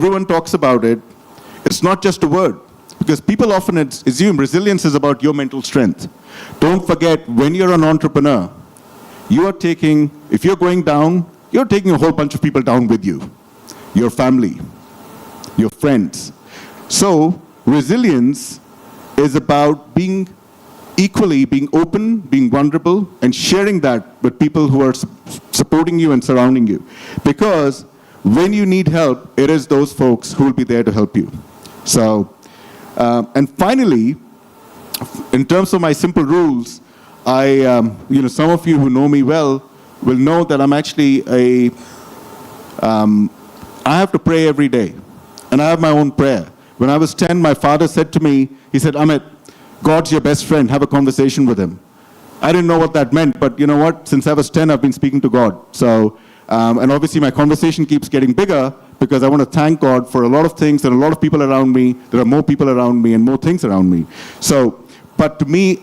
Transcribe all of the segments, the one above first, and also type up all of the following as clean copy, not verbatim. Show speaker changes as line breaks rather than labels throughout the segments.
everyone talks about it, it's not just a word. Because people often assume resilience is about your mental strength. Don't forget, when you're an entrepreneur, if you're going down, you're taking a whole bunch of people down with you. Your family, your friends. So, resilience is about being open, being vulnerable, and sharing that with people who are supporting you and surrounding you. Because when you need help, it is those folks who will be there to help you. So, and finally, in terms of my simple rules, some of you who know me well will know that I'm actually I have to pray every day, and I have my own prayer. When I was 10, my father said to me, he said, Amit, God's your best friend, have a conversation with him. I didn't know what that meant, but you know what? Since I was 10, I've been speaking to God. So, and obviously my conversation keeps getting bigger because I want to thank God for a lot of things and a lot of people around me. There are more people around me and more things around me. So, but to me,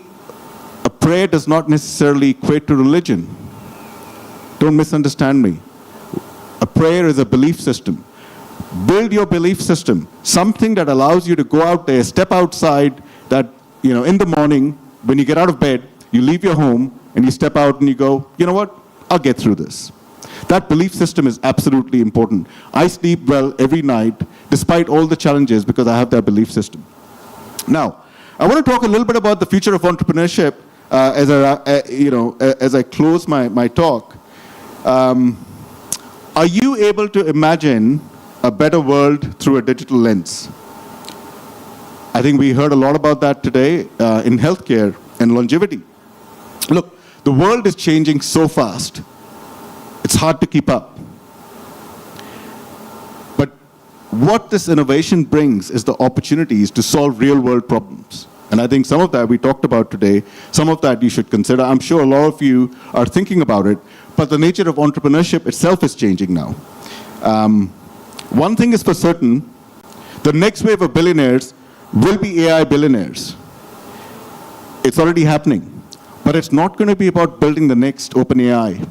a prayer does not necessarily equate to religion. Don't misunderstand me. A prayer is a belief system. Build your belief system. Something that allows you to go out there, step outside, that, in the morning, when you get out of bed, you leave your home and you step out and you go, you know what, I'll get through this. That belief system is absolutely important. I sleep well every night, despite all the challenges, because I have that belief system. Now, I want to talk a little bit about the future of entrepreneurship as I close my talk. Are you able to imagine a better world through a digital lens? I think we heard a lot about that today in healthcare and longevity. Look, the world is changing so fast. It's hard to keep up. But what this innovation brings is the opportunities to solve real-world problems. And I think some of that we talked about today, some of that you should consider. I'm sure a lot of you are thinking about it, but the nature of entrepreneurship itself is changing now. One thing is for certain, the next wave of billionaires will be AI billionaires. It's already happening. But it's not going to be about building the next OpenAI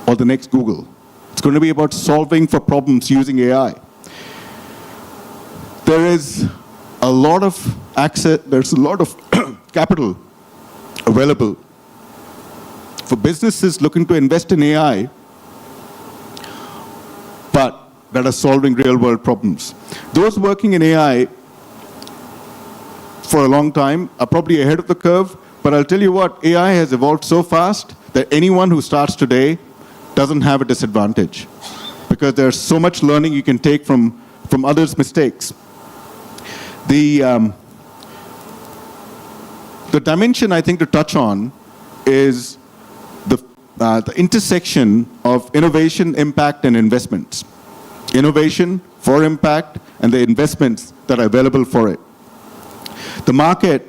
or the next Google. It's going to be about solving for problems using AI. There is a lot of access, there's a lot of capital available for businesses looking to invest in AI, but that are solving real-world problems. Those working in AI for a long time are probably ahead of the curve, but I'll tell you what, AI has evolved so fast that anyone who starts today doesn't have a disadvantage, because there's so much learning you can take from others' mistakes. The dimension I think to touch on is the intersection of innovation, impact, and investments. Innovation for impact and the investments that are available for it. The market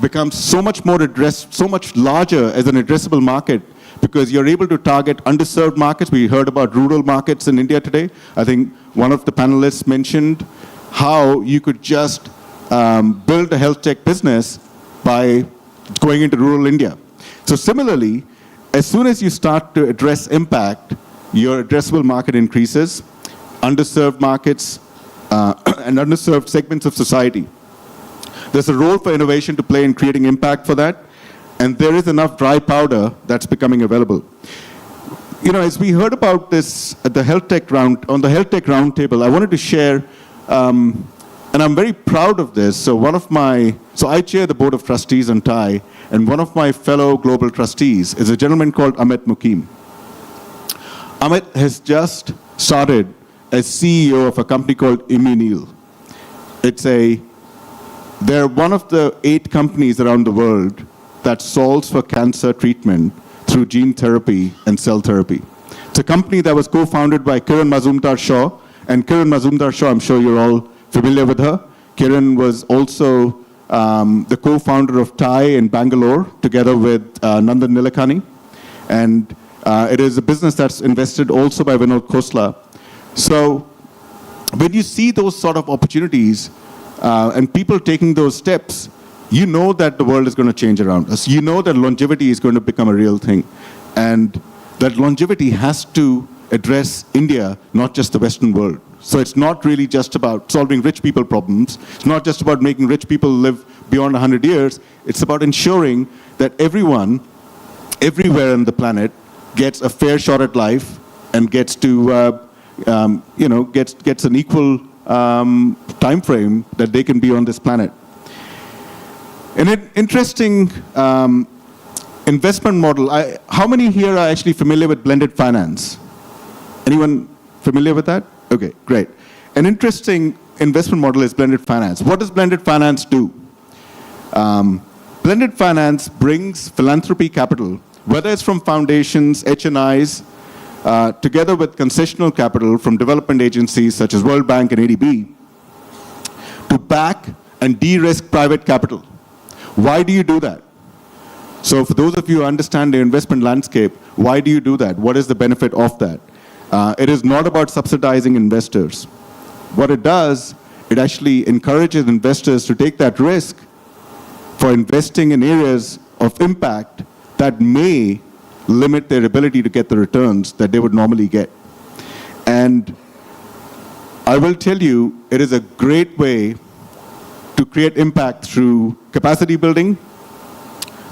becomes so much larger as an addressable market because you're able to target underserved markets. We heard about rural markets in India today. I think one of the panelists mentioned how you could just build a health tech business by going into rural India. So similarly, as soon as you start to address impact, your addressable market increases, underserved markets and underserved segments of society. There's a role for innovation to play in creating impact for that, and there is enough dry powder that's becoming available. As we heard about this at the health tech roundtable, I wanted to share, and I'm very proud of this. So I chair the board of trustees on TIE, and one of my fellow global trustees is a gentleman called Amit Mukim. Amit has just started as CEO of a company called Immunil. They're one of the 8 companies around the world that solves for cancer treatment through gene therapy and cell therapy. It's a company that was co-founded by Kiran Mazumdar-Shaw, and Kiran Mazumdar-Shaw, I'm sure you're all familiar with her. Kiran was also the co-founder of TIE in Bangalore, together with Nandan Nilekani. And it is a business that's invested also by Vinod Khosla. So when you see those sort of opportunities and people taking those steps, you know that the world is going to change around us. You know that longevity is going to become a real thing. And that longevity has to address India, not just the Western world. So it's not really just about solving rich people problems. It's not just about making rich people live beyond 100 years. It's about ensuring that everyone, everywhere on the planet, gets a fair shot at life and gets to, gets an equal time frame that they can be on this planet. An interesting investment model. How many here are actually familiar with blended finance? Anyone familiar with that? Okay, great. An interesting investment model is blended finance. What does blended finance do? Blended finance brings philanthropy capital, whether it's from foundations, HNIs, together with concessional capital from development agencies such as World Bank and ADB, to back and de-risk private capital. Why do you do that? So for those of you who understand the investment landscape, why do you do that? What is the benefit of that? It is not about subsidizing investors. What it does, it actually encourages investors to take that risk for investing in areas of impact that may limit their ability to get the returns that they would normally get. And I will tell you, it is a great way to create impact through capacity building,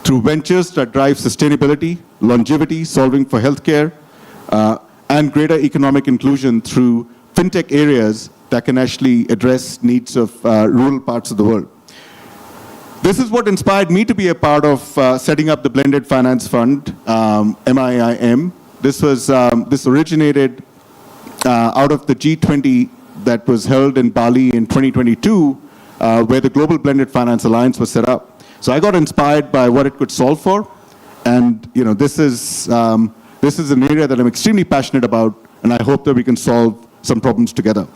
through ventures that drive sustainability, longevity, solving for healthcare, and greater economic inclusion through fintech areas that can actually address needs of rural parts of the world. This is what inspired me to be a part of setting up the Blended Finance Fund, MIIM. This originated out of the G20 that was held in Bali in 2022, where the Global Blended Finance Alliance was set up. So I got inspired by what it could solve for, and this is an area that I'm extremely passionate about, and I hope that we can solve some problems together.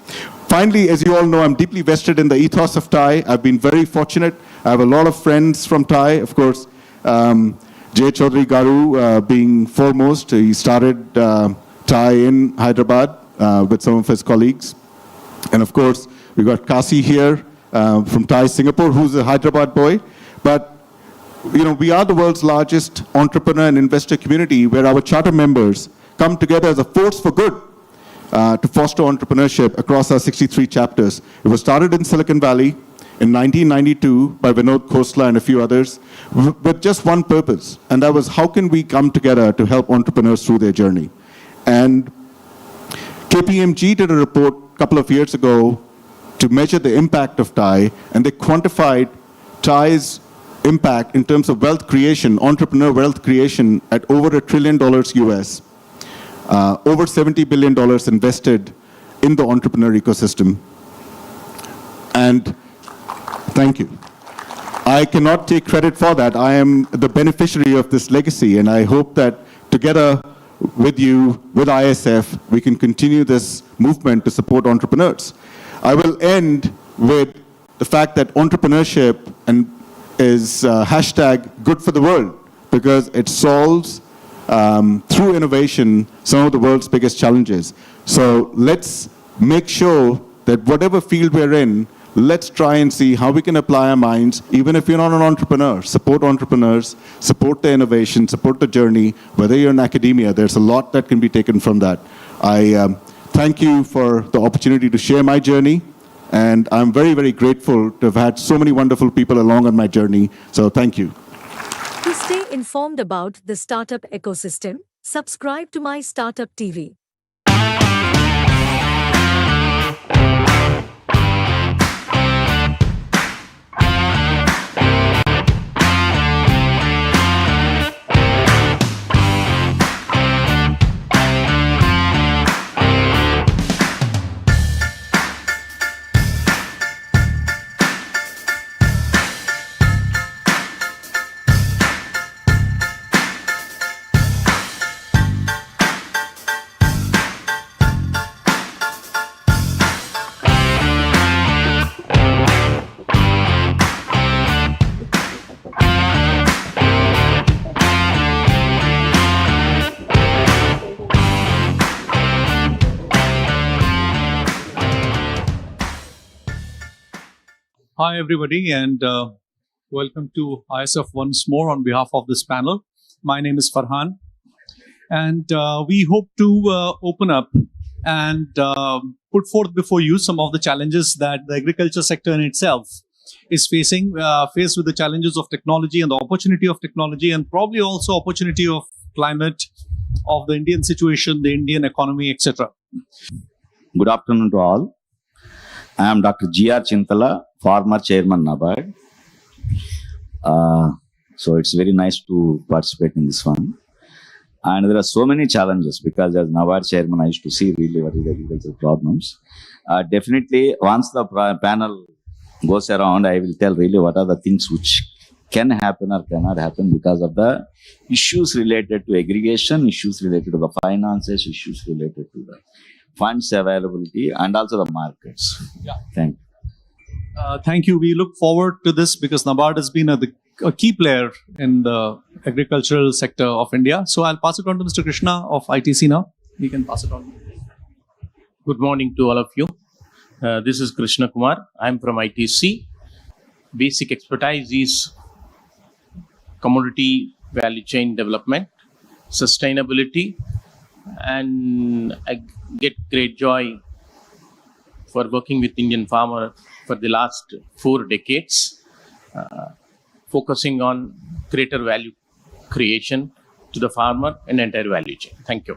Finally, as you all know, I'm deeply vested in the ethos of TIE. I've been very fortunate. I have a lot of friends from TIE, of course. Jay Chaudhary Garu being foremost. He started TIE in Hyderabad with some of his colleagues. And of course, we got Kasi here from TIE Singapore, who's a Hyderabad boy. But we are the world's largest entrepreneur and investor community, where our charter members come together as a force for good to foster entrepreneurship across our 63 chapters. It was started in Silicon Valley in 1992 by Vinod Khosla and a few others with just one purpose, and that was how can we come together to help entrepreneurs through their journey. And KPMG did a report a couple of years ago to measure the impact of TIE, and they quantified TIE's impact in terms of wealth creation, entrepreneur wealth creation, at over $1 trillion US, over $70 billion invested in the entrepreneur ecosystem. And thank you. I cannot take credit for that. I am the beneficiary of this legacy, and I hope that together with you, with ISF, we can continue this movement to support entrepreneurs. I will end with the fact that entrepreneurship is hashtag good for the world, because it solves through innovation some of the world's biggest challenges. So let's make sure that whatever field we're in, let's try and see how we can apply our minds, even if you're not an entrepreneur. Support entrepreneurs, support the innovation, support the journey. Whether you're in academia, there's a lot that can be taken from that. I thank you for the opportunity to share my journey, and I'm very, very grateful to have had so many wonderful people along on my journey. So thank you.
To stay informed about the startup ecosystem, subscribe to MyStartupTV.
Hi, everybody, and welcome to ISF once more on behalf of this panel. My name is Farhan, and we hope to open up and put forth before you some of the challenges that the agriculture sector in itself is facing, faced with the challenges of technology and the opportunity of technology, and probably also opportunity of climate, of the Indian situation, the Indian economy, etc.
Good afternoon to all. I am Dr. G.R. Chintala, former chairman NABARD. So it's very nice to participate in this one. And there are so many challenges because as NABARD chairman, I used to see really what is the agricultural problems. Definitely, once the panel goes around, I will tell really what are the things which can happen or cannot happen because of the issues related to aggregation, issues related to the finances, issues related to the funds availability, and also the markets.
Yeah.
Thank you.
Thank you. We look forward to this because NABARD has been a key player in the agricultural sector of India. So I'll pass it on to Mr. Krishna of ITC now. You can pass it on.
Good morning to all of you. This is Krishna Kumar. I'm from ITC. Basic expertise is commodity value chain development, sustainability, and I get great joy for working with Indian farmer for the last 4 decades, focusing on greater value creation to the farmer and entire value chain. Thank you.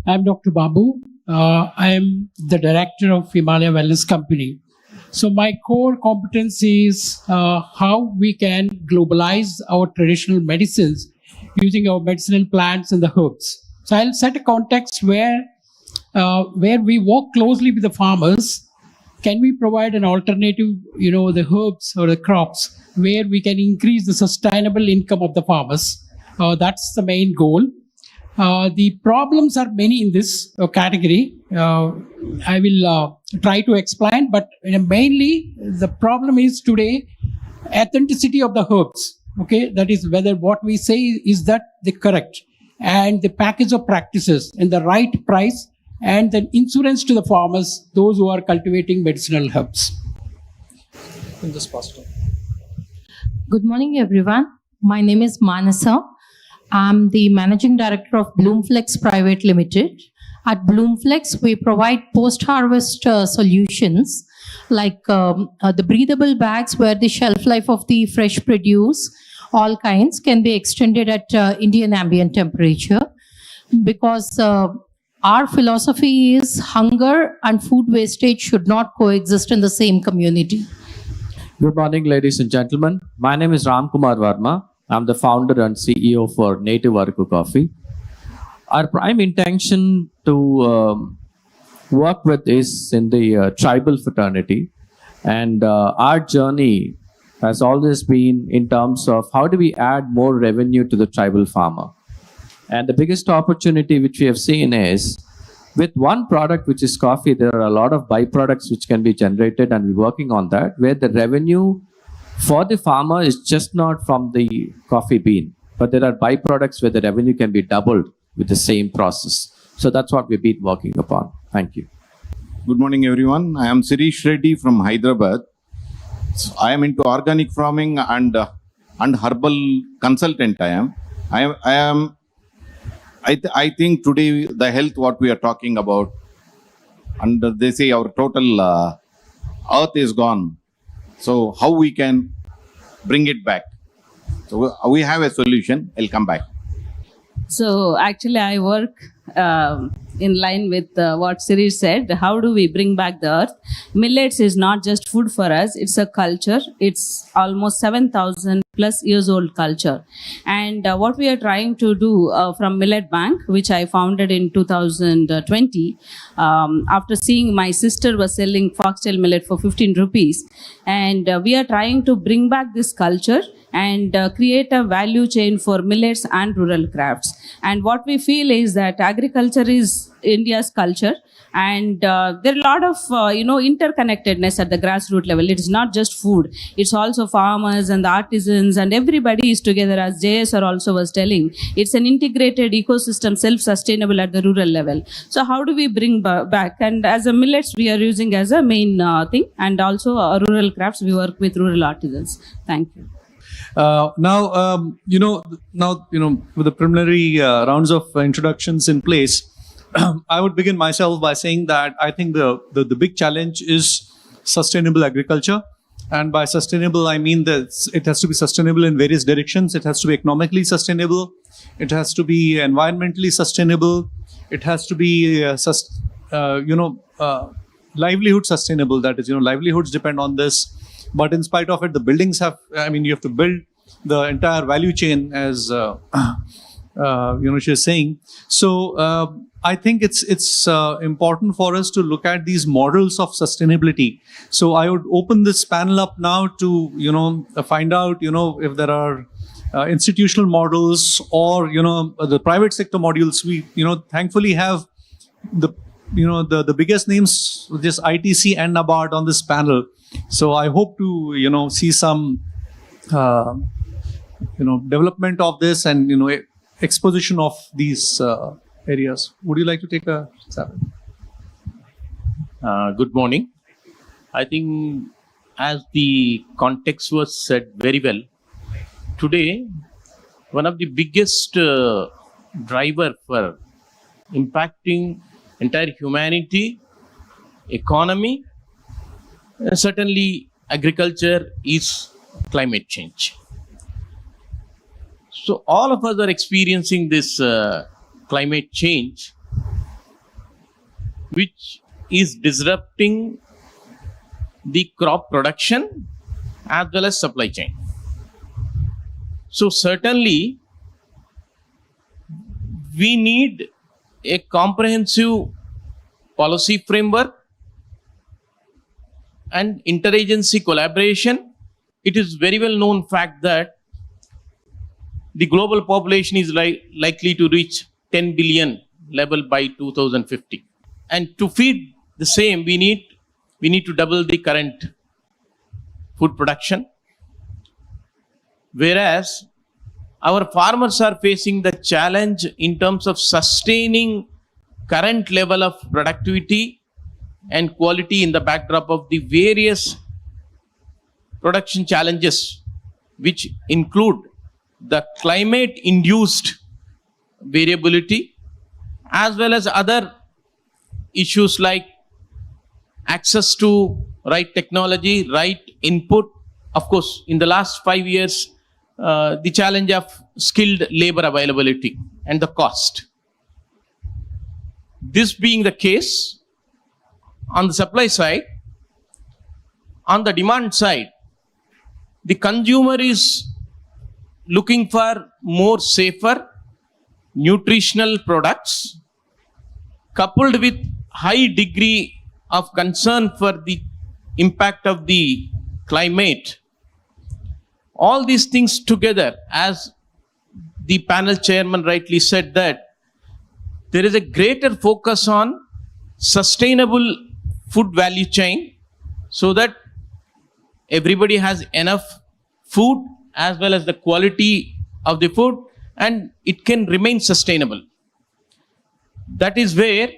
I'm Dr. Babu. I am the director of Himalaya Wellness Company. So my core competence is how we can globalize our traditional medicines using our medicinal plants and the herbs. So I'll set a context where we work closely with the farmers. Can we provide an alternative, the herbs or the crops where we can increase the sustainable income of the farmers? That's the main goal. The problems are many in this category. I will try to explain, but mainly the problem is today authenticity of the herbs. Okay, that is whether what we say is that the correct, and the package of practices and the right price, and then insurance to the farmers, those who are cultivating medicinal herbs.
In this pastor.
Good morning, everyone. My name is Manasa. I'm the Managing Director of Bloomflex Private Limited. At Bloomflex, we provide post-harvest solutions like the breathable bags where the shelf life of the fresh produce, all kinds, can be extended at Indian ambient temperature because our philosophy is hunger and food wastage should not coexist in the same community.
Good morning, ladies and gentlemen. My name is Ram Kumar Varma. I'm the founder and CEO for Native Araku Coffee. Our prime intention to work with is in the tribal fraternity, and our journey has always been in terms of how do we add more revenue to the tribal farmer. And the biggest opportunity which we have seen is with one product, which is coffee, there are a lot of byproducts which can be generated, and we're working on that, where the revenue for the farmer is just not from the coffee bean, but there are byproducts where the revenue can be doubled with the same process. So that's what we've been working upon. Thank you.
Good morning, everyone. I am Sirish Reddy from Hyderabad. So I am into organic farming and herbal consultant. I think today the health what we are talking about, and they say our total earth is gone. So how we can bring it back? So we have a solution. I'll come back.
So actually I work in line with what Sirish said. How do we bring back the earth? Millets is not just food for us. It's a culture. It's almost 7,000 plus years old culture. And what we are trying to do from Millet Bank, which I founded in 2020, after seeing my sister was selling foxtail millet for 15 rupees. And we are trying to bring back this culture and create a value chain for millets and rural crafts. And what we feel is that agriculture is India's culture, and there are a lot of interconnectedness at the grassroots level. It is not just food; it's also farmers and the artisans, and everybody is together. As JS also was telling, it's an integrated ecosystem, self-sustainable at the rural level. So how do we bring back? And as a millets, we are using as a main thing, and also rural crafts. We work with rural artisans. Thank you.
Now, with the preliminary rounds of introductions in place, I would begin myself by saying that I think the big challenge is sustainable agriculture. And by sustainable, I mean that it has to be sustainable in various directions. It has to be economically sustainable. It has to be environmentally sustainable. It has to be, livelihood sustainable. That is, livelihoods depend on this. But in spite of it, the buildings have, you have to build the entire value chain, as she's saying. So I think it's important for us to look at these models of sustainability. So I would open this panel up now to find out if there are institutional models or the private sector models. We thankfully have the biggest names, just ITC and NABARD, on this panel. So I hope to see some development of this and exposition of these areas. Would you like to take a stab?
Good morning. I think, as the context was said very well, today one of the biggest driver for impacting entire humanity, economy, certainly agriculture, is climate change. So all of us are experiencing this climate change, which is disrupting the crop production as well as supply chain. So certainly we need a comprehensive policy framework and interagency collaboration. It is very well known fact that the global population is likely to reach 10 billion level by 2050. And to feed the same, we need to double the current food production. Whereas our farmers are facing the challenge in terms of sustaining current level of productivity and quality in the backdrop of the various production challenges, which include the climate-induced variability, as well as other issues like access to right technology, right input. Of course, in the last 5 years, the challenge of skilled labor availability and the cost. This being the case, on the supply side, on the demand side, the consumer is looking for more safer, nutritional products, coupled with high degree of concern for the impact of the climate. All these things together, as the panel chairman rightly said, that there is a greater focus on sustainable food value chain so that everybody has enough food as well as the quality of the food, and it can remain sustainable. That is where,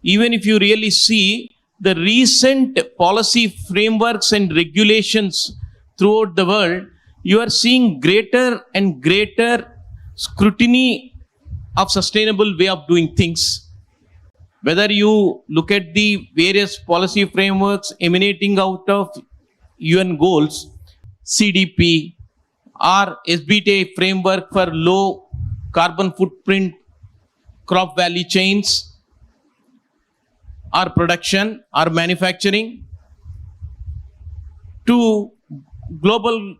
even if you really see the recent policy frameworks and regulations throughout the world, you are seeing greater and greater scrutiny of sustainable way of doing things. Whether you look at the various policy frameworks emanating out of UN goals, CDP, or SBT framework for low carbon footprint crop value chains, or production or manufacturing, to global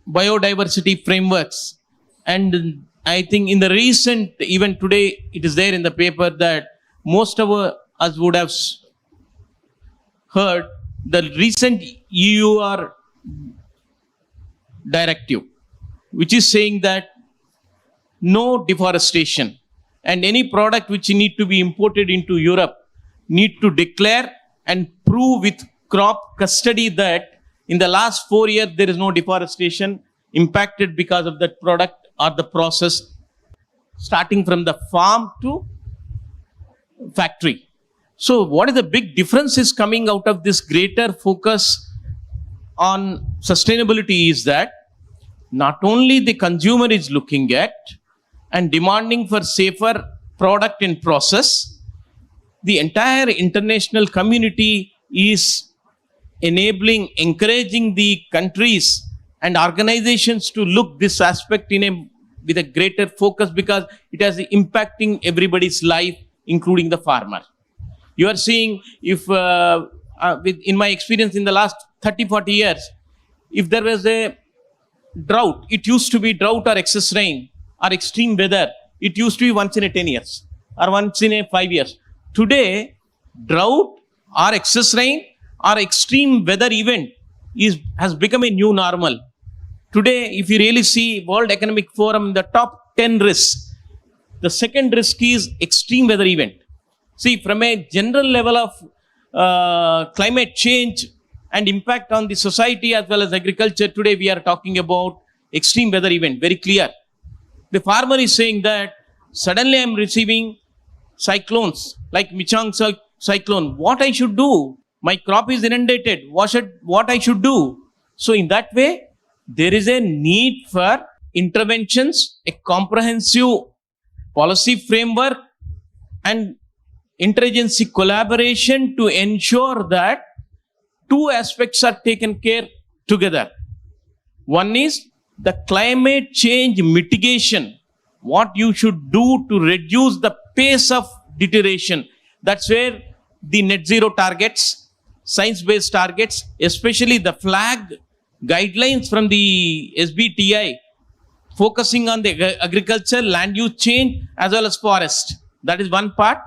biodiversity frameworks. And I think in the recent, even today, it is there in the paper that most of us would have heard, the recent EUR directive, which is saying that no deforestation, and any product which need to be imported into Europe need to declare and prove with crop custody that in the last 4 years there is no deforestation impacted because of that product or the process, starting from the farm to factory. So what is the big difference is coming out of this greater focus on sustainability is that not only the consumer is looking at and demanding for safer product and process. The entire international community is enabling, encouraging the countries and organizations to look this aspect with a greater focus, because it has impacting everybody's life, including the farmer. You are seeing, if in my experience in the last 30-40 years, if there was a drought, it used to be drought or excess rain or extreme weather. It used to be once in a 10 years or once in a 5 years. Today, drought or excess rain or extreme weather event has become a new normal. Today, if you really see World Economic Forum, the top 10 risks, the second risk is extreme weather event. See, from a general level of climate change and impact on the society as well as agriculture, today we are talking about extreme weather event, very clear. The farmer is saying that suddenly I am receiving cyclones like Michang cyclone. What I should do? My crop is inundated. What I should do? So in that way, there is a need for interventions, a comprehensive policy framework and interagency collaboration to ensure that two aspects are taken care together. One is the climate change mitigation, what you should do to reduce the pace of deterioration. That's where the net zero targets, science-based targets, especially the flag guidelines from the SBTi, focusing on the agriculture, land use change, as well as forest. That is one part.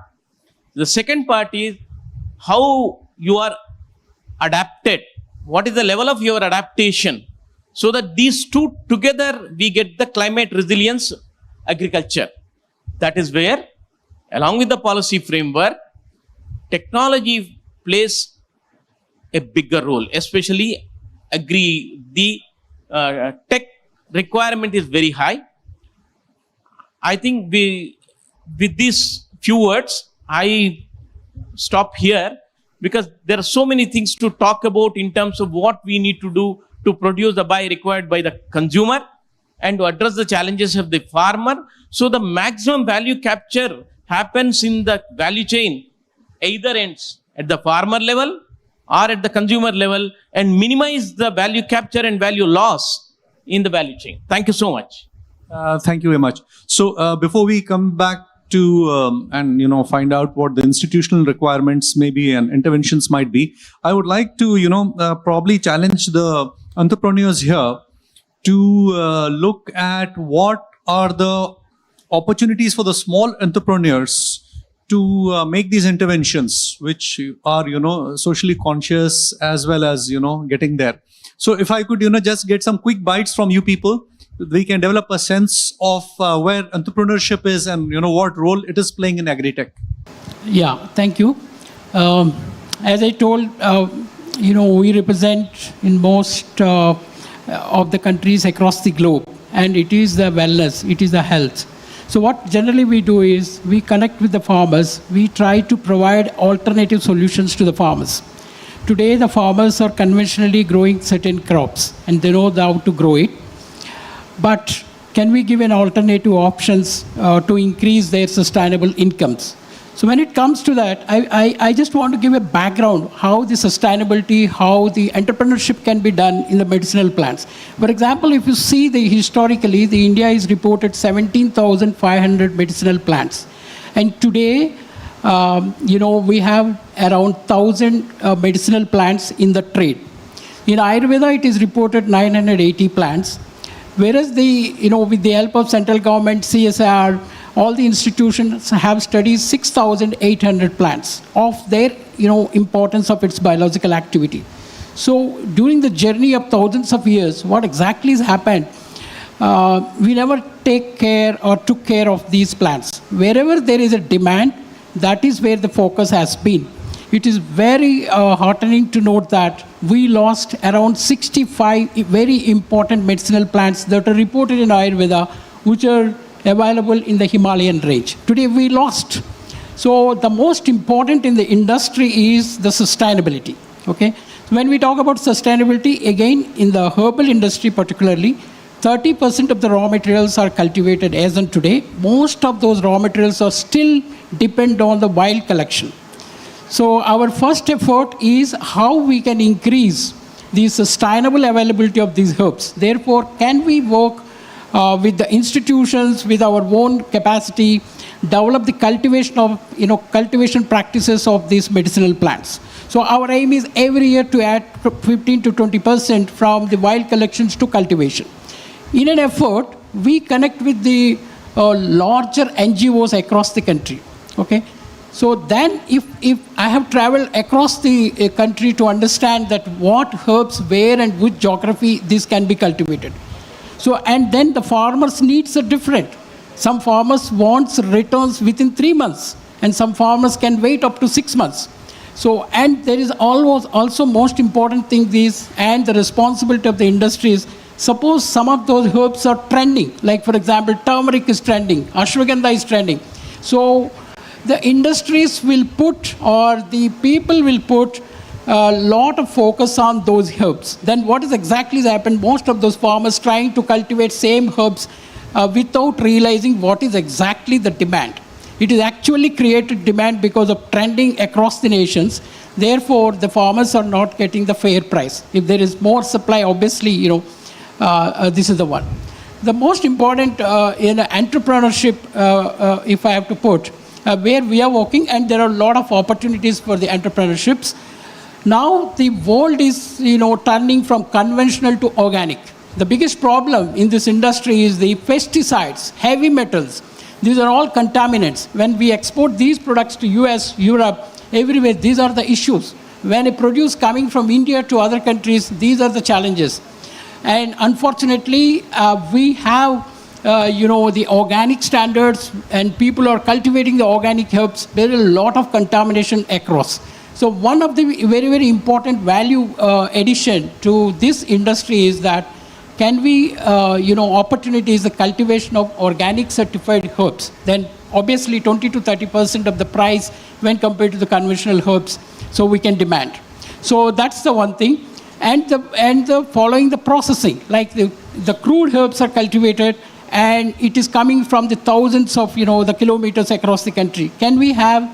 The second part is how you are adapted. What is the level of your adaptation? So that these two together, we get the climate resilience agriculture. That is where, along with the policy framework, technology plays a bigger role, especially the tech requirement is very high. I think with these few words, I stop here, because there are so many things to talk about in terms of what we need to do to produce the buy required by the consumer and to address the challenges of the farmer. So the maximum value capture happens in the value chain, either ends at the farmer level or at the consumer level, and minimize the value capture and value loss in the value chain. Thank you so much.
Thank you very much. So before we come back to and find out what the institutional requirements may be and interventions might be, I would like to probably challenge the entrepreneurs here to look at what are the opportunities for the small entrepreneurs to make these interventions, which are socially conscious as well as getting there. So if I could just get some quick bites from you people, we can develop a sense of where entrepreneurship is and what role it is playing in agri-tech.
Yeah, thank you. As I told, we represent in most of the countries across the globe, and it is the wellness, it is the health. So what generally we do is we connect with the farmers. We try to provide alternative solutions to the farmers. Today, the farmers are conventionally growing certain crops, and they know how to grow it. But can we give an alternative options to increase their sustainable incomes? So when it comes to that, I just want to give a background how the sustainability, how the entrepreneurship can be done in the medicinal plants. For example, if you see historically, the India is reported 17,500 medicinal plants. And today, we have around 1,000 medicinal plants in the trade. In Ayurveda, it is reported 980 plants. Whereas with the help of central government, CSR, all the institutions have studied 6,800 plants of their, importance of its biological activity. So during the journey of thousands of years, what exactly has happened? We never take care or took care of these plants. Wherever there is a demand, that is where the focus has been. It is very heartening to note that we lost around 65 very important medicinal plants that are reported in Ayurveda, which are available in the Himalayan range. Today we lost. So the most important in the industry is the sustainability. Okay. When we talk about sustainability, again, in the herbal industry particularly, 30% of the raw materials are cultivated as on today. Most of those raw materials are still depend on the wild collection. So our first effort is how we can increase the sustainable availability of these herbs. Therefore, can we work with the institutions, with our own capacity, develop the cultivation practices of these medicinal plants. So our aim is every year to add 15 to 20% from the wild collections to cultivation. In an effort, we connect with the larger NGOs across the country. Okay, so then if I have traveled across the country to understand that what herbs, where and which geography this can be cultivated. So, and then the farmers' needs are different. Some farmers want returns within 3 months, and some farmers can wait up to 6 months. So, and there is also most important thing is, and the responsibility of the industries, suppose some of those herbs are trending, like for example, turmeric is trending, ashwagandha is trending. So, the industries will put, or the people will put a lot of focus on those herbs. Then what is exactly happened? Most of those farmers trying to cultivate same herbs without realizing what is exactly the demand. It is actually created demand because of trending across the nations. Therefore, the farmers are not getting the fair price. If there is more supply, obviously, this is the one. The most important in entrepreneurship, if I have to put, where we are working, and there are a lot of opportunities for the entrepreneurships. Now the world is, turning from conventional to organic. The biggest problem in this industry is the pesticides, heavy metals. These are all contaminants. When we export these products to US, Europe, everywhere, these are the issues. When a produce coming from India to other countries, these are the challenges. And unfortunately, we have, the organic standards, and people are cultivating the organic herbs. There is a lot of contamination across. So one of the very, very important value addition to this industry is that can we, opportunities, the cultivation of organic certified herbs, then obviously 20 to 30% of the price when compared to the conventional herbs, so we can demand. So that's the one thing. And the following the processing, like the crude herbs are cultivated, and it is coming from the thousands of, the kilometers across the country. Can we have,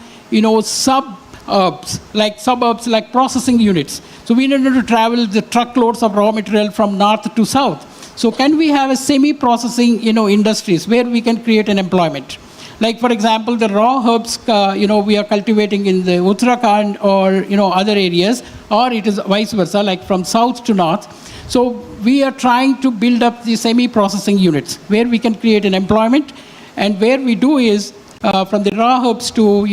suburbs like processing units? So we need to travel the truckloads of raw material from north to south. So can we have a semi-processing, industries where we can create an employment? Like for example, the raw herbs, we are cultivating in the Uttarakhand or, other areas, or it is vice versa, like from south to north. So we are trying to build up the semi-processing units where we can create an employment, and where we do is from the raw herbs to,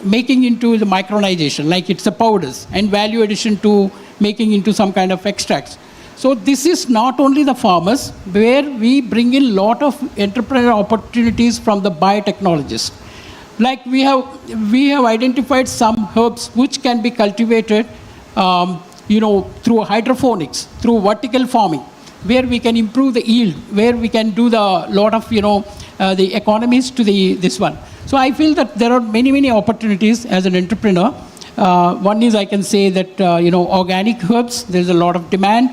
making into the micronization, like it's the powders, and value addition to making into some kind of extracts. So this is not only the farmers, where we bring in a lot of entrepreneurial opportunities from the biotechnologists. Like we have identified some herbs which can be cultivated, through hydroponics, through vertical farming, where we can improve the yield, where we can do the lot of, the economies to this one. So I feel that there are many, many opportunities as an entrepreneur. One is I can say that, organic herbs, there's a lot of demand.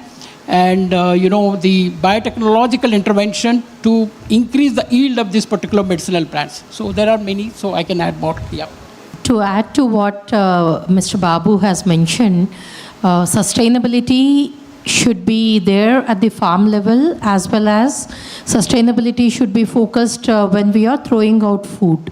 And, the biotechnological intervention to increase the yield of this particular medicinal plants. So there are many, so I can add more. Yeah.
To add to what Mr. Babu has mentioned, sustainability should be there at the farm level, as well as sustainability should be focused when we are throwing out food.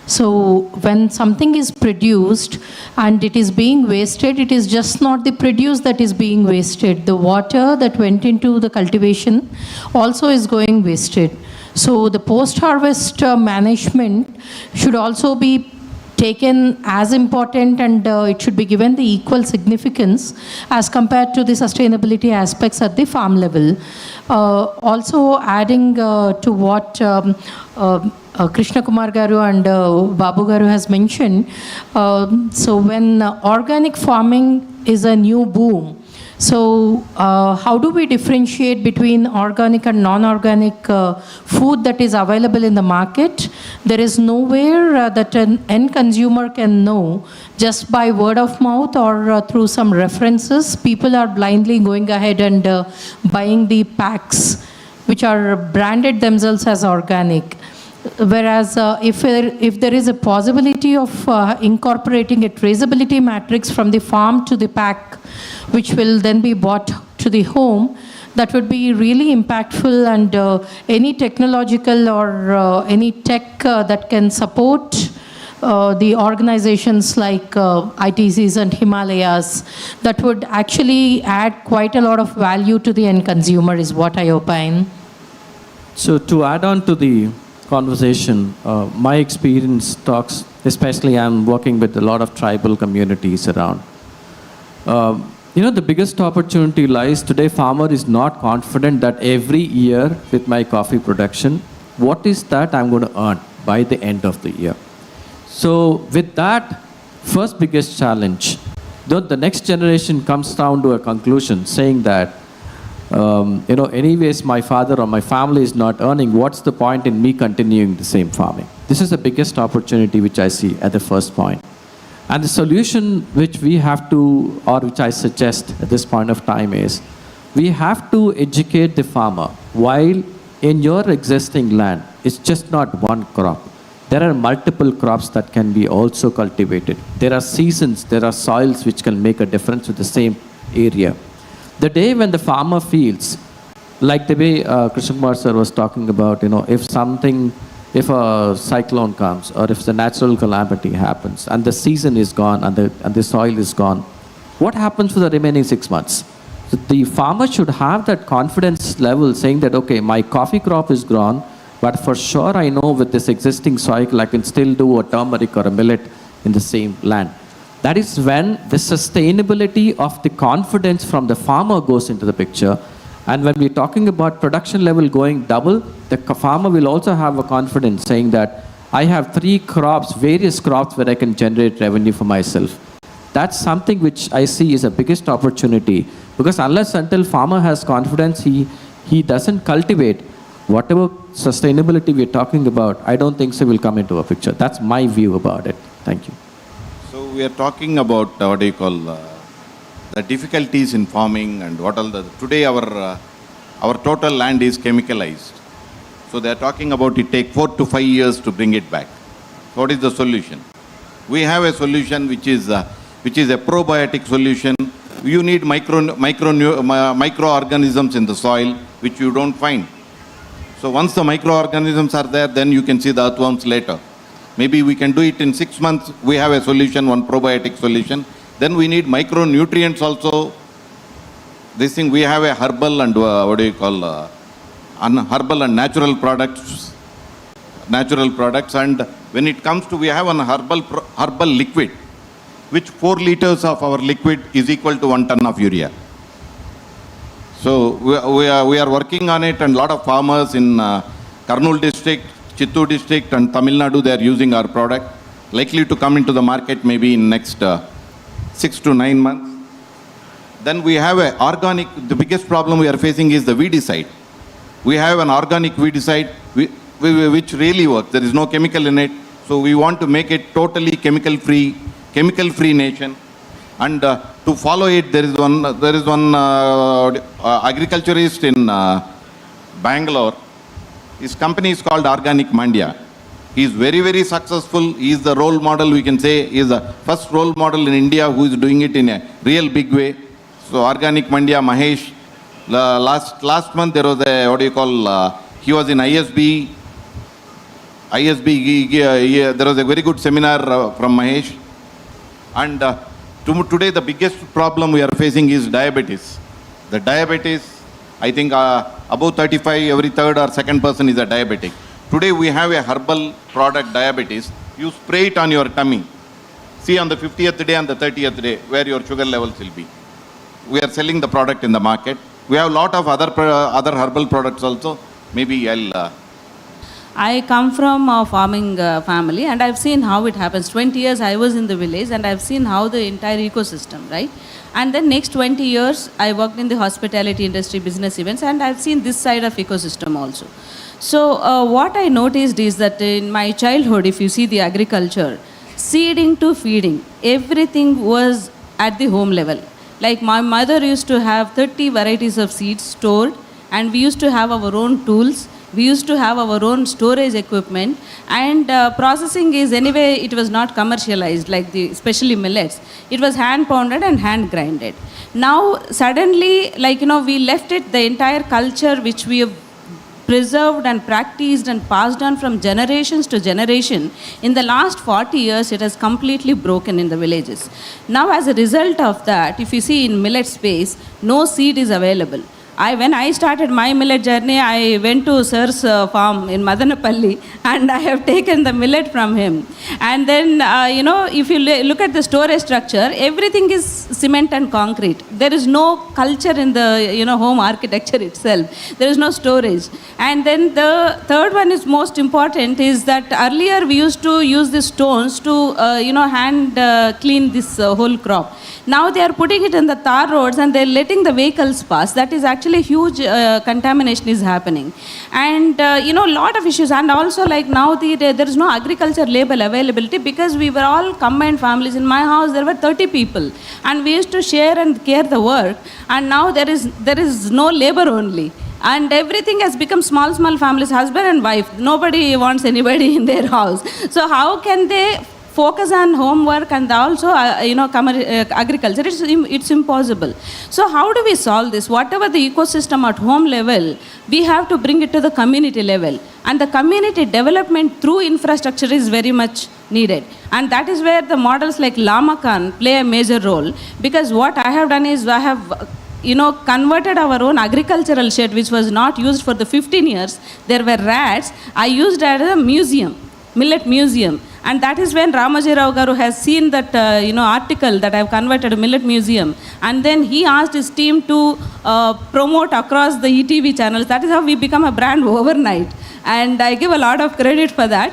So when something is produced and it is being wasted, it is just not the produce that is being wasted. The water that went into the cultivation also is going wasted. So the post-harvest management should also be taken as important, and it should be given the equal significance as compared to the sustainability aspects at the farm level. Also adding to what Krishna Kumar Garu and Babu Garu has mentioned, so when organic farming is a new boom, So, how do we differentiate between organic and non-organic food that is available in the market? There is nowhere that an end consumer can know just by word of mouth or through some references. People are blindly going ahead and buying the packs which are branded themselves as organic. Whereas if there is a possibility of incorporating a traceability matrix from the farm to the pack, which will then be bought to the home, that would be really impactful, and any technological or any tech that can support the organizations like ITCs and Himalayas, that would actually add quite a lot of value to the end consumer is what I opine.
So to add on to the conversation, my experience talks, especially I'm working with a lot of tribal communities around. The biggest opportunity lies today. Farmer is not confident that every year with my coffee production, what is that I'm going to earn by the end of the year. So with that, first biggest challenge, the next generation comes down to a conclusion saying that, anyways, my father or my family is not earning, what's the point in me continuing the same farming? This is the biggest opportunity which I see at the first point. And the solution which we have to, or which I suggest at this point of time is, we have to educate the farmer. While in your existing land, it's just not one crop. There are multiple crops that can be also cultivated. There are seasons, there are soils which can make a difference with the same area. The day when the farmer feels, like the way Krishna Kumar sir was talking about, if a cyclone comes or if the natural calamity happens and the season is gone and the soil is gone, what happens for the remaining 6 months? So the farmer should have that confidence level saying that, okay, my coffee crop is gone, but for sure I know with this existing soil I can still do a turmeric or a millet in the same land. That is when the sustainability of the confidence from the farmer goes into the picture. And when we're talking about production level going double, the farmer will also have a confidence saying that I have 3 crops, various crops where I can generate revenue for myself. That's something which I see is the biggest opportunity, because unless until farmer has confidence, he doesn't cultivate whatever sustainability we're talking about, I don't think so will come into a picture. That's my view about it. Thank you.
So we are talking about the difficulties in farming and what all today our total land is chemicalized. So they are talking about it take 4 to 5 years to bring it back. What is the solution? We have a solution which is a probiotic solution. You need microorganisms in the soil which you don't find. So once the microorganisms are there, then you can see the earthworms later. Maybe we can do it in 6 months. We have a solution, one probiotic solution. Then we need micronutrients also. This thing, we have a herbal and herbal and natural products. And when it comes to, we have an herbal liquid, which 4 liters of our liquid is equal to 1 ton of urea. So we are working on it, and a lot of farmers in Kurnool district, Chittoor district and Tamil Nadu, they are using our product, likely to come into the market maybe in next 6 to 9 months. Then we have a organic, the biggest problem we are facing is the weedicide. We have an organic weedicide which really works. There is no chemical in it. So we want to make it totally chemical free nation. And to follow it, there is one agriculturist in Bangalore. His company is called Organic Mandya. He is very, very successful. He is the role model, we can say. He is the first role model in India who is doing it in a real big way. So Organic Mandya, Mahesh, last month there was a, he was in ISB, there was a very good seminar from Mahesh. And today the biggest problem we are facing is diabetes. The diabetes, I think above 35, every third or second person is a diabetic. Today we have a herbal product, diabetes. You spray it on your tummy. See on the 50th day and the 30th day where your sugar levels will be. We are selling the product in the market. We have a lot of other herbal products also. Maybe I'll...
I come from a farming family, and I've seen how it happens. 20 years I was in the village, and I've seen how the entire ecosystem, right? And then next 20 years, I worked in the hospitality industry, business events, and I've seen this side of ecosystem also. So what I noticed is that in my childhood, if you see the agriculture, seeding to feeding, everything was at the home level. Like my mother used to have 30 varieties of seeds stored, and we used to have our own tools. We used to have our own storage equipment, and processing is anyway, it was not commercialized like especially millets. It was hand pounded and hand grinded. Now suddenly, we left it, the entire culture which we have preserved and practiced and passed on from generations to generation. In the last 40 years, it has completely broken in the villages. Now, as a result of that, if you see in millet space, no seed is available. When I started my millet journey, I went to Sir's farm in Madanapalli, and I have taken the millet from him. And then, if you look at the storage structure, everything is cement and concrete. There is no culture in the, home architecture itself. There is no storage. And then the third one is most important is that earlier we used to use the stones to, hand clean this whole crop. Now they are putting it in the tar roads and they're letting the vehicles pass. That is actually huge contamination is happening. And, a lot of issues. And also now there is no agriculture label availability because we were all combined families. In my house, there were 30 people. And we used to share and care the work. And now there is no labor only. And everything has become small families, husband and wife. Nobody wants anybody in their house. So how can they focus on homework and also agriculture? It's impossible. So how do we solve this? Whatever the ecosystem at home level, we have to bring it to the community level, and the community development through infrastructure is very much needed. And that is where the models like Lamakan play a major role, because what I have done is I have converted our own agricultural shed, which was not used for the 15 years. There were rats. I used it as a museum, millet museum. And that is when Ramaji Rao Garu has seen that article that I have converted a millet museum. And then he asked his team to promote across the ETV channels. That is how we become a brand overnight. And I give a lot of credit for that.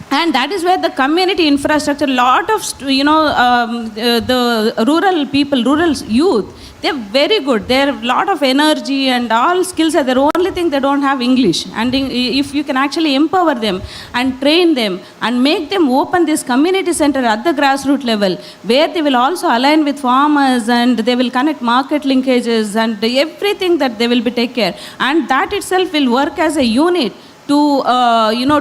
And that is where the community infrastructure, lot of, the rural people, rural youth, they're very good. They have a lot of energy and all skills are there. The only thing they don't have English. And if you can actually empower them and train them and make them open this community center at the grassroots level, where they will also align with farmers and they will connect market linkages and everything that they will be take care. And that itself will work as a unit to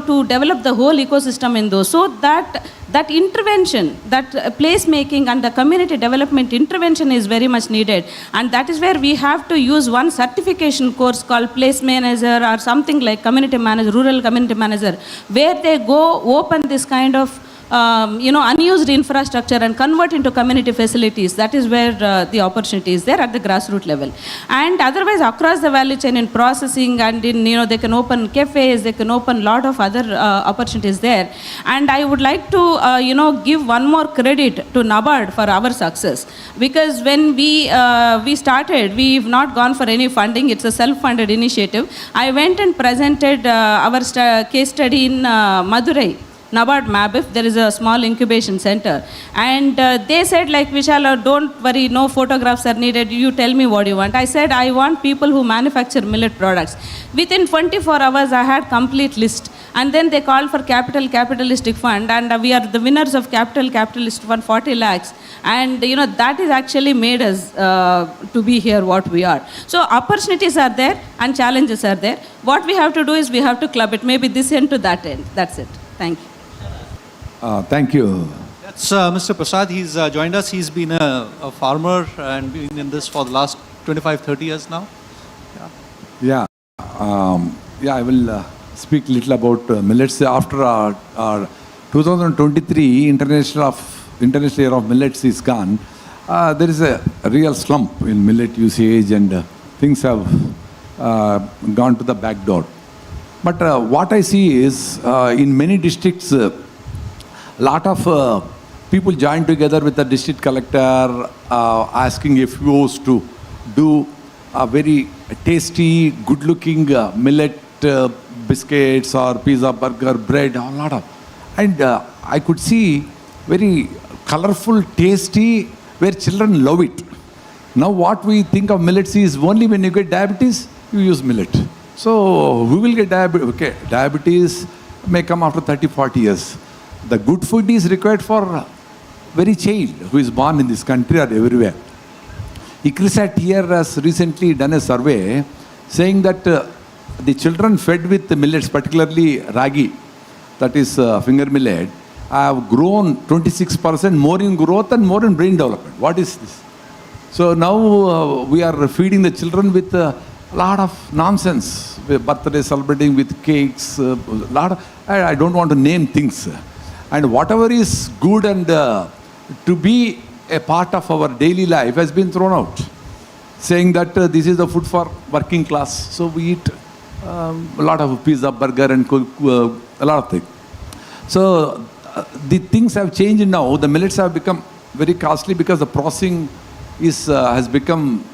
to develop the whole ecosystem in those. So that intervention, that placemaking and the community development intervention is very much needed. And that is where we have to use one certification course called place manager or something like community manager, rural community manager, where they go open this kind of unused infrastructure and convert into community facilities. That is where the opportunity is there at the grassroots level. And otherwise, across the value chain in processing and in, they can open cafes, they can open a lot of other opportunities there. And I would like to, give one more credit to NABARD for our success. Because when we started, we've not gone for any funding. It's a self-funded initiative. I went and presented our case study in Madurai. NABARD MABIF, there is a small incubation center. And they said, Vishal, don't worry, no photographs are needed. You tell me what you want. I said, I want people who manufacture millet products. Within 24 hours, I had complete list. And then they called for capitalistic fund. And we are the winners of capitalist fund, 40 lakhs. And, that is actually made us to be here what we are. So opportunities are there and challenges are there. What we have to do is we have to club it, maybe this end to that end. That's it. Thank you.
Thank you.
That's Mr. Prasad. He's joined us. He's been a farmer and been in this for the last 25, 30 years now.
Yeah. I will speak a little about millets. After our 2023 International Year of Millets is gone, there is a real slump in millet usage and things have gone to the back door. But what I see is in many districts, lot of people join together with the district collector asking FPOs to do a very tasty, good-looking millet biscuits or pizza, burger, bread, a lot of. And I could see very colorful, tasty, where children love it. Now what we think of millets is only when you get diabetes, you use millet. So who will get diabetes? Okay, diabetes may come after 30, 40 years. The good food is required for very child who is born in this country or everywhere. ICRISAT here has recently done a survey saying that the children fed with millets, particularly ragi, that is finger millet, have grown 26% more in growth and more in brain development. What is this? So now we are feeding the children with a lot of nonsense. Birthday celebrating with cakes, I don't want to name things. And whatever is good and to be a part of our daily life has been thrown out. Saying that this is the food for working class. So we eat a lot of pizza, burger and a lot of things. So the things have changed now. The millets have become very costly because the processing has become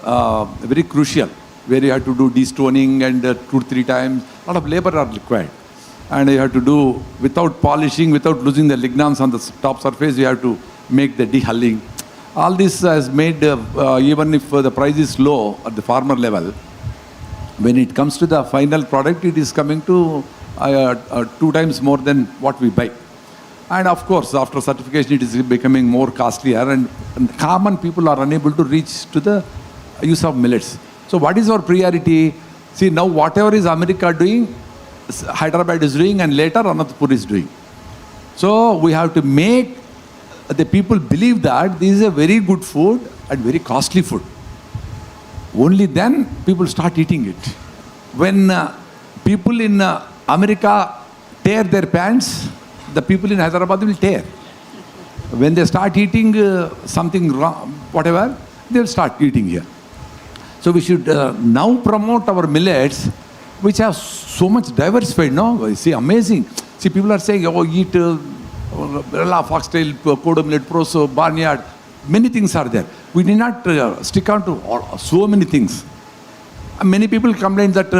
very crucial, where you have to do destoning and 2-3 times. A lot of labor are required. And you have to do without polishing, without losing the lignans on the top surface, you have to make the dehulling. All this has made, even if the price is low at the farmer level, when it comes to the final product, it is coming to 2 times more than what we buy. And of course, after certification, it is becoming more costlier, and common people are unable to reach to the use of millets. So what is our priority? See, now whatever is America doing, Hyderabad is doing, and later Anantapur is doing. So we have to make the people believe that this is a very good food and very costly food. Only then people start eating it. When people in America tear their pants, the people in Hyderabad will tear. When they start eating something wrong, whatever, they will start eating here. So we should now promote our millets, which have so much diversified, no? You see, amazing. See, people are saying, oh, eat foxtail, kodo millet, proso, barnyard. Many things are there. We need not stick on to so many things. Many people complain that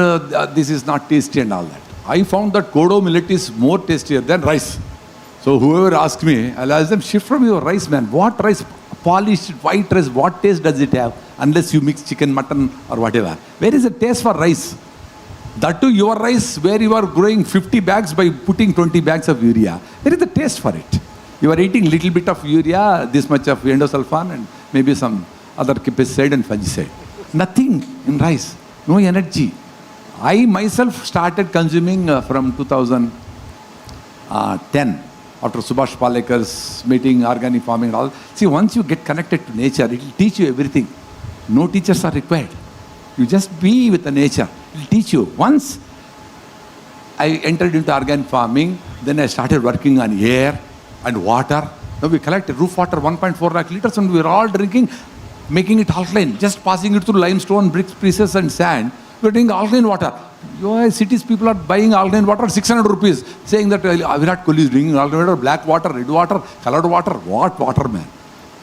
this is not tasty and all that. I found that kodo millet is more tastier than rice. So whoever asks me, I'll ask them, shift from your rice, man. What rice? Polished white rice, what taste does it have? Unless you mix chicken, mutton or whatever. Where is the taste for rice? That too, your rice, where you are growing 50 bags by putting 20 bags of urea. Where is the taste for it? You are eating little bit of urea, this much of endosulfan and maybe some other pesticide and fungicide. Nothing in rice. No energy. I myself started consuming from 2010 after Subhash Palekar's meeting, organic farming and all. See, once you get connected to nature, it will teach you everything. No teachers are required. You just be with the nature. It will teach you. Once I entered into organic farming, then I started working on air and water. Now we collected roof water 1.4 lakh liters and we are all drinking, making it alkaline, just passing it through limestone, bricks, pieces and sand. We are drinking alkaline water. Your cities people are buying alkaline water 600 rupees, saying that Virat Kohli is drinking alkaline water, black water, red water, colored water. What water, man?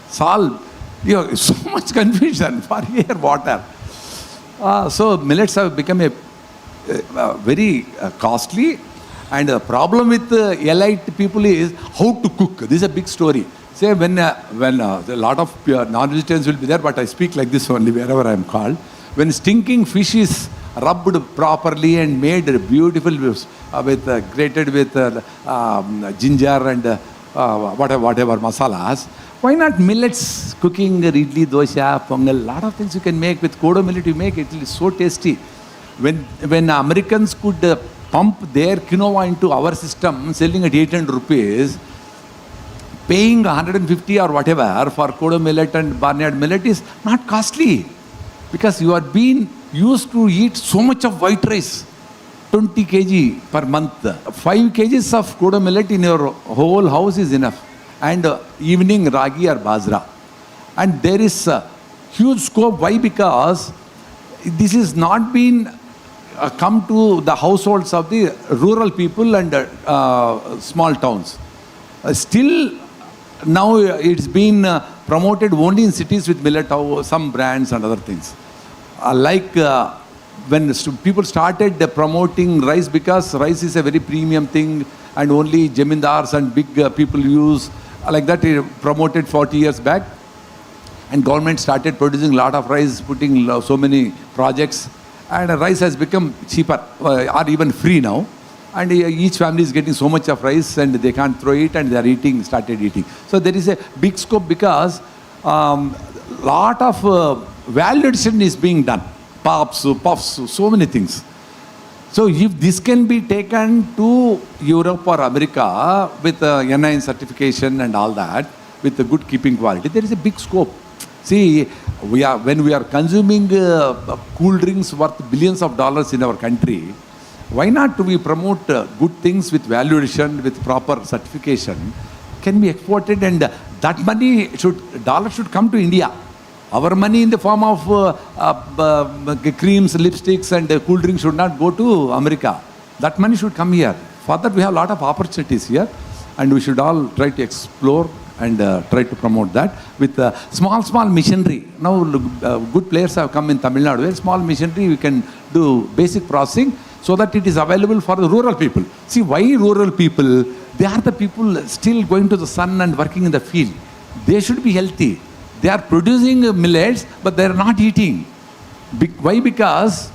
Salt. So much confusion for air, water. So millets have become a very costly, and the problem with elite people is how to cook. This is a big story. Say when a lot of non-vegetarians will be there, but I speak like this only wherever I am called. When stinking fish is rubbed properly and made beautiful with grated with ginger and whatever masalas, why not millets, cooking idli, dosha, pongal, lot of things you can make with kodo millet. You make it is so tasty. When Americans could pump their quinoa into our system, selling at 800 rupees, paying 150 or whatever for kodo millet and barnyard millet is not costly, because you are being used to eat so much of white rice, 20 kg per month. 5 kgs of kodo millet in your whole house is enough. And evening ragi or bajra. And there is a huge scope. Why? Because this is not been come to the households of the rural people and small towns. Still, now it's been promoted only in cities with millet, some brands and other things. Like when people started promoting rice, because rice is a very premium thing and only jamindars and big people use, like that, promoted 40 years back. And government started producing a lot of rice, putting so many projects, and rice has become cheaper or even free now. And each family is getting so much of rice and they can't throw it, and they are started eating. So there is a big scope, because lot of value addition is being done. Puffs, so many things. So if this can be taken to Europe or America with NIN certification and all that, with the good keeping quality, there is a big scope. See, when we are consuming cool drinks worth billions of dollars in our country, why not do we promote good things with value addition, with proper certification, can be exported, and that money dollar should come to India. Our money in the form of creams, lipsticks and cool drinks should not go to America. That money should come here. For that we have a lot of opportunities here, and we should all try to explore and try to promote that with small machinery. Now good players have come in Tamil Nadu. With small machinery we can do basic processing so that it is available for the rural people. See, why rural people? They are the people still going to the sun and working in the field. They should be healthy. They are producing millets, but they are not eating. Why? Because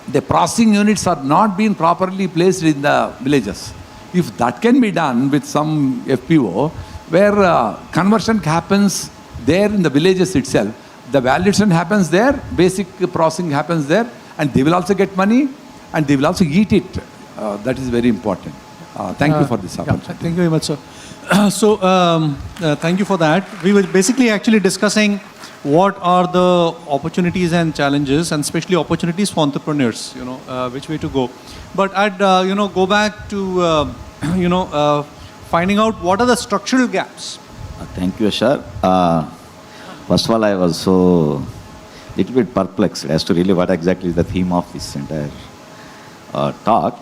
the processing units are not being properly placed in the villages. If that can be done with some FPO, where conversion happens there in the villages itself, the validation happens there, basic processing happens there, and they will also get money, and they will also eat it. That is very important. Thank you for this opportunity.
Thank you very much, sir. Thank you for that. We were basically actually discussing what are the opportunities and challenges, and especially opportunities for entrepreneurs, which way to go. But I'd, go back to, finding out what are the structural gaps.
Thank you, Ashar. First of all, I was so little bit perplexed as to really what exactly is the theme of this entire talk.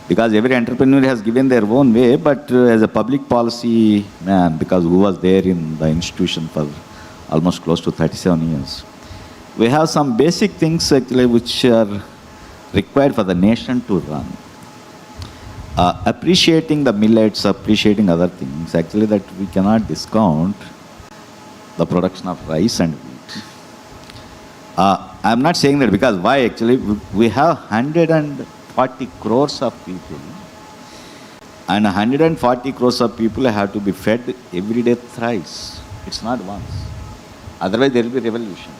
Because every entrepreneur has given their own way, but as a public policy man, because who was there in the institution for almost close to 37 years, we have some basic things actually which are required for the nation to run. Appreciating the millets, appreciating other things, actually that we cannot discount the production of rice and wheat. I'm not saying that because why actually we have 140 crores of people, and 140 crores of people have to be fed every day thrice. It's not once. Otherwise there will be revolution.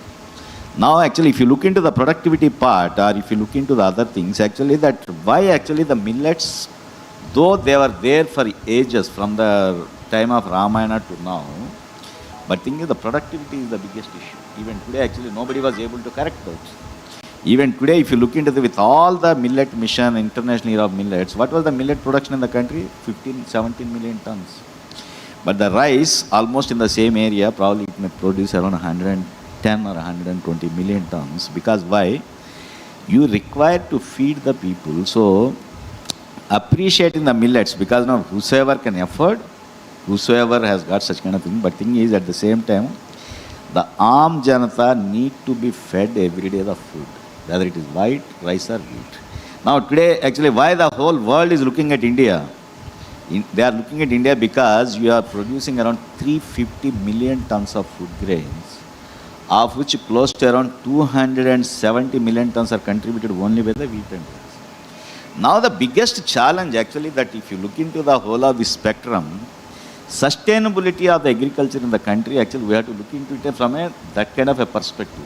Now actually if you look into the productivity part, or if you look into the other things, actually that why actually the millets, though they were there for ages from the time of Ramayana to now, but thing is the productivity is the biggest issue. Even today actually nobody was able to correct that. Even today if you look into with all the millet mission, international era of millets, what was the millet production in the country? 15-17 million tons. But the rice almost in the same area probably it may produce around 110 or 120 million tons. Because why? You require to feed the people. So appreciating the millets, because now whosoever can afford, whosoever has got such kind of thing, but thing is at the same time, the Aam Janata need to be fed every day the food, whether it is white, rice or wheat. Now today actually why the whole world is looking at India? They are looking at India because you are producing around 350 million tons of food grains, of which close to around 270 million tons are contributed only by the wheat and rice. Now the biggest challenge actually that if you look into the whole of the spectrum, sustainability of the agriculture in the country, actually we have to look into it from that kind of a perspective.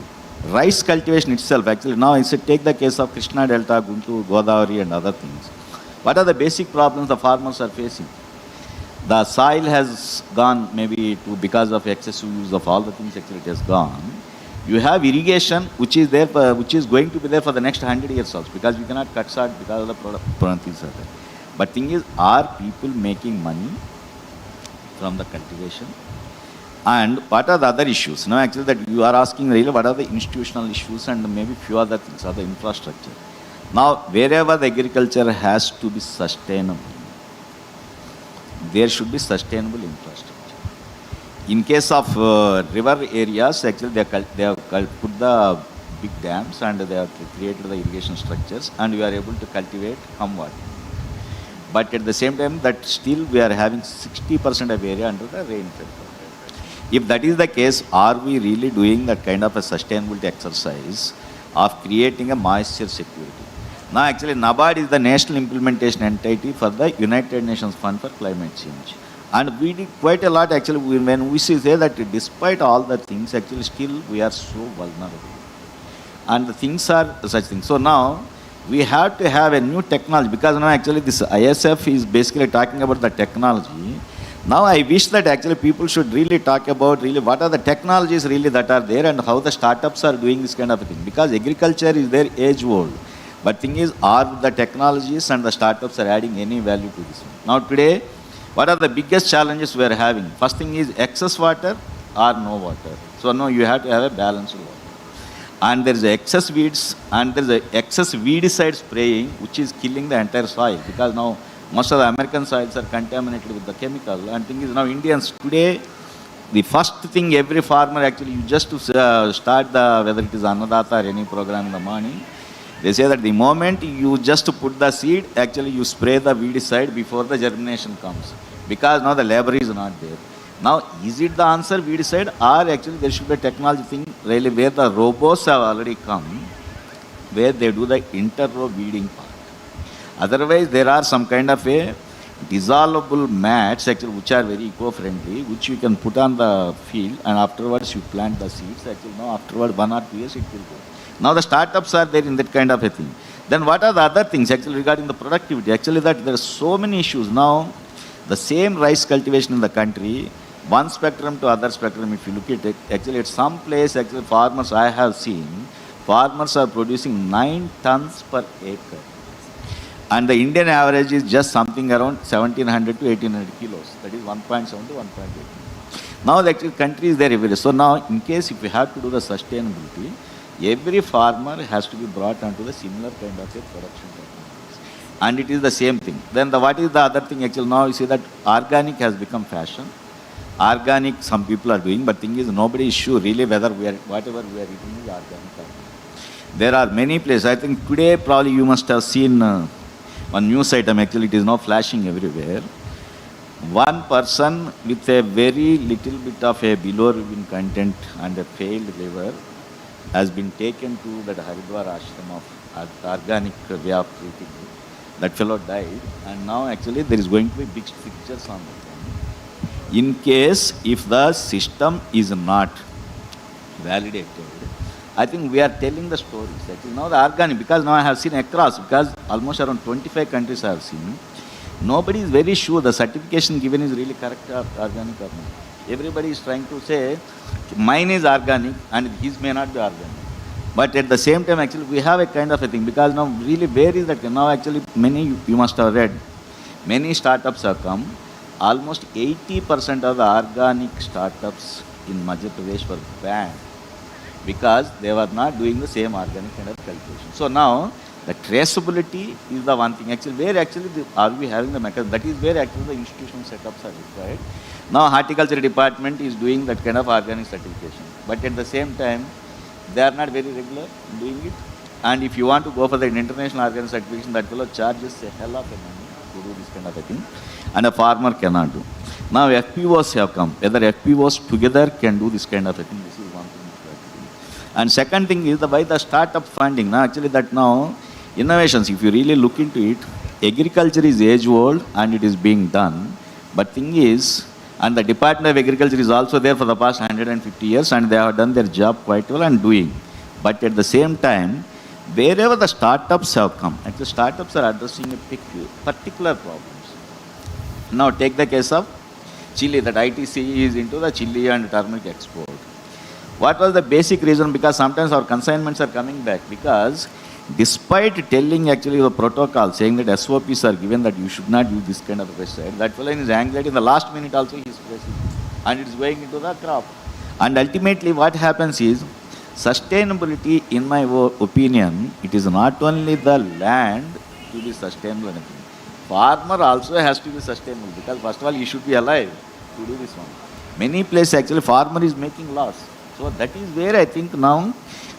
Rice cultivation itself, actually now if you take the case of Krishna Delta, Guntur, Godavari and other things, what are the basic problems the farmers are facing? The soil has gone maybe because of excessive use of all the things, actually it has gone. You have irrigation which is there, which is going to be there for the next 100 years also, because we cannot cut short because of the things are there. But thing is, are people making money from the cultivation? And what are the other issues? Now actually that you are asking really what are the institutional issues and maybe few other things, or the infrastructure. Now wherever the agriculture has to be sustainable, there should be sustainable infrastructure. In case of river areas, actually they have put the big dams and they have created the irrigation structures and we are able to cultivate water. But at the same time, that still we are having 60% of area under the rainfall. If that is the case, are we really doing that kind of a sustainability exercise of creating a moisture security? Now, actually, NABARD is the national implementation entity for the United Nations Fund for Climate Change. And we did quite a lot, actually, when we say that despite all the things, actually, still we are so vulnerable. And the things are such things. So now, we have to have a new technology, because now actually this ISF is basically talking about the technology. Now I wish that actually people should really talk about really what are the technologies really that are there and how the startups are doing this kind of a thing. Because agriculture is their age old. But thing is, are the technologies and the startups are adding any value to this? Now today, what are the biggest challenges we are having? First thing is excess water or no water. So now you have to have a balanced water. And there is excess weeds and there is excess weedicide spraying which is killing the entire soil, because now most of the American soils are contaminated with the chemical. And thing is, now Indians today, the first thing every farmer actually, you just to start the, whether it is Annadata or any program in the morning, they say that the moment you just put the seed, actually you spray the weedicide before the germination comes, because now the labor is not there. Now, is it the answer weedicide, or actually there should be a technology thing really where the robots have already come, where they do the inter-row weeding part. Otherwise, there are some kind of a dissolvable mats actually which are very eco-friendly, which you can put on the field and afterwards you plant the seeds. Actually, now afterwards 1 or 2 years it will go. Now the startups are there in that kind of a thing. Then what are the other things actually regarding the productivity? Actually, that there are so many issues now. The same rice cultivation in the country, one spectrum to other spectrum, if you look at it, actually at some place, actually farmers I have seen, farmers are producing 9 tons per acre. And the Indian average is just something around 1700 to 1800 kilos. That is 1.7 to 1.8. Now the actual country is there everywhere. So now in case if we have to do the sustainability, every farmer has to be brought onto the similar kind of a production technologies. And it is the same thing. Then what is the other thing actually? Now you see that organic has become fashion. Organic some people are doing, but thing is nobody is sure really whether whatever we are eating is organic or not. There are many places. I think today probably you must have seen one news item, actually it is now flashing everywhere. One person with a very little bit of a bilirubin content and a failed liver has been taken to that Haridwar ashram of organic way of treating it. That fellow died, and now actually there is going to be big pictures on it. In case if the system is not validated, I think we are telling the stories. Actually now the organic, because now I have seen across, because almost around 25 countries I have seen, nobody is very sure the certification given is really correct or organic or not. Everybody is trying to say, mine is organic and his may not be organic. But at the same time, actually, we have a kind of a thing, because now really where is that? Now actually many, you must have read, many startups have come. Almost 80% of the organic startups in Madhya Pradesh were banned because they were not doing the same organic kind of cultivation. So now the traceability is the one thing. Actually, where actually are we having the mechanism? That is where actually the institutional setups are required. Now horticulture department is doing that kind of organic certification, but at the same time, they are not very regular in doing it. And if you want to go for the international organic certification, that fellow charges a hell of a money to do this kind of a thing, and a farmer cannot do. Now FPOs have come. Whether FPOs together can do this kind of a thing, this is one thing. And second thing is by the startup funding. Now actually that now innovations, if you really look into it, agriculture is age old and it is being done. But thing is, and the Department of Agriculture is also there for the past 150 years and they have done their job quite well and doing. But at the same time, wherever the startups have come, actually startups are addressing a particular problems. Now take the case of chili, that ITC is into the chili and turmeric export. What was the basic reason? Because sometimes our consignments are coming back, because despite telling actually the protocol, saying that SOPs are given that you should not use this kind of a pesticide, that fellow in his anxiety in the last minute also he is pressing and it is going into the crop. And ultimately what happens is, sustainability in my opinion, it is not only the land to be sustainable, farmer also has to be sustainable, because first of all he should be alive to do this one. Many places actually farmer is making loss. So that is where I think now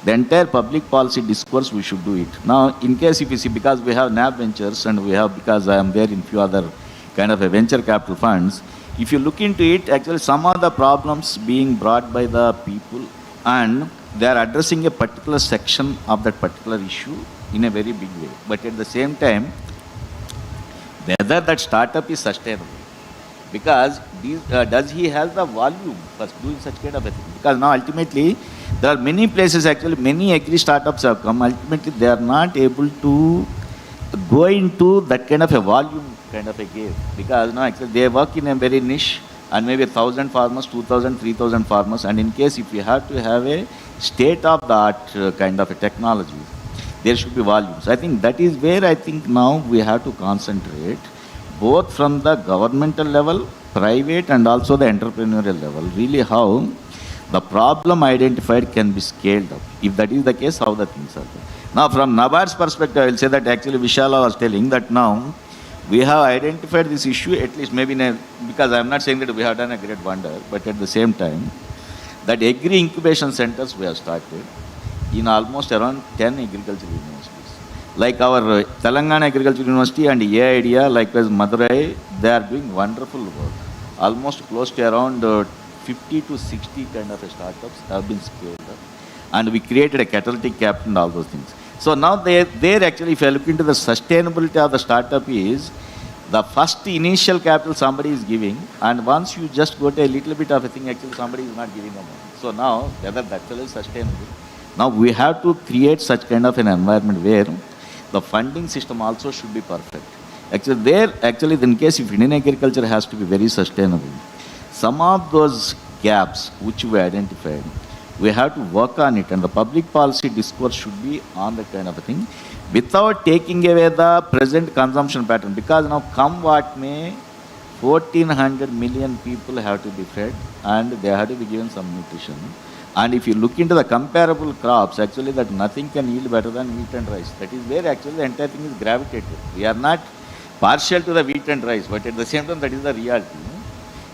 the entire public policy discourse we should do it. Now, in case if you see, because we have NAB Ventures and we have, because I am there in few other kind of a venture capital funds, if you look into it, actually some of the problems being brought by the people and they are addressing a particular section of that particular issue in a very big way. But at the same time, whether that startup is sustainable, because does he have the volume for doing such kind of a thing? Because now ultimately, there are many places, actually, many agri startups have come. Ultimately, they are not able to go into that kind of a volume kind of a game. Because now, actually, they work in a very niche and maybe 1,000 farmers, 2,000, 3,000 farmers. And in case if you have to have a state-of-the-art kind of a technology, there should be volumes. I think that is where I think now we have to concentrate, both from the governmental level, private, and also the entrepreneurial level. Really how the problem identified can be scaled up. If that is the case, how the things are done. Now, from NABARD's perspective, I will say that actually Vishala was telling that now we have identified this issue, at least maybe because I am not saying that we have done a great wonder, but at the same time, that agri incubation centers we have started in almost around 10 agricultural universities. Like our Telangana Agriculture University and AIDEA, likewise Madurai, they are doing wonderful work. Almost close to around 50 to 60 kind of startups have been scaled up. And we created a catalytic capital and all those things. So now they're actually, if you look into the sustainability of the startup is, the first initial capital somebody is giving, and once you just go to a little bit of a thing, actually somebody is not giving the money. So now, whether that is sustainable, now we have to create such kind of an environment where the funding system also should be perfect. Actually, in case if Indian agriculture has to be very sustainable, some of those gaps which we identified, we have to work on it, and the public policy discourse should be on that kind of a thing, without taking away the present consumption pattern. Because now, come what may, 1,400 million people have to be fed, and they have to be given some nutrition. And if you look into the comparable crops, actually that nothing can yield better than wheat and rice. That is where actually the entire thing is gravitated. We are not partial to the wheat and rice, but at the same time, that is the reality.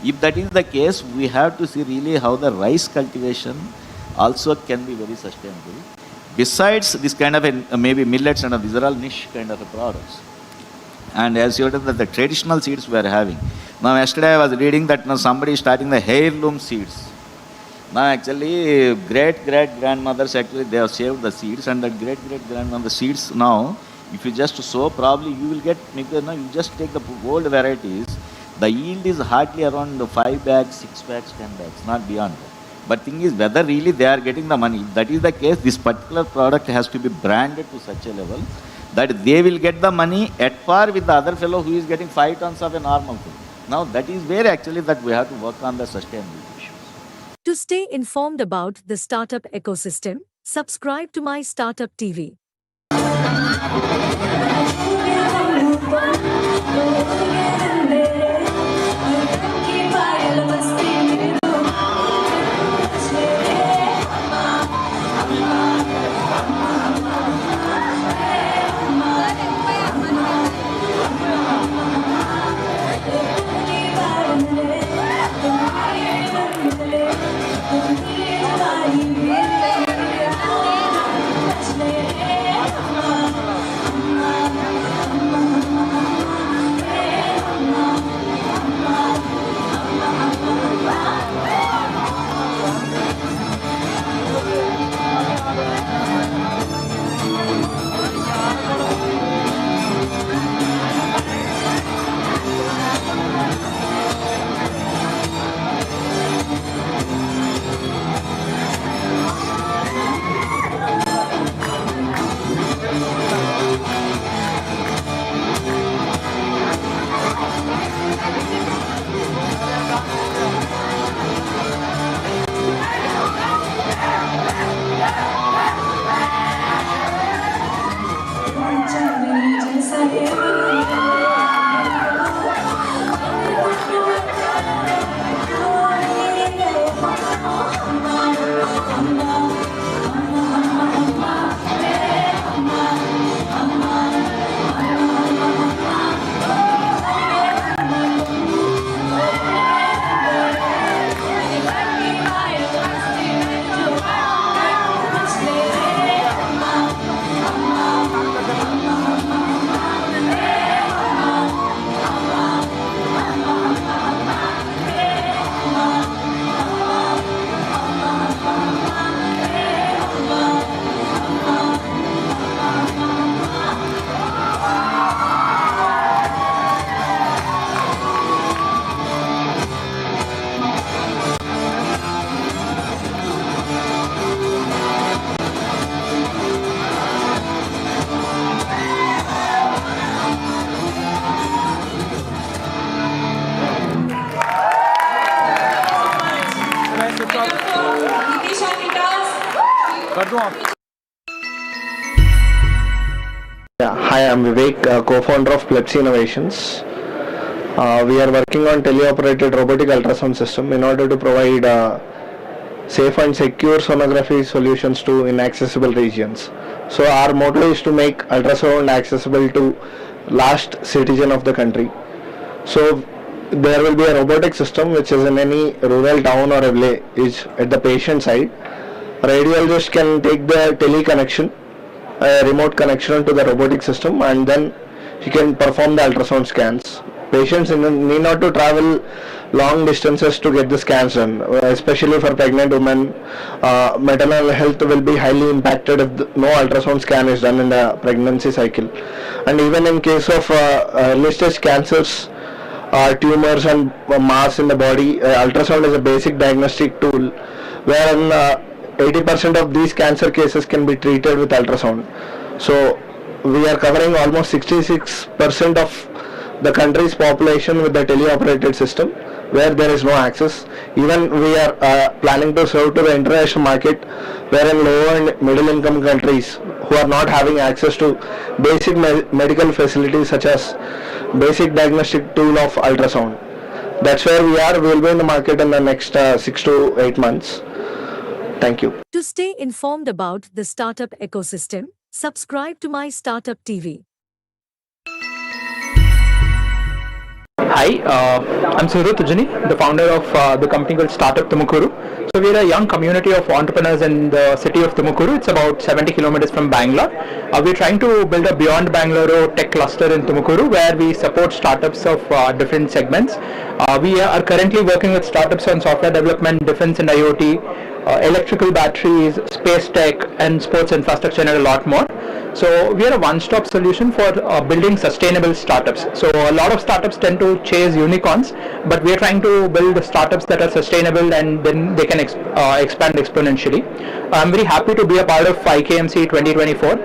If that is the case, we have to see really how the rice cultivation also can be very sustainable. Besides this kind of maybe millets and these are all niche kind of products. And as you heard, the traditional seeds we are having. Now, yesterday I was reading that now somebody is starting the heirloom seeds. Now, actually, great-great-grandmothers, actually, they have saved the seeds, and the great-great-grandmother seeds now, if you just sow, probably you will get, you just take the old varieties, the yield is hardly around 5 bags, 6 bags, 10 bags, not beyond that. But thing is, whether really they are getting the money, if that is the case, this particular product has to be branded to such a level that they will get the money at par with the other fellow who is getting 5 tons of a normal thing. Now, that is where actually that we have to work on the sustainability issues.
To stay informed about the startup ecosystem, subscribe to MyStartupTV.
Yeah, hi, I'm Vivek, co-founder of Plebs Innovations. We are working on teleoperated robotic ultrasound system in order to provide safe and secure sonography solutions to inaccessible regions. So our motto is to make ultrasound accessible to last citizen of the country. So there will be a robotic system which is in any rural town or a village is at the patient side. Radiologist can take the tele connection, a remote connection to the robotic system, and then he can perform the ultrasound scans. Patients need not to travel long distances to get the scans done, especially for pregnant women. Maternal health will be highly impacted if no ultrasound scan is done in the pregnancy cycle. And even in case of early stage cancers, tumors and mass in the body, ultrasound is a basic diagnostic tool wherein 80% of these cancer cases can be treated with ultrasound. So we are covering almost 66% of the country's population with the teleoperated system where there is no access. Even we are planning to serve to the international market wherein low and middle income countries who are not having access to basic medical facilities such as basic diagnostic tool of ultrasound. That's where we are. We will be in the market in the next 6 to 8 months. Thank you.
To stay informed about the startup ecosystem, subscribe to My Startup TV.
Hi, I'm Suru Tujani, the founder of the company called Startup Tumukuru. So we're a young community of entrepreneurs in the city of Tumukuru. It's about 70 kilometers from Bangalore. We're trying to build a beyond Bangalore tech cluster in Tumukuru where we support startups of different segments. We are currently working with startups on software development, defense and IoT, electrical batteries, space tech and sports infrastructure and a lot more. So we are a one-stop solution for building sustainable startups. So a lot of startups tend to chase unicorns, but we are trying to build startups that are sustainable and then they can expand exponentially. I'm very happy to be a part of IKMC 2024.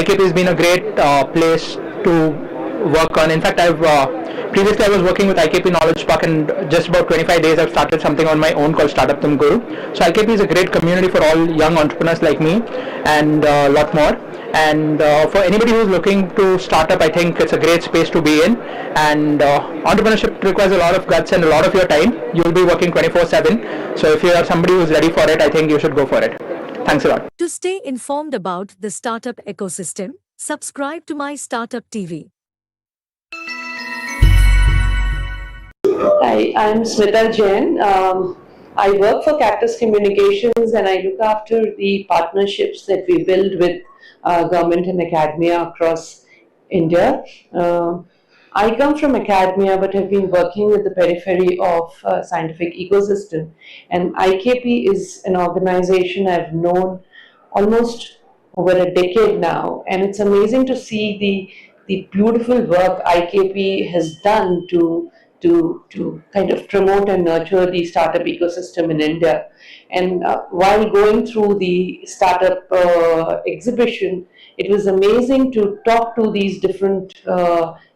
IKP has been a great place to work on. In fact, previously I was working with IKP Knowledge Park, and just about 25 days I've started something on my own called Startup Tumukuru. So IKP is a great community for all young entrepreneurs like me and a lot more. And for anybody who's looking to start up, I think it's a great space to be in. And entrepreneurship requires a lot of guts and a lot of your time. You'll be working 24/7. So if you are somebody who's ready for it, I think you should go for it. Thanks a lot.
To stay informed about the startup ecosystem, subscribe to My Startup TV.
Hi, I'm Smita Jain. I work for Cactus Communications and I look after the partnerships that we build with government and academia across India. I come from academia but have been working with the periphery of scientific ecosystem, and IKP is an organization I've known almost over a decade now, and it's amazing to see the beautiful work IKP has done to kind of promote and nurture the startup ecosystem in India. And while going through the startup exhibition, it was amazing to talk to these different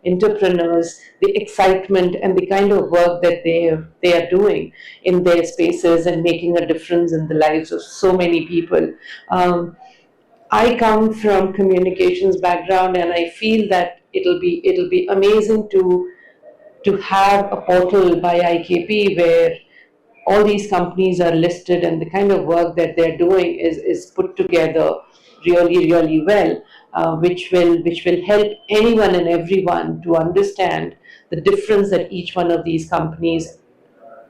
entrepreneurs, the excitement and the kind of work that they are doing in their spaces and making a difference in the lives of so many people. I come from communications background, and I feel that it'll be amazing to have a portal by IKP where all these companies are listed and the kind of work that they're doing is put together really well, which will help anyone and everyone to understand the difference that each one of these companies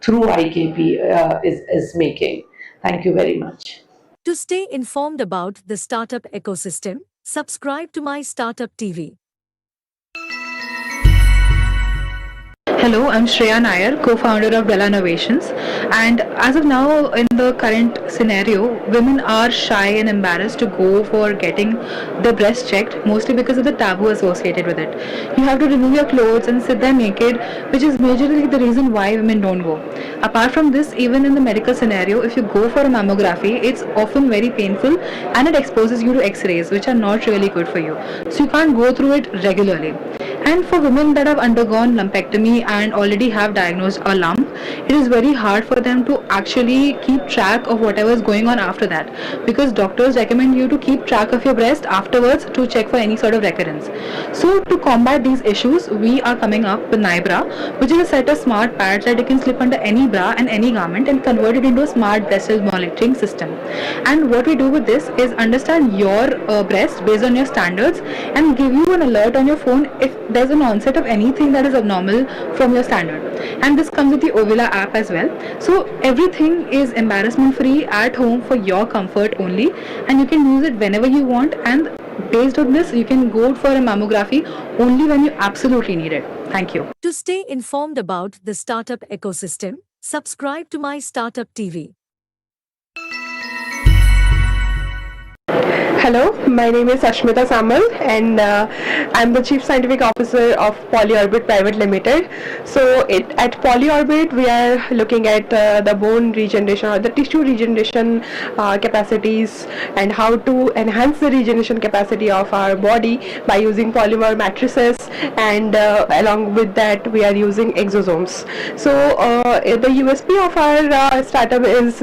through IKP is making. Thank you very much.
To stay informed about the startup ecosystem, subscribe to My Startup TV.
Hello, I'm Shreya Nair, co-founder of Bella Innovations, and as of now in the current scenario, women are shy and embarrassed to go for getting their breasts checked, mostly because of the taboo associated with it. You have to remove your clothes and sit there naked, which is majorly the reason why women don't go. Apart from this, even in the medical scenario, if you go for a mammography, it's often very painful and it exposes you to x-rays, which are not really good for you. So you can't go through it regularly. And for women that have undergone lumpectomy and already have diagnosed a lump, it is very hard for them to actually keep track of whatever is going on after that, because doctors recommend you to keep track of your breast afterwards to check for any sort of recurrence. So to combat these issues, we are coming up with NIBRA, which is a set of smart pads that you can slip under any bra and any garment and convert it into a smart breast health monitoring system. And what we do with this is understand your breast based on your standards and give you an alert on your phone if there's an onset of anything that is abnormal from your standard. And this comes with the Ovula app as well. So everything is embarrassment free at home for your comfort only, and you can use it whenever you want, and based on this you can go for a mammography only when you absolutely need it. Thank you.
To stay informed about the startup ecosystem, subscribe to My Startup TV.
Hello, my name is Ashmita Samal, and I'm the Chief Scientific Officer of Polyorbit Private Limited. So at Polyorbit, we are looking at the bone regeneration or the tissue regeneration capacities, and how to enhance the regeneration capacity of our body by using polymer matrices, and along with that we are using exosomes. So the USP of our startup is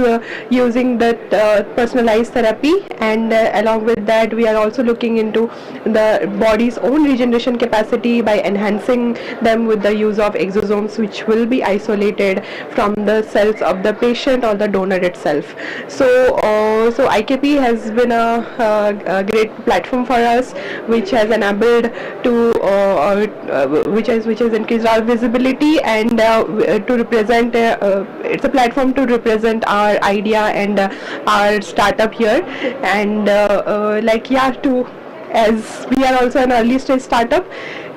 using that personalized therapy, and along with that we are also looking into the body's own regeneration capacity by enhancing them with the use of exosomes, which will be isolated from the cells of the patient or the donor itself. So IKP has been a great platform for us, which has enabled to which has increased our visibility, and to represent it's a platform to represent our idea and our startup here. And as we are also an early stage startup,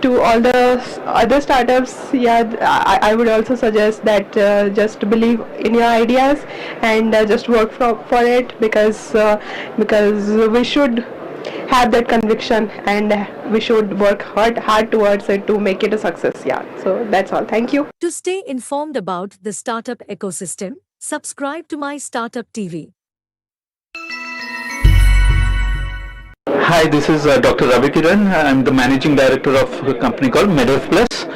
to all the other startups, I would also suggest that just believe in your ideas and just work for it, because we should have that conviction and we should work hard towards it to make it a success. So that's all. Thank you.
To stay informed about the startup ecosystem, subscribe to My Startup TV.
Hi, this is Dr. Ravi Kiran. I'm the managing director of a company called Meadows Plus,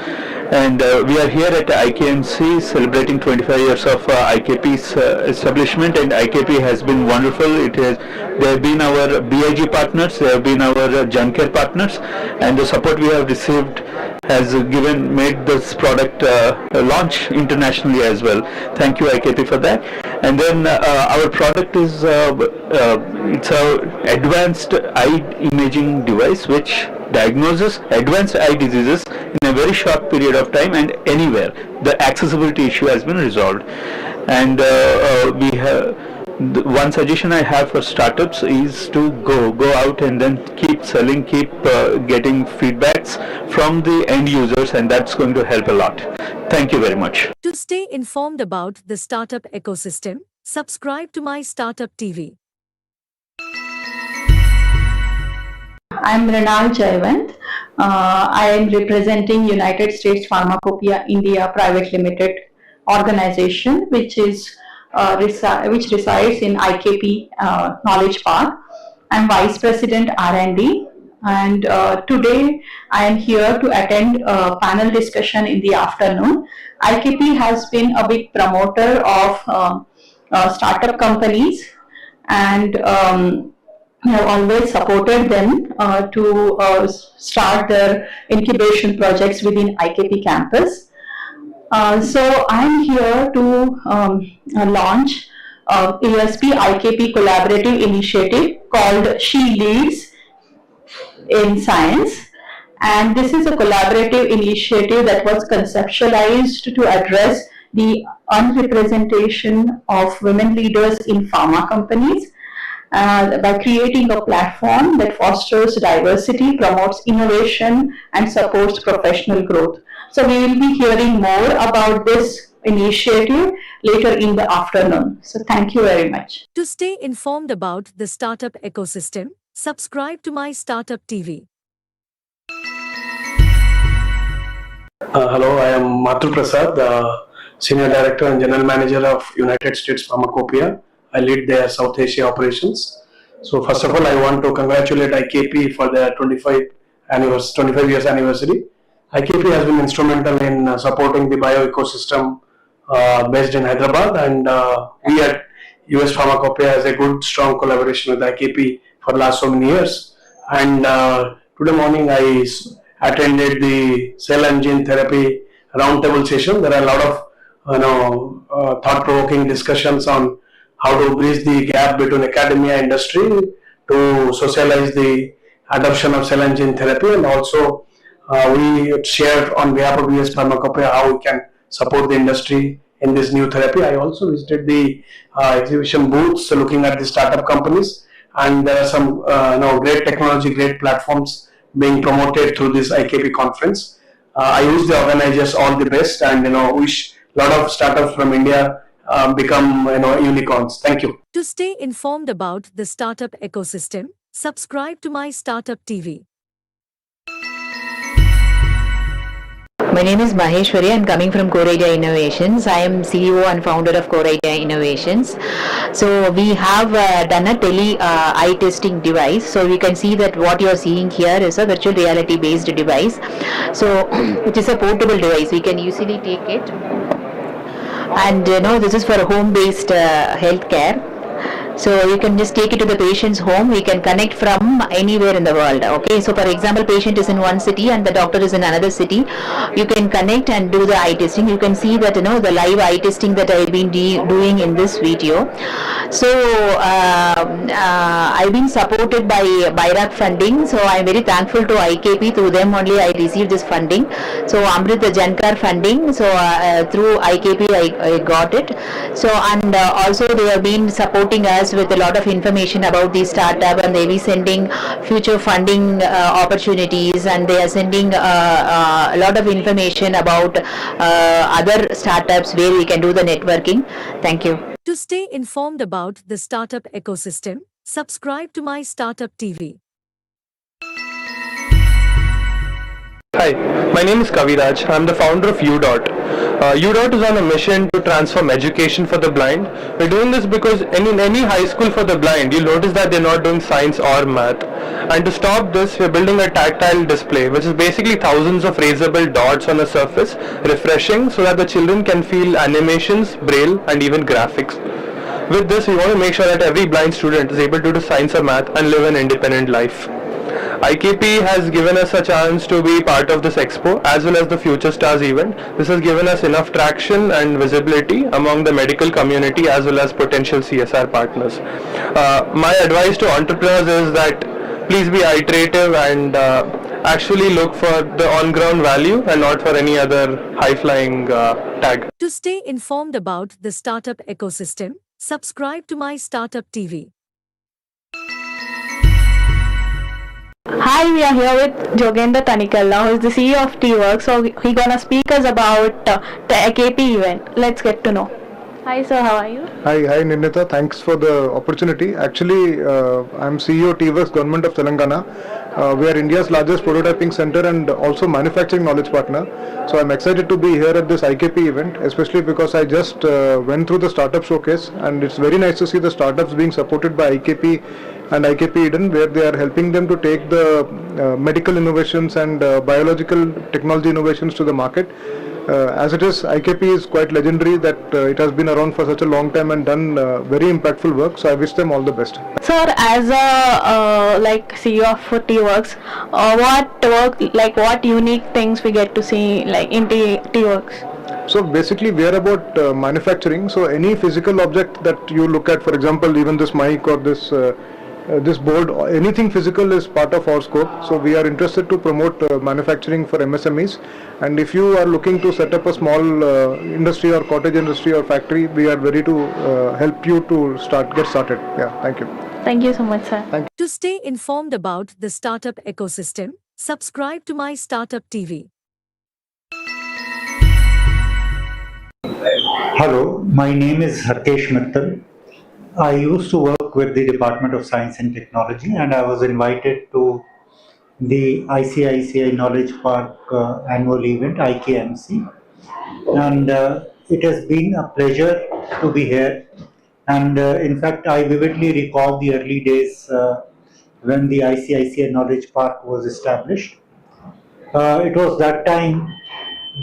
and we are here at IKMC celebrating 25 years of IKP's establishment, and IKP has been wonderful. They have been our BIG partners, they have been our Jun Care partners, and the support we have received has made this product launch internationally as well. Thank you IKP for that. And then our product is it's a advanced eye imaging device which diagnoses advanced eye diseases in a very short period of time and anywhere. The accessibility issue has been resolved, and we have. One suggestion I have for startups is to go out and then keep selling, keep getting feedbacks from the end users, and that's going to help a lot. Thank you very much.
To stay informed about the startup ecosystem, subscribe to My Startup TV.
I'm Mrinal Jayawant. I am representing United States Pharmacopoeia India Private Limited organization, which resides in IKP Knowledge Park. I'm Vice President R&D, and today I am here to attend a panel discussion in the afternoon. IKP has been a big promoter of startup companies, and we have always supported them to start their incubation projects within IKP campus. So I'm here to launch a USP IKP collaborative initiative called She Leads in Science. And this is a collaborative initiative that was conceptualized to address the unrepresentation of women leaders in pharma companies by creating a platform that fosters diversity, promotes innovation, and supports professional growth. So we will be hearing more about this initiative later in the afternoon. So thank you very much.
To stay informed about the startup ecosystem, subscribe to My Startup TV.
Hello, I am Mathur Prasad, the Senior Director and General Manager of United States Pharmacopoeia. I lead their South Asia operations. So first of all, I want to congratulate IKP for their 25 years anniversary. IKP has been instrumental in supporting the bioecosystem based in Hyderabad, and we at US Pharmacopoeia has a good, strong collaboration with IKP for the last so many years. And today morning I attended the cell and gene therapy roundtable session. There are a lot of thought-provoking discussions on how to bridge the gap between academia and industry to socialize the adoption of cell and gene therapy, and also we share on behalf of US Pharmacopoeia how we can support the industry in this new therapy. I also visited the exhibition booths looking at the startup companies, and there are some great technology, great platforms being promoted through this IKP conference. I wish the organizers all the best, and wish a lot of startups from India become unicorns. Thank you.
To stay informed about the startup ecosystem, subscribe to MyStartupTV.
My name is Maheshwari. I'm coming from Core Idea Innovations. I am CEO and founder of Core Idea Innovations. So we have done a eye testing device. So we can see that what you are seeing here is a virtual reality based device. So it is a portable device. We can easily take it. And this is for home based healthcare. So you can just take it to the patient's home. We can connect from anywhere in the world. Okay, so for example, patient is in one city and the doctor is in another city. You can connect and do the eye testing. You can see that the live eye testing that I've been doing in this video. So I've been supported by BIRAC funding. So I'm very thankful to IKP. Through them only I received this funding. So Amrit Jankar funding. So through IKP I got it. So and also they have been supporting us with a lot of information about the startup, and they will be sending future funding opportunities, and they are sending a lot of information about other startups where we can do the networking. Thank you.
To stay informed about the startup ecosystem, subscribe to MyStartupTV.
Hi, my name is Kaviraj. I'm the founder of UDOT. UDOT is on a mission to transform education for the blind. We're doing this because in any high school for the blind, you'll notice that they're not doing science or math. And to stop this, we're building a tactile display, which is basically thousands of erasable dots on a surface, refreshing so that the children can feel animations, braille, and even graphics. With this, we want to make sure that every blind student is able to do science or math and live an independent life. IKP has given us a chance to be part of this expo as well as the Future Stars event. This has given us enough traction and visibility among the medical community as well as potential CSR partners. My advice to entrepreneurs is that please be iterative and actually look for the on-ground value and not for any other high-flying tag.
To stay informed about the startup ecosystem, subscribe to MyStartupTV.
Hi, we are here with Jogendra Tanikalla, who is the CEO of T-Work. So he's gonna speak us about the IKP event. Let's get to know. Hi sir, how are you?
Hi Nirnita, thanks for the opportunity. Actually, I'm CEO T-Works Government of Telangana. We are India's largest prototyping center and also manufacturing knowledge partner. So I'm excited to be here at this IKP event, especially because I just went through the startup showcase, and it's very nice to see the startups being supported by IKP and IKP Eden, where they are helping them to take the medical innovations and biological technology innovations to the market. As it is, IKP is quite legendary that it has been around for such a long time and done very impactful work. So I wish them all the best.
Sir, as a CEO of T-Works, what unique things we get to see in T-Works?
So basically we are about manufacturing. So any physical object that you look at, for example, even this mic or this board, anything physical is part of our scope. So we are interested to promote manufacturing for MSMEs, and if you are looking to set up a small industry or cottage industry or factory, we are ready to help you to get started. Yeah, thank you.
Thank you so much, sir.
Thank you.
To stay informed about the startup ecosystem, subscribe to MyStartupTV.
Hello, my name is Harkesh Mittal. I used to work with the Department of Science and Technology, and I was invited to the ICICI Knowledge Park annual event, IKMC. And it has been a pleasure to be here. And in fact, I vividly recall the early days when the ICICI Knowledge Park was established. It was that time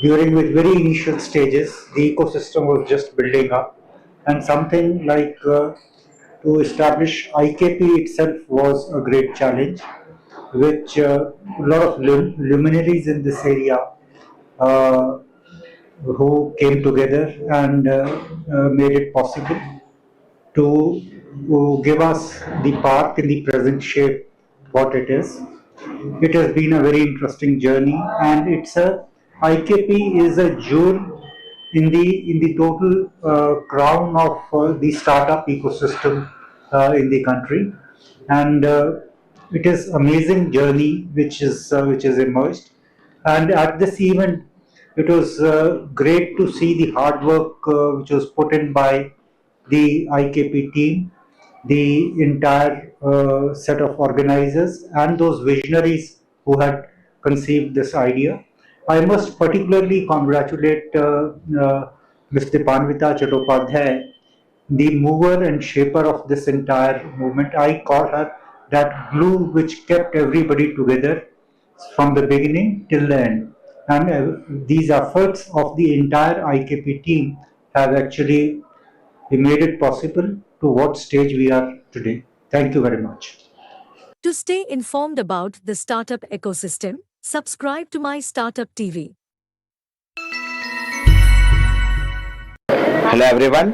during with very initial stages, the ecosystem was just building up, and something like to establish IKP itself was a great challenge, which a lot of luminaries in this area uh, who came together and made it possible to give us the park in the present shape what it is. It has been a very interesting journey, and it's a IKP is a jewel in the total crown of the startup ecosystem in the country, and it is amazing journey which is emerged. And at this event, it was great to see the hard work which was put in by the IKP team, the entire set of organizers, and those visionaries who had conceived this idea. I must particularly congratulate Ms. Dipanvita Chattopadhyay, the mover and shaper of this entire movement. I call her that glue which kept everybody together from the beginning till the end. And these efforts of the entire IKP team have actually made it possible to what stage we are today. Thank you very much.
To stay informed about the startup ecosystem, subscribe to My Startup TV.
Hello everyone,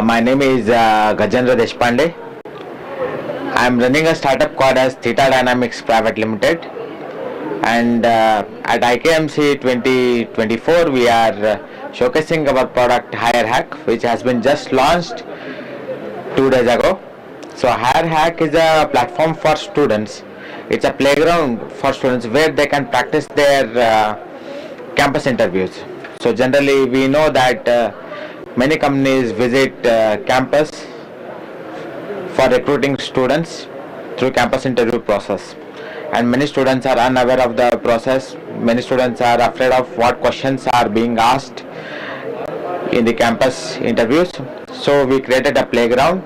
my name is Gajendra Deshpande. I am running a startup called as Theta Dynamics Private Limited, and at IKMC 2024 we are showcasing our product Hire Hack, which has been just launched 2 days ago. So Hire Hack is a platform for students. It's a playground for students where they can practice their campus interviews. So generally we know that many companies visit campus for recruiting students through campus interview process, and many students are unaware of the process. Many students are afraid of what questions are being asked in the campus interviews. So we created a playground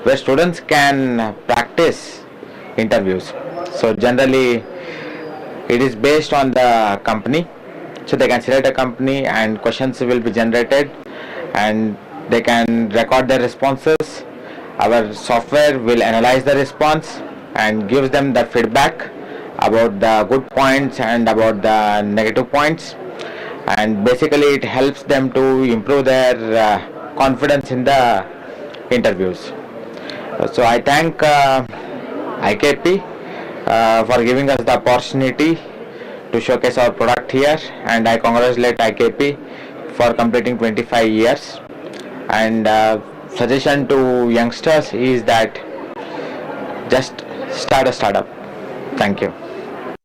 where students can practice interviews. So generally it is based on the company, so they can select a company and questions will be generated and they can record their responses. Our software will analyze the response and gives them the feedback about the good points and about the negative points, and basically it helps them to improve their confidence in the interviews. So I thank IKP for giving us the opportunity to showcase our product here, and I congratulate IKP for completing 25 years. And suggestion to youngsters is that just start a startup. Thank you.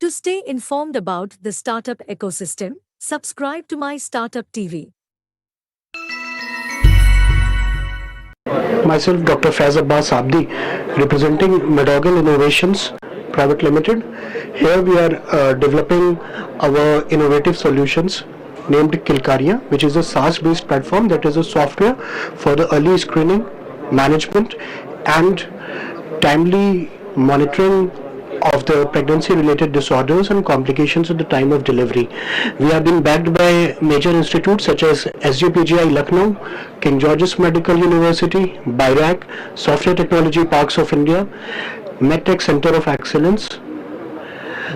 To stay informed about the startup ecosystem, subscribe to My Startup TV.
Myself, Dr. Faiz Abbas Abdi, representing Medogal Innovations Private Limited. Here we are developing our innovative solutions named Kilkaria, which is a SaaS-based platform that is a software for the early screening, management, and timely monitoring of the pregnancy-related disorders and complications at the time of delivery. We have been backed by major institutes such as SGPGI Lucknow, King George's Medical University, BIRAC, Software Technology Parks of India, MedTech Center of Excellence.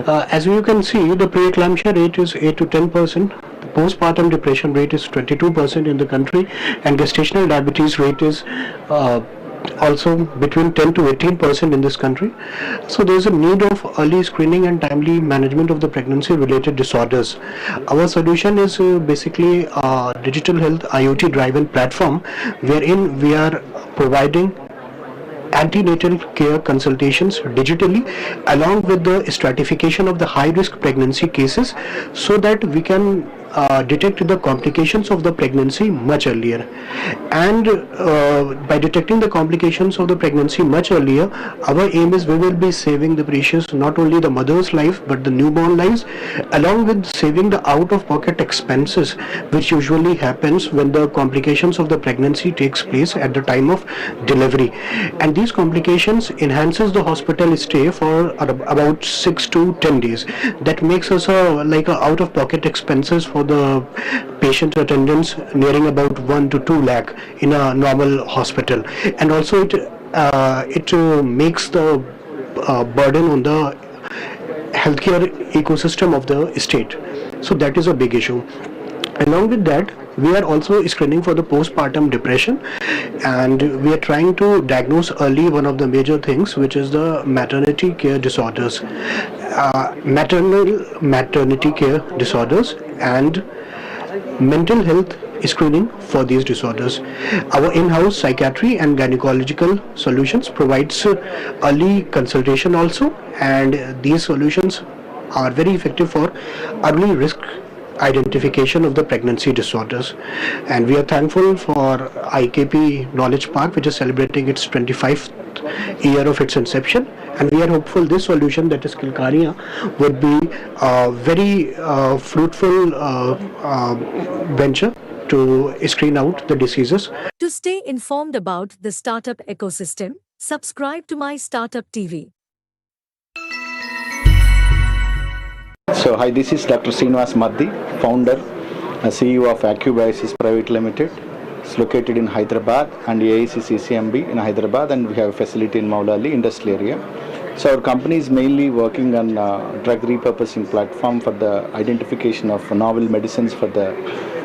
As you can see, the preeclampsia rate is 8 to 10%. The postpartum depression rate is 22% in the country, and gestational diabetes rate is also between 10 to 18% in this country. So there is a need of early screening and timely management of the pregnancy related disorders. Our solution is basically a digital health IoT driven platform wherein we are providing antenatal care consultations digitally along with the stratification of the high risk pregnancy cases, so that we can detect the complications of the pregnancy much earlier. And by detecting the complications of the pregnancy much earlier, our aim is we will be saving the precious, not only the mother's life but the newborn lives, along with saving the out of pocket expenses which usually happens when the complications of the pregnancy takes place at the time of delivery. And these complications enhances the hospital stay for about 6 to 10 days. That makes us like a out of pocket expenses for for the patient attendance nearing about 1 to 2 lakh in a normal hospital, and also it makes the burden on the healthcare ecosystem of the state. So that is a big issue. Along with that, we are also screening for the postpartum depression, and we are trying to diagnose early one of the major things, which is the maternity care disorders, maternity care disorders, and mental health screening for these disorders. Our in-house psychiatry and gynecological solutions provides early consultation also, and these solutions are very effective for early risk identification of the pregnancy disorders. And we are thankful for IKP Knowledge Park, which is celebrating its 25th year of its inception, and we are hopeful this solution, that is Kilkaria, would be a very fruitful venture to screen out the diseases.
To stay informed about the startup ecosystem, subscribe to MyStartupTV.
So hi, this is Dr. Srinivas Maddi, founder, CEO of AccuBiosis Private Limited. It's located in Hyderabad and AICCCMB in Hyderabad, and we have a facility in Maulali industrial area. So our company is mainly working on drug repurposing platform for the identification of novel medicines for the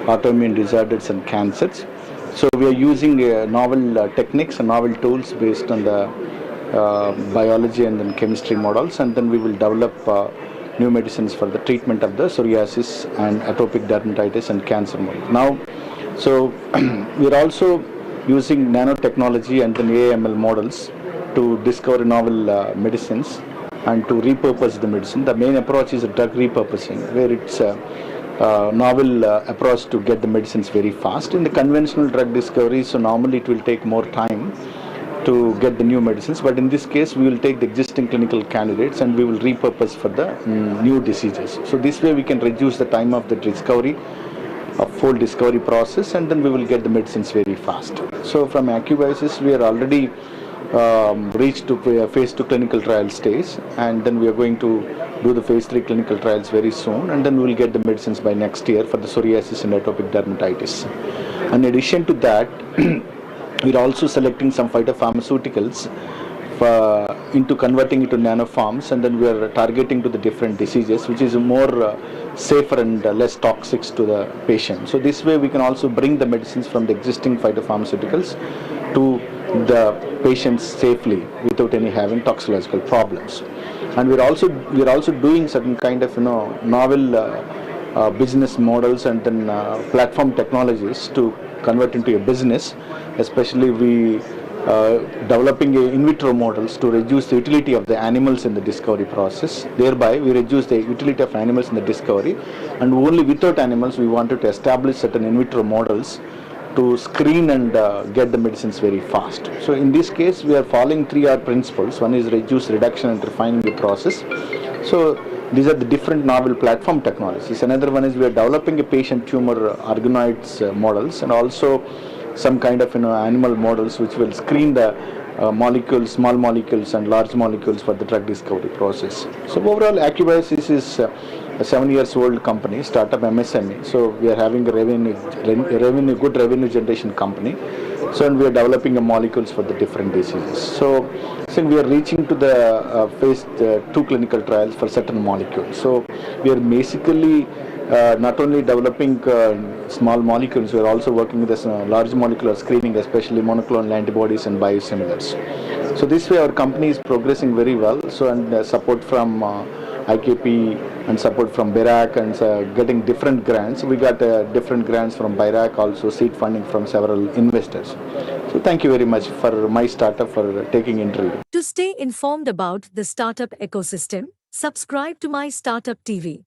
autoimmune disorders and cancers. So we are using novel techniques and novel tools based on the biology and then chemistry models, and then we will develop new medicines for the treatment of the psoriasis and atopic dermatitis and cancer models. Now, so we are also using nanotechnology and then AML models to discover novel medicines and to repurpose the medicine. The main approach is drug repurposing, where it's a novel approach to get the medicines very fast. In the conventional drug discovery, so normally it will take more time to get the new medicines, but in this case we will take the existing clinical candidates and we will repurpose for the new diseases. So this way we can reduce the time of the discovery, a full discovery process, and then we will get the medicines very fast. So from AccuBiosis we are already reached to phase 2 clinical trial stage, and then we are going to do the phase 3 clinical trials very soon, and then we will get the medicines by next year for the psoriasis and atopic dermatitis. In addition to that, we are also selecting some phytopharmaceuticals into converting it to nanoforms, and then we are targeting to the different diseases, which is more safer and less toxic to the patient. So this way we can also bring the medicines from the existing phytopharmaceuticals to the patients safely without any having toxicological problems. And we are also doing certain kind of novel business models and then platform technologies to convert into a business. Especially we developing in vitro models to reduce the utility of the animals in the discovery process. Thereby we reduce the utility of animals in the discovery, and only without animals we wanted to establish certain in vitro models to screen and get the medicines very fast. So in this case we are following 3R principles. One is reduce, reduction and refining the process. So these are the different novel platform technologies. Another one is we are developing a patient tumor organoids models, and also some kind of animal models which will screen the molecules, small molecules and large molecules for the drug discovery process. So overall AccuBiosis is a 7 years old company, startup MSME. So we are having a good revenue generation company. So and we are developing molecules for the different diseases. So we are reaching to the phase 2 clinical trials for certain molecules. So we are basically not only developing small molecules, we are also working with this large molecular screening, especially monoclonal antibodies and biosimilars. So this way our company is progressing very well. So and support from IKP and support from BIRAC and getting different grants. We got different grants from BIRAC, also seed funding from several investors. So thank you very much for my startup for taking interview.
To stay informed about the startup ecosystem, subscribe to MyStartupTV.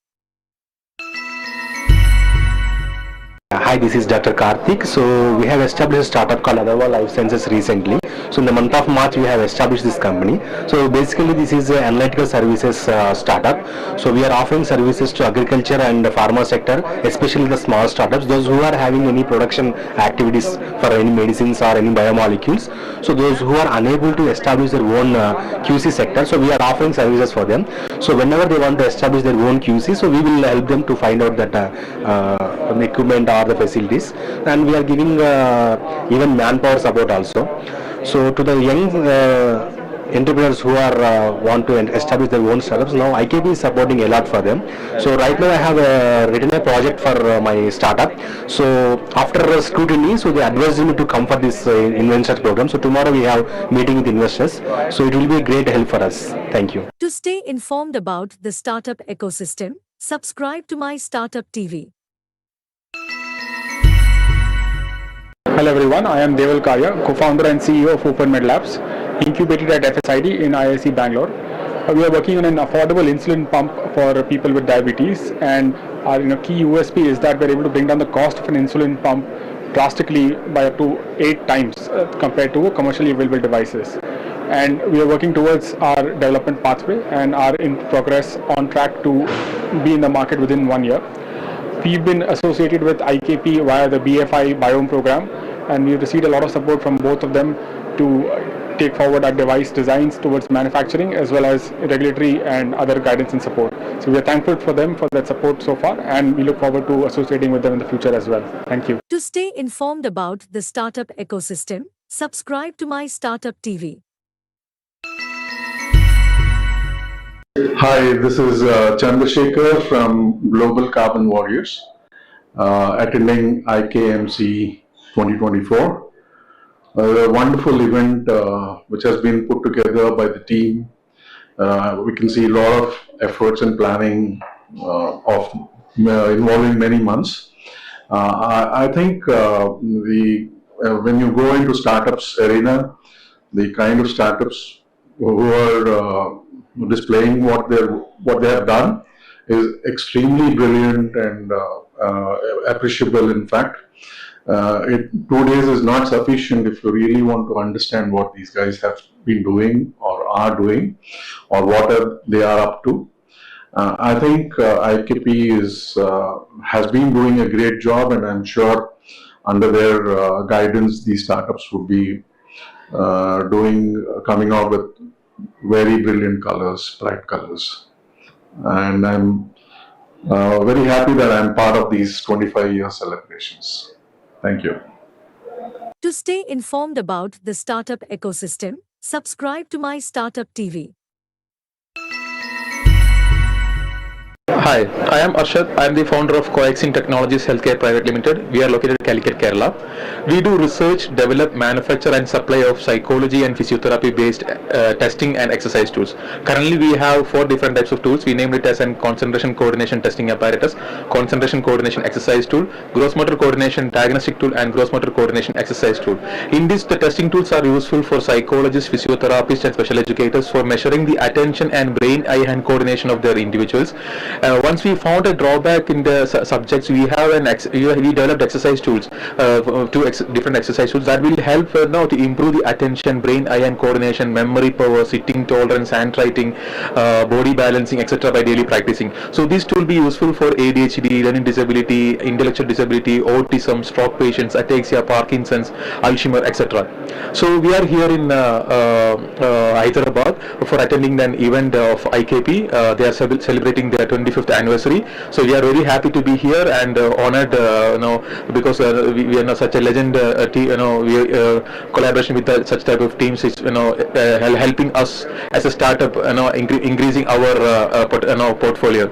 Hi, this is Dr. Karthik. So we have established a startup called Adava Life Sciences recently. So in the month of March, we have established this company. So basically, this is an analytical services startup. So we are offering services to agriculture and the pharma sector, especially the small startups, those who are having any production activities for any medicines or any biomolecules. So those who are unable to establish their own QC sector, so we are offering services for them. So whenever they want to establish their own QC, so we will help them to find out that equipment or the facilities, and we are giving even manpower support also. So to the young entrepreneurs who are want to establish their own startups, now IKP is supporting a lot for them. So right now I have written a project for my startup. So after scrutiny, so they advised me to come for this investors program. So tomorrow we have meeting with investors. So it will be a great help for us. Thank you.
To stay informed about the startup ecosystem, subscribe to My Startup TV.
Hello everyone, I am Deval Kaya, co-founder and CEO of OpenMed Labs, incubated at FSID in IIC Bangalore. We are working on an affordable insulin pump for people with diabetes, and our key USP is that we are able to bring down the cost of an insulin pump drastically by up to 8 times compared to commercially available devices. And we are working towards our development pathway and are in progress on track to be in the market within 1 year. We've been associated with IKP via the BFI Biome program, and we've received a lot of support from both of them to take forward our device designs towards manufacturing as well as regulatory and other guidance and support. So we are thankful for them for that support so far, and we look forward to associating with them in the future as well. Thank you.
To stay informed about the startup ecosystem, subscribe to My Startup TV.
Hi, this is Chandrasekhar from Global Carbon Warriors, attending IKMC 2024. A wonderful event which has been put together by the team. We can see a lot of efforts and planning involving many months. I think when you go into startups arena, the kind of startups who are displaying what they have done is extremely brilliant and appreciable. In fact, 2 days is not sufficient if you really want to understand what these guys have been doing or are doing or what they are up to. I think IKP has been doing a great job, and I'm sure under their guidance, these startups would be coming out with very brilliant colors, bright colors. And I'm very happy that I'm part of these 25-year celebrations. Thank you.
To stay informed about the startup ecosystem, subscribe to My Startup TV.
Hi, I am Arshad. I am the founder of Coexin Technologies Healthcare Private Limited. We are located in Calicut, Kerala. We do research, develop, manufacture and supply of psychology and physiotherapy based testing and exercise tools. Currently we have 4 different types of tools. We named it as an concentration coordination testing apparatus, concentration coordination exercise tool, gross motor coordination diagnostic tool, and gross motor coordination exercise tool. In this, the testing tools are useful for psychologists, physiotherapists and special educators for measuring the attention and brain eye hand coordination of their individuals. Once we found a drawback in the subjects, we developed exercise tools, 2 different exercise tools that will help now to improve the attention, brain eye and coordination, memory power, sitting tolerance, handwriting, body balancing, etc. by daily practicing. So this tool will be useful for ADHD, learning disability, intellectual disability, autism, stroke patients, ataxia, Parkinson's, Alzheimer, etc. So we are here in Hyderabad for attending an event of IKP. They are celebrating their 25th anniversary. So we are very happy to be here and honored, because we are such a legend. Collaboration with such type of teams is helping us as a startup, increasing our portfolio.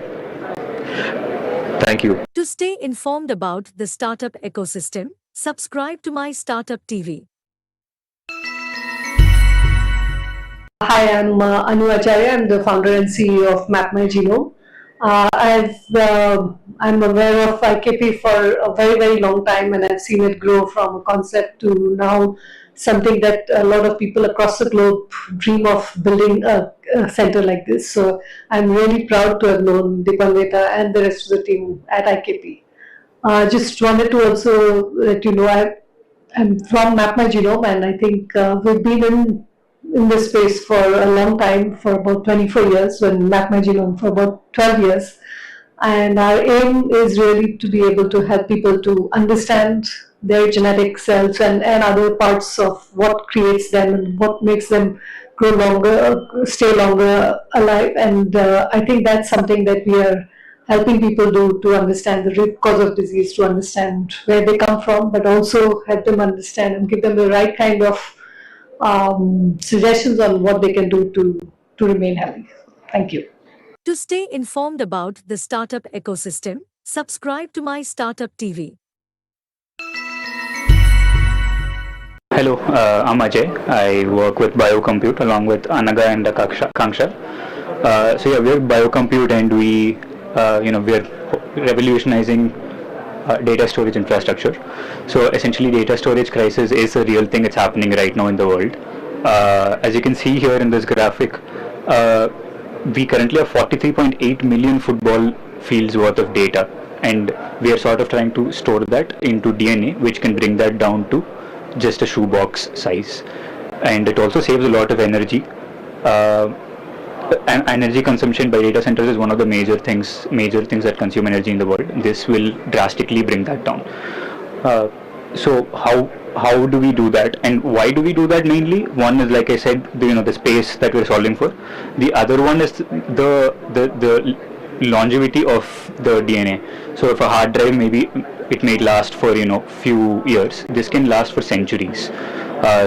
Thank you.
To stay informed about the startup ecosystem, subscribe to My Startup TV.
Hi, I'm Anu Acharya. I'm the founder and CEO of Map My Genome. I'm aware of IKP for a very, very long time, and I've seen it grow from a concept to now something that a lot of people across the globe dream of building a center like this. So I'm really proud to have known Deepameta and the rest of the team at IKP. Just wanted to also let you know I'm from Map My Genome, and I think we've been in this space for a long time, for about 24 years, and Map My Genome for about 12 years. And our aim is really to be able to help people to understand their genetic selves and other parts of what creates them and what makes them grow longer, stay longer alive. And I think that's something that we are helping people do, to understand the root cause of disease, to understand where they come from, but also help them understand and give them the right kind of suggestions on what they can do to remain healthy. Thank you.
To stay informed about the startup ecosystem, subscribe to My Startup TV.
Hello, I'm Ajay. I work with Biocompute along with Anaga and Kanksha. So yeah, we're Biocompute, and we're revolutionizing data storage infrastructure. So essentially, data storage crisis is a real thing. It's happening right now in the world. As you can see here in this graphic, we currently have 43.8 million football fields worth of data, and we are sort of trying to store that into DNA, which can bring that down to just a shoebox size. And it also saves a lot of energy. And energy consumption by data centers is one of the major things that consume energy in the world. This will drastically bring that down. So how do we do that, and why do we do that? Mainly, one is, like I said, the space that we're solving for. The other one is the longevity of the DNA. So if a hard drive, maybe it may last for few years, this can last for centuries.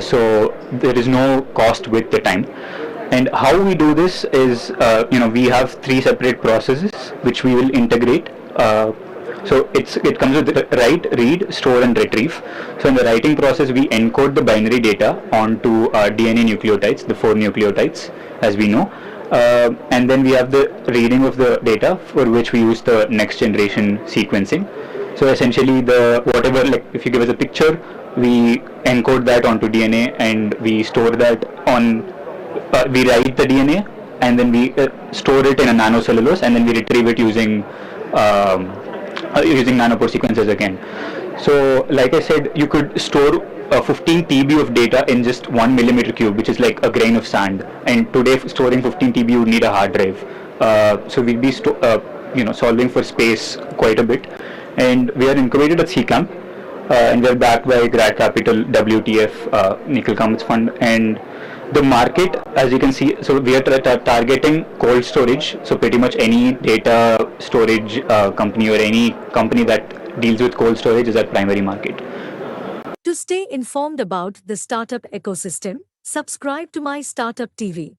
So there is no cost with the time. And how we do this is, we have 3 separate processes which we will integrate. So it comes with write, read, store, and retrieve. So in the writing process, we encode the binary data onto DNA nucleotides, the 4 nucleotides, as we know. And then we have the reading of the data, for which we use the next generation sequencing. So essentially, whatever, like if you give us a picture, we encode that onto DNA, and we store that on. We write the DNA, and then we store it in a nanocellulose, and then we retrieve it using nanopore sequences again. So, like I said, you could store 15 TB of data in just 1 millimeter cube, which is like a grain of sand. And today, storing 15 TB, you would need a hard drive. So we'll be solving for space quite a bit. And we are incubated at CCAMP, and we are backed by Grad Capital, WTF, Nickel Comets Fund, and the market, as you can see, so we are targeting cold storage. So pretty much any data storage company or any company that deals with cold storage is our primary market.
To stay informed about the startup ecosystem, subscribe to My Startup TV.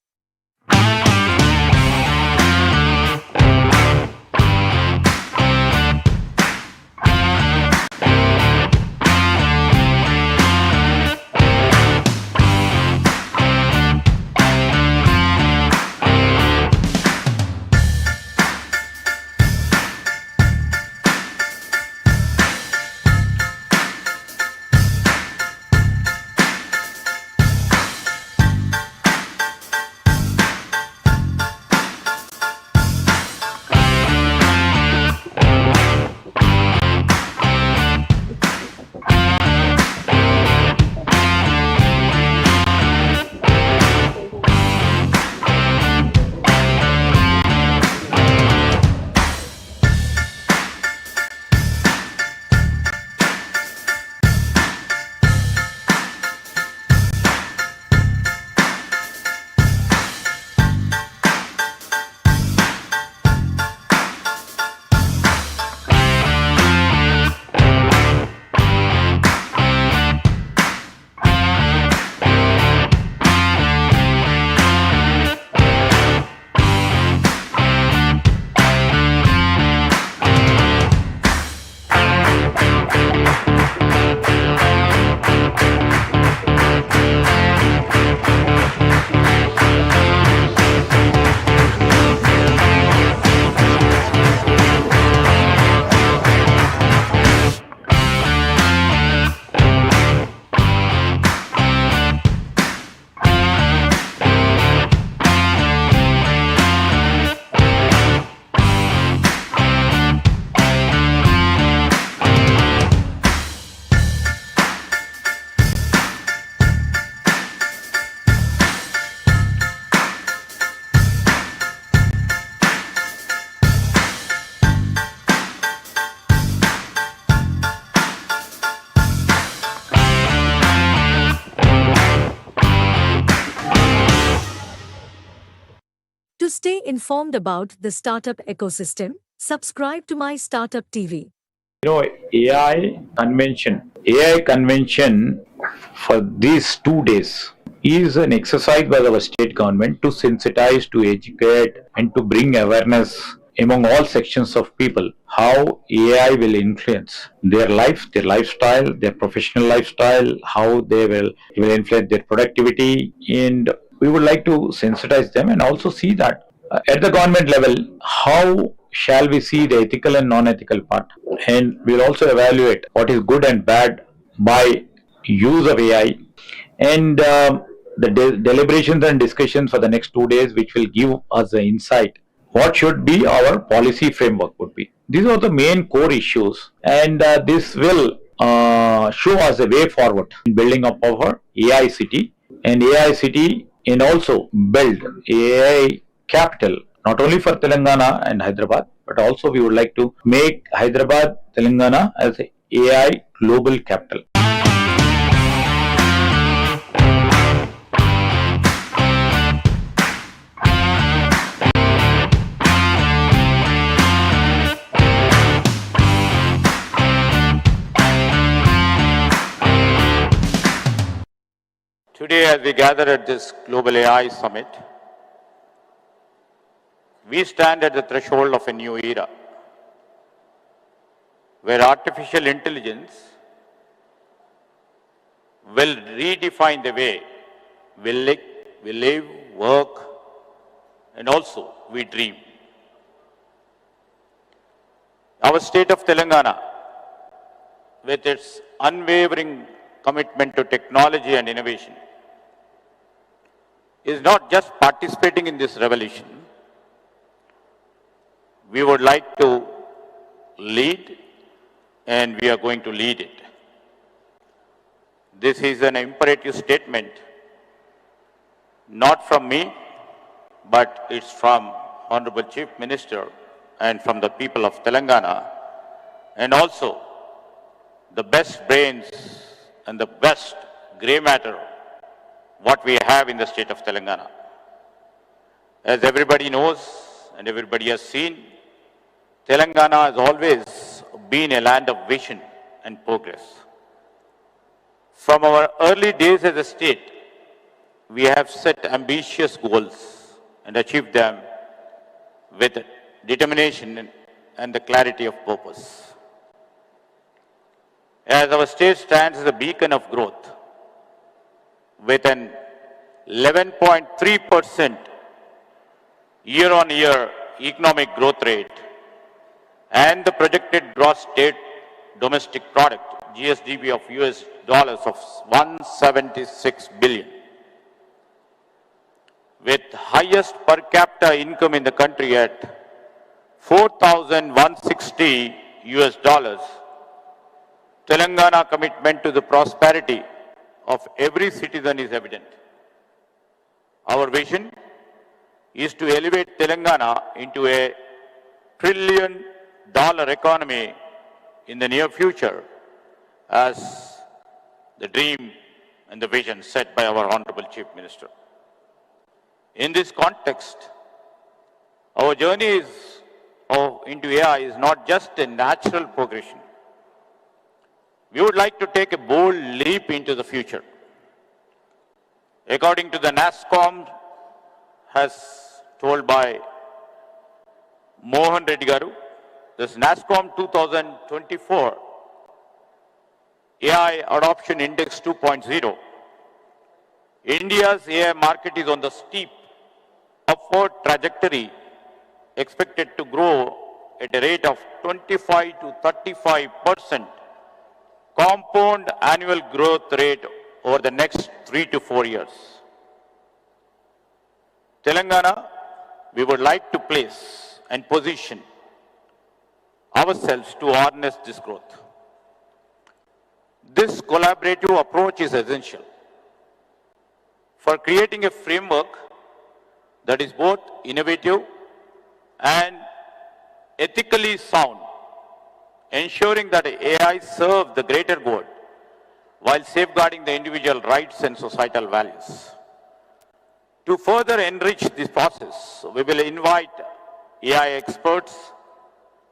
To stay informed about the startup ecosystem, subscribe to MyStartupTV.
AI convention for these 2 days is an exercise by our state government to sensitize, to educate, and to bring awareness among all sections of people how AI will influence their life, their lifestyle, their professional lifestyle, how they will influence their productivity, and we would like to sensitize them and also see that at the government level, how shall we see the ethical and non-ethical part, and we'll also evaluate what is good and bad by use of AI, and the deliberations and discussions for the next 2 days, which will give us the insight what should be our policy framework would be. These are the main core issues, and this will show us a way forward in building up our AI city, and AI city, and also build AI capital not only for Telangana and Hyderabad, but also we would like to make Hyderabad, Telangana as a AI global capital.
Today, as we gather at this Global AI Summit, we stand at the threshold of a new era, where artificial intelligence will redefine the way we live, work, and also we dream. Our state of Telangana, with its unwavering commitment to technology and innovation, is not just participating in this revolution. We would like to lead, and we are going to lead it. This is an imperative statement, not from me, but it's from Honorable Chief Minister and from the people of Telangana, and also the best brains and the best grey matter what we have in the state of Telangana. As everybody knows and everybody has seen, Telangana has always been a land of vision and progress. From our early days as a state, we have set ambitious goals and achieved them with determination and the clarity of purpose. As our state stands as a beacon of growth, with an 11.3% year-on-year economic growth rate and the projected gross state domestic product, GSDP of US dollars of 176 billion. With highest per capita income in the country at 4,160 US dollars, Telangana commitment to the prosperity of every citizen is evident. Our vision is to elevate Telangana into a $1 trillion economy in the near future, as the dream and the vision set by our Honorable Chief Minister. In this context, our journey into AI is not just a natural progression. We would like to take a bold leap into the future. According to the NASSCOM, as told by Mohan Reddy Garu, this NASSCOM 2024 AI Adoption Index 2.0, India's AI market is on the steep upward trajectory, expected to grow at a rate of 25 to 35% compound annual growth rate over the next 3 to 4 years. Telangana, we would like to place and position ourselves to harness this growth. This collaborative approach is essential for creating a framework that is both innovative and ethically sound, ensuring that AI serves the greater good while safeguarding the individual rights and societal values. To further enrich this process, we will invite AI experts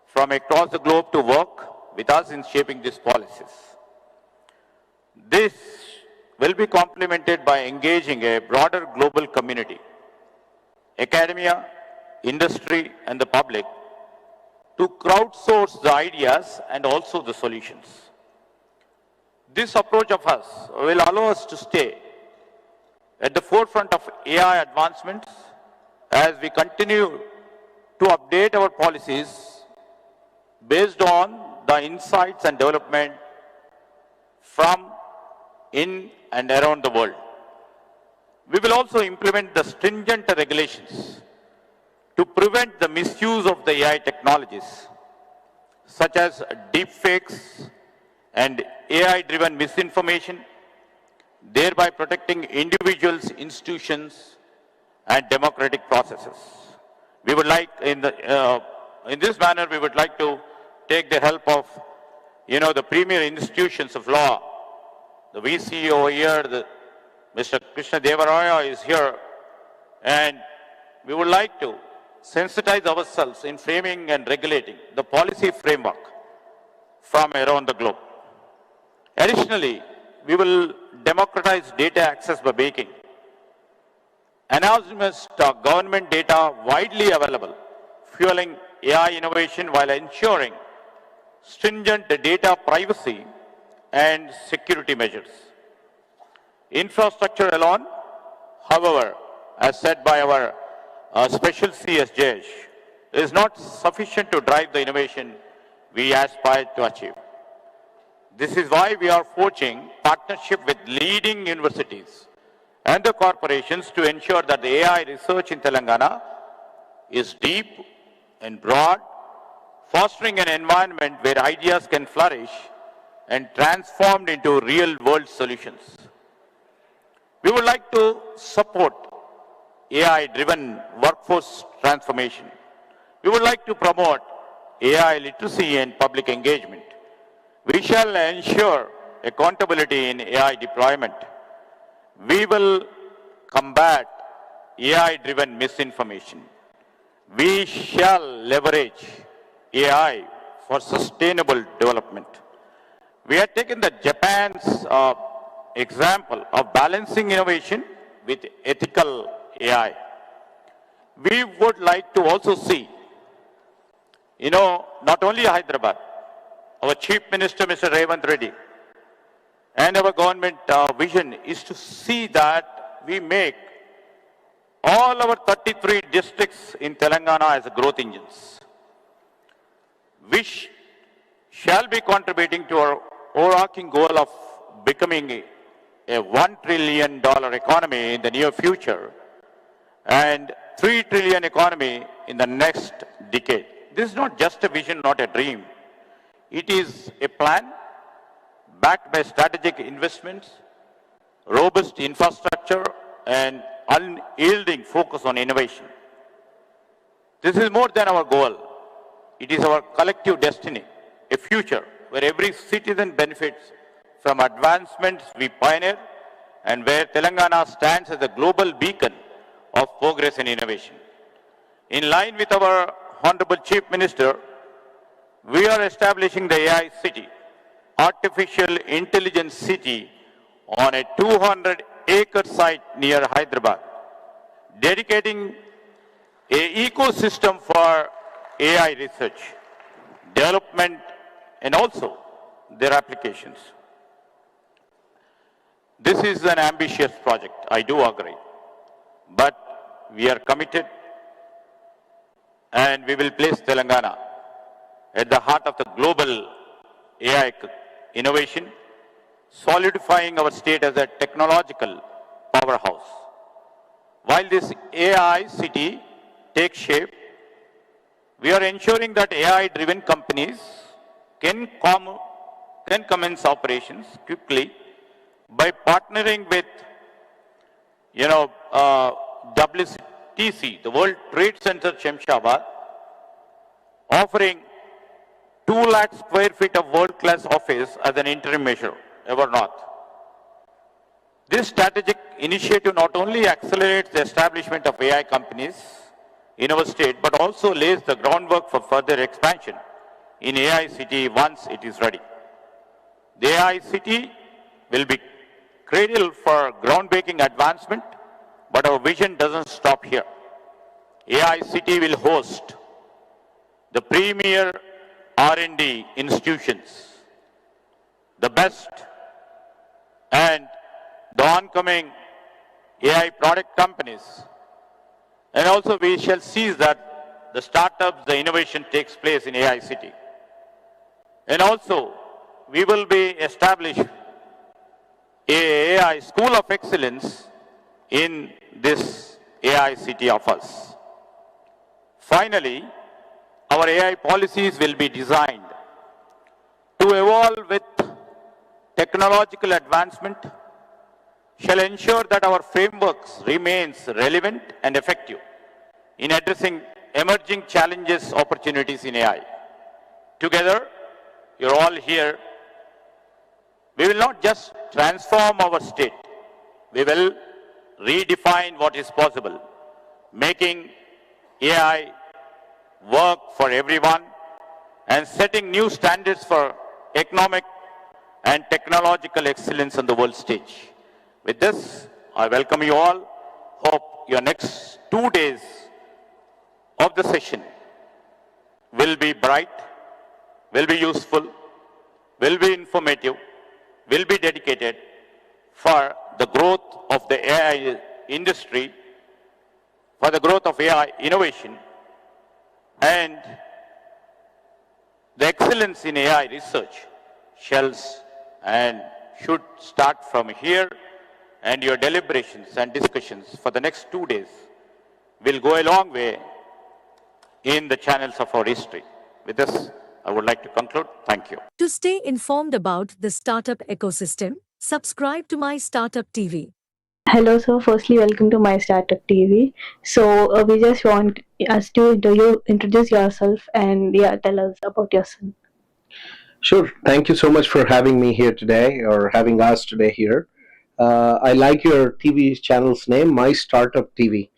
from across the globe to work with us in shaping these policies. This will be complemented by engaging a broader global community, academia, industry, and the public to crowdsource the ideas and also the solutions. This approach of us will allow us to stay at the forefront of AI advancements as we continue to update our policies based on the insights and development from in and around the world. We will also implement the stringent regulations to prevent the misuse of the AI technologies, such as deepfakes and AI-driven misinformation, thereby protecting individuals, institutions, and democratic processes. We would like, in this manner, we would like to take the help of, the premier institutions of law. The VC over here, Mr. Krishna Devaraya is here, and we would like to sensitize ourselves in framing and regulating the policy framework from around the globe. Additionally, we will democratize data access by making anonymous government data widely available, fueling AI innovation while ensuring stringent data privacy and security measures. Infrastructure alone, however, as said by our special CS Jayesh, is not sufficient to drive the innovation we aspire to achieve. This is why we are forging partnership with leading universities and the corporations to ensure that the AI research in Telangana is deep and broad, fostering an environment where ideas can flourish and transformed into real-world solutions. We would like to support AI-driven workforce transformation. We would like to promote AI literacy and public engagement. We shall ensure accountability in AI deployment. We will combat AI-driven misinformation. We shall leverage AI for sustainable development. We have taken the Japan's example of balancing innovation with ethical AI. We would like to also see, not only Hyderabad, our Chief Minister, Mr. Revant Reddy, and our government vision is to see that we make all our 33 districts in Telangana as growth engines, which shall be contributing to our overarching goal of becoming a $1 trillion economy in the near future and $3 trillion economy in the next decade. This is not just a vision, not a dream. It is a plan backed by strategic investments, robust infrastructure, and unyielding focus on innovation. This is more than our goal. It is our collective destiny, a future where every citizen benefits from advancements we pioneer and where Telangana stands as a global beacon of progress and innovation. In line with our Honorable Chief Minister, we are establishing the AI City, Artificial Intelligence City, on a 200-acre site near Hyderabad, dedicating an ecosystem for AI research, development, and also their applications. This is an ambitious project, I do agree, but we are committed and we will place Telangana at the heart of the global AI innovation, solidifying our state as a technological powerhouse. While this AI city takes shape, we are ensuring that AI-driven companies can commence operations quickly by partnering with, WTC, the World Trade Center Shamshabad, offering 2 lakh square feet of world-class office as an interim measure, ever not. This strategic initiative not only accelerates the establishment of AI companies in our state, but also lays the groundwork for further expansion in AI City once it is ready. The AI City will be cradle for groundbreaking advancement, but our vision doesn't stop here. AI City will host the premier R&D institutions, the best and the oncoming AI product companies, and also we shall see that the startups, the innovation takes place in AI City. And also we will be establishing a AI School of Excellence in this AI City of us. Finally, our AI policies will be designed to evolve with technological advancement, shall ensure that our frameworks remains relevant and effective in addressing emerging challenges, opportunities in AI. Together, you're all here. We will not just transform our state, we will redefine what is possible, making AI work for everyone and setting new standards for economic and technological excellence on the world stage. With this, I welcome you all. Hope your next 2 days of the session will be bright, will be useful, will be informative, will be dedicated for the growth of the AI industry, for the growth of AI innovation, and the excellence in AI research shall and should start from here, and your deliberations and discussions for the next 2 days will go a long way in the channels of our history. With this, I would like to conclude. Thank you.
To stay informed about the startup ecosystem, subscribe to My Startup TV.
Hello, sir. Firstly, welcome to My Startup TV. So, we just want us to introduce yourself and tell us about yourself.
Sure. Thank you so much for having me here today, or having us today here. I like your TV channel's name, MyStartupTV.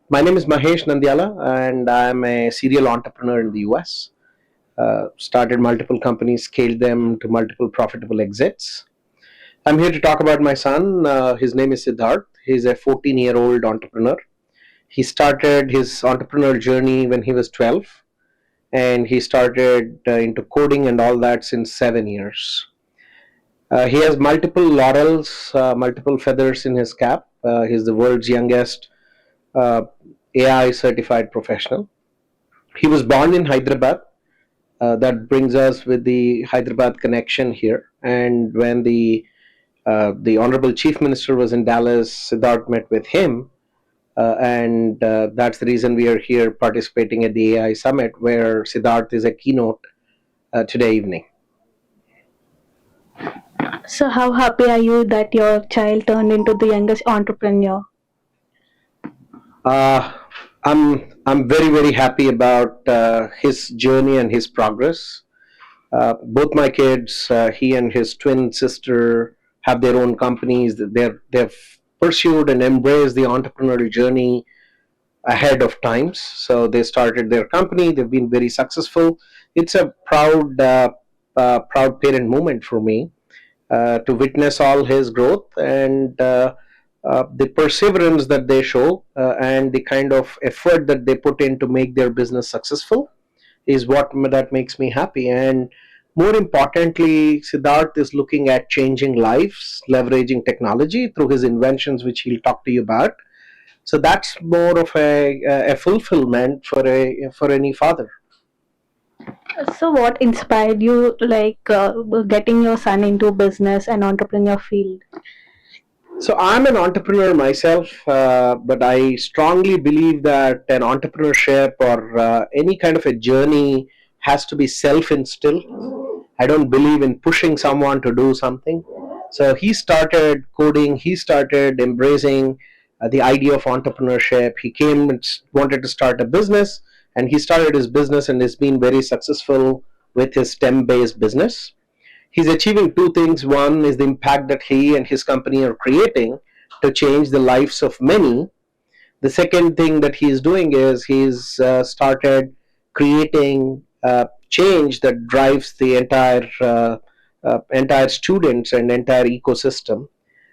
My name is Mahesh Nandyala, and I'm a serial entrepreneur in the US. Started multiple companies, scaled them to multiple profitable exits. I'm here to talk about my son. His name is Siddharth. He's a 14-year-old entrepreneur. He started his entrepreneurial journey when he was 12, and he started into coding and all that since 7 years. He has multiple laurels, multiple feathers in his cap. He's the world's youngest AI certified professional. He was born in Hyderabad. That brings us with the Hyderabad connection here. And when the Honorable Chief Minister was in Dallas, Siddharth met with him. And that's the reason we are here participating at the AI Summit, where Siddharth is a keynote today evening.
So, how happy are you that your child turned into the youngest entrepreneur?
I'm very happy about his journey and his progress. Both my kids, he and his twin sister, have their own companies. They've pursued and embraced the entrepreneurial journey ahead of times. So they started their company. They've been very successful. It's a proud parent moment for me to witness all his growth and the perseverance that they show and the kind of effort that they put in to make their business successful is what that makes me happy. And more importantly, Siddharth is looking at changing lives, leveraging technology through his inventions, which he'll talk to you about. So that's more of a fulfillment for any father.
So, what inspired you, getting your son into business and entrepreneur field?
So I'm an entrepreneur myself, but I strongly believe that an entrepreneurship or any kind of a journey has to be self-instilled. I don't believe in pushing someone to do something. So he started coding, he started embracing the idea of entrepreneurship. He came and wanted to start a business, and he started his business and has been very successful with his STEM-based business. he's achieving two things. One is the impact that he and his company are creating to change the lives of many. The second thing that he's doing is he's started creating change that drives the entire students and entire ecosystem.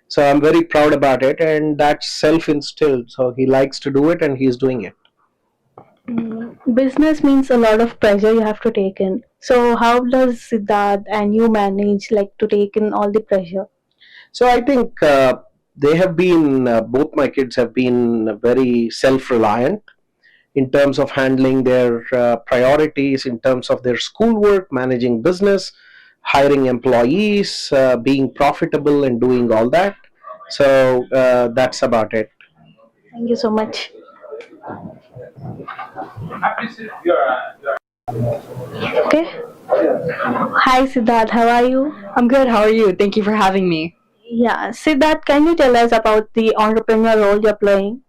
So I'm very proud about it, and that's self-instilled. So he likes to do it, and he's doing it.
Business means a lot of pressure you have to take in. So how does Siddharth and you manage like to take in all the pressure?
So I think they have been both my kids have been very self-reliant in terms of handling their priorities, in terms of their schoolwork, managing business, hiring employees, being profitable, and doing all that. So that's about it.
Thank you so much. Okay. Hi Siddharth, how are you?
I'm good. How are you? Thank you for having me.
Yeah, Siddharth, can you tell us about the entrepreneur role you're playing?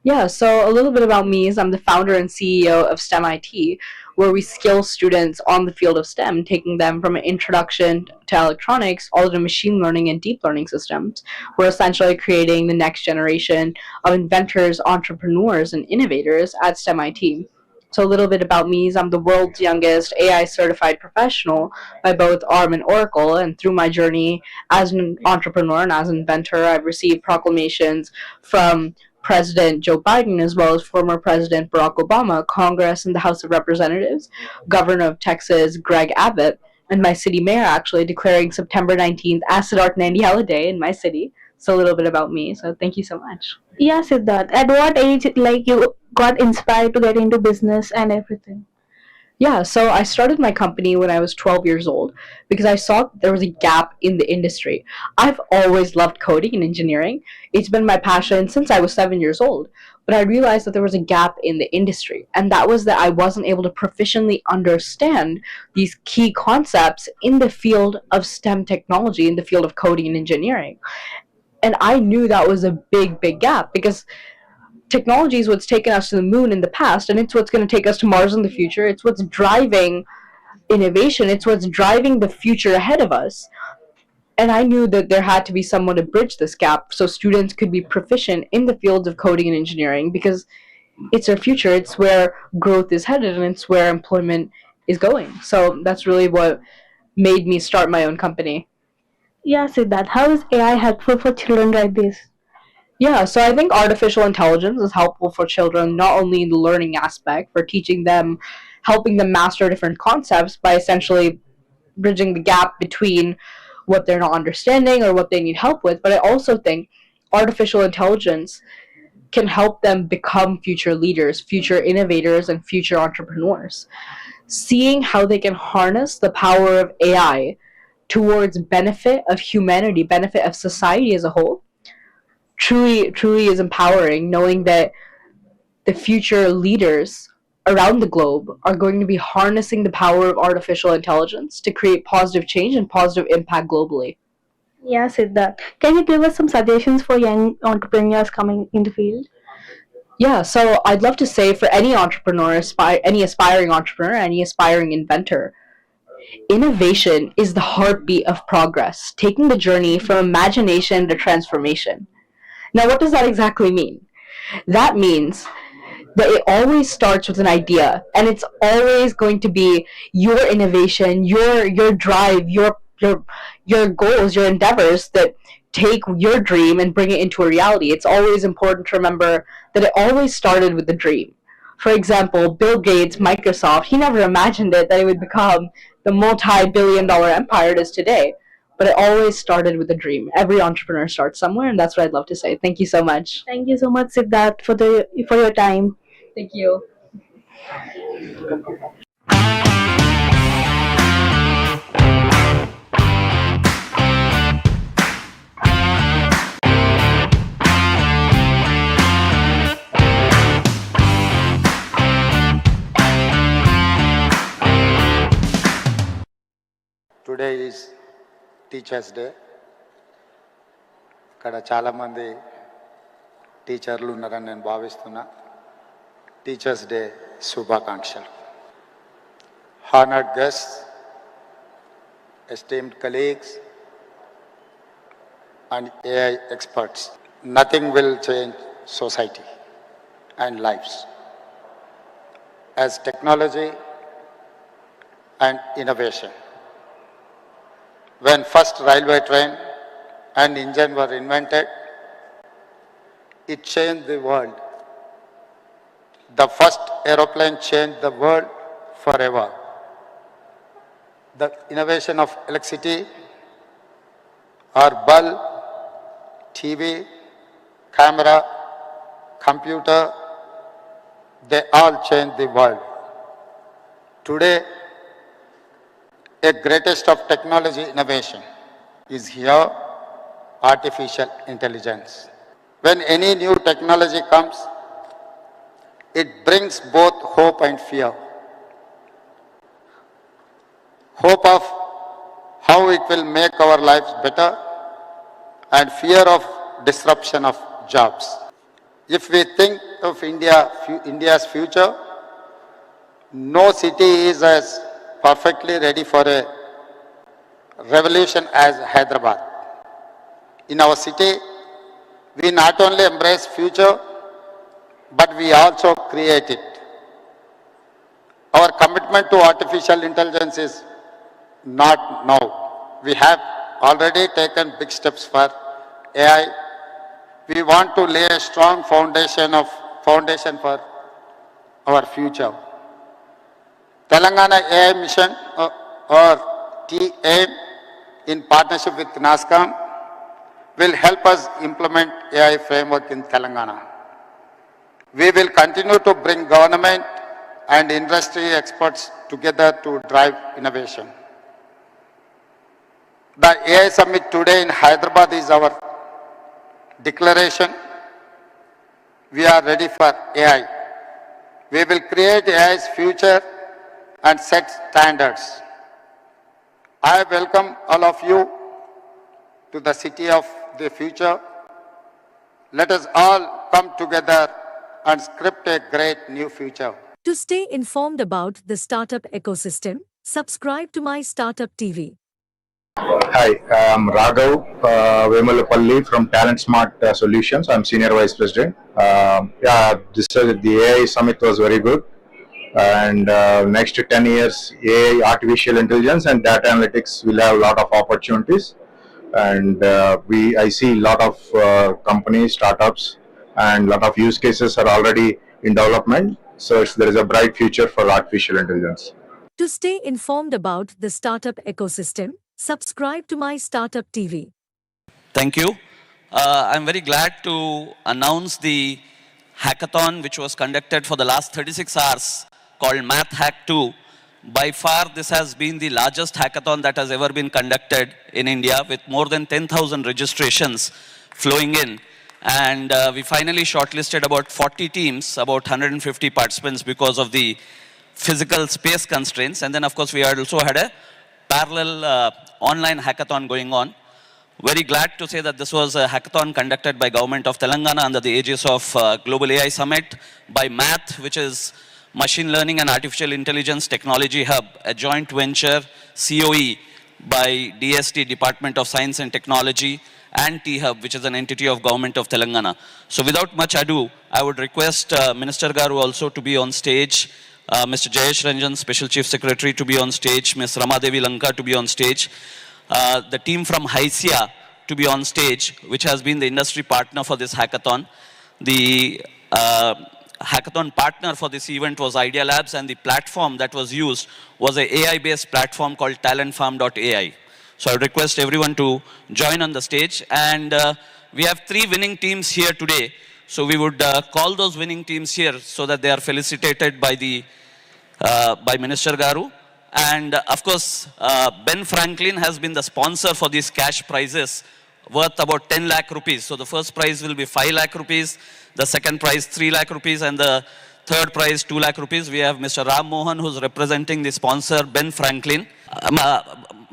Yeah, so a little bit about me is I'm the founder and CEO of STEM IT, where we skill students on the field of STEM, taking them from an introduction to electronics all to machine learning and deep learning systems. We're essentially creating the next generation of inventors, entrepreneurs, and innovators at STEM IT. So a little bit about me is I'm the world's youngest AI certified professional by both ARM and Oracle, and through my journey as an entrepreneur and as an inventor, I've received proclamations from President Joe Biden, as well as former President Barack Obama, Congress and the House of Representatives, Governor of Texas Greg Abbott, and my city mayor actually declaring September 19th as Siddharth Nandiala Day in my city. So a little bit about me. So thank you so much.
Yeah, Siddharth. At what age like you got inspired to get into business and everything?
Yeah, so I started my company when I was 12 years old because I saw there was a gap in the industry. I've always loved coding and engineering. It's been my passion since I was 7 years old. But I realized that there was a gap in the industry, and that was that I wasn't able to proficiently understand these key concepts in the field of STEM technology, in the field of coding and engineering. And I knew that was a big, big gap because technology is what's taken us to the moon in the past, and it's what's going to take us to Mars in the future. It's what's driving innovation. It's what's driving the future ahead of us. And I knew that there had to be someone to bridge this gap so students could be proficient in the fields of coding and engineering, because it's our future. It's where growth is headed, and it's where employment is going. So that's really what made me start my own company.
Yeah, Siddharth. How is AI helpful for children like this?
Yeah, so I think artificial intelligence is helpful for children not only in the learning aspect, for teaching them, helping them master different concepts by essentially bridging the gap between what they're not understanding or what they need help with, but I also think artificial intelligence can help them become future leaders, future innovators, and future entrepreneurs. Seeing how they can harness the power of AI towards benefit of humanity, benefit of society as a whole, truly is empowering, knowing that the future leaders around the globe are going to be harnessing the power of artificial intelligence to create positive change and positive impact globally.
Yeah, Siddharth. Can you give us some suggestions for young entrepreneurs coming in the field?
Yeah, so I'd love to say for any entrepreneur, any aspiring entrepreneur, any aspiring inventor, innovation is the heartbeat of progress, taking the journey from imagination to transformation. Now, what does that exactly mean? That means that it always starts with an idea, and it's always going to be your innovation, your drive, your goals, your endeavors that take your dream and bring it into a reality. It's always important to remember that it always started with a dream. For example, Bill Gates, Microsoft, he never imagined it that it would become the multi-billion-dollar empire it is today. But it always started with a dream. Every entrepreneur starts somewhere, and that's what I'd love to say. Thank you so much.
Thank you so much, Siddharth, for your time.
Thank you.
Today is teachers day. ఇక్కడ చాలామంది టీచర్లు ఉన్నారని నేను భావిస్తున్నా. Teachers day శుభాకాంక్షలు. Honoured guests, esteemed colleagues, and AI experts. Nothing will change society and lives as technology and innovation. When first railway train and engine were invented, it changed the world. The first aeroplane changed the world forever. The innovation of electricity or bulb, TV, camera, computer, they all changed the world. Today, a greatest of technology innovation is here, artificial intelligence. When any new technology comes, it brings both hope and fear. Hope of how it will make our lives better and fear of disruption of jobs. If we think of India's future, no city is as perfectly ready for a revolution as Hyderabad. In our city, we not only embrace future, but we also create it. Our commitment to artificial intelligence is not now. We have already taken big steps for AI. We want to lay a strong foundation for our future. Telangana AI Mission or TAIM in partnership with NASCOM will help us implement AI framework in Telangana. We will continue to bring government and industry experts together to drive innovation. The AI Summit today in Hyderabad is our declaration. We are ready for AI. We will create AI's future and set standards. I welcome all of you to the city of the future. Let us all come together and script a great new future.
To stay informed about the startup ecosystem, subscribe to My Startup TV.
Hi, I'm Raghav Vemalapalli from Talent Smart Solutions. I'm Senior Vice President. The AI Summit was very good. And next 10 years, AI, artificial intelligence and data analytics will have a lot of opportunities. And I see a lot of companies, startups, and a lot of use cases are already in development. So there is a bright future for artificial intelligence.
To stay informed about the startup ecosystem, subscribe to My Startup TV.
Thank you. I'm very glad to announce the hackathon which was conducted for the last 36 hours called Math Hack 2. By far, this has been the largest hackathon that has ever been conducted in India with more than 10,000 registrations flowing in. And we finally shortlisted about 40 teams, about 150 participants because of the physical space constraints. And then, of course, we also had a parallel online hackathon going on. Very glad to say that this was a hackathon conducted by Government of Telangana under the aegis of Global AI Summit, by MATH, which is Machine Learning and Artificial Intelligence Technology Hub, a joint venture, COE, by DST, Department of Science and Technology, and T-Hub, which is an entity of Government of Telangana. So without much ado, I would request Minister Garu also to be on stage, Mr. Jayesh Ranjan, Special Chief Secretary, to be on stage, Ms. Ramadevi Lanka to be on stage, the team from HYSIA to be on stage, which has been the industry partner for this hackathon. The hackathon partner for this event was Idea Labs, and the platform that was used was an AI-based platform called talentfarm.ai. So I would request everyone to join on the stage. And we have 3 winning teams here today. So we would call those winning teams here so that they are felicitated by by Minister Garu. And of course, Ben Franklin has been the sponsor for these cash prizes worth about 10 lakh rupees. So the first prize will be 5 lakh rupees, the second prize 3 lakh rupees, and the third prize 2 lakh rupees. We have Mr. Ram Mohan, who's representing the sponsor, Ben Franklin.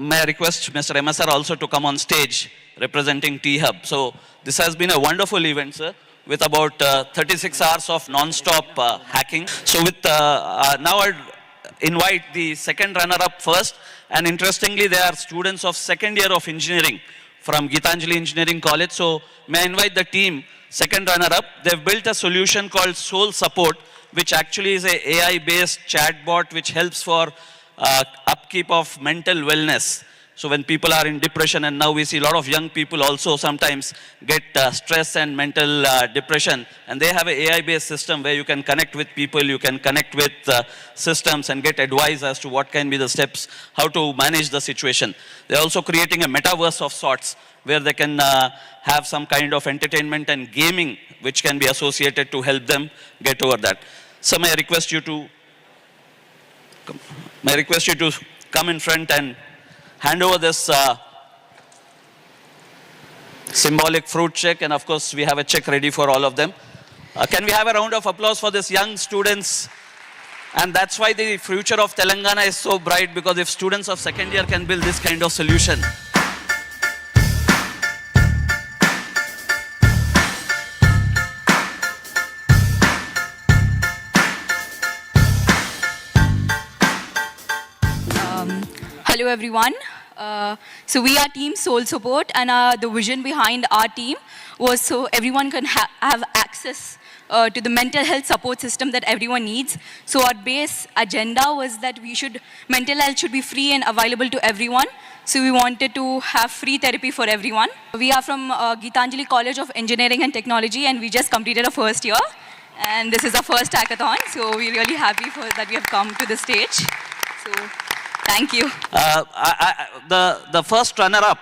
May I request Mr. MSR also to come on stage representing T-Hub. So this has been a wonderful event, sir, with about 36 hours of non-stop hacking. So with now I'd invite the second runner-up first. And interestingly, they are students of second year of engineering from Gitanjali Engineering College. So may I invite the team, second runner-up. They've built a solution called Soul Support, which actually is a AI-based chatbot which helps for upkeep of mental wellness. So when people are in depression, and now we see a lot of young people also sometimes get stress and mental depression, and they have an AI-based system where you can connect with people, you can connect with systems and get advice as to what can be the steps, how to manage the situation. They're also creating a metaverse of sorts where they can have some kind of entertainment and gaming which can be associated to help them get over that. So may I request you to come in front and hand over this symbolic fruit check, and of course we have a check ready for all of them. Can we have a round of applause for these young students? And that's why the future of Telangana is so bright, because if students of second year can build this kind of solution.
Hello everyone. So we are Team Soul Support, and the vision behind our team was so everyone can have access to the mental health support system that everyone needs. So our base agenda was that mental health should be free and available to everyone. So we wanted to have free therapy for everyone. We are from Gitanjali College of Engineering and Technology, and we just completed our first year. And this is our first hackathon, so we're really happy that we have come to the stage. So thank you.
The first runner-up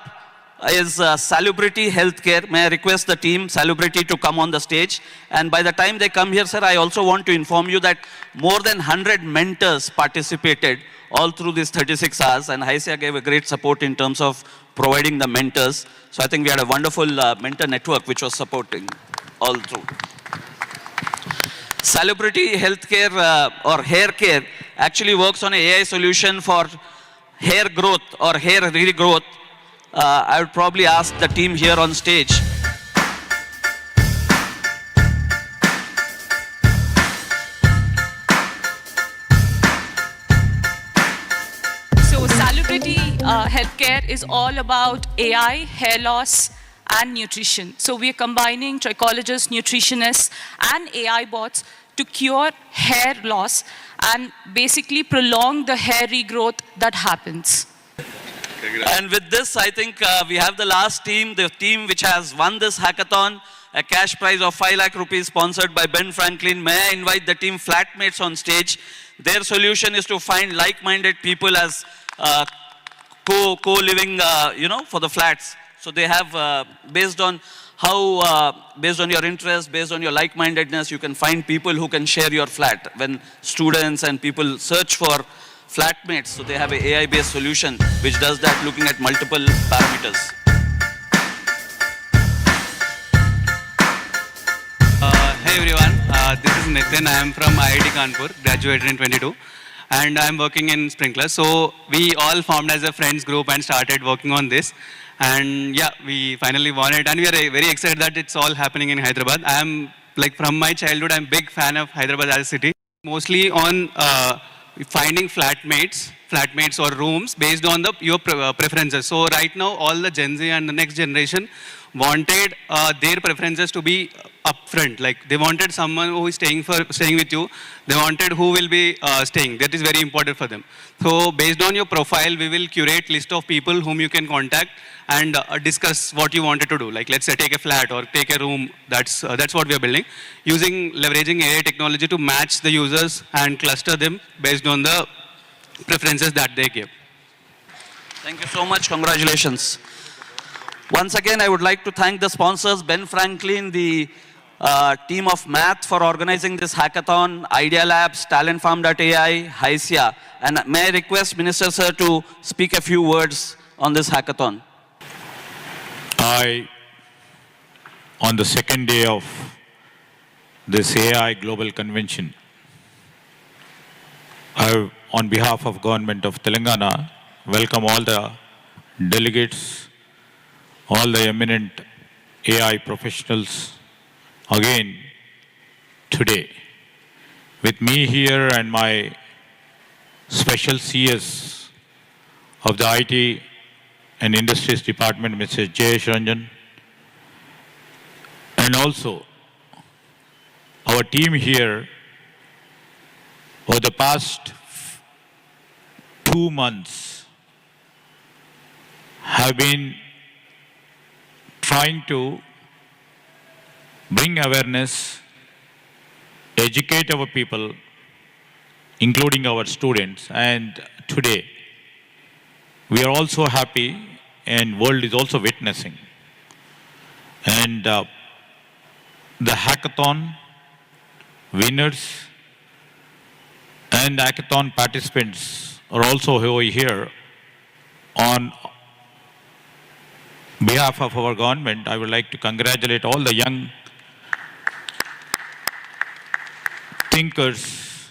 is Salubrity Healthcare. May I request the team, Salubrity, to come on the stage. And by the time they come here, sir, I also want to inform you that more than 100 mentors participated all through these 36 hours. And Haisya gave a great support in terms of providing the mentors. So I think we had a wonderful mentor network which was supporting all through. Salubrity Healthcare or Hair Care actually works on an AI solution for hair growth or hair regrowth. I would probably ask the team here on stage.
So Salubrity Healthcare is all about AI, hair loss, and nutrition. So we are combining trichologists, nutritionists, and AI bots to cure hair loss and basically prolong the hair regrowth that happens.
And with this, I think we have the last team, the team which has won this hackathon, a cash prize of 5 lakh rupees sponsored by Ben Franklin. May I invite the team Flatmates on stage? Their solution is to find like-minded people as co-living, for the flats. So they have, based on your interest, based on your like-mindedness, you can find people who can share your flat. When students and people search for flatmates, so they have an AI-based solution which does that, looking at multiple parameters.
Hey everyone, this is Nitin. I am from IIT Kanpur, graduated in 22, and I am working in Sprinkler. So we all formed as a friends group and started working on this. And yeah, we finally won it, and we are very excited that it's all happening in Hyderabad. I am, from my childhood, I'm a big fan of Hyderabad as a city. Mostly on finding flatmates or rooms based on your preferences. So right now, all the Gen Z and the next generation wanted their preferences to be upfront. Like they wanted someone who is staying with you. They wanted who will be staying. That is very important for them. So based on your profile, we will curate list of people whom you can contact and discuss what you wanted to do. Like let's say take a flat or take a room. That's what we are building, leveraging AI technology to match the users and cluster them based on the preferences that they give.
Thank you so much. Congratulations. Once again, I would like to thank the sponsors, Ben Franklin, the team of Math for organizing this hackathon, Idea Labs, TalentFarm.ai, Haisya. And may I request Minister Sir to speak a few words on this hackathon.
On the second day of this AI Global Convention, I, on behalf of Government of Telangana, welcome all the delegates, all the eminent AI professionals again today. With me here and my Special CS of the IT and Industries Department, Mr. Jayesh Ranjan, and also our team here over the past 2 months have been trying to bring awareness, educate our people, including our students. And today, we are also happy, and world is also witnessing. And the hackathon winners and hackathon participants are also over here. On behalf of our government, I would like to congratulate all the young thinkers,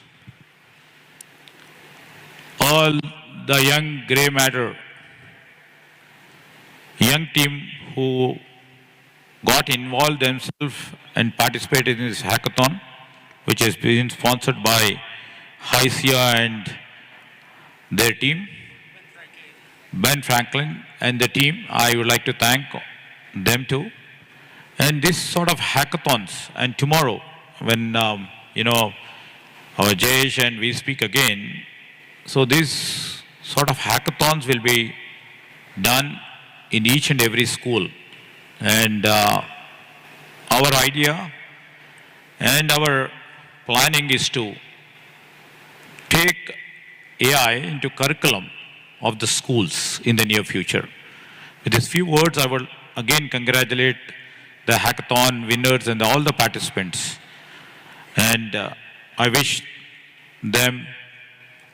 all the young grey matter, young team who got involved themselves and participated in this hackathon, which has been sponsored by HYSIA and their team, Ben Franklin and the team. I would like to thank them too. And this sort of hackathons, and tomorrow when, our Jayesh and we speak again, so these sort of hackathons will be done in each and every school. And our idea and our planning is to take AI into curriculum of the schools in the near future. With these few words, I will again congratulate the hackathon winners and all the participants. And I wish them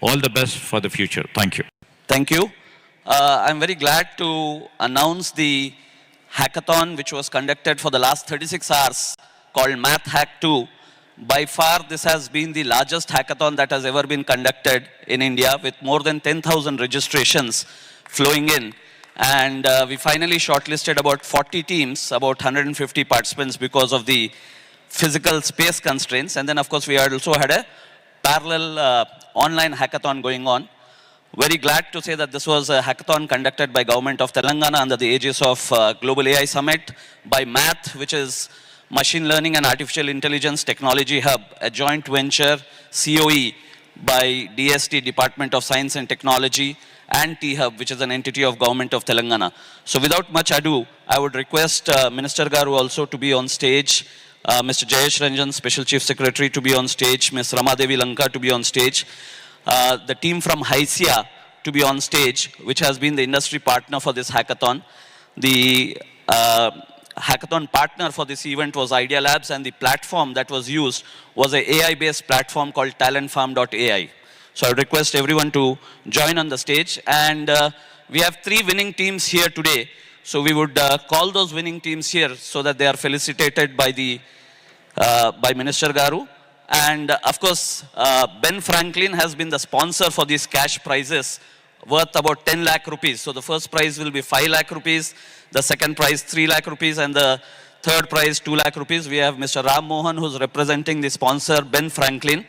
all the best for the future. Thank you.
Thank you. I'm very glad to announce the hackathon which was conducted for the last 36 hours called Math Hack 2. By far, this has been the largest hackathon that has ever been conducted in India, with more than 10,000 registrations flowing in. And we finally shortlisted about 40 teams, about 150 participants because of the physical space constraints. And then, of course, we also had a parallel online hackathon going on. Very glad to say that this was a hackathon conducted by Government of Telangana under the aegis of Global AI Summit, by MATH, which is Machine Learning and Artificial Intelligence Technology Hub, a joint venture COE by DST, Department of Science and Technology, and T-Hub, which is an entity of Government of Telangana. So without much ado, I would request Minister Garu also to be on stage, Mr. Jayesh Ranjan, Special Chief Secretary, to be on stage, Ms. Ramadevi Lanka to be on stage, the team from HYSIA to be on stage, which has been the industry partner for this hackathon. The hackathon partner for this event was Idea Labs, and the platform that was used was an AI-based platform called talentfarm.ai. So I would request everyone to join on the stage. And we have 3 winning teams here today. So we would call those winning teams here so that they are felicitated by by Minister Garu. And of course, Ben Franklin has been the sponsor for these cash prizes worth about 10 lakh rupees. So the first prize will be 5 lakh rupees, the second prize 3 lakh rupees, and the third prize 2 lakh rupees. We have Mr. Ram Mohan, who's representing the sponsor, Ben Franklin.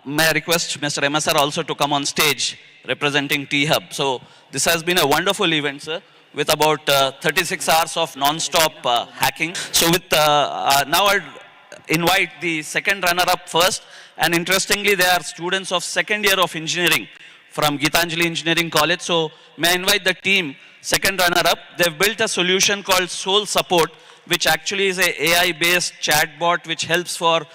May I request Mr. MSR also to come on stage representing T-Hub. So this has been a wonderful event, sir, with about 36 hours of non-stop hacking. So with now I'll invite the second runner-up first. And interestingly, they are students of second year of engineering from Geetanjali Engineering College. So may I invite the team, second runner-up. They've built a solution called Soul Support, which actually is a AI-based chatbot which helps for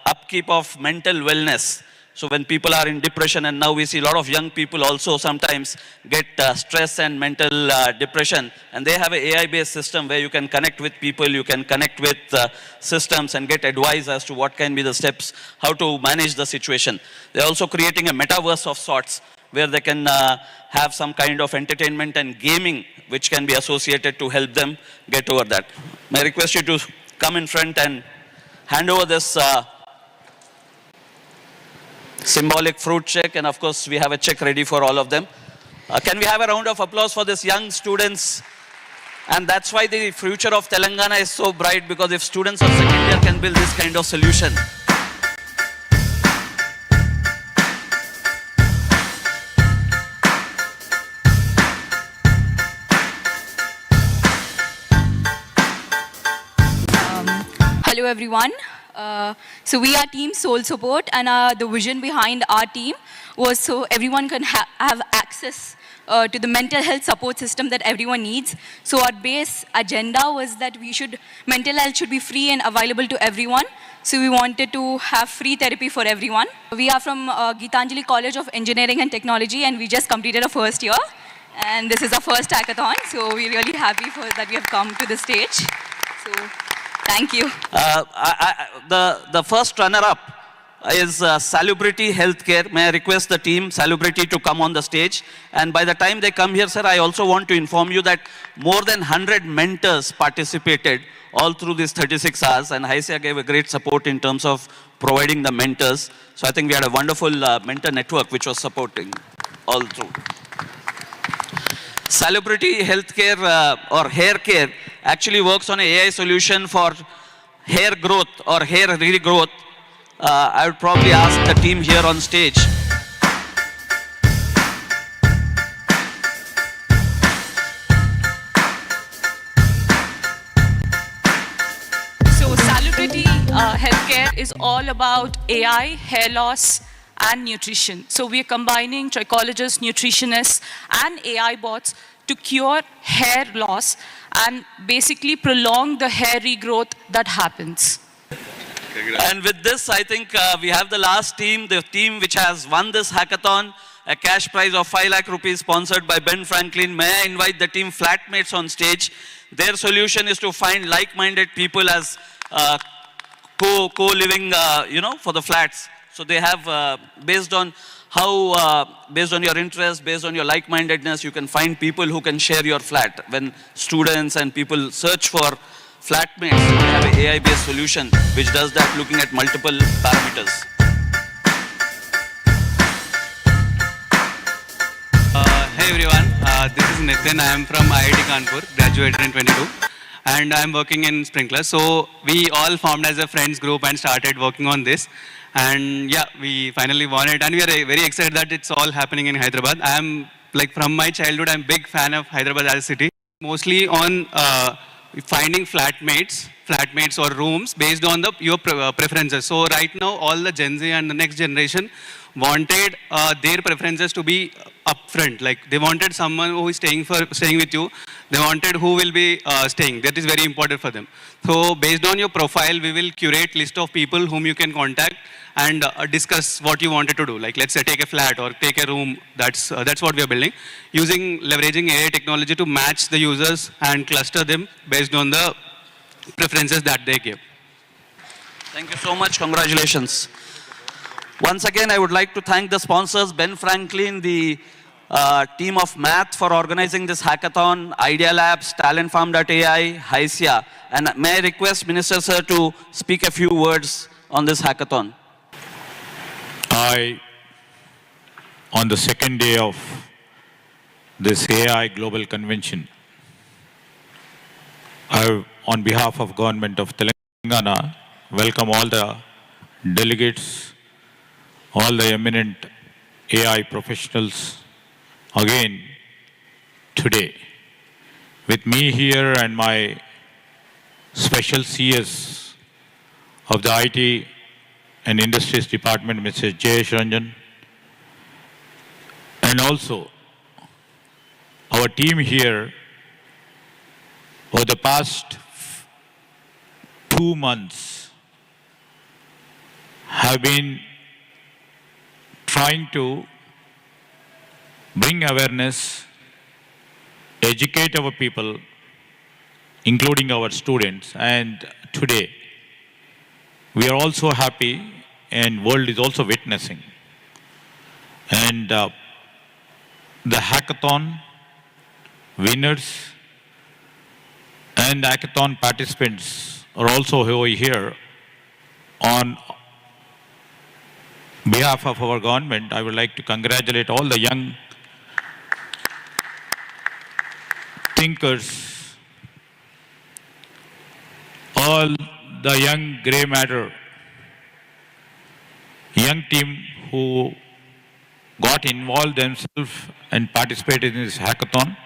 upkeep of mental wellness. So when people are in depression, and now we see a lot of young people also sometimes get stress and mental depression, and they have an AI-based system where you can connect with people, you can connect with systems and get advice as to what can be the steps, how to manage the situation. They're also creating a metaverse of sorts where they can have some kind of entertainment and gaming which can be associated to help them get over that. May I request you to come in front and hand over this symbolic fruit check, and of course we have a check ready for all of them. Can we have a round of applause for these young students? And that's why the future of Telangana is so bright, because if students of second year can build this kind of solution.
everyone. So we are Team Soul Support, and the vision behind our team was so everyone can have access to the mental health support system that everyone needs. So our base agenda was that mental health should be free and available to everyone. So we wanted to have free therapy for everyone. We are from Geetanjali College of Engineering and Technology, and we just completed our first year. And this is our first hackathon, so we're really happy that we have come to the stage. So thank you.
The first runner-up is Salubrity Healthcare. May I request the team, Salubrity, to come on the stage. And by the time they come here, sir, I also want to inform you that more than 100 mentors participated all through these 36 hours. And Haisya gave a great support in terms of providing the mentors. So I think we had a wonderful mentor network which was supporting all through. Salubrity Healthcare or Hair Care actually works on an AI solution for hair growth or hair regrowth. I would probably ask the team here on stage.
So Salubrity Healthcare is all about AI, hair loss, and nutrition. So we are combining trichologists, nutritionists, and AI bots to cure hair loss and basically prolong the hair regrowth that happens.
And with this, I think we have the last team, the team which has won this hackathon, a cash prize of 5 lakh rupees sponsored by Ben Franklin. May I invite the team flatmates on stage? Their solution is to find like-minded people as co-living, for the flats. So they have, based on your interest, based on your like-mindedness, you can find people who can share your flat. When students and people search for flatmates, we have an AI-based solution which does that looking at multiple parameters.
Hey everyone, this is Nitin. I am from IIT Kanpur, graduated in 22, and I am working in Sprinkler. So we all formed as a friends group and started working on this. And yeah, we finally won it, and we are very excited that it's all happening in Hyderabad. I am, from my childhood, I'm a big fan of Hyderabad as a city. Mostly on finding flatmates or rooms based on your preferences. So right now, all the Gen Z and the next generation wanted their preferences to be upfront. Like they wanted someone who is staying with you. They wanted who will be staying. That is very important for them. So based on your profile, we will curate list of people whom you can contact and discuss what you wanted to do. Like let's say take a flat or take a room. That's what we are building. Leveraging AI technology to match the users and cluster them based on the preferences that they give.
Thank you so much. Congratulations. Once again, I would like to thank the sponsors, Ben Franklin, the team of Math for organizing this hackathon, Idea Labs, TalentFarm.ai, Haisya. And may I request Minister Sir to speak a few words on this hackathon.
On the second day of this AI Global Convention, on behalf of Government of Telangana, welcome all the delegates, all the eminent AI professionals again today. With me here and my special CS of the IT and Industries Department, Mr. Jayesh Ranjan, and also our team here over the past 2 months have been trying to bring awareness, educate our people, including our students. And today, we are also happy, and world is also witnessing. And the hackathon winners and hackathon participants are also over here. On behalf of our government, I would like to congratulate all the young thinkers, all the young grey matter, young team who got involved themselves and participated in this hackathon,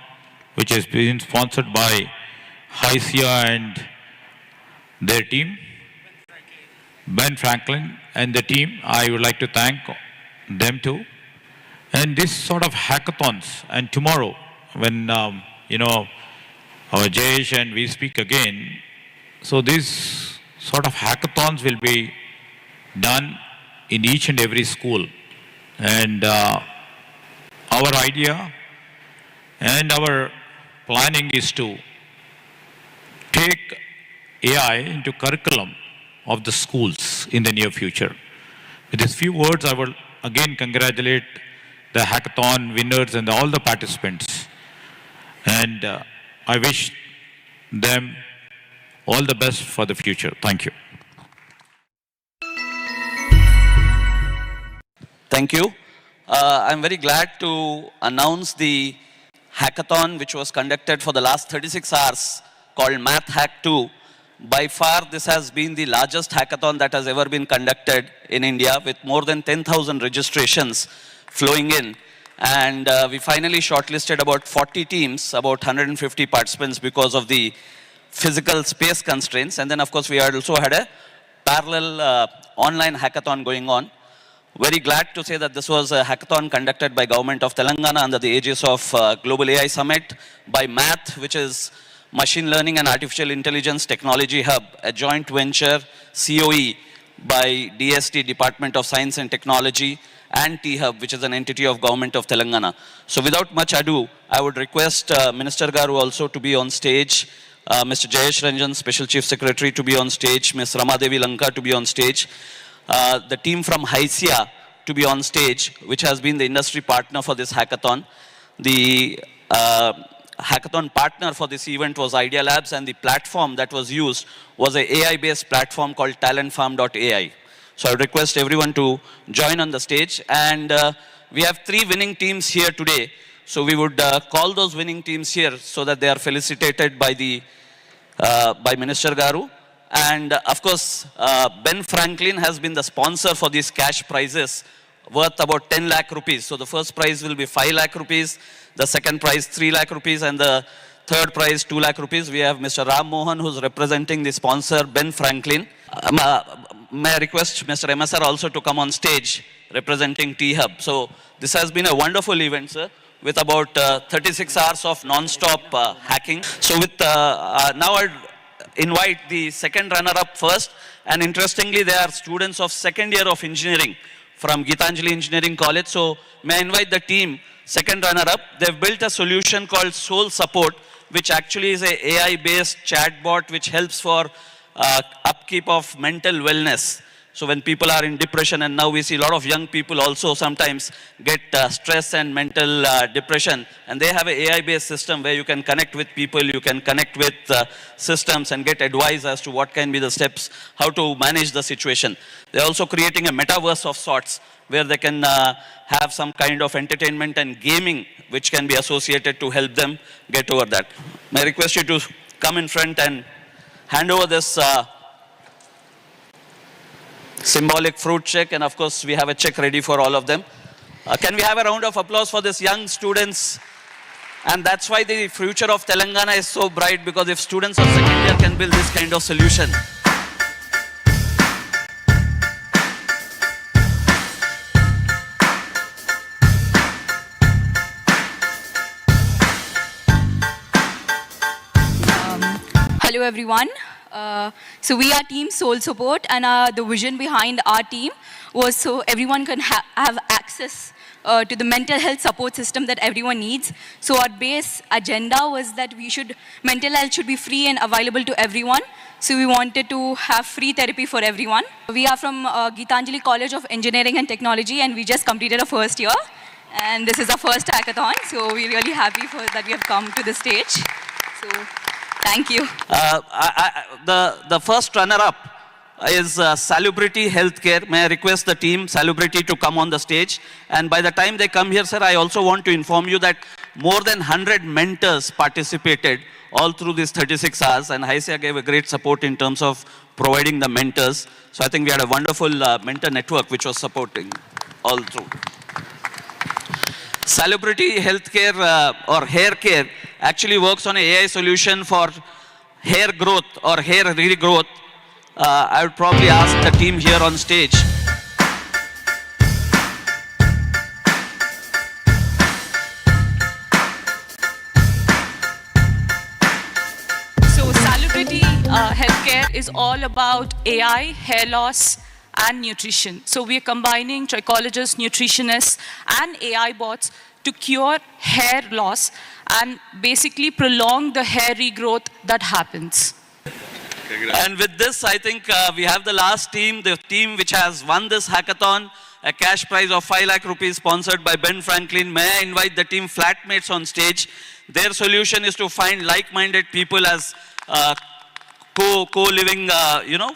which has been sponsored by Haisya and their team. Ben Franklin and the team. I would like to thank them too. And this sort of hackathons, and tomorrow when, our Jayesh and we speak again, so these sort of hackathons will be done in each and every school. And our idea and our planning is to take AI into curriculum of the schools in the near future. With these few words, I will again congratulate the hackathon winners and all the participants. And I wish them all the best for the future. Thank you.
Thank you. I'm very glad to announce the hackathon which was conducted for the last 36 hours called Math Hack 2. By far, this has been the largest hackathon that has ever been conducted in India with more than 10,000 registrations flowing in. And we finally shortlisted about 40 teams, about 150 participants because of the physical space constraints. And then, of course, we also had a parallel online hackathon going on. Very glad to say that this was a hackathon conducted by Government of Telangana under the aegis of Global AI Summit, by MATH, which is Machine Learning and Artificial Intelligence Technology Hub, a joint venture COE by DST, Department of Science and Technology, and T-Hub, which is an entity of Government of Telangana. So without much ado, I would request Minister Garu also to be on stage, Mr. Jayesh Ranjan, Special Chief Secretary, to be on stage, Ms. Ramadevi Lanka to be on stage, the team from HYSIA to be on stage, which has been the industry partner for this hackathon. The hackathon partner for this event was Idea Labs, and the platform that was used was an AI-based platform called talentfarm.ai. So I would request everyone to join on the stage. And we have 3 winning teams here today. So we would call those winning teams here so that they are felicitated by Minister Garu. And of course, Ben Franklin has been the sponsor for these cash prizes worth about 10 lakh rupees. So the first prize will be 5 lakh rupees, the second prize 3 lakh rupees, and the third prize 2 lakh rupees. We have Mr. Ram Mohan, who's representing the sponsor, Ben Franklin. May I request Mr. MSR also to come on stage representing T-Hub. So this has been a wonderful event, sir, with about 36 hours of non-stop hacking. So with now I'll invite the second runner-up first. And interestingly, they are students of second year of engineering from Gitanjali Engineering College. So may I invite the team, second runner-up. They've built a solution called Soul Support, which actually is a AI-based chatbot which helps for upkeep of mental wellness. So when people are in depression, and now we see a lot of young people also sometimes get stress and mental depression, and they have an AI-based system where you can connect with people, you can connect with systems and get advice as to what can be the steps, how to manage the situation. They're also creating a metaverse of sorts where they can have some kind of entertainment and gaming which can be associated to help them get over that. May I request you to come in front and hand over this symbolic fruit check, and of course we have a check ready for all of them. Can we have a round of applause for these young students? And that's why the future of Telangana is so bright, because if students of second year can build this kind of solution.
Hello everyone. So we are Team Soul Support, and the vision behind our team was so everyone can have access to the mental health support system that everyone needs. So our base agenda was that mental health should be free and available to everyone. So we wanted to have free therapy for everyone. We are from Gitanjali College of Engineering and Technology, and we just completed our first year. And this is our first hackathon, so we're really happy that we have come to the stage. So thank you.
The first runner-up is Salubrity Healthcare. May I request the team, Salubrity, to come on the stage. And by the time they come here, sir, I also want to inform you that more than 100 mentors participated all through these 36 hours. And HYSIA gave a great support in terms of providing the mentors. So I think we had a wonderful mentor network which was supporting all through. Salubrity Healthcare or Hair Care actually works on an AI solution for hair growth or hair regrowth I would probably ask the team here on stage.
So Salubrity Healthcare is all about AI, hair loss, and nutrition. So we are combining trichologists, nutritionists, and AI bots to cure hair loss and basically prolong the hair regrowth that happens.
And with this, I think we have the last team, the team which has won this hackathon, a cash prize of 5 lakh rupees sponsored by Ben Franklin. May I invite the team Flatmates on stage? Their solution is to find like-minded people as co-living,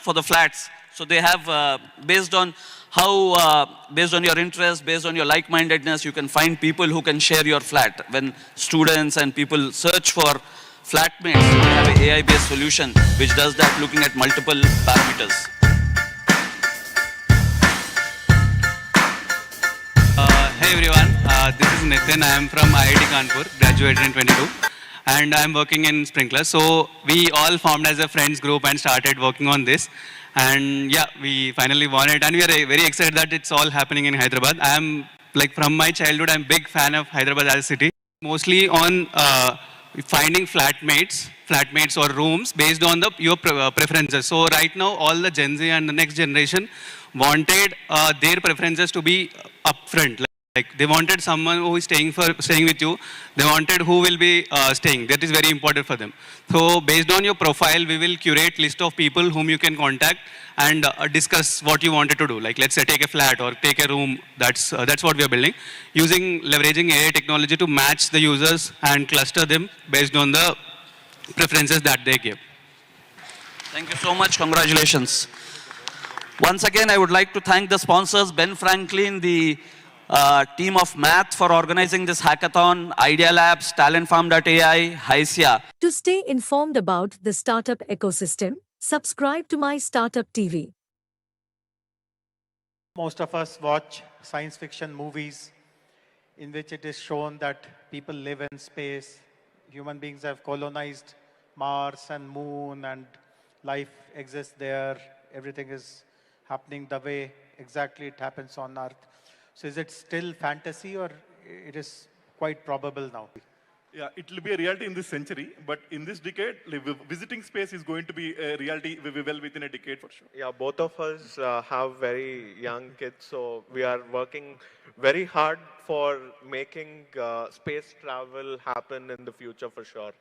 for the flats. So they have, based on how, based on your interest, based on your like-mindedness, you can find people who can share your flat. When students and people search for Flatmates, we have an AI-based solution which does that looking at multiple parameters.
Hey everyone, this is Nitin. I am from IIT Kanpur, graduated in 22, and I am working in Sprinkler. So we all formed as a friends group and started working on this. And yeah, we finally won it, and we are very excited that it's all happening in Hyderabad. I am, like, from my childhood, I'm a big fan of Hyderabad as a city. Mostly on finding flatmates or rooms based on your preferences. So right now, all the Gen Z and the next generation wanted their preferences to be upfront. Like they wanted someone who is staying with you. They wanted who will be staying. That is very important for them. So based on your profile, we will curate list of people whom you can contact and discuss what you wanted to do. Like let's say take a flat or take a room. That's what we are building. Leveraging AI technology to match the users and cluster them based on the preferences that they give.
Thank you so much. Congratulations. Once again, I would like to thank the sponsors, Ben Franklin, the team of Math for organizing this hackathon, Idea Labs, TalentFarm.ai, Hysia.
To stay informed about the startup ecosystem, subscribe to My Startup TV.
Most of us watch science fiction movies in which it is shown that people live in space, human beings have colonized Mars and Moon, and life exists there, everything is happening the way exactly it happens on Earth. So is it still fantasy, or it is quite probable now?
Yeah, it will be a reality in this century, but in this decade, visiting space is going to be a reality well within a decade for sure.
Yeah, both of us have very young kids, so we are working very hard for making space travel happen in the future for sure.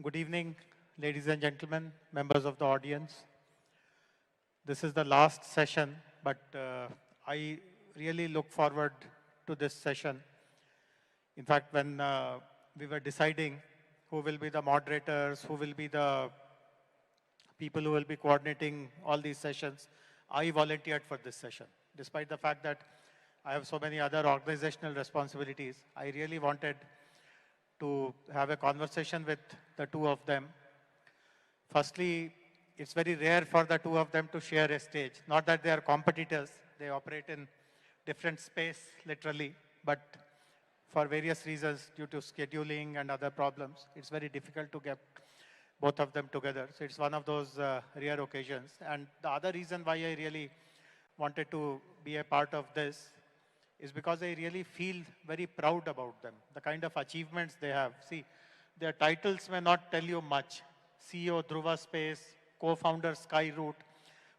Good evening, ladies and gentlemen, members of the audience. This is the last session, but I really look forward to this session. In fact, when we were deciding who will be the moderators, who will be the people who will be coordinating all these sessions, I volunteered for this session. Despite the fact that I have so many other organizational responsibilities, I really wanted to have a conversation with the two of them. Firstly, it's very rare for the two of them to share a stage. Not that they are competitors, they operate in different space, literally, but for various reasons, due to scheduling and other problems, it's very difficult to get both of them together. So it's one of those rare occasions. And the other reason why I really wanted to be a part of this is because I really feel very proud about them, the kind of achievements they have. See, their titles may not tell you much. CEO Dhruva Space, co-founder Skyroot.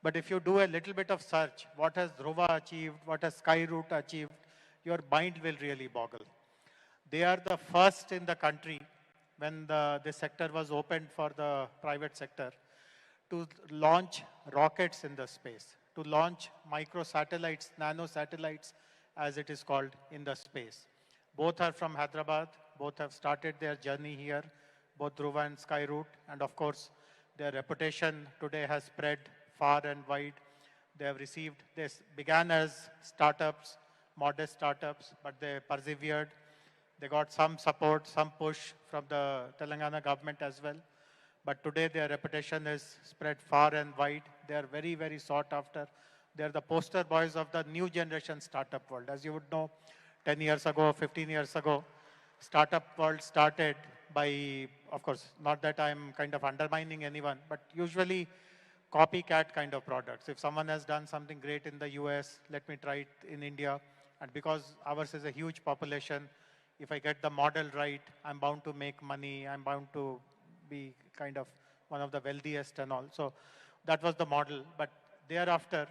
But if you do a little bit of search, what has Dhruva achieved, what has Skyroot achieved, your mind will really boggle. They are the first in the country when this sector was opened for the private sector to launch rockets in the space, to launch micro-satellites, nano-satellites, as it is called, in the space. Both are from Hyderabad. Both have started their journey here, both Dhruva and Skyroot. And of course, their reputation today has spread far and wide. They have received, this began as startups, modest startups, but they persevered. They got some support, some push from the Telangana government as well. But today their reputation is spread far and wide. They are very, very sought after. They are the poster boys of the new generation startup world. As you would know, 10 years ago, 15 years ago, startup world started by, of course, not that I'm kind of undermining anyone, but usually copycat kind of products. If someone has done something great in the US, let me try it in India. And because ours is a huge population, if I get the model right, I'm bound to make money, I'm bound to be kind of one of the wealthiest and all. So that was the model. But thereafter,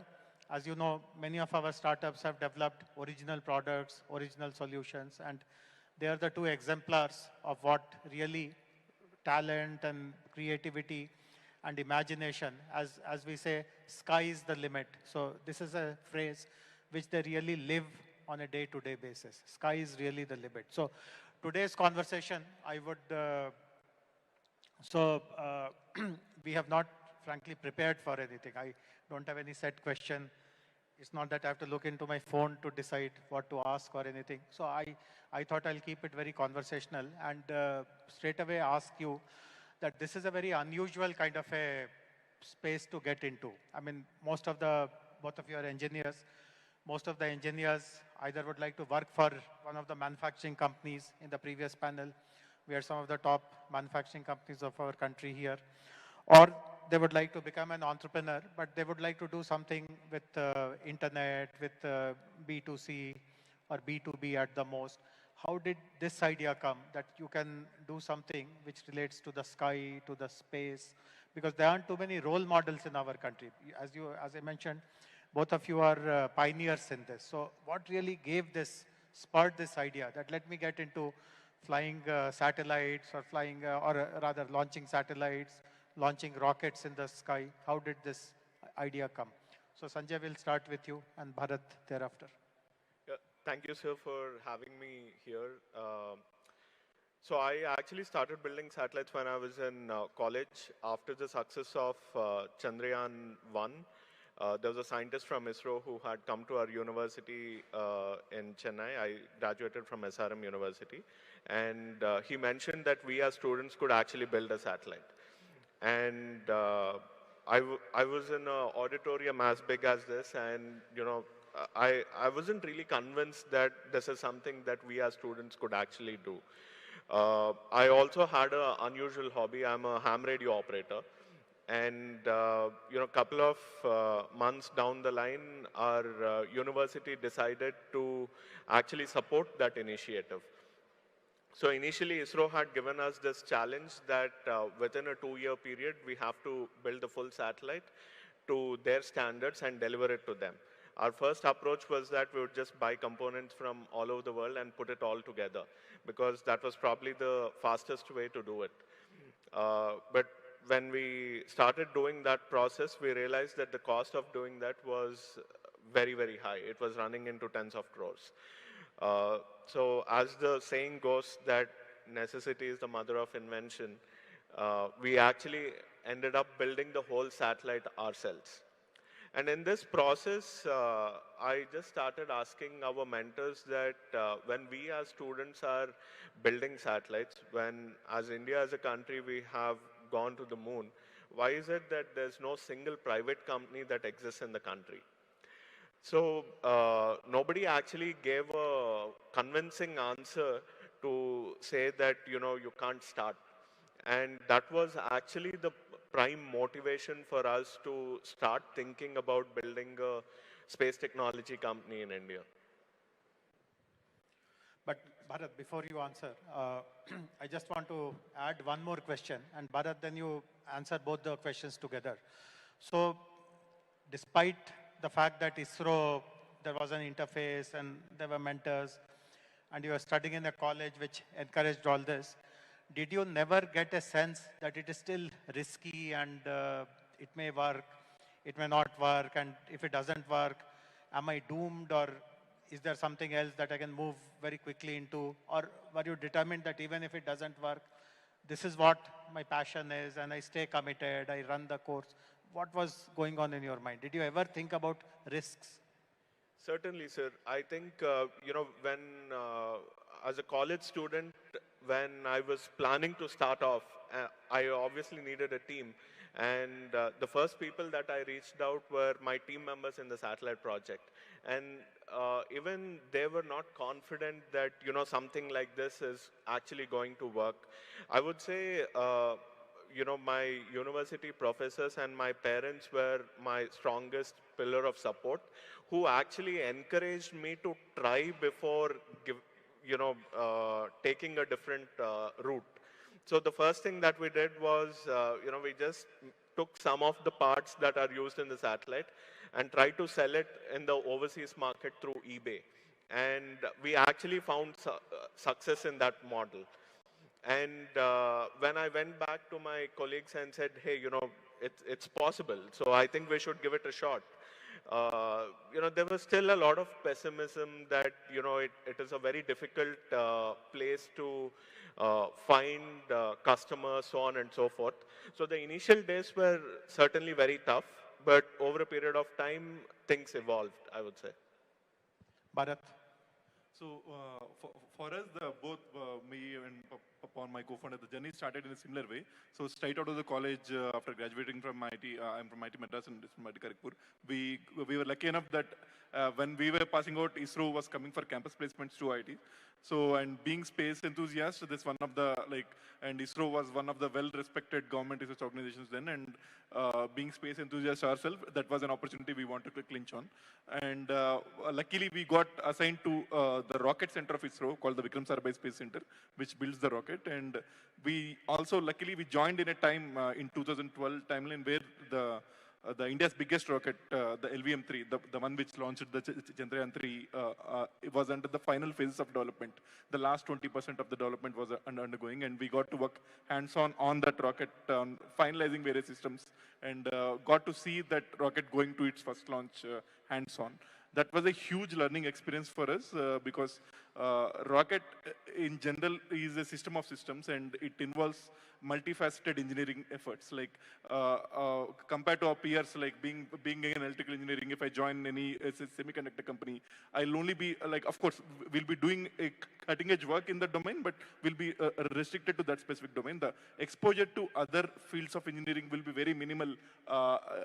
as you know, many of our startups have developed original products, original solutions, and they are the two exemplars of what really talent and creativity and imagination, as we say, sky is the limit. So this is a phrase which they really live on a day-to-day basis. Sky is really the limit. So today's conversation, I would, we have not frankly prepared for anything. I don't have any set question. It's not that I have to look into my phone to decide what to ask or anything. So I thought I'll keep it very conversational and straight away ask you that this is a very unusual kind of a space to get into. I mean, both of you are engineers. Most of the engineers either would like to work for one of the manufacturing companies. In the previous panel, we are some of the top manufacturing companies of our country here. Or they would like to become an entrepreneur, but they would like to do something with internet, with B2C or B2B at the most. How did this idea come that you can do something which relates to the sky, to the space? Because there aren't too many role models in our country. As I mentioned, both of you are pioneers in this. So what really spurred this idea that let me get into flying satellites or rather launching satellites, launching rockets in the sky? How did this idea come? So Sanjay, will start with you and Bharat thereafter.
Yeah, thank you, sir, for having me here. So I actually started building satellites when I was in college. After the success of Chandrayaan-1, there was a scientist from ISRO who had come to our university in Chennai. I graduated from SRM University. And he mentioned that we as students could actually build a satellite. And I was in an auditorium as big as this, and I wasn't really convinced that this is something that we as students could actually do. I also had an unusual hobby. I'm a ham radio operator. And a couple of months down the line, our university decided to actually support that initiative. So initially, ISRO had given us this challenge that within a 2-year period, we have to build a full satellite to their standards and deliver it to them. Our first approach was that we would just buy components from all over the world and put it all together, because that was probably the fastest way to do it. But when we started doing that process, we realized that the cost of doing that was very, very high. It was running into tens of crores. So as the saying goes that necessity is the mother of invention, we actually ended up building the whole satellite ourselves. And in this process, I just started asking our mentors that when we as students are building satellites, when as India as a country we have gone to the moon, why is it that there's no single private company that exists in the country? So nobody actually gave a convincing answer to say that, you can't start. And that was actually the prime motivation for us to start thinking about building a space technology company in India.
But Bharat, before you answer, I just want to add one more question. And Bharat, then you answer both the questions together. So despite the fact that ISRO, there was an interface and there were mentors, and you were studying in a college which encouraged all this, did you never get a sense that it is still risky and it may work, it may not work, and if it doesn't work, am I doomed, or is there something else that I can move very quickly into? Or were you determined that even if it doesn't work, this is what my passion is and I stay committed, I run the course? What was going on in your mind? Did you ever think about risks?
Certainly, sir. I think, when as a college student, when I was planning to start off, I obviously needed a team. And the first people that I reached out were my team members in the satellite project. And even they were not confident that, something like this is actually going to work. I would say, my university professors and my parents were my strongest pillar of support, who actually encouraged me to try before taking a different route. So the first thing that we did was, we just took some of the parts that are used in the satellite and tried to sell it in the overseas market through eBay. And we actually found success in that model. And when I went back to my colleagues and said, hey, it's possible, so I think we should give it a shot. There was still a lot of pessimism that, it is a very difficult place to find customers, so on and so forth. So the initial days were certainly very tough, but over a period of time, things evolved, I would say.
Bharat. So for us, both me and upon my co-founder, the journey started in a similar way. So straight out of the college, after graduating from IT, I'm from IT Madras and from IT Kharagpur. We were lucky enough that when we were passing out, ISRO was coming for campus placements to IT. So, and being space enthusiast, this one of the, and ISRO was one of the well-respected government research organizations then, and being space enthusiasts ourselves, that was an opportunity we wanted to clinch on. And luckily, we got assigned to the rocket center of ISRO, called the Vikram Sarabhai Space Center, which builds the rocket. And we also, luckily, we joined in a time in 2012 timeline where the India's biggest rocket, the LVM-3, the one which launched the Chandrayaan-3, it was under the final phases of development. The last 20% of the development was undergoing, and we got to work hands-on on that rocket, finalizing various systems, and got to see that rocket going to its first launch hands-on. That was a huge learning experience for us because rocket in general is a system of systems, and it involves multifaceted engineering efforts. Like compared to our peers, like being in electrical engineering, if I join any semiconductor company, I'll only be of course, we'll be doing a cutting edge work in the domain, but we'll be restricted to that specific domain. The exposure to other fields of engineering will be very minimal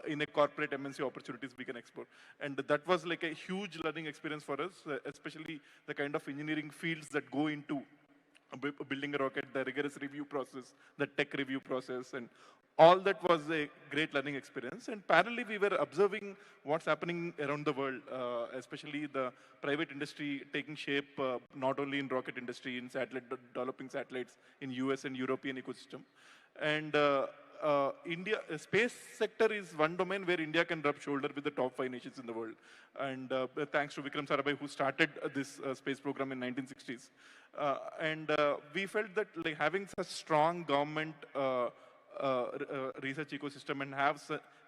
in a corporate MNC opportunities we can explore. And that was like a huge learning experience for us, especially the kind of engineering fields that go into building a rocket, the rigorous review process, the tech review process, and all that was a great learning experience. And parallelly, we were observing what's happening around the world, especially the private industry taking shape, not only in rocket industry, in developing satellites in US and European ecosystem. And India, space sector is one domain where India can rub shoulder with the top 5 nations in the world. And thanks to Vikram Sarabhai, who started this space program in 1960s. And we felt that having such strong government research ecosystem and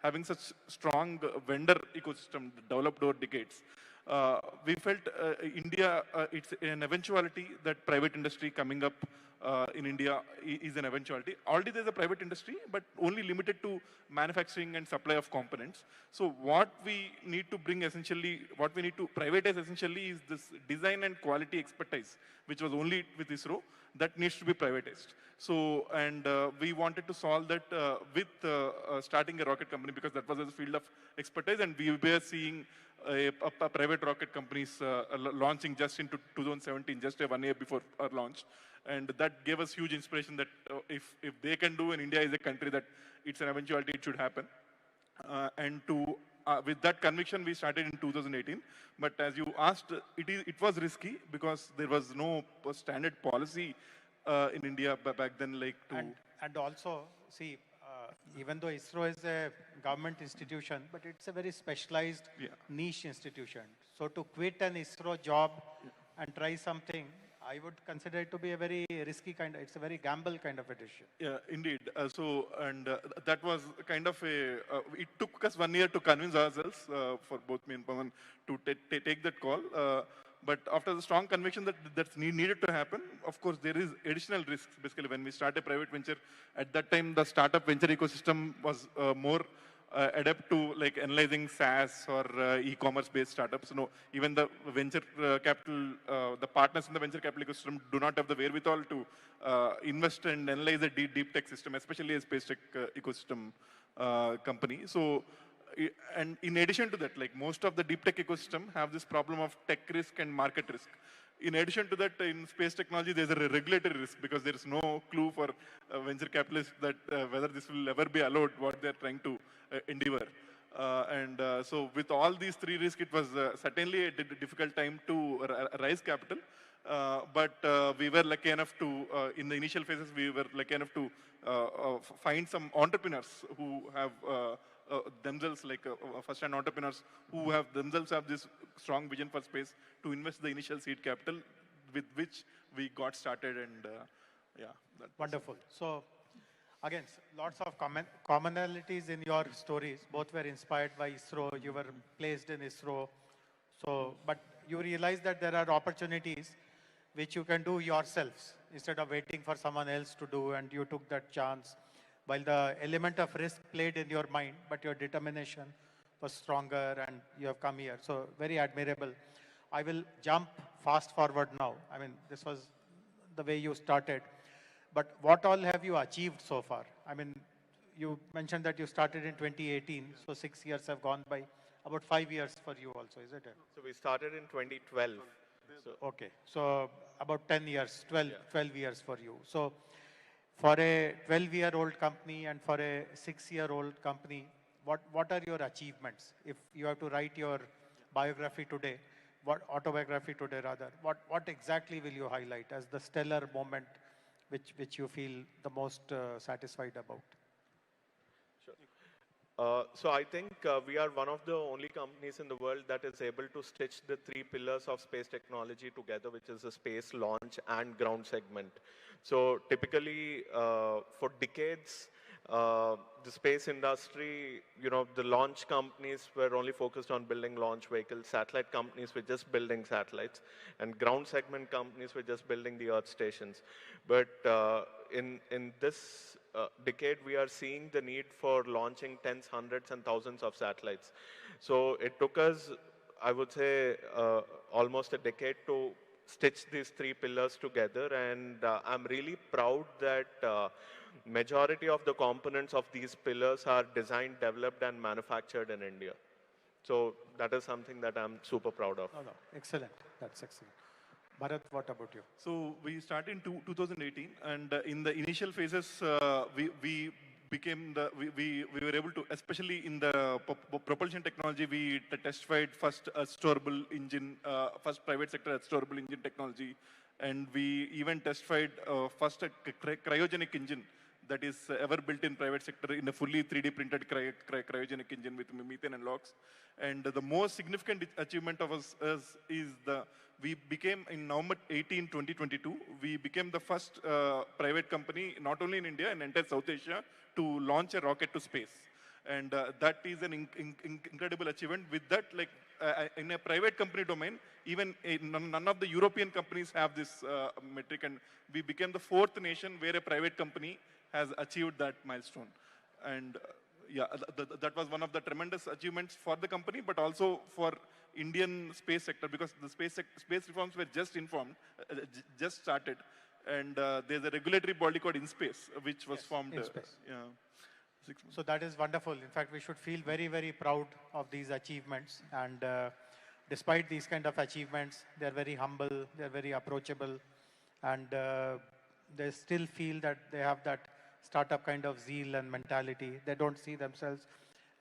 having such strong vendor ecosystem developed over decades, we felt India, it's an eventuality that private industry coming up in India is an eventuality. Already there's a private industry, but only limited to manufacturing and supply of components. So what we need to bring essentially, what we need to privatize essentially is this design and quality expertise, which was only with ISRO, that needs to be privatized. So, and we wanted to solve that with starting a rocket company, because that was a field of expertise, and we were seeing a private rocket companies launching just into 2017, just 1 year before our launch. And that gave us huge inspiration that if they can do, and India is a country that it's an eventuality, it should happen. And with that conviction, we started in 2018. But as you asked, it was risky because there was no standard policy in India back then.
And also, see, even though ISRO is a government institution, but it's a very specialized niche institution. So to quit an ISRO job and try something, I would consider it to be a very risky it's a very gamble kind of a decision.
Yeah, indeed. That was kind of it took us 1 year to convince ourselves, for both me and Pawan, to take that call. But after the strong conviction that that's needed to happen, of course, there is additional risks. Basically, when we start a private venture, at that time, the startup venture ecosystem was more adapt to like analyzing SaaS or e-commerce based startups. No, even the venture capital, the partners in the venture capital ecosystem do not have the wherewithal to invest and analyze a deep tech system, especially a space tech ecosystem company. So, and in addition to that, like most of the deep tech ecosystem have this problem of tech risk and market risk. In addition to that, in space technology, there's a regulatory risk because there is no clue for venture capitalists that whether this will ever be allowed, what they're trying to endeavor. So with all these three risks, it was certainly a difficult time to raise capital. But we were lucky enough to, in the initial phases, we were lucky enough to find some entrepreneurs who have themselves, like first-hand entrepreneurs who have themselves have this strong vision for space to invest the initial seed capital with which we got started. And yeah.
Wonderful. So again, lots of commonalities in your stories. Both were inspired by ISRO. You were placed in ISRO. So, but you realize that there are opportunities which you can do yourselves instead of waiting for someone else to do, and you took that chance. While the element of risk played in your mind, but your determination was stronger and you have come here. So very admirable. I will jump fast forward now. I mean, this was the way you started. But what all have you achieved so far? I mean, you mentioned that you started in 2018, so 6 years have gone by. About 5 years for you also, is it?
So we started in 2012. So,
okay, so about 10 years, 12 years for you. So for a 12-year-old company and for a 6-year-old company, what are your achievements? If you have to write your biography today, autobiography today rather, what exactly will you highlight as the stellar moment which you feel the most satisfied about?
So I think we are one of the only companies in the world that is able to stitch the three pillars of space technology together, which is the space, launch, and ground segment. So typically, for decades, the space industry, the launch companies were only focused on building launch vehicles. Satellite companies were just building satellites, and ground segment companies were just building the Earth stations. But in this decade, we are seeing the need for launching tens, hundreds, and thousands of satellites. So it took us, I would say, almost a decade to stitch these three pillars together, and I'm really proud that majority of the components of these pillars are designed, developed, and manufactured in India. So that is something that I'm super proud of.
No, excellent. That's excellent. Bharat, what about you?
So we started in 2018, and in the initial phases, we were able to, especially in the propulsion technology, we testified first a storable engine, first private sector storable engine technology, and we even testified first a cryogenic engine that is ever built in private sector in a fully 3D printed cryogenic engine with methane and LOX. And the most significant achievement of us is we became in November 18, 2022, we became the first private company, not only in India, in entire South Asia, to launch a rocket to space. And that is an incredible achievement. With that, like in a private company domain, even none of the European companies have this metric, and we became the fourth nation where a private company has achieved that milestone. And yeah, that was one of the tremendous achievements for the company, but also for Indian space sector, because the space reforms were just just started. And there's a regulatory body called InSpace, which was formed.
So that is wonderful. In fact, we should feel very, very proud of these achievements. And despite these kind of achievements, they're very humble, they're very approachable, and they still feel that they have that startup kind of zeal and mentality. They don't see themselves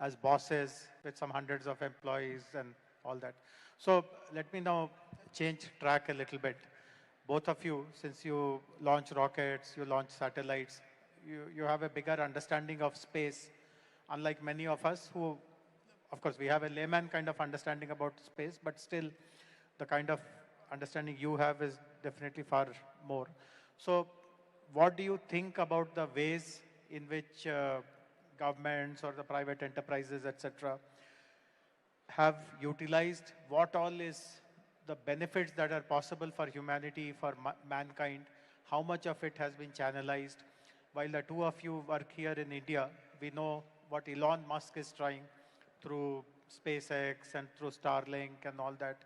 as bosses with some hundreds of employees and all that. So let me now change track a little bit. Both of you, since you launch rockets, you launch satellites, you have a bigger understanding of space, unlike many of us who, of course, we have a layman kind of understanding about space, but still the kind of understanding you have is definitely far more. So what do you think about the ways in which governments or the private enterprises, etc., have utilized what all is the benefits that are possible for humanity, for mankind? How much of it has been channelized? While the two of you work here in India, we know what Elon Musk is trying through SpaceX and through Starlink and all that.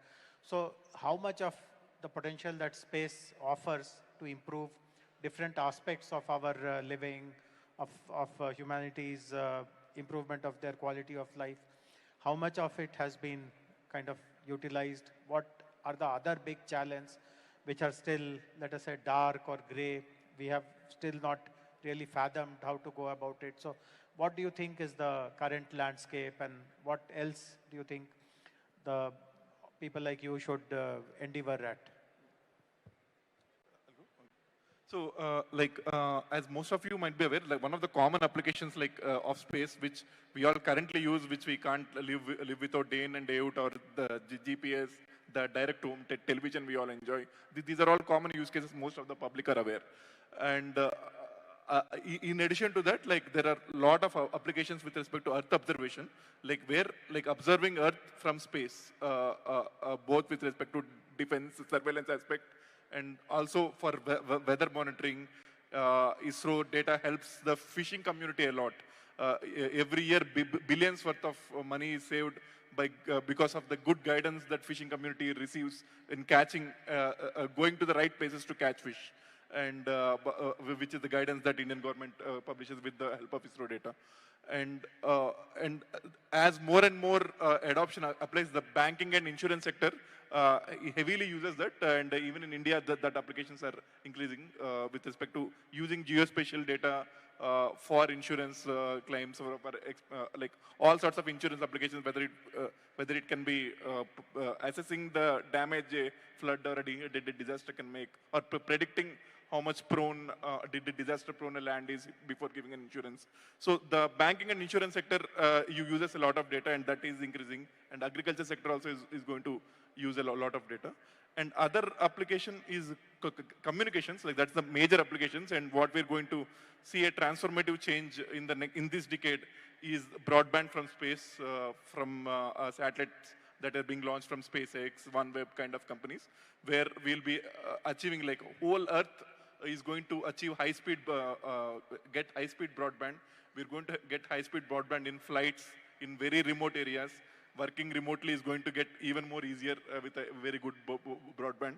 So how much of the potential that space offers to improve different aspects of our living, of humanity's improvement of their quality of life, how much of it has been kind of utilized? What are the other big challenges which are still, let us say, dark or gray? We have still not really fathomed how to go about it. So what do you think is the current landscape, and what else do you think the people like you should endeavor at?
So, as most of you might be aware, like one of the common applications of space, which we all currently use, which we can't live without day in and day out, or the GPS, the direct home television we all enjoy. These are all common use cases most of the public are aware. And in addition to that, there are a lot of applications with respect to Earth observation, observing Earth from space, both with respect to defense, surveillance aspect, and also for weather monitoring. ISRO data helps the fishing community a lot. Every year, billions worth of money is saved because of the good guidance that fishing community receives in catching, going to the right places to catch fish, and which is the guidance that Indian government publishes with the help of ISRO data. And as more and more adoption applies, the banking and insurance sector heavily uses that, and even in India, that applications are increasing with respect to using geospatial data for insurance claims, or like all sorts of insurance applications, whether it can be assessing the damage a flood or a disaster can make, or predicting how much prone disaster-prone a land is before giving an insurance. So the banking and insurance sector uses a lot of data, and that is increasing. And agriculture sector also is going to use a lot of data. And other application is communications, like that's the major applications. And what we're going to see a transformative change in this decade is broadband from space, from satellites that are being launched from SpaceX, OneWeb kind of companies, where we'll be achieving like whole Earth is going to achieve high-speed, get high-speed broadband. We're going to get high-speed broadband in flights in very remote areas. Working remotely is going to get even more easier with a very good broadband.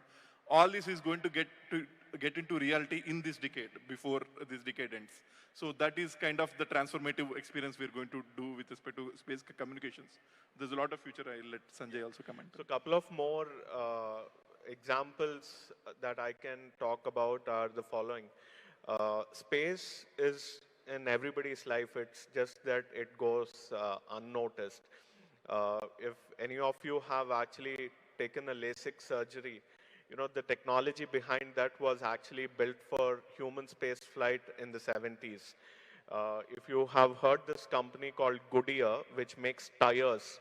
All this is going to get into reality in this decade, before this decade ends. So that is kind of the transformative experience we're going to do with respect to space communications. There's a lot of future. I'll let Sanjay also comment.
So a couple of more examples that I can talk about are the following. Space is in everybody's life. It's just that it goes unnoticed. If any of you have actually taken a LASIK surgery, you know, the technology behind that was actually built for human space flight in the 70s. If you have heard this company called Goodyear, which makes tires,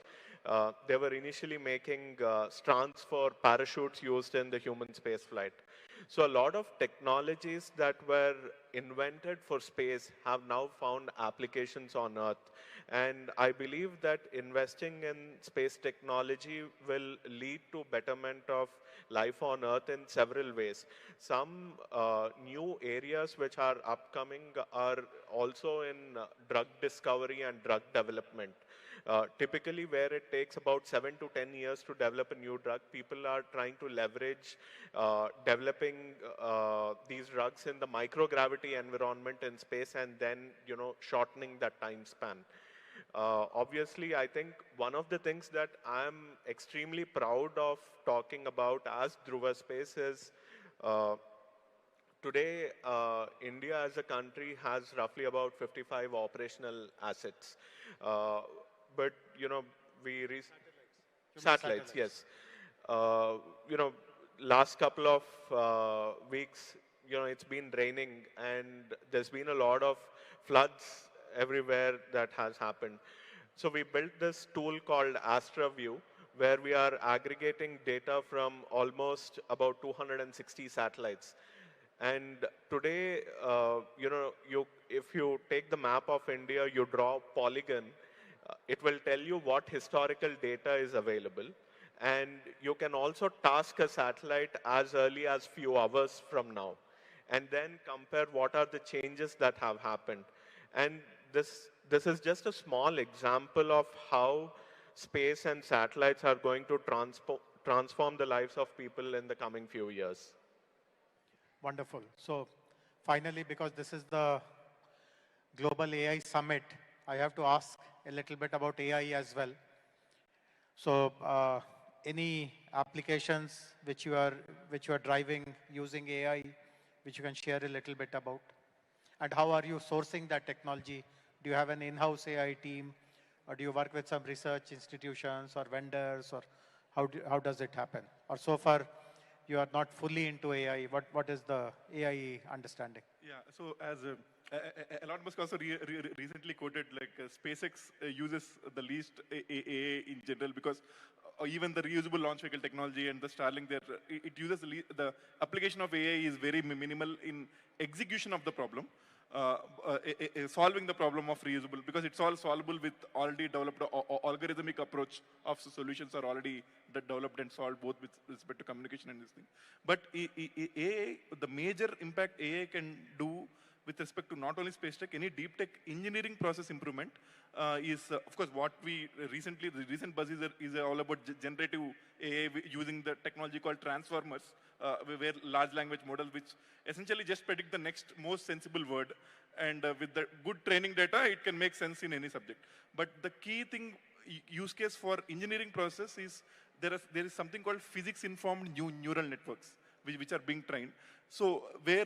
they were initially making strands for parachutes used in the human space flight. So a lot of technologies that were invented for space have now found applications on Earth. And I believe that investing in space technology will lead to betterment of life on Earth in several ways. Some new areas which are upcoming are also in drug discovery and drug development. Typically, where it takes about 7 to 10 years to develop a new drug, people are trying to leverage developing these drugs in the microgravity environment in space, and then, you know, shortening that time span. Obviously, I think one of the things that I'm extremely proud of talking about as Dhruva Space is today, India as a country has roughly about 55 operational assets. But, you know, satellites, yes. You know, last couple of weeks, you know, it's been raining, and there's been a lot of floods everywhere that has happened. So we built this tool called AstraView, where we are aggregating data from almost about 260 satellites. And today, you know, if you take the map of India, you draw a polygon, it will tell you what historical data is available. And you can also task a satellite as early as few hours from now, and then compare what are the changes that have happened. And this this is just a small example of how space and satellites are going to transform the lives of people in the coming few years.
Wonderful. So finally, because this is the Global AI Summit, I have to ask a little bit about AI as well. So any applications which you are driving using AI, which you can share a little bit about? And how are you sourcing that technology? Do you have an in-house AI team, or do you work with some research institutions or vendors, or how does it happen? Or so far, you are not fully into AI. What is the AI understanding?
Yeah, so as Elon Musk also recently quoted, like SpaceX uses the least AA in general, because even the reusable launch vehicle technology and the Starlink, there it uses the application of AI is very minimal in execution of the problem. Solving the problem of reusable, because it's all solvable with already developed algorithmic approach of solutions are already developed and solved, both with respect to communication and this thing. But AI, the major impact AI can do with respect to not only space tech, any deep tech engineering process improvement is, of course, what we the recent buzz is all about generative AI using the technology called transformers, where large language models, which essentially just predict the next most sensible word. And with the good training data, it can make sense in any subject. But the key thing, use case for engineering process is there is something called physics-informed neural networks, which are being trained. So where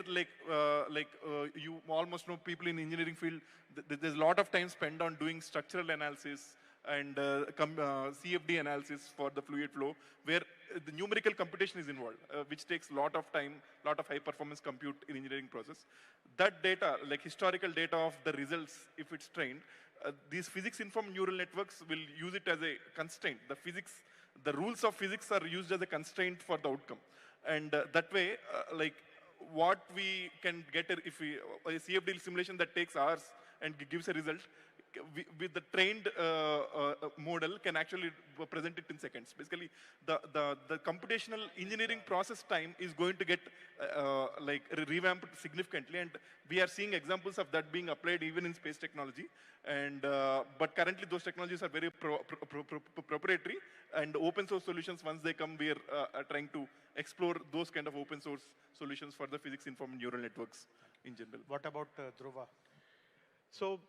you almost know people in engineering field, there's a lot of time spent on doing structural analysis and CFD analysis for the fluid flow, where the numerical computation is involved, which takes a lot of time, lot of high performance compute in engineering process. That data, like historical data of the results, if it's trained, these physics-informed neural networks will use it as a constraint. The rules of physics are used as a constraint for the outcome. And that way, what we can get if we a CFD simulation that takes hours and gives a result, with the trained model can actually present it in seconds. Basically, the computational engineering process time is going to get revamped significantly, and we are seeing examples of that being applied even in space technology. And but currently, those technologies are very proprietary, and open source solutions, once they come, we are trying to explore those kind of open source solutions for the physics-informed neural networks in general.
What about Dhruva?
So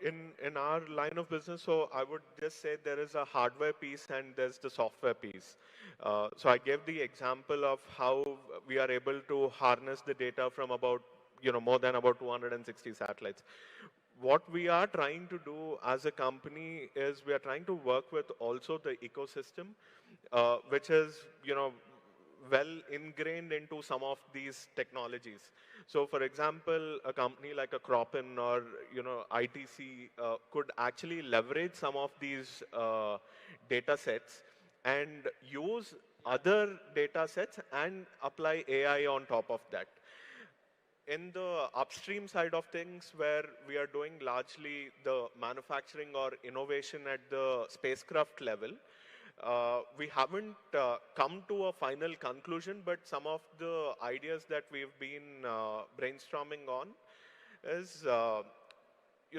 in our line of business, so I would just say there is a hardware piece and there's the software piece. So I gave the example of how we are able to harness the data from about, more than about 260 satellites. What we are trying to do as a company is we are trying to work with also the ecosystem, which is, well ingrained into some of these technologies. So for example, a company like a Cropin or ITC could actually leverage some of these data sets and use other data sets and apply AI on top of that. In the upstream side of things, where we are doing largely the manufacturing or innovation at the spacecraft level, we haven't come to a final conclusion, but some of the ideas that we've been brainstorming on is,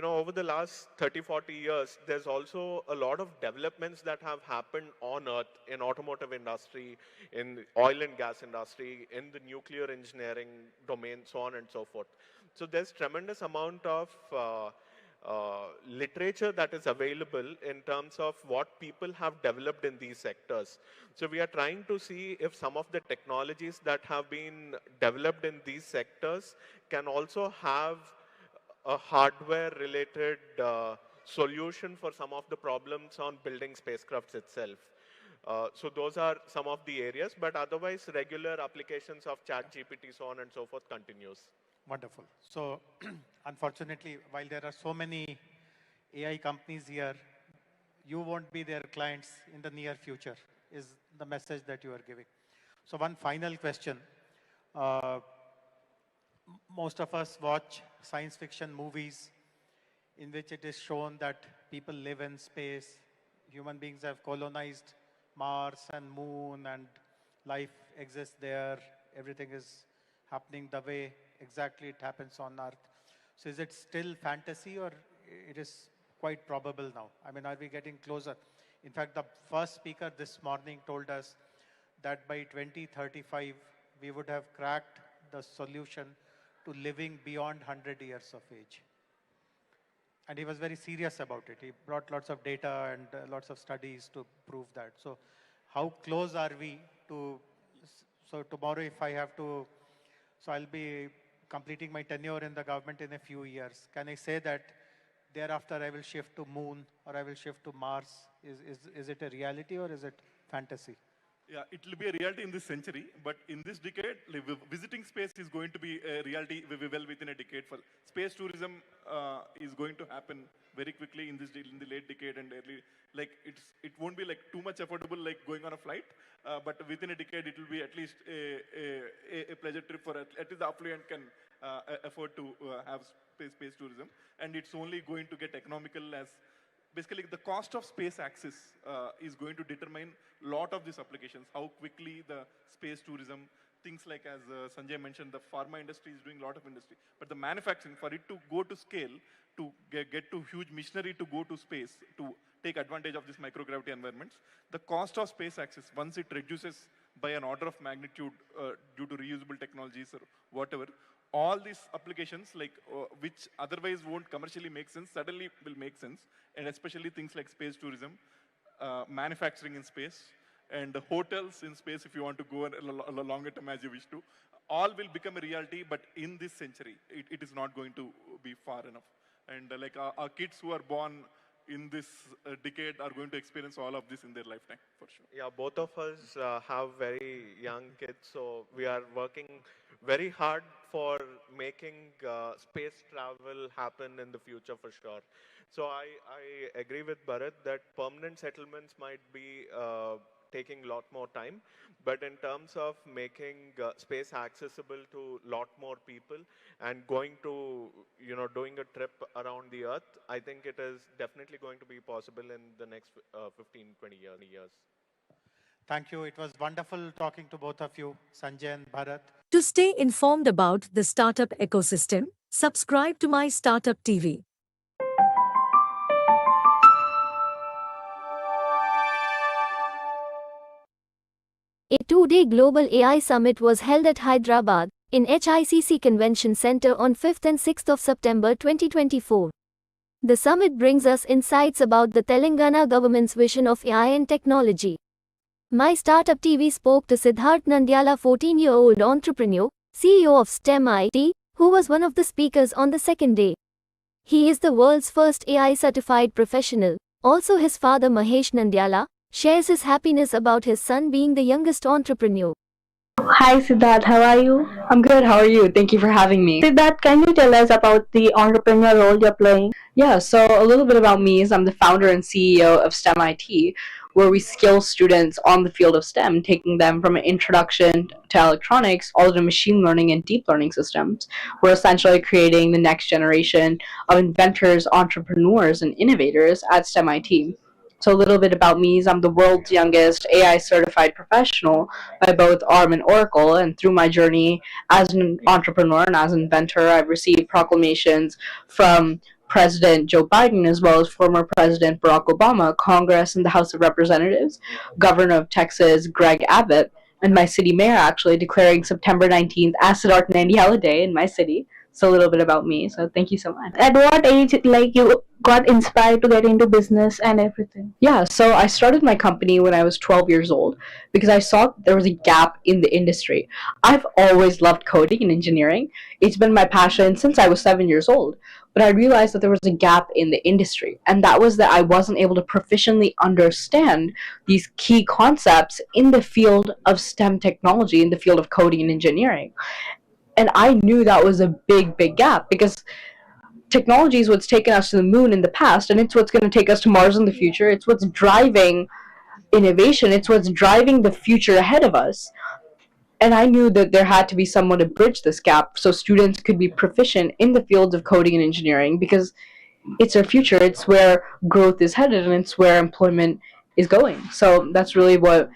over the last 30, 40 years, there's also a lot of developments that have happened on Earth in automotive industry, in the oil and gas industry, in the nuclear engineering domain, so on and so forth. So there's tremendous amount of literature that is available in terms of what people have developed in these sectors. So we are trying to see if some of the technologies that have been developed in these sectors can also have a hardware-related solution for some of the problems on building spacecrafts itself. So those are some of the areas, but otherwise regular applications of ChatGPT, so on and so forth, continues.
Wonderful. So unfortunately, while there are so many AI companies here, you won't be their clients in the near future, is the message that you are giving. So one final question. Most of us watch science fiction movies in which it is shown that people live in space, human beings have colonized Mars and Moon, and life exists there, everything is happening the way exactly it happens on Earth. So is it still fantasy, or it is quite probable now. I mean, are we getting closer? In fact, the first speaker this morning told us that by 2035, we would have cracked the solution to living beyond 100 years of age. And he was very serious about it. He brought lots of data and lots of studies to prove that. So how close are we to, so tomorrow if I have to, so I'll be completing my tenure in the government in a few years. Can I say that thereafter I will shift to moon or I will shift to Mars? Is it a reality or is it fantasy?
Yeah, it will be a reality in this century, but in this decade, visiting space is going to be a reality well within a decade. For space tourism is going to happen very quickly in the late decade and early. Like it won't be like too much affordable like going on a flight, but within a decade it will be at least a pleasure trip for at least the affluent can afford to have space tourism, and it's only going to get economical as. Basically, the cost of space access is going to determine a lot of these applications, how quickly the space tourism, things like as Sanjay mentioned, the pharma industry is doing a lot of industry. But the manufacturing, for it to go to scale, to get to huge machinery to go to space, to take advantage of these microgravity environments, the cost of space access, once it reduces by an order of magnitude due to reusable technologies or whatever, all these applications like which otherwise won't commercially make sense suddenly will make sense, and especially things like space tourism, manufacturing in space, and hotels in space if you want to go a longer term as you wish to, all will become a reality, but in this century it is not going to be far enough. And like our kids who are born in this decade are going to experience all of this in their lifetime, for sure.
Yeah, both of us have very young kids, so we are working very hard for making space travel happen in the future for sure. So I agree with Bharat that permanent settlements might be taking a lot more time, but in terms of making space accessible to a lot more people and going to, doing a trip around the earth, I think it is definitely going to be possible in the next 15, 20 years.
Thank you. It was wonderful talking to both of you, Sanjay and Bharat.
To stay informed about the startup ecosystem, subscribe to My Startup TV.
A two-day global AI summit was held at Hyderabad, in HICC Convention Center on 5th and 6th of September 2024. The summit brings us insights about the Telangana government's vision of AI and technology. My Startup TV spoke to Siddharth Nandyala, 14-year-old entrepreneur, CEO of STEM IT, who was one of the speakers on the second day. He is the world's first AI-certified professional. Also, his father Mahesh Nandyala shares his happiness about his son being the youngest entrepreneur.
Hi Siddharth, how are you?
I'm good, how are you? Thank you for having me.
Siddharth, can you tell us about the entrepreneur role you're playing?
Yeah, so a little bit about me is I'm the founder and CEO of STEM IT, where we skill students on the field of STEM, taking them from an introduction to electronics all to machine learning and deep learning systems. We're essentially creating the next generation of inventors, entrepreneurs, and innovators at STEM IT. So a little bit about me is I'm the world's youngest AI certified professional by both ARM and Oracle, and through my journey as an entrepreneur and as an inventor, I've received proclamations from President Joe Biden as well as former President Barack Obama, Congress and the House of Representatives, Governor of Texas Greg Abbott, and my city mayor actually declaring September 19th as Siddharth Nandyala Day in my city. So a little bit about me. So thank you so much.
At what age, you got inspired to get into business and everything?
Yeah, so I started my company when I was 12 years old because I saw there was a gap in the industry. I've always loved coding and engineering. It's been my passion since I was 7 years old. But I realized that there was a gap in the industry, and that was that I wasn't able to proficiently understand these key concepts in the field of STEM technology, in the field of coding and engineering. And I knew that was a big, big gap because technology is what's taken us to the moon in the past, and it's what's going to take us to Mars in the future. It's what's driving innovation. It's what's driving the future ahead of us. And I knew that there had to be someone to bridge this gap so students could be proficient in the fields of coding and engineering, because it's our future. It's where growth is headed, and it's where employment is going. So that's really what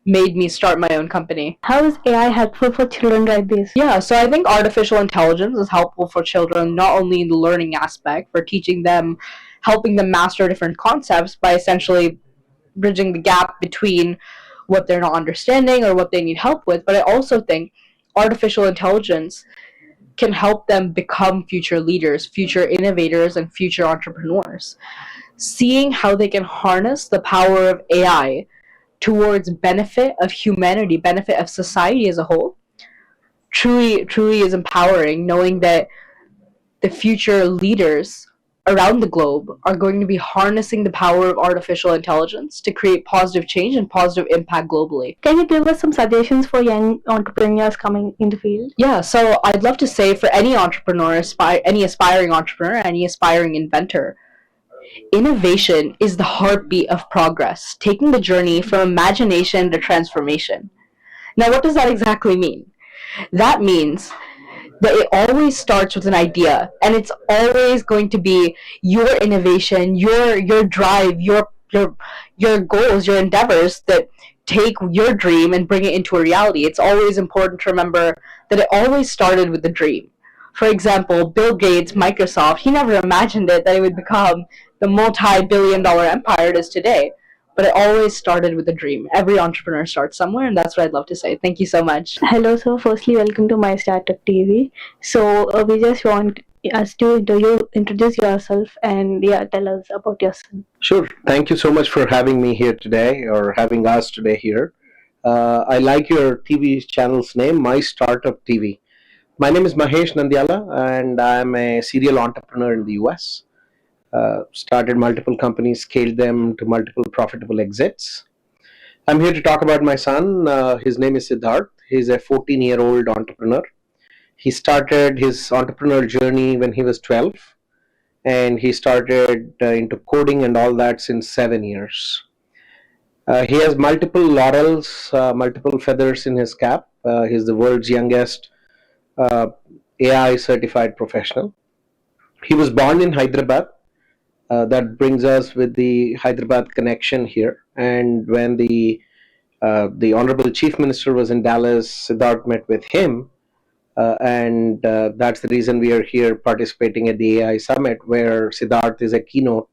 made me start my own company.
How is AI helpful for children like this?
Yeah, so I think artificial intelligence is helpful for children not only in the learning aspect, for teaching them, helping them master different concepts by essentially bridging the gap between what they're not understanding or what they need help with, but I also think artificial intelligence can help them become future leaders, future innovators, and future entrepreneurs. Seeing how they can harness the power of AI towards benefit of humanity, benefit of society as a whole, truly is empowering, knowing that the future leaders around the globe are going to be harnessing the power of artificial intelligence to create positive change and positive impact globally.
Can you give us some suggestions for young entrepreneurs coming in the field?
Yeah, so I'd love to say for any entrepreneur, any aspiring entrepreneur, any aspiring inventor, innovation is the heartbeat of progress, taking the journey from imagination to transformation. Now, what does that exactly mean? That means that it always starts with an idea, and it's always going to be your innovation, your drive, your goals, your endeavors that take your dream and bring it into a reality. It's always important to remember that it always started with the dream. For example, Bill Gates, Microsoft, he never imagined it that it would become the multi-billion-dollar empire it is today. But it always started with a dream. Every entrepreneur starts somewhere, and that's what I'd love to say. Thank you so much.
Hello, sir. Firstly, welcome to My Startup TV. So, we just want us to introduce yourself and tell us about yourself.
Sure. Thank you so much for having me here today, or having us today here. I like your TV channel's name, MyStartupTV. My name is Mahesh Nandyala, and I'm a serial entrepreneur in the US. Started multiple companies, scaled them to multiple profitable exits. I'm here to talk about my son. His name is Siddharth. He's a 14-year-old entrepreneur. He started his entrepreneurial journey when he was 12, and he started into coding and all that since 7 years. He has multiple laurels, multiple feathers in his cap. He's the world's youngest AI certified professional. He was born in Hyderabad. That brings us with the Hyderabad connection here. And when the Honorable Chief Minister was in Dallas, Siddharth met with him. And that's the reason we are here participating at the AI Summit, where Siddharth is a keynote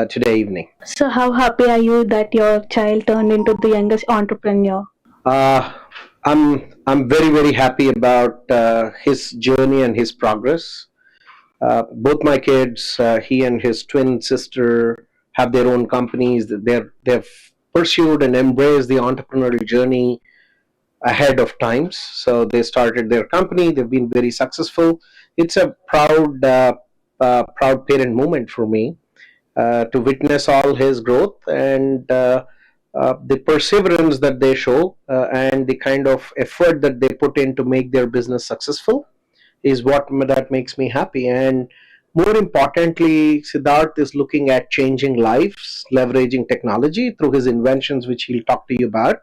today evening.
So, how happy are you that your child turned into the youngest entrepreneur?
I'm very happy about his journey and his progress. Both my kids, he and his twin sister, have their own companies. They've pursued and embraced the entrepreneurial journey ahead of times. So they started their company. They've been very successful. It's a proud parent moment for me to witness all his growth and the perseverance that they show and the kind of effort that they put in to make their business successful is what that makes me happy. And more importantly, Siddharth is looking at changing lives, leveraging technology through his inventions, which he'll talk to you about.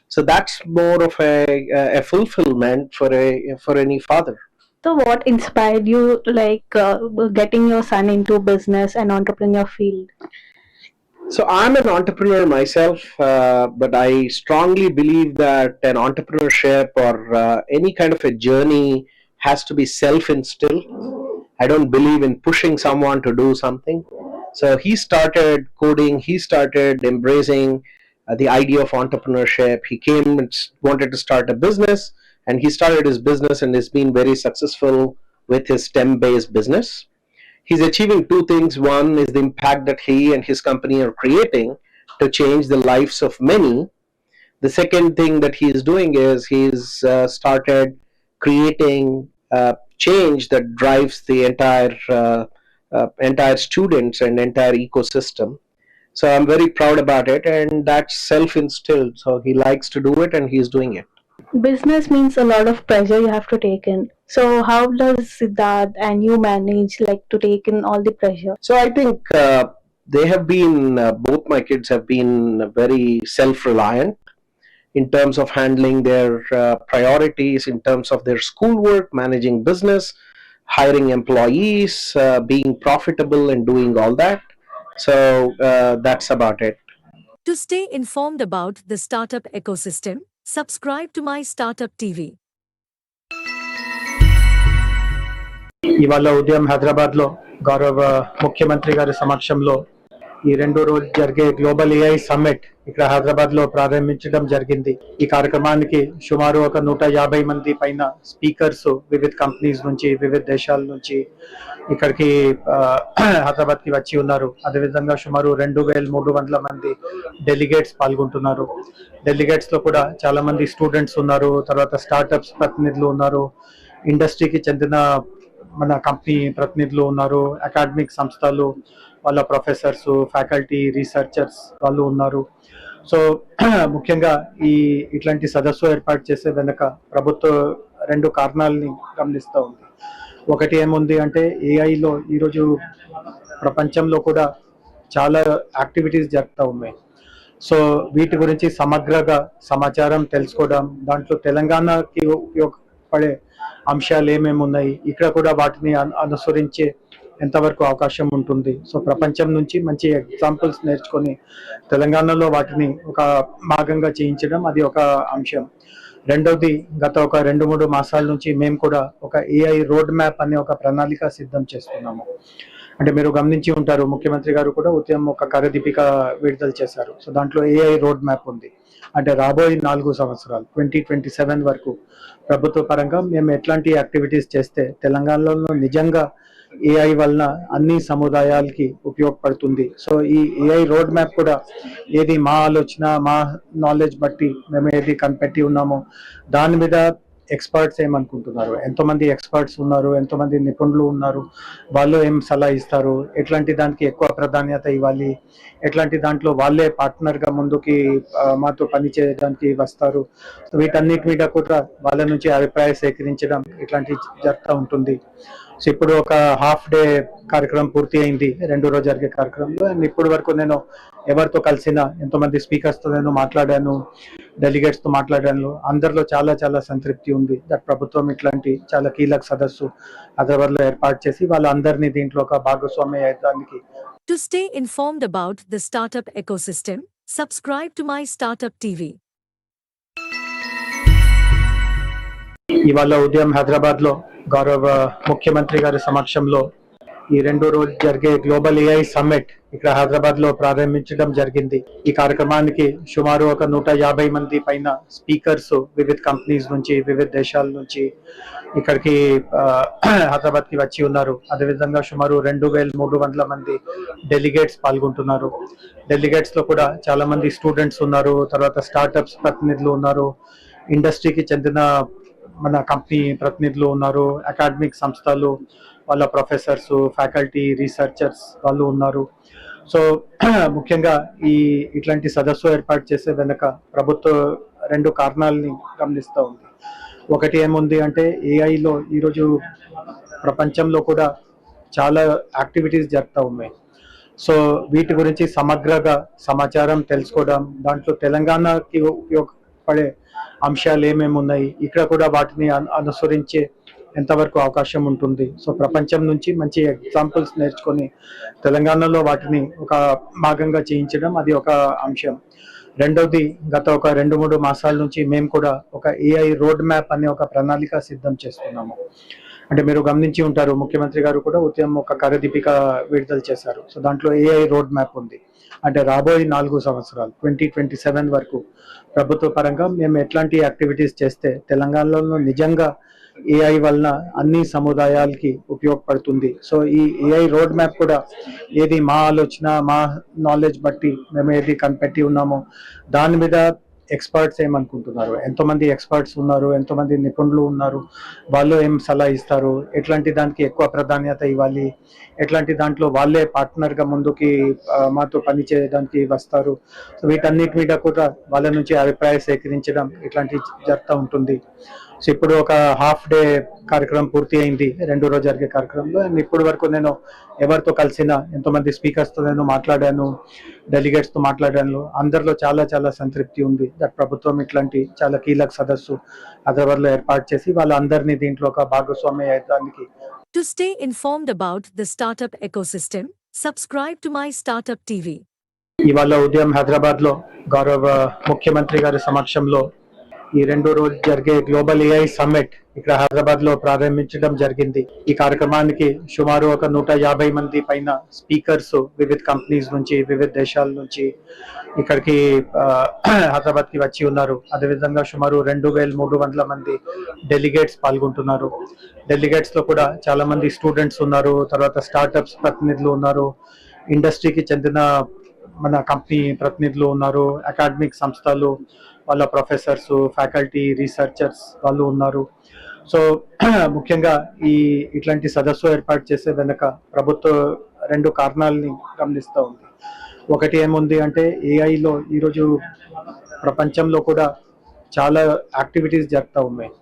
So that's more of a fulfillment for any father.
So, what inspired you, getting your son into business and entrepreneur field?
So I'm an entrepreneur myself, but I strongly believe that an entrepreneurship or any kind of a journey has to be self-instilled. I don't believe in pushing someone to do something. So he started coding, he started embracing the idea of entrepreneurship. He came and wanted to start a business, and he started his business and has been very successful with his STEM-based business. He's achieving two things. One is the impact that he and his company are creating to change the lives of many. The second thing that he is doing is he's started creating change that drives the entire students and entire ecosystem. So I'm very proud about it, and that's self-instilled. So he likes to do it, and he's doing it.
Business means a lot of pressure you have to take in. So, how does Siddharth and you manage to take in all the pressure?
So I think they have been, both my kids have been very self-reliant in terms of handling their priorities, in terms of their schoolwork, managing business, hiring employees, being profitable and doing all that. So that's about it.
To stay informed about the startup ecosystem, subscribe to My Startup TV.
ఇవాళ ఉదయం హైదరాబాద్లో గౌరవ ముఖ్యమంత్రి గారి సమక్షంలో ఈ 2 రోజులు జరిగే గ్లోబల్ ఏఐ సమ్మిట్ ఇక్కడ హైదరాబాద్లో ప్రారంభించడం జరిగింది. ఈ కార్యక్రమానికి సుమారు ఒక 150 మంది పైన స్పీకర్స్ వివిధ కంపెనీస్ నుంచి, వివిధ దేశాల నుంచి ఇక్కడికి హైదరాబాద్కి వచ్చి ఉన్నారు. అదేవిధంగా సుమారు 2300 మంది డెలిగేట్స్ పాల్గొంటున్నారు. డెలిగేట్స్లో కూడా చాలా మంది స్టూడెంట్స్ ఉన్నారు, తర్వాత స్టార్టప్స్ ప్రతినిధులు ఉన్నారు, ఇండస్ట్రీకి చెందిన మన కంపెనీ ప్రతినిధులు ఉన్నారు, అకాడమిక్ సంస్థలు వాళ్ళ ప్రొఫెసర్స్, ఫ్యాకల్టీ, రీసెర్చర్స్ వాళ్ళు ఉన్నారు. సో ముఖ్యంగా ఇట్లాంటి సదస్సు ఏర్పాటు చేసే వెనుక ప్రభుత్వం 2 కారణాలని గమనిస్తూ ఉంది. ఒకటి ఏముంది అంటే ఏఐలో ఈరోజు ప్రపంచంలో కూడా చాలా యాక్టివిటీస్ జరుగుతూ ఉన్నాయి. సో వీటి గురించి సమగ్రంగా సమాచారం తెలుసుకోవడం, దాంట్లో తెలంగాణకి ఉపయోగపడే అంశాలు ఏమేమి ఉన్నాయి, ఇక్కడ కూడా వాటిని అనుసరించే ఎంతవరకు అవకాశం ఉంటుంది. సో ప్రపంచం నుంచి మంచి ఎగ్జాంపుల్స్ నేర్చుకొని తెలంగాణలో వాటిని ఒక భాగంగా చేయించడం అది ఒక అంశం. రెండవది, గత ఒక 2-3 మాసాల నుంచి మేము కూడా ఒక ఏఐ రోడ్ మ్యాప్ అనే ఒక ప్రణాళిక సిద్ధం చేస్తున్నాము. అంటే మీరు గమనించి ఉంటారు, ముఖ్యమంత్రి గారు కూడా ఉదయం ఒక కరదీపిక విడుదల చేశారు. సో దాంట్లో ఏఐ రోడ్ మ్యాప్ ఉంది. అంటే రాబోయే 4 సంవత్సరాలు 2027 వరకు ప్రభుత్వ పరంగా మేము ఎట్లాంటి యాక్టివిటీస్ చేస్తే తెలంగాణలో నిజంగా ఏఐ వలన అన్ని సముదాయాలకి ఉపయోగపడుతుంది. సో ఈ ఏఐ రోడ్ మ్యాప్ కూడా ఏది మా ఆలోచన, మా నాలెడ్జ్ బట్టి మేము ఏది కనిపెట్టి ఉన్నామో దాని మీద ఎక్స్పర్ట్స్ ఏమనుకుంటున్నారు, ఎంతోమంది ఎక్స్పర్ట్స్ ఉన్నారు, ఎంతోమంది నిపుణులు ఉన్నారు, వాళ్ళు ఏం సలహా ఇస్తారు, ఎట్లాంటి దానికి ఎక్కువ ప్రాధాన్యత ఇవ్వాలి, ఎట్లాంటి దాంట్లో వాళ్ళే పార్ట్నర్గా ముందుకి మాతో పని చేయడానికి వస్తారు. వీటన్నిటి మీద కూడా వాళ్ళ నుంచి అభిప్రాయం సేకరించడం ఇట్లాంటివి జరుగుతూ ఉంటుంది. సో ఇప్పుడు ఒక హాఫ్ డే కార్యక్రమం పూర్తి అయింది 2 రోజు జరిగే కార్యక్రమంలో. అండ్ ఇప్పటి వరకు నేను ఎవరితో కలిసిన, ఎంతోమంది స్పీకర్స్తో నేను మాట్లాడాను, డెలిగేట్స్తో మాట్లాడాను. అందరిలో చాలా చాలా సంతృప్తి ఉంది. దట్ ప్రభుత్వం ఇట్లాంటి చాలా కీలక సదస్సు హైదరాబాద్లో ఏర్పాటు చేసి వాళ్ళందరినీ దీంట్లో ఒక భాగస్వామి అయ్యడానికి.
To stay informed about the startup ecosystem, subscribe to My Startup TV.
ఇవాళ ఉదయం హైదరాబాద్లో గౌరవ ముఖ్యమంత్రి గారి సమక్షంలో ఈ 2 రోజులు జరిగే గ్లోబల్ ఏఐ సమ్మిట్ ఇక్కడ హైదరాబాద్లో ప్రారంభించడం జరిగింది. ఈ కార్యక్రమానికి సుమారు ఒక 150 మంది పైన స్పీకర్స్ వివిధ కంపెనీస్ నుంచి, వివిధ దేశాల నుంచి ఇక్కడికి హైదరాబాద్కి వచ్చి ఉన్నారు. అదేవిధంగా సుమారు 2300 మంది డెలిగేట్స్ పాల్గొంటున్నారు. డెలిగేట్స్లో కూడా చాలా మంది స్టూడెంట్స్ ఉన్నారు, తర్వాత స్టార్టప్స్ ప్రతినిధులు ఉన్నారు, ఇండస్ట్రీకి చెందిన మన కంపెనీ ప్రతినిధులు ఉన్నారు, అకాడమిక్ సంస్థలు వాళ్ళ ప్రొఫెసర్స్, ఫ్యాకల్టీ, రీసెర్చర్స్ వాళ్ళు ఉన్నారు. సో ముఖ్యంగా ఇట్లాంటి సదస్సు ఏర్పాటు చేసే వెనుక ప్రభుత్వం 2 కారణాలని గమనిస్తూ ఉంది. ఒకటి ఏముంది అంటే ఏఐలో ఈరోజు ప్రపంచంలో కూడా చాలా యాక్టివిటీస్ జరుగుతూ ఉన్నాయి. సో వీటి గురించి సమగ్రంగా సమాచారం తెలుసుకోవడం, దాంట్లో తెలంగాణకి ఉపయోగపడే అంశాలు ఏమేమి ఉన్నాయి, ఇక్కడ కూడా వాటిని అనుసరించే ఎంతవరకు అవకాశం ఉంటుంది. సో ప్రపంచం నుంచి మంచి ఎగ్జాంపుల్స్ నేర్చుకొని తెలంగాణలో వాటిని ఒక భాగంగా చేయించడం అది ఒక అంశం. రెండవది, గత ఒక 2-3 మాసాల నుంచి మేము కూడా ఒక ఏఐ రోడ్ మ్యాప్ అనే ఒక ప్రణాళిక సిద్ధం చేస్తున్నాము. అంటే మీరు గమనించి ఉంటారు, ముఖ్యమంత్రి గారు కూడా ఉదయం ఒక కరదీపిక విడుదల చేశారు. సో దాంట్లో ఏఐ రోడ్ మ్యాప్ ఉంది. అంటే రాబోయే 4 సంవత్సరాలు 2027 వరకు ప్రభుత్వ పరంగా మేము ఎట్లాంటి యాక్టివిటీస్ చేస్తే తెలంగాణలో నిజంగా ఏఐ వలన అన్ని సముదాయాలకి ఉపయోగపడుతుంది. సో ఈ ఏఐ రోడ్ మ్యాప్ కూడా ఏది మా ఆలోచన, మా నాలెడ్జ్ బట్టి మేము ఏది కనిపెట్టి ఉన్నామో దాని మీద ఎక్స్పర్ట్స్ ఏమనుకుంటున్నారు, ఎంతోమంది ఎక్స్పర్ట్స్ ఉన్నారు, ఎంతోమంది నిపుణులు ఉన్నారు, వాళ్ళు ఏం సలహా ఇస్తారు, ఎట్లాంటి దానికి ఎక్కువ ప్రాధాన్యత ఇవ్వాలి, ఎట్లాంటి దాంట్లో వాళ్ళే పార్ట్నర్గా ముందుకి మాతో పని చేయడానికి వస్తారు. సో వీటన్నిటి మీద కూడా వాళ్ళ నుంచి అభిప్రాయం సేకరించడం ఇట్లాంటివి జరుగుతూ ఉంటుంది. సో ఇప్పుడు ఒక హాఫ్ డే కార్యక్రమం పూర్తి అయింది 2 రోజు జరిగే కార్యక్రమంలో. అండ్ ఇప్పటి వరకు నేను ఎవరితో కలిసిన, ఎంతోమంది స్పీకర్స్తో నేను మాట్లాడాను, డెలిగేట్స్తో మాట్లాడాను. అందరిలో చాలా చాలా సంతృప్తి ఉంది. దట్ ప్రభుత్వం ఇట్లాంటి చాలా కీలక సదస్సు హైదరాబాద్లో ఏర్పాటు చేసి వాళ్ళందరినీ దీంట్లో ఒక భాగస్వామి అయ్యడానికి.
To stay informed about the startup ecosystem, subscribe to My Startup TV.
ఇవాళ ఉదయం హైదరాబాద్లో గౌరవ ముఖ్యమంత్రి గారి సమక్షంలో ఈ 2 రోజులు జరిగే గ్లోబల్ ఏఐ సమ్మిట్ ఇక్కడ హైదరాబాద్లో ప్రారంభించడం జరిగింది. ఈ కార్యక్రమానికి సుమారు ఒక 150 మంది పైన స్పీకర్స్ వివిధ కంపెనీస్ నుంచి, వివిధ దేశాల నుంచి ఇక్కడికి హైదరాబాద్కి వచ్చి ఉన్నారు. అదేవిధంగా సుమారు 2300 మంది డెలిగేట్స్ పాల్గొంటున్నారు. డెలిగేట్స్లో కూడా చాలా మంది స్టూడెంట్స్ ఉన్నారు, తర్వాత స్టార్టప్స్ ప్రతినిధులు ఉన్నారు, ఇండస్ట్రీకి చెందిన మన కంపెనీ ప్రతినిధులు ఉన్నారు, అకాడమిక్ సంస్థలు వాళ్ళ ప్రొఫెసర్స్, ఫ్యాకల్టీ, రీసెర్చర్స్ వాళ్ళు ఉన్నారు. సో ముఖ్యంగా ఇట్లాంటి సదస్సు ఏర్పాటు చేసే వెనుక ప్రభుత్వం 2 కారణాలని గమనిస్తూ ఉంది. ఒకటి ఏముంది అంటే ఏఐలో ఈరోజు ప్రపంచంలో కూడా చాలా యాక్టివిటీస్ జరుగుతూ ఉన్నాయి.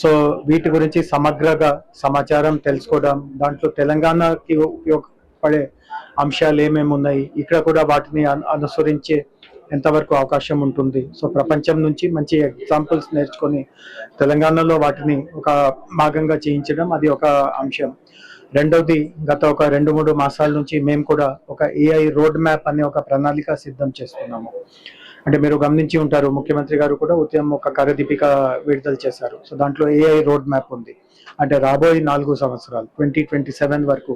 సో వీటి గురించి సమగ్రంగా సమాచారం తెలుసుకోవడం, దాంట్లో తెలంగాణకి ఉపయోగపడే అంశాలు ఏమేమి ఉన్నాయి, ఇక్కడ కూడా వాటిని అనుసరించే ఎంతవరకు అవకాశం ఉంటుంది. సో ప్రపంచం నుంచి మంచి ఎగ్జాంపుల్స్ నేర్చుకొని తెలంగాణలో వాటిని ఒక భాగంగా చేయించడం అది ఒక అంశం. రెండవది, గత ఒక 2-3 మాసాల నుంచి మేము కూడా ఒక ఏఐ రోడ్ మ్యాప్ అనే ఒక ప్రణాళిక సిద్ధం చేస్తున్నాము. అంటే మీరు గమనించి ఉంటారు, ముఖ్యమంత్రి గారు కూడా ఉదయం ఒక కార్యదీపిక విడుదల చేశారు. సో దాంట్లో ఏఐ రోడ్ మ్యాప్ ఉంది. అంటే రాబోయే 4 సంవత్సరాలు 2027 వరకు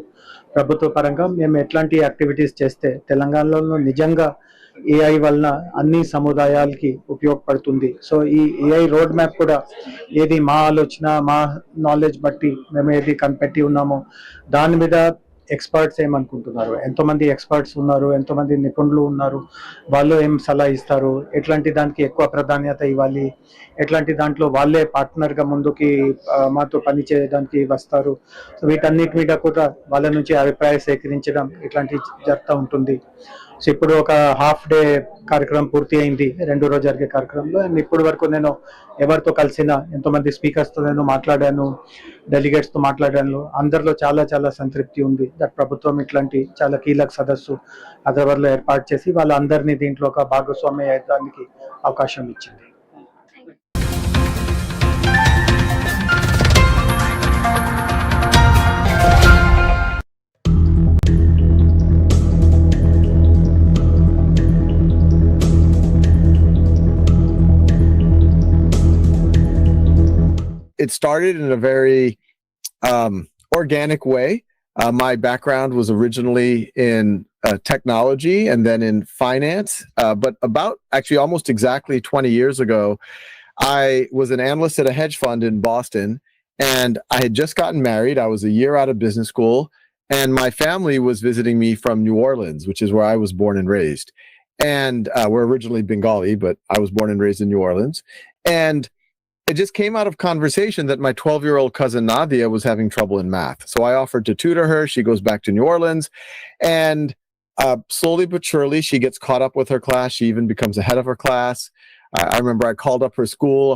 ప్రభుత్వ పరంగా మేము ఎట్లాంటి యాక్టివిటీస్ చేస్తే తెలంగాణలో నిజంగా ఏఐ వలన అన్ని సముదాయాలకి ఉపయోగపడుతుంది. సో ఈ ఏఐ రోడ్ మ్యాప్ కూడా ఏది మా ఆలోచన, మా నాలెడ్జ్ బట్టి మేము ఏది కనిపెట్టి ఉన్నామో దాని మీద ఎక్స్పర్ట్స్ ఏమనుకుంటున్నారు, ఎంతోమంది ఎక్స్పర్ట్స్ ఉన్నారు, ఎంతోమంది నిపుణులు ఉన్నారు, వాళ్ళు ఏం సలహా ఇస్తారు, ఎట్లాంటి దానికి ఎక్కువ ప్రాధాన్యత ఇవ్వాలి, ఎట్లాంటి దాంట్లో వాళ్ళే పార్ట్నర్గా ముందుకి మాతో పని చేయడానికి వస్తారు. సో వీటన్నిటి మీద కూడా వాళ్ళ నుంచి అభిప్రాయం సేకరించడం ఇట్లాంటి జరుగుతూ ఉంటుంది. సో ఇప్పుడు ఒక హాఫ్ డే కార్యక్రమం పూర్తి అయింది 2 రోజు జరిగే కార్యక్రమంలో. అండ్ ఇప్పటి వరకు నేను ఎవరితో కలిసినా ఎంతోమంది స్పీకర్స్తో నేను మాట్లాడాను, డెలిగేట్స్తో మాట్లాడాను. అందరిలో చాలా చాలా సంతృప్తి ఉంది దట్ ప్రభుత్వం ఇట్లాంటి చాలా కీలక సదస్సు హైదరాబాద్లో ఏర్పాటు చేసి వాళ్ళందరినీ దీంట్లో ఒక భాగస్వామ్య అయ్యడానికి అవకాశం ఇచ్చింది.
It started in a very organic way. My background was originally in technology and then in finance, but about actually almost exactly 20 years ago, I was an analyst at a hedge fund in Boston, and I had just gotten married. I was a year out of business school, and my family was visiting me from New Orleans, which is where I was born and raised. And we're originally Bengali, but I was born and raised in New Orleans. And it just came out of conversation that my 12-year-old cousin Nadia was having trouble in math. So I offered to tutor her. She goes back to New Orleans, and slowly but surely, she gets caught up with her class. She even becomes the head of her class. I remember I called up her school.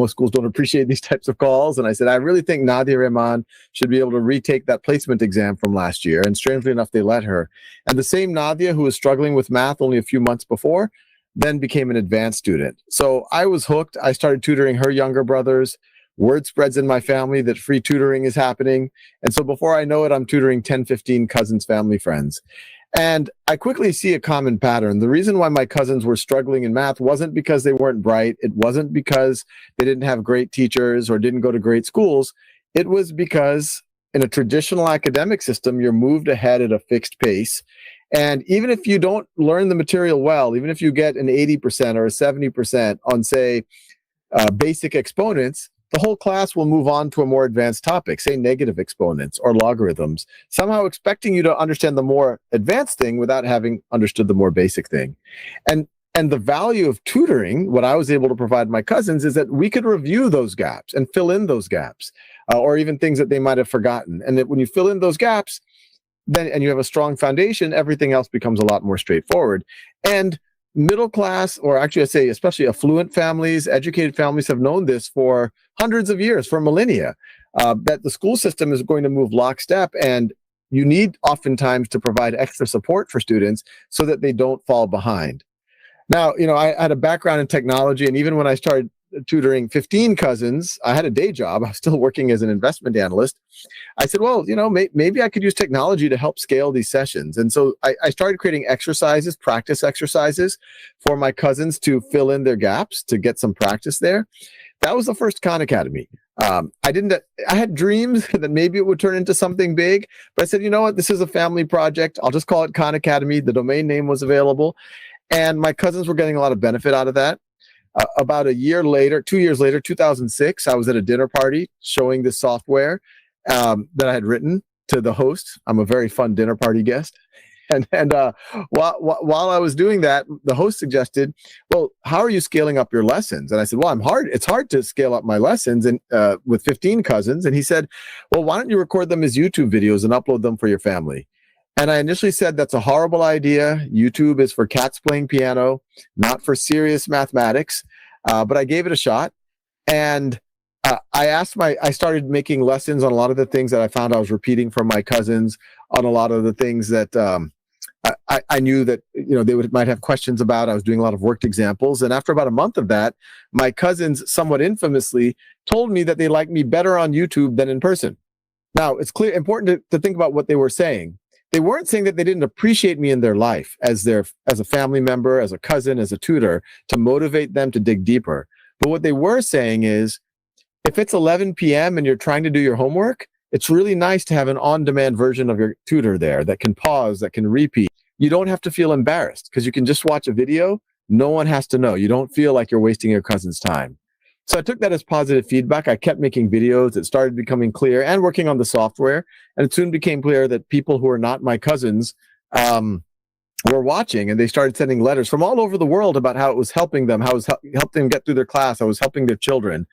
Most schools don't appreciate these types of calls. And I said, I really think Nadia Rahman should be able to retake that placement exam from last year. And strangely enough, they let her. And the same Nadia who was struggling with math only a few months before then became an advanced student. So I was hooked. I started tutoring her younger brothers. Word spreads in my family that free tutoring is happening. And so before I know it, I'm tutoring 10, 15 cousins, family, friends. And I quickly see a common pattern. The reason why my cousins were struggling in math wasn't because they weren't bright. It wasn't because they didn't have great teachers or didn't go to great schools. It was because in a traditional academic system, you're moved ahead at a fixed pace. And even if you don't learn the material well, even if you get an 80% or a 70% on, say, basic exponents, the whole class will move on to a more advanced topic, say negative exponents or logarithms, somehow expecting you to understand the more advanced thing without having understood the more basic thing. And the value of tutoring, what I was able to provide my cousins, is that we could review those gaps and fill in those gaps, or even things that they might have forgotten. And that when you fill in those gaps, then and you have a strong foundation, everything else becomes a lot more straightforward. And middle class, or actually I say especially affluent families, educated families have known this for hundreds of years, for millennia, that the school system is going to move lockstep, and you need oftentimes to provide extra support for students so that they don't fall behind. Now, I had a background in technology, and even when I started tutoring 15 cousins. I had a day job. I was still working as an investment analyst. I said, well, maybe I could use technology to help scale these sessions. And so I started creating exercises, practice exercises for my cousins to fill in their gaps, to get some practice there. That was the first Khan Academy. I had dreams that maybe it would turn into something big, but I said, you know what? This is a family project. I'll just call it Khan Academy. The domain name was available, and my cousins were getting a lot of benefit out of that. About a year later, 2 years later, 2006, I was at a dinner party showing this software that I had written to the host. I'm a very fun dinner party guest. And while I was doing that, the host suggested, well, how are you scaling up your lessons? And I said, well, it's hard to scale up my lessons and with 15 cousins. And he said, well, why don't you record them as YouTube videos and upload them for your family? And I initially said, that's a horrible idea. YouTube is for cats playing piano, not for serious mathematics. But I gave it a shot. And I started making lessons on a lot of the things that I found I was repeating from my cousins, on a lot of the things that I knew that they might have questions about. I was doing a lot of worked examples. And after about a month of that, my cousins, somewhat infamously, told me that they liked me better on YouTube than in person. Now, it's important to think about what they were saying. They weren't saying that they didn't appreciate me in their life as a family member, as a cousin, as a tutor, to motivate them to dig deeper. But what they were saying is, if it's 11 p.m. and you're trying to do your homework, it's really nice to have an on-demand version of your tutor there that can pause, that can repeat. You don't have to feel embarrassed because you can just watch a video. No one has to know. You don't feel like you're wasting your cousin's time. So I took that as positive feedback. I kept making videos. It started becoming clear, and working on the software. And it soon became clear that people who are not my cousins were watching, and they started sending letters from all over the world about how it was helping them, how it was helped them get through their class, how it was helping their children.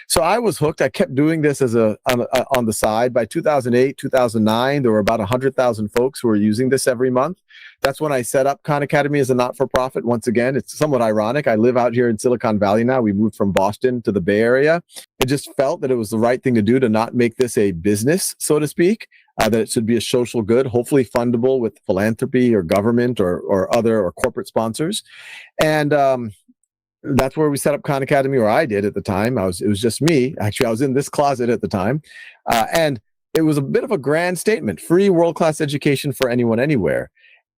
So I was hooked. I kept doing this on the side. By 2008, 2009, there were about 100,000 folks who were using this every month. That's when I set up Khan Academy as a not-for-profit. Once again, it's somewhat ironic. I live out here in Silicon Valley now. We moved from Boston to the Bay Area. I just felt that it was the right thing to do, to not make this a business, so to speak. That it should be a social good, hopefully fundable with philanthropy or government or other or corporate sponsors. And that's where we set up Khan Academy, or I did at the time. It was just me. Actually, I was in this closet at the time. And it was a bit of a grand statement: free world-class education for anyone, anywhere.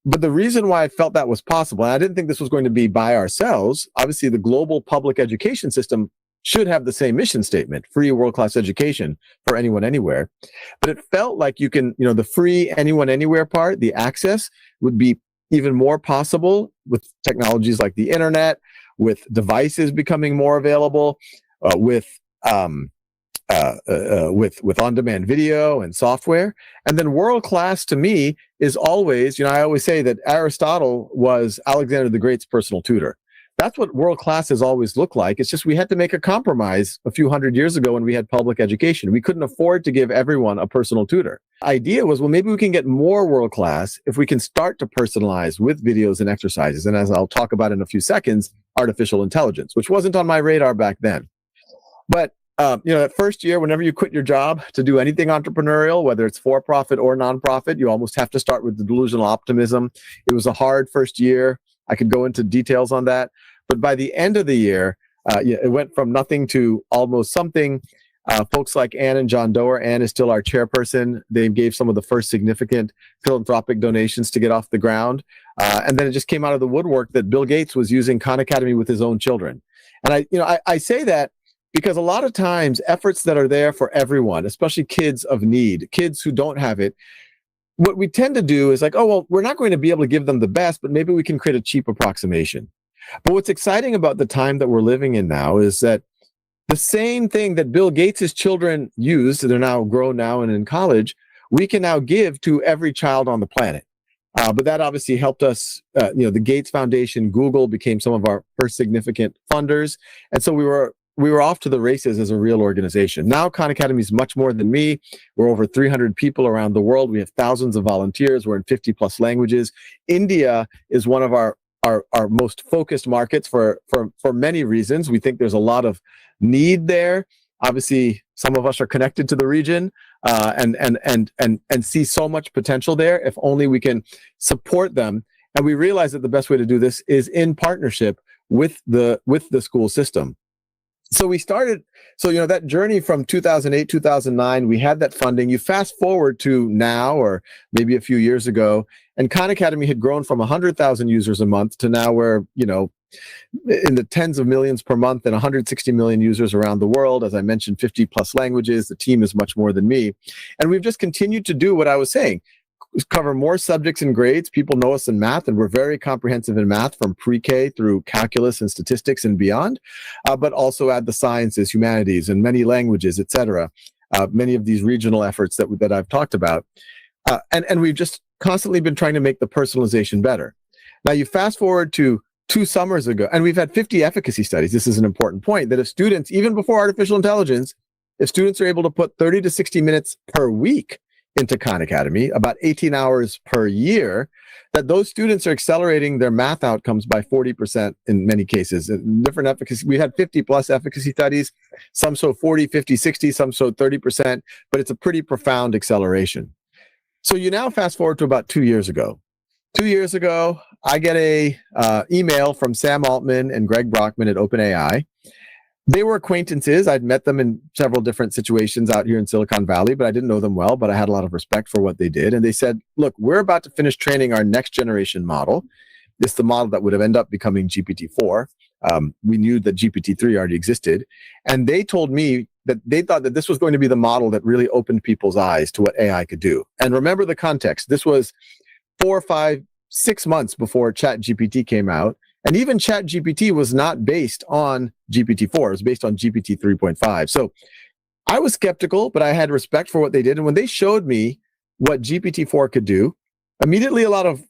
But the reason why I felt that was possible, and I didn't think this was going to be by ourselves, obviously the global public education system should have the same mission statement: free world-class education for anyone, anywhere. But it felt like you can, the free anyone, anywhere part, the access, would be even more possible with technologies like the internet, with devices becoming more available, with on-demand video and software. And then world-class to me is always, I always say that Aristotle was Alexander the Great's personal tutor. That's what world-class has always looked like. It's just we had to make a compromise a few hundred years ago when we had public education. We couldn't afford to give everyone a personal tutor. Idea was, well, maybe we can get more world-class if we can start to personalize with videos and exercises. And as I'll talk about in a few seconds, artificial intelligence, which wasn't on my radar back then. But that first year, whenever you quit your job to do anything entrepreneurial, whether it's for-profit or nonprofit, you almost have to start with the delusional optimism. It was a hard first year. I could go into details on that. But by the end of the year, it went from nothing to almost something. Folks like Ann and John Doerr, Ann is still our chairperson. They gave some of the first significant philanthropic donations to get off the ground. And then it just came out of the woodwork that Bill Gates was using Khan Academy with his own children. And I say that because a lot of times efforts that are there for everyone, especially kids of need, kids who don't have it, what we tend to do is like, oh, well, we're not going to be able to give them the best, but maybe we can create a cheap approximation. But what's exciting about the time that we're living in now is that the same thing that Bill Gates' children used, they're now grown now and in college, we can now give to every child on the planet. But that obviously helped us, the Gates Foundation, Google became some of our first significant funders. And so we were off to the races as a real organization. Now Khan Academy is much more than me. We're over 300 people around the world. We have thousands of volunteers. We're in 50 plus languages. India is one of our most focused markets for many reasons. We think there's a lot of need there. Obviously, some of us are connected to the region and see so much potential there if only we can support them. And we realize that the best way to do this is in partnership with the school system. So we started, that journey from 2008, 2009, we had that funding. You fast forward to now, or maybe a few years ago, and Khan Academy had grown from 100,000 users a month to now we're, in the tens of millions per month and 160 million users around the world. As I mentioned, 50 plus languages. The team is much more than me. And we've just continued to do what I was saying, cover more subjects and grades. People know us in math, and we're very comprehensive in math from pre-K through calculus and statistics and beyond, but also add the sciences, humanities, and many languages, etc. Many of these regional efforts that I've talked about. And we've just constantly been trying to make the personalization better. Now you fast forward to 2 summers ago, and we've had 50 efficacy studies. This is an important point, that if students, even before artificial intelligence, if students are able to put 30 to 60 minutes per week into Khan Academy, about 18 hours per year, that those students are accelerating their math outcomes by 40% in many cases. Different efficacy, we had 50 plus efficacy studies, some show 40, 50, 60, some show 30%, but it's a pretty profound acceleration. So you now fast forward to about 2 years ago. 2 years ago, I get a email from Sam Altman and Greg Brockman at OpenAI. They were acquaintances. I'd met them in several different situations out here in Silicon Valley, but I didn't know them well, but I had a lot of respect for what they did. And they said, look, we're about to finish training our next generation model. It's the model that would have ended up becoming GPT-4. We knew that GPT-3 already existed. And they told me that they thought that this was going to be the model that really opened people's eyes to what AI could do. And remember the context. This was 4, 5, 6 months before ChatGPT came out. And even ChatGPT was not based on GPT-4. It was based on GPT 3.5. So I was skeptical, but I had respect for what they did. And when they showed me what GPT-4 could do, immediately a lot of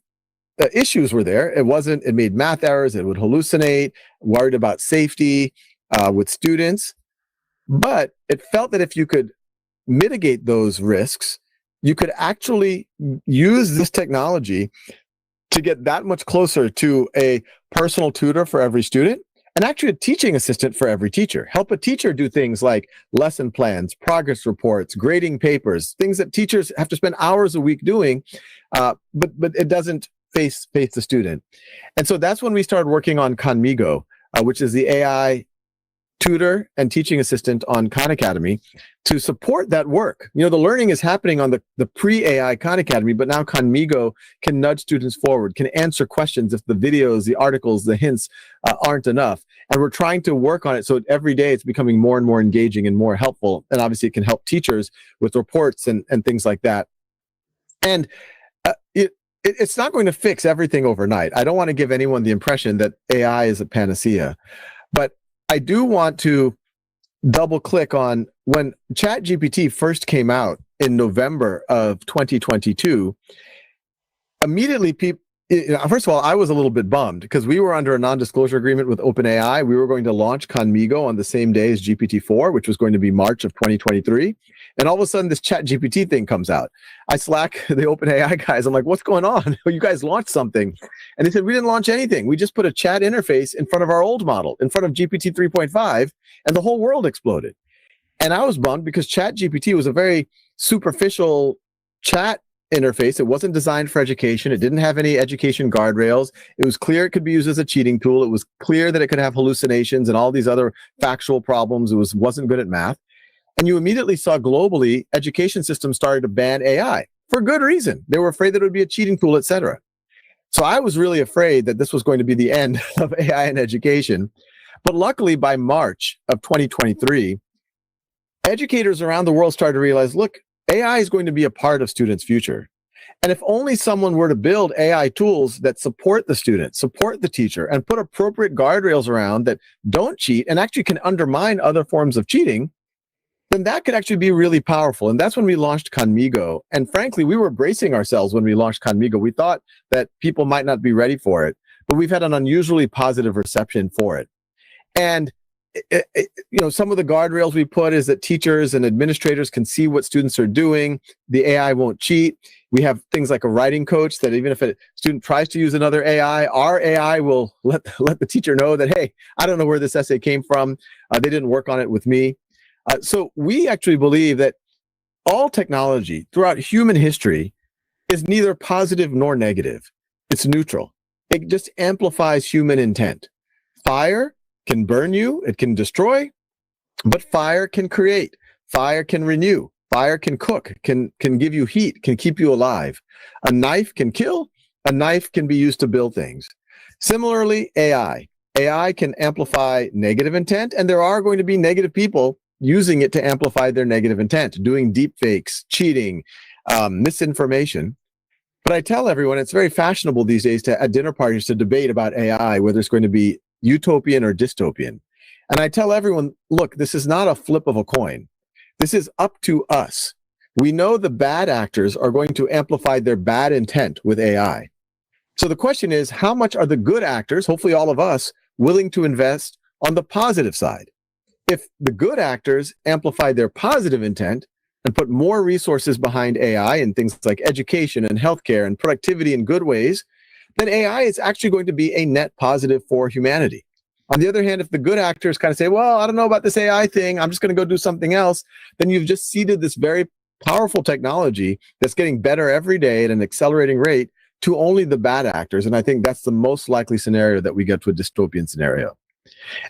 issues were there. It made math errors. It would hallucinate, worried about safety with students. But it felt that if you could mitigate those risks, you could actually use this technology to get that much closer to a personal tutor for every student, and actually a teaching assistant for every teacher. Help a teacher do things like lesson plans, progress reports, grading papers, things that teachers have to spend hours a week doing, but it doesn't face the student. And so that's when we started working on Khanmigo, which is the AI tutor and teaching assistant on Khan Academy to support that work. The learning is happening on the pre-AI Khan Academy, but now Khanmigo can nudge students forward, can answer questions if the videos, the articles, the hints aren't enough. And we're trying to work on it so every day it's becoming more and more engaging and more helpful. And obviously it can help teachers with reports and things like that. And it's not going to fix everything overnight. I don't want to give anyone the impression that AI is a panacea, but I do want to double click on when ChatGPT first came out in November of 2022. Immediately, first of all, I was a little bit bummed because we were under a non-disclosure agreement with OpenAI. We were going to launch Khanmigo on the same day as GPT-4, which was going to be March of 2023. And all of a sudden, this ChatGPT thing comes out. I Slack the OpenAI guys. I'm like, what's going on? You guys launched something. And they said, we didn't launch anything. We just put a chat interface in front of our old model, in front of GPT 3.5, and the whole world exploded. And I was bummed because ChatGPT was a very superficial chat interface. It wasn't designed for education. It didn't have any education guardrails. It was clear it could be used as a cheating tool. It was clear that it could have hallucinations and all these other factual problems. It wasn't good at math. And you immediately saw globally education systems started to ban AI for good reason. They were afraid that it would be a cheating tool, et cetera. So I was really afraid that this was going to be the end of AI in education. But luckily, by March of 2023, educators around the world started to realize, look, AI is going to be a part of students' future. And if only someone were to build AI tools that support the student, support the teacher, and put appropriate guardrails around that don't cheat and actually can undermine other forms of cheating, then that could actually be really powerful. And that's when we launched Khanmigo. And frankly, we were bracing ourselves when we launched Khanmigo. We thought that people might not be ready for it, but we've had an unusually positive reception for it. And some of the guardrails we put is that teachers and administrators can see what students are doing. The AI won't cheat. We have things like a writing coach that even if a student tries to use another AI, our AI will let the teacher know that, hey, I don't know where this essay came from. They didn't work on it with me. So we actually believe that all technology throughout human history is neither positive nor negative. It's neutral. It just amplifies human intent. Fire can burn you, it can destroy, But fire can create, fire can renew, fire can cook, can give you heat, can keep you alive. A knife can kill, a knife can be used to build things. Similarly, AI. AI can amplify negative intent, and there are going to be negative people using it to amplify their negative intent, doing deep fakes, cheating, misinformation. But I tell everyone it's very fashionable these days at dinner parties to debate about AI, whether it's going to be utopian or dystopian. And I tell everyone, look, this is not a flip of a coin. This is up to us. We know the bad actors are going to amplify their bad intent with AI. So the question is, how much are the good actors, hopefully all of us, willing to invest on the positive side? If the good actors amplify their positive intent and put more resources behind AI in things like education and healthcare and productivity in good ways, then AI is actually going to be a net positive for humanity. On the other hand, if the good actors kind of say, well, I don't know about this AI thing, I'm just going to go do something else, then you've just ceded this very powerful technology that's getting better every day at an accelerating rate to only the bad actors. And I think that's the most likely scenario that we get to a dystopian scenario.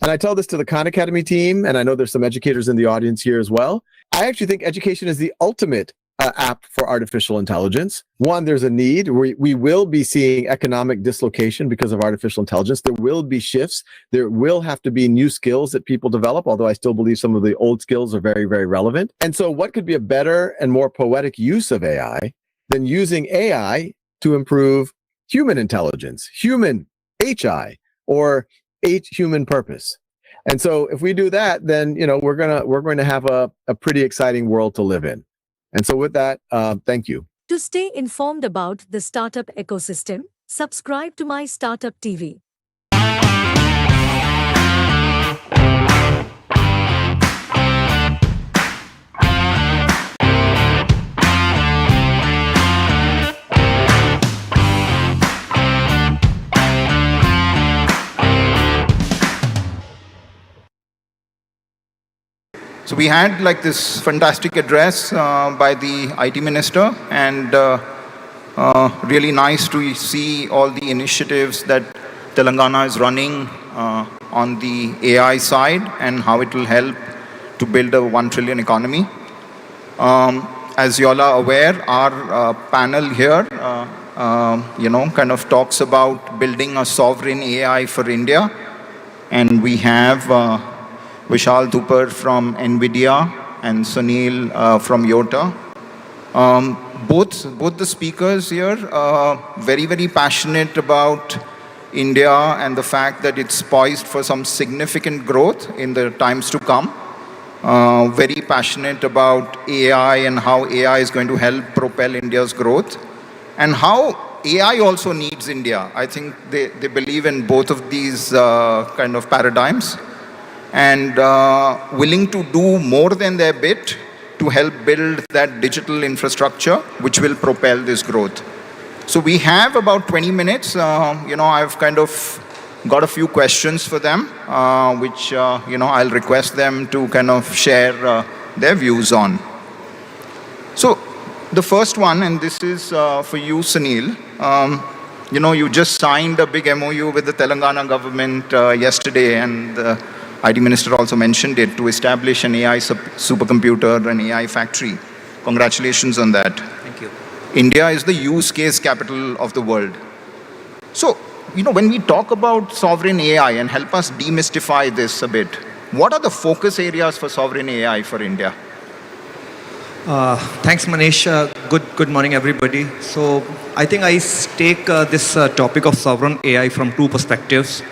And I tell this to the Khan Academy team, and I know there's some educators in the audience here as well. I actually think education is the ultimate app for artificial intelligence. One, there's a need. We will be seeing economic dislocation because of artificial intelligence. There will be shifts. There will have to be new skills that people develop, although I still believe some of the old skills are very, very relevant. And so what could be a better and more poetic use of AI than using AI to improve human intelligence, human HI, or human purpose? And so if we do that, then we're going to have a pretty exciting world to live in. And so with that, thank you.
To stay informed about the startup ecosystem, subscribe to MyStartupTV.
So we had like this fantastic address by the IT minister, and really nice to see all the initiatives that Telangana is running on the AI side and how it will help to build a 1 trillion economy. As you all are aware, our panel here, kind of talks about building a sovereign AI for India. And we have Vishal Dupar from NVIDIA and Sunil from Yota. Both the speakers here are very, very passionate about India and the fact that it's poised for some significant growth in the times to come. Very passionate about AI and how AI is going to help propel India's growth, and how AI also needs India. I think they believe in both of these kind of paradigms, and willing to do more than their bit to help build that digital infrastructure which will propel this growth. So we have about 20 minutes. I've kind of got a few questions for them, which I'll request them to kind of share their views on. So the first one, and this is for you, Sunil. You just signed a big MOU with the Telangana government yesterday, and the IT Minister also mentioned it, to establish an AI supercomputer, an AI factory. Congratulations on that.
Thank you.
India is the use case capital of the world. So, when we talk about sovereign AI, and help us demystify this a bit, what are the focus areas for sovereign AI for India?
Thanks, Manish. Good morning, everybody. So I think I take this topic of sovereign AI from two perspectives.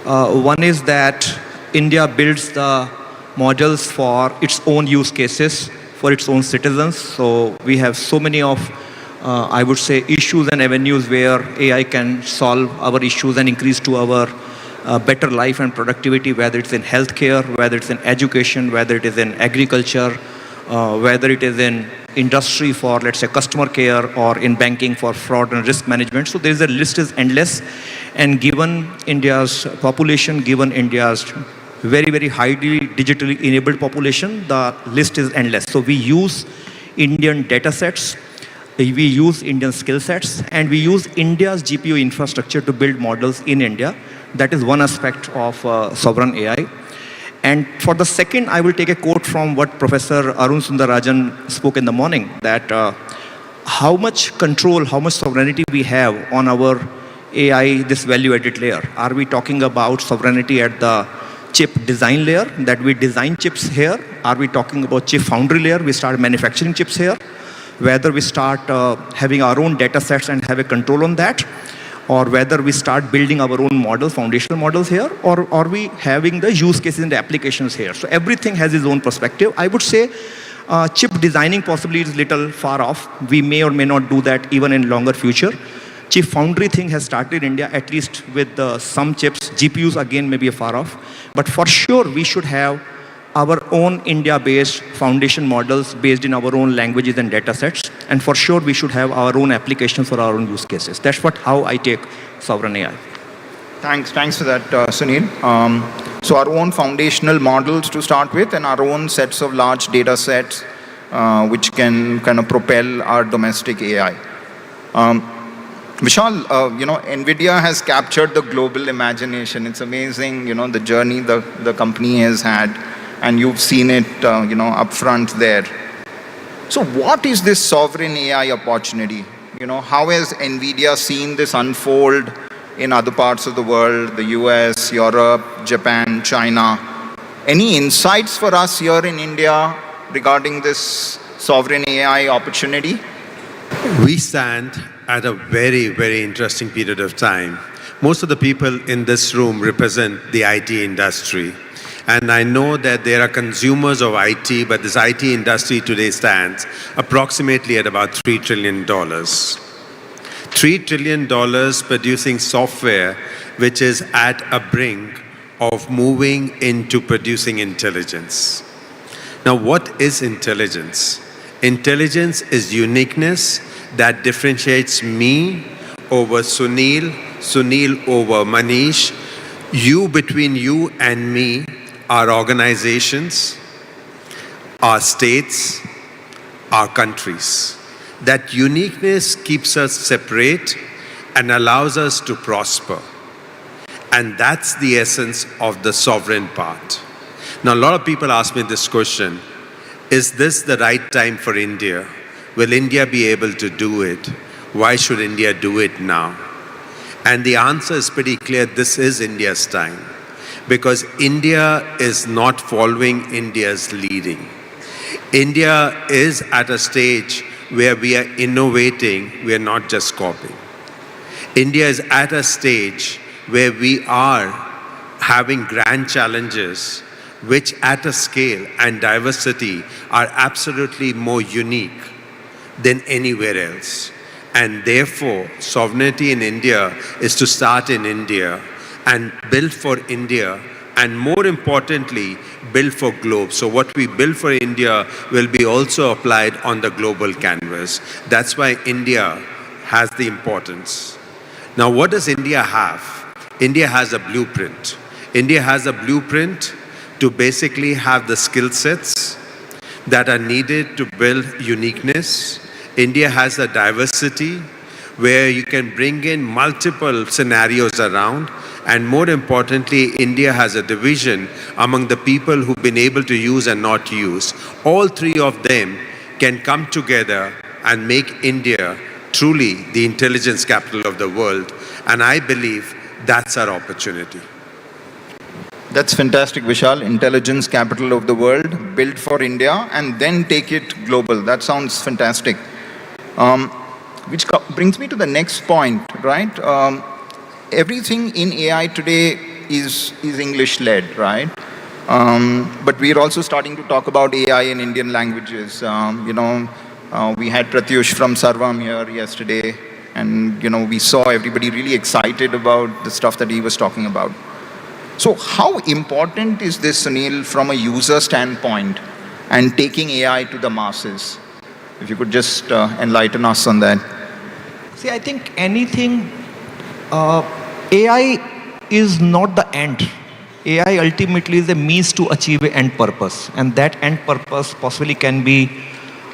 One is that India builds the models for its own use cases, for its own citizens. So we have so many of, I would say, issues and avenues where AI can solve our issues and increase to our better life and productivity, whether it's in healthcare, whether it's in education, whether it is in agriculture, whether it is in industry for, let's say, customer care, or in banking for fraud and risk management. So the list is endless. And given India's population, given India's very, very highly digitally enabled population, the list is endless. So we use Indian data sets, we use Indian skill sets, and we use India's GPU infrastructure to build models in India. That is one aspect of sovereign AI. And for the second, I will take a quote from what Professor Arun Sundarajan spoke in the morning, that how much control, how much sovereignty we have on our AI, this value-added layer. Are we talking about sovereignty at the chip design layer, that we design chips here? Are we talking about chip foundry layer? We start manufacturing chips here. Whether we start having our own data sets and have a control on that, or whether we start building our own models, foundational models here, or are we having the use cases and the applications here? So everything has its own perspective. I would say chip designing possibly is little far off. We may or may not do that even in longer future. Chip foundry thing has started in India, at least with some chips. GPUs again may be far off. But for sure, we should have our own India-based foundation models based in our own languages and data sets. And for sure, we should have our own applications for our own use cases. That's how I take sovereign AI.
Thanks for that, Sunil. So our own foundational models to start with, and our own sets of large data sets, which can kind of propel our domestic AI. Vishal, NVIDIA has captured the global imagination. It's amazing, the journey the company has had, and you've seen it, up front there. So what is this sovereign AI opportunity? How has NVIDIA seen this unfold in other parts of the world, the US, Europe, Japan, China? Any insights for us here in India regarding this sovereign AI opportunity?
We stand at a very, very interesting period of time. Most of the people in this room represent the IT industry. And I know that there are consumers of IT, but this IT industry today stands approximately at about $3 trillion. $3 trillion producing software which is at a brink of moving into producing intelligence. Now, what is intelligence? Intelligence is uniqueness that differentiates me over Sunil, Sunil over Manish, you between you and me, our organizations, our states, our countries. That uniqueness keeps us separate and allows us to prosper. And that's the essence of the sovereign part. Now, a lot of people ask me this question, is this the right time for India? Will India be able to do it? Why should India do it now? And the answer is pretty clear, this is India's time. Because India is not following India's leading. India is at a stage where we are innovating, we are not just copying. India is at a stage where we are having grand challenges which at a scale and diversity are absolutely more unique than anywhere else. And therefore, sovereignty in India is to start in India and build for India, and more importantly, build for globe. So what we build for India will be also applied on the global canvas. That's why India has the importance. Now, what does India have? India has a blueprint. India has a blueprint to basically have the skill sets that are needed to build uniqueness. India has a diversity where you can bring in multiple scenarios around. And more importantly, India has a division among the people who've been able to use and not use. All three of them can come together and make India truly the intelligence capital of the world. And I believe that's our opportunity.
That's fantastic, Vishal. Intelligence capital of the world, build for India, and then take it global. That sounds fantastic. Which brings me to the next point, right? Everything in AI today is English-led, right? But we're also starting to talk about AI in Indian languages. We had Pratyush from Sarvam here yesterday, and we saw everybody really excited about the stuff that he was talking about. So how important is this, Sunil, from a user standpoint and taking AI to the masses? If you could just enlighten us on that.
See, I think anything, AI is not the end. AI ultimately is a means to achieve an end purpose. And that end purpose possibly can be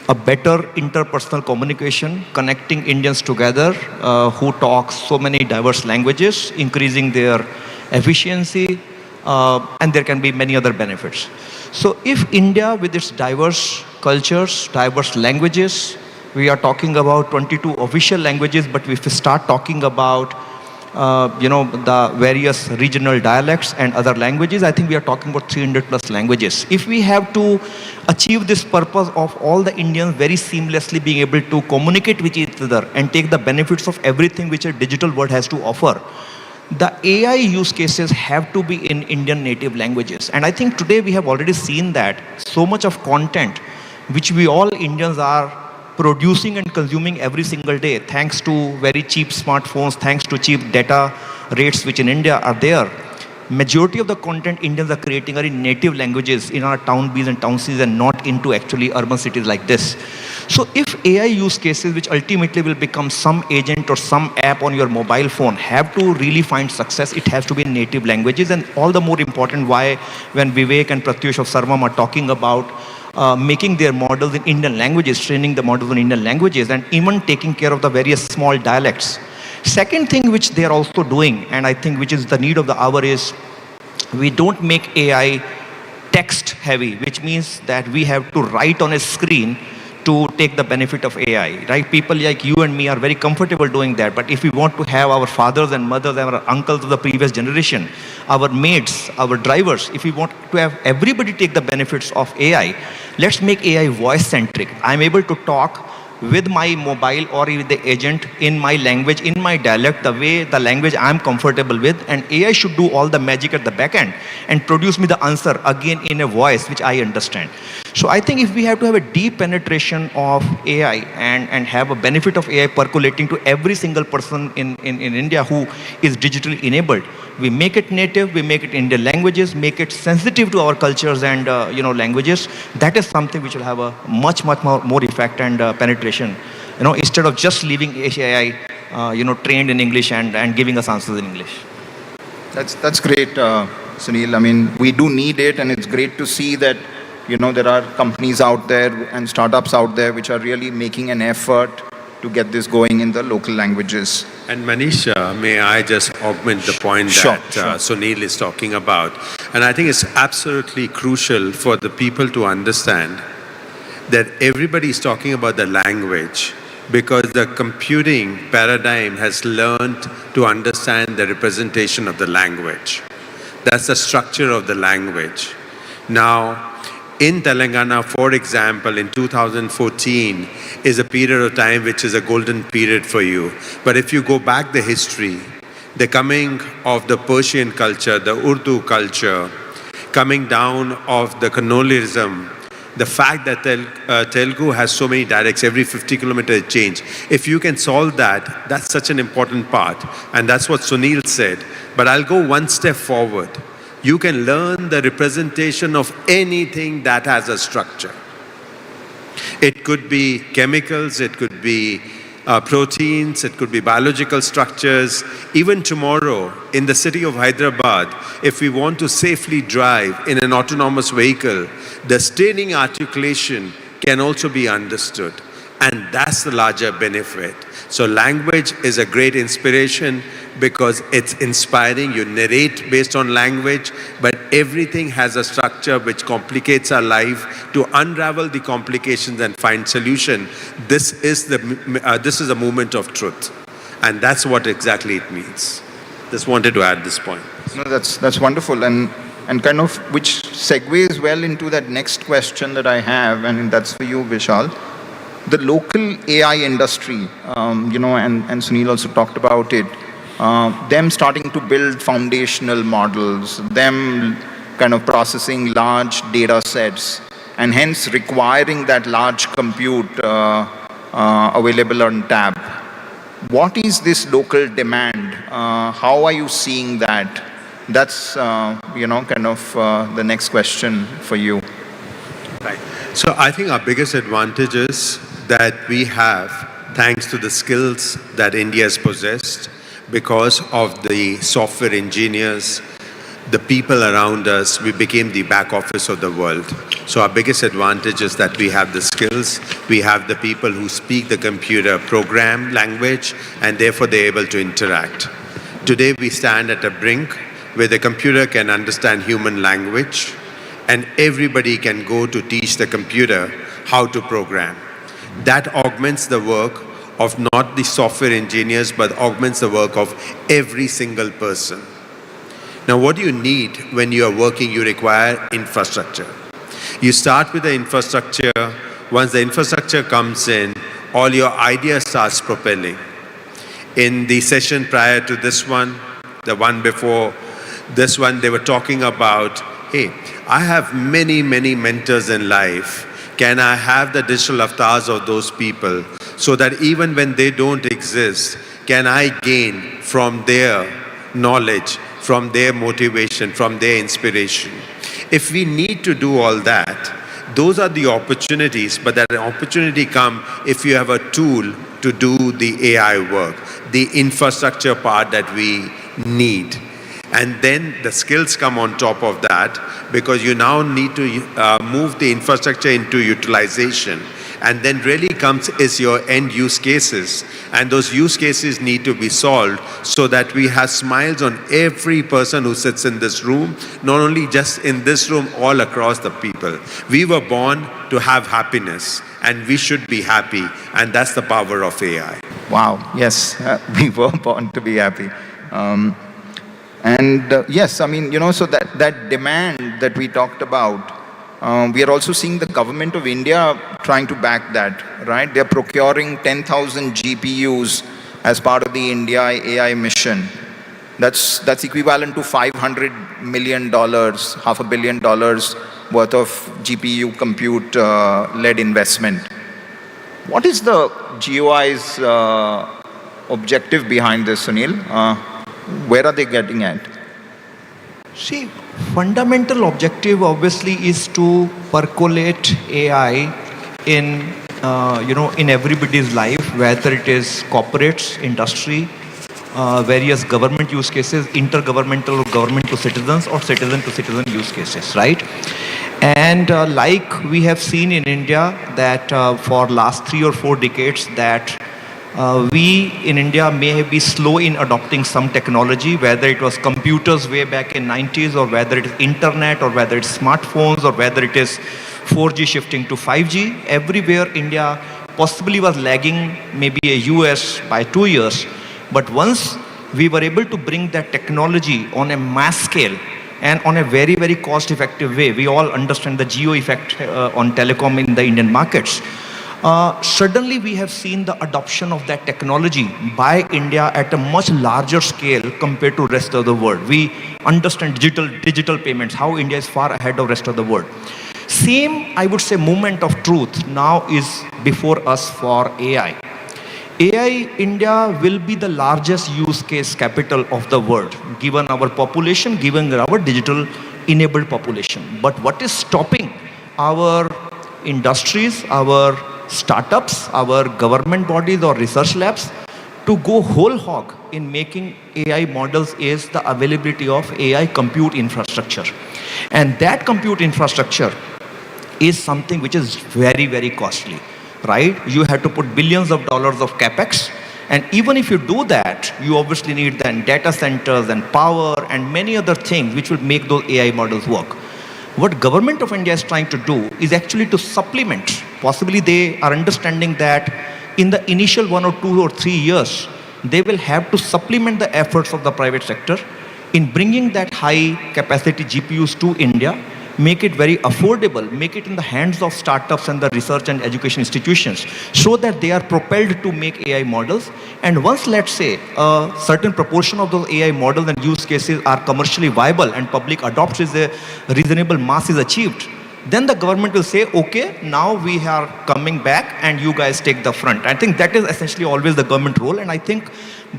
a better interpersonal communication, connecting Indians together who talk so many diverse languages, increasing their efficiency, and there can be many other benefits. So if India, with its diverse cultures, diverse languages, we are talking about 22 official languages, but if we start talking about the various regional dialects and other languages, I think we are talking about 300 plus languages. If we have to achieve this purpose of all the Indians very seamlessly being able to communicate with each other and take the benefits of everything which a digital world has to offer, the AI use cases have to be in Indian native languages. And I think today we have already seen that so much of content which we all Indians are producing and consuming every single day, thanks to very cheap smartphones, thanks to cheap data rates which in India are there. Majority of the content Indians are creating are in native languages in our town Bs and town Cs and not into actually urban cities like this. So if AI use cases, which ultimately will become some agent or some app on your mobile phone, have to really find success, it has to be in native languages. And all the more important why when Vivek and Pratyush of Sarvam are talking about making their models in Indian languages, training the models in Indian languages, and even taking care of the various small dialects. Second thing which they are also doing, and I think which is the need of the hour, is we don't make AI text heavy, which means that we have to write on a screen to take the benefit of AI, right? People like you and me are very comfortable doing that, but if we want to have our fathers and mothers, our uncles of the previous generation, our mates, our drivers, if we want to have everybody take the benefits of AI, let's make AI voice-centric. I'm able to talk with my mobile or with the agent in my language, in my dialect, the way the language I'm comfortable with, and AI should do all the magic at the back end and produce me the answer again in a voice which I understand. So I think if we have to have a deep penetration of AI and have a benefit of AI percolating to every single person in India who is digitally enabled, we make it native, we make it Indian languages, make it sensitive to our cultures and languages. That is something which will have a much more effect and penetration. Instead of just leaving AI, trained in English and giving us answers in English.
That's great, Sunil. I mean, we do need it, and it's great to see that there are companies out there and startups out there which are really making an effort to get this going in the local languages.
And Manisha, may I just augment the point that Sunil is talking about? And I think it's absolutely crucial for the people to understand that everybody is talking about the language because the computing paradigm has learned to understand the representation of the language. That's the structure of the language. Now, in Telangana, for example, in 2014 is a period of time which is a golden period for you. But if you go back the history, the coming of the Persian culture, the Urdu culture, coming down of the colonialism, the fact that Telugu has so many dialects, every 50 kilometers change. If you can solve that, that's such an important part. And that's what Sunil said. But I'll go one step forward. You can learn the representation of anything that has a structure. It could be chemicals, it could be proteins, it could be biological structures. Even tomorrow, in the city of Hyderabad, if we want to safely drive in an autonomous vehicle, the steering articulation can also be understood. And that's the larger benefit. So language is a great inspiration because it's inspiring. You narrate based on language, but everything has a structure which complicates our life. To unravel the complications and find solution, this is a moment of truth. And that's what exactly it means. Just wanted to add this point.
No, that's wonderful. And kind of which segues well into that next question that I have, and that's for you, Vishal. The local AI industry, and Sunil also talked about it, them starting to build foundational models, them kind of processing large data sets, and hence requiring that large compute available on tap. What is this local demand? How are you seeing that? That's, the next question for you.
Right. So I think our biggest advantage is that we have, thanks to the skills that India has possessed, because of the software engineers, the people around us, we became the back office of the world. So our biggest advantage is that we have the skills, we have the people who speak the computer program language, and therefore they're able to interact. Today we stand at a brink where the computer can understand human language and everybody can go to teach the computer how to program. That augments the work of not the software engineers, but augments the work of every single person. Now, what do you need when you are working? You require infrastructure. You start with the infrastructure. Once the infrastructure comes in, all your ideas starts propelling. In the session prior to this one, the one before this one, they were talking about, hey, I have many, many mentors in life. Can I have the digital avatars of those people so that even when they don't exist, can I gain from their knowledge, from their motivation, from their inspiration? If we need to do all that, those are the opportunities, but that opportunity comes if you have a tool to do the AI work, the infrastructure part that we need. And then the skills come on top of that, because you now need to move the infrastructure into utilization. And then really comes is your end use cases. And those use cases need to be solved so that we have smiles on every person who sits in this room, not only just in this room, all across the people. We were born to have happiness, and we should be happy. And that's the power of AI.
Wow, yes, we were born to be happy. Yes, I mean, so that demand that we talked about, we are also seeing the government of India trying to back that, right? They're procuring 10,000 GPUs as part of the India AI mission. That's equivalent to $500 million, $500 million worth of GPU compute-led investment. What is the GOI's objective behind this, Sunil? Where are they getting at?
See, fundamental objective obviously is to percolate AI in, in everybody's life, whether it is corporates, industry, various government use cases, intergovernmental or government to citizens, or citizen to citizen use cases, right? And like we have seen in India that for last 3 or 4 decades that we in India may be slow in adopting some technology, whether it was computers way back in 90s, or whether it is internet, or whether it's smartphones, or whether it is 4G shifting to 5G. Everywhere India possibly was lagging maybe a US by 2 years. But once we were able to bring that technology on a mass scale and on a very, very cost-effective way, we all understand the geo effect on telecom in the Indian markets. Suddenly we have seen the adoption of that technology by India at a much larger scale compared to rest of the world. We understand digital payments, how India is far ahead of rest of the world. Same, I would say, moment of truth now is before us for AI. AI, India will be the largest use case capital of the world, given our population, given our digital enabled population. But what is stopping our industries, our startups, our government bodies or research labs to go whole hog in making AI models is the availability of AI compute infrastructure. And that compute infrastructure is something which is very, very costly, right? You have to put billions of dollars of capex. And even if you do that, you obviously need then data centers and power and many other things which will make those AI models work. What government of India is trying to do is actually to supplement. Possibly they are understanding that in the initial 1 or 2 or 3 years, they will have to supplement the efforts of the private sector in bringing that high capacity GPUs to India, make it very affordable, make it in the hands of startups and the research and education institutions so that they are propelled to make AI models. And once, let's say, a certain proportion of those AI models and use cases are commercially viable and public adoption is a reasonable mass is achieved, then the government will say, okay, now we are coming back and you guys take the front. I think that is essentially always the government role. And I think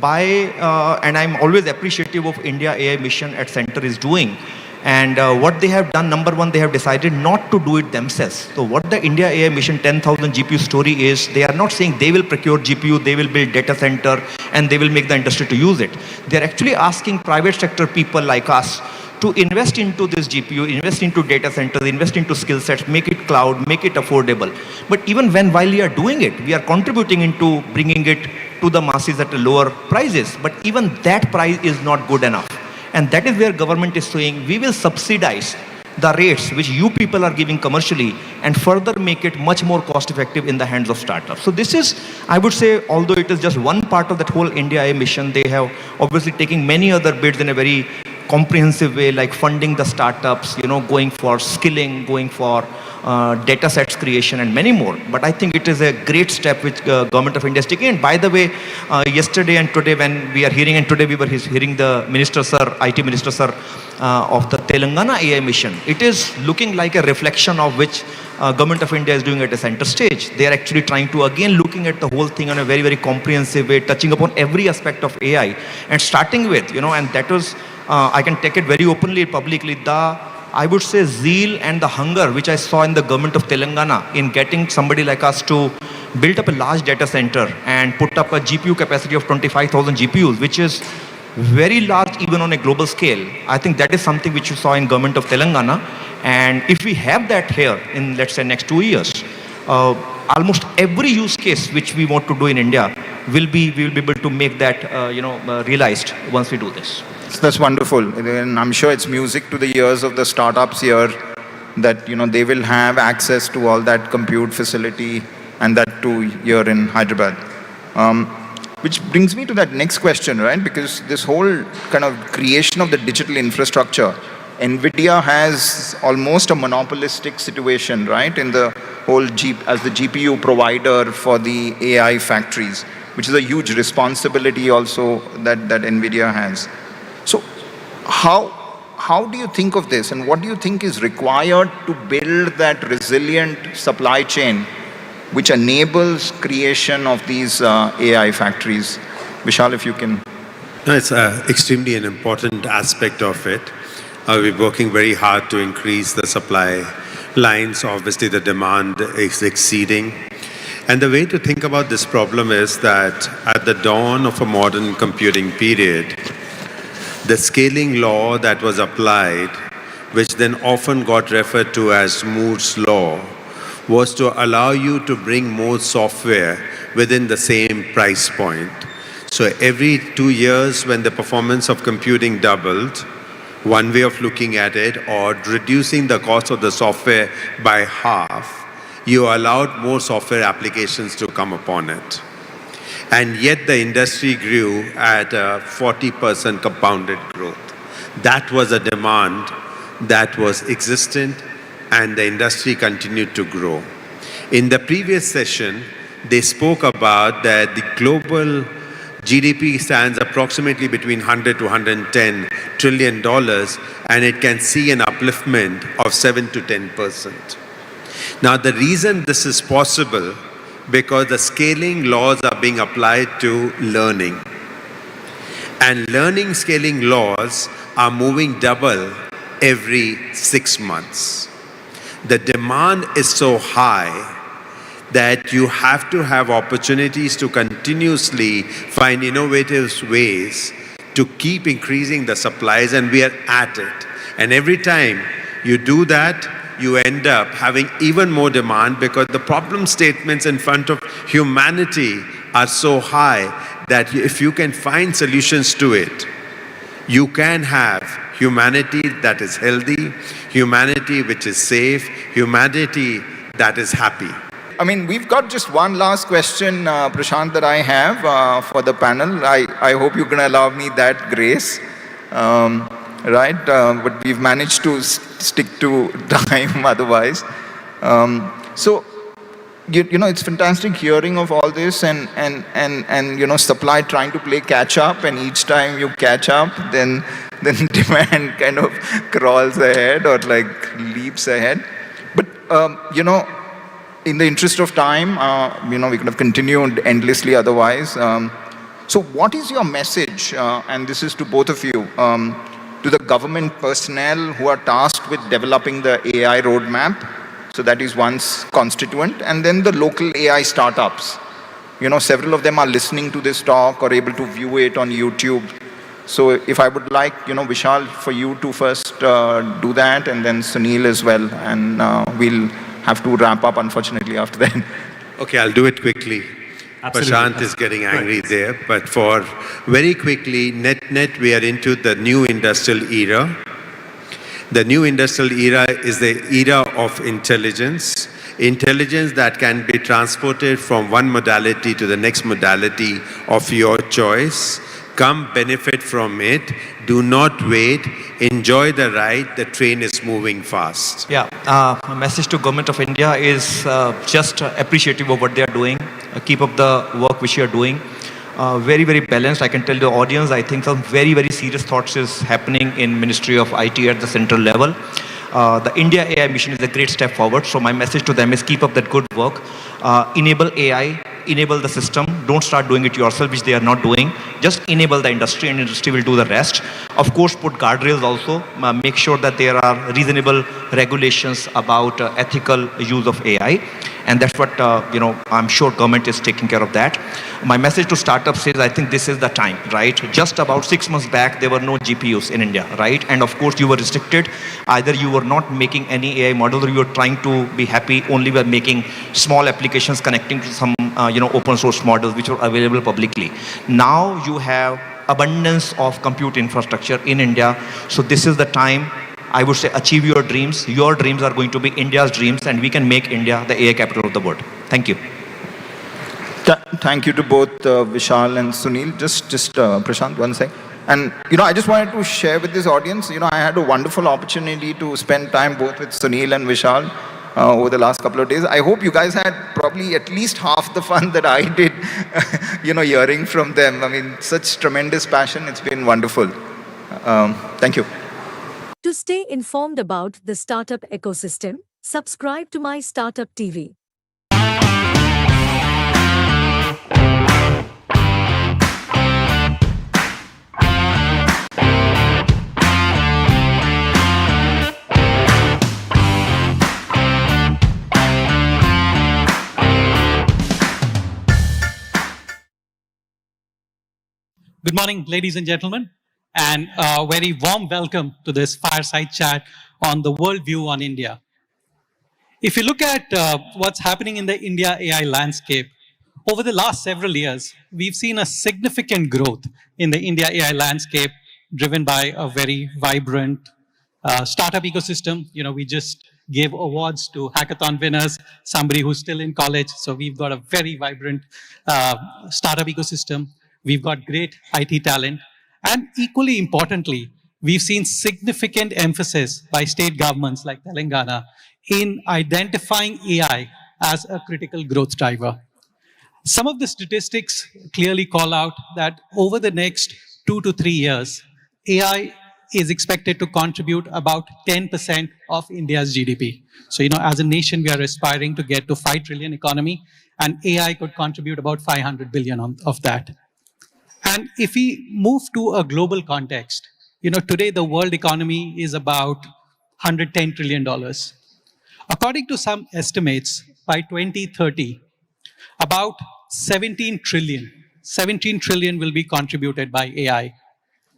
and I'm always appreciative of India AI mission at Center is doing. And what they have done, number one, they have decided not to do it themselves. So what the India AI Mission 10,000 GPU story is, they are not saying they will procure GPU, they will build data center, and they will make the industry to use it. They are actually asking private sector people like us to invest into this GPU, invest into data centers, invest into skill sets, make it cloud, make it affordable. But even while we are doing it, we are contributing into bringing it to the masses at a lower prices. But even that price is not good enough. And that is where government is saying, we will subsidize the rates which you people are giving commercially and further make it much more cost effective in the hands of startups. So this is, I would say, although it is just one part of that whole India mission, they have obviously taken many other bids in a very comprehensive way, like funding the startups, going for skilling, going for data sets creation and many more. But I think it is a great step which government of India is taking. And by the way, yesterday and today when we are hearing, and today we were hearing the minister sir, IT minister sir of the Telangana AI mission, it is looking like a reflection of which government of India is doing at a center stage. They are actually trying to again looking at the whole thing in a very, very comprehensive way, touching upon every aspect of AI and starting with, and that was, I can take it very openly, publicly, I would say zeal and the hunger which I saw in the government of Telangana in getting somebody like us to build up a large data center and put up a GPU capacity of 25,000 GPUs, which is very large even on a global scale. I think that is something which you saw in government of Telangana. And if we have that here in, let's say, next 2 years, almost every use case which we want to do in India we will be able to make that, realized once we do this.
That's wonderful. And I'm sure it's music to the ears of the startups here that, they will have access to all that compute facility and that too here in Hyderabad. Which brings me to that next question, right? Because this whole kind of creation of the digital infrastructure, NVIDIA has almost a monopolistic situation, right? In the whole as the GPU provider for the AI factories, which is a huge responsibility also that NVIDIA has. So how do you think of this, and what do you think is required to build that resilient supply chain which enables creation of these AI factories? Vishal, if you can.
No, it's extremely an important aspect of it. We're working very hard to increase the supply lines. Obviously, the demand is exceeding. And the way to think about this problem is that at the dawn of a modern computing period, the scaling law that was applied, which then often got referred to as Moore's law, was to allow you to bring more software within the same price point. So every 2 years when the performance of computing doubled, one way of looking at it, or reducing the cost of the software by half, you allowed more software applications to come upon it. And yet the industry grew at a 40% compounded growth. That was a demand that was existent, and the industry continued to grow. In the previous session, they spoke about that the global GDP stands approximately between 100 to 110 trillion dollars, and it can see an upliftment of 7 to 10%. Now, the reason this is possible, because the scaling laws are being applied to learning. And learning scaling laws are moving double every 6 months. The demand is so high that you have to have opportunities to continuously find innovative ways to keep increasing the supplies, and we are at it. And every time you do that, you end up having even more demand, because the problem statements in front of humanity are so high that if you can find solutions to it, you can have humanity that is healthy, humanity which is safe, humanity that is happy.
I mean, we've got just one last question, Prashant, that I have for the panel. I hope you're going to allow me that grace, right? But we've managed to stick to time otherwise. So, it's fantastic hearing of all this and supply trying to play catch up, and each time you catch up, then demand kind of crawls ahead or like leaps ahead. But, in the interest of time, we could have continued endlessly otherwise. So what is your message, and this is to both of you, to the government personnel who are tasked with developing the AI roadmap? So that is one constituent. And then the local AI startups. Several of them are listening to this talk or able to view it on YouTube. So if I would like, Vishal, for you to first do that, and then Sunil as well, and we'll have to wrap up, unfortunately, after that.
Okay, I'll do it quickly. Prashant is getting angry there, but for very quickly, net, we are into the new industrial era. The new industrial era is the era of intelligence. Intelligence that can be transported from one modality to the next modality of your choice. Come benefit from it. Do not wait. Enjoy the ride. The train is moving fast.
Yeah, my message to Government of India is just appreciative of what they are doing. Keep up the work which you are doing. Very, very balanced. I can tell the audience, I think some very, very serious thoughts is happening in Ministry of IT at the central level. The India AI mission is a great step forward. So my message to them is keep up that good work. Enable AI, enable the system. Don't start doing it yourself, which they are not doing. Just enable the industry and industry will do the rest. Of course, put guardrails also. Make sure that there are reasonable regulations about ethical use of AI. And that's what, I'm sure government is taking care of that. My message to startups is I think this is the time, right? Just about 6 months back, there were no GPUs in India, right? And of course, you were restricted. Either you were not making any AI model or you were trying to be happy only by making small applications connecting to some, open source models which were available publicly. Now you have abundance of compute infrastructure in India. So this is the time, I would say, achieve your dreams. Your dreams are going to be India's dreams, and we can make India the AI capital of the world. Thank you.
Thank you to both Vishal and Sunil. Just Prashant, one sec. And, I just wanted to share with this audience, I had a wonderful opportunity to spend time both with Sunil and Vishal over the last couple of days. I hope you guys had probably at least half the fun that I did, hearing from them. I mean, such tremendous passion. It's been wonderful. Thank you.
To stay informed about the startup ecosystem, subscribe to MyStartupTV.
Good morning, ladies and gentlemen, and a very warm welcome to this fireside chat on the worldview on India. If you look at what's happening in the India AI landscape, over the last several years, we've seen a significant growth in the India AI landscape driven by a very vibrant startup ecosystem. We just gave awards to hackathon winners, somebody who's still in college. So we've got a very vibrant startup ecosystem. We've got great IT talent. And equally importantly, we've seen significant emphasis by state governments like Telangana in identifying AI as a critical growth driver. Some of the statistics clearly call out that over the next 2 to 3 years, AI is expected to contribute about 10% of India's GDP. So, as a nation, we are aspiring to get to 5 trillion economy, and AI could contribute about 500 billion of that. And if we move to a global context, today the world economy is about $110 trillion. According to some estimates, by 2030, about 17 trillion will be contributed by AI.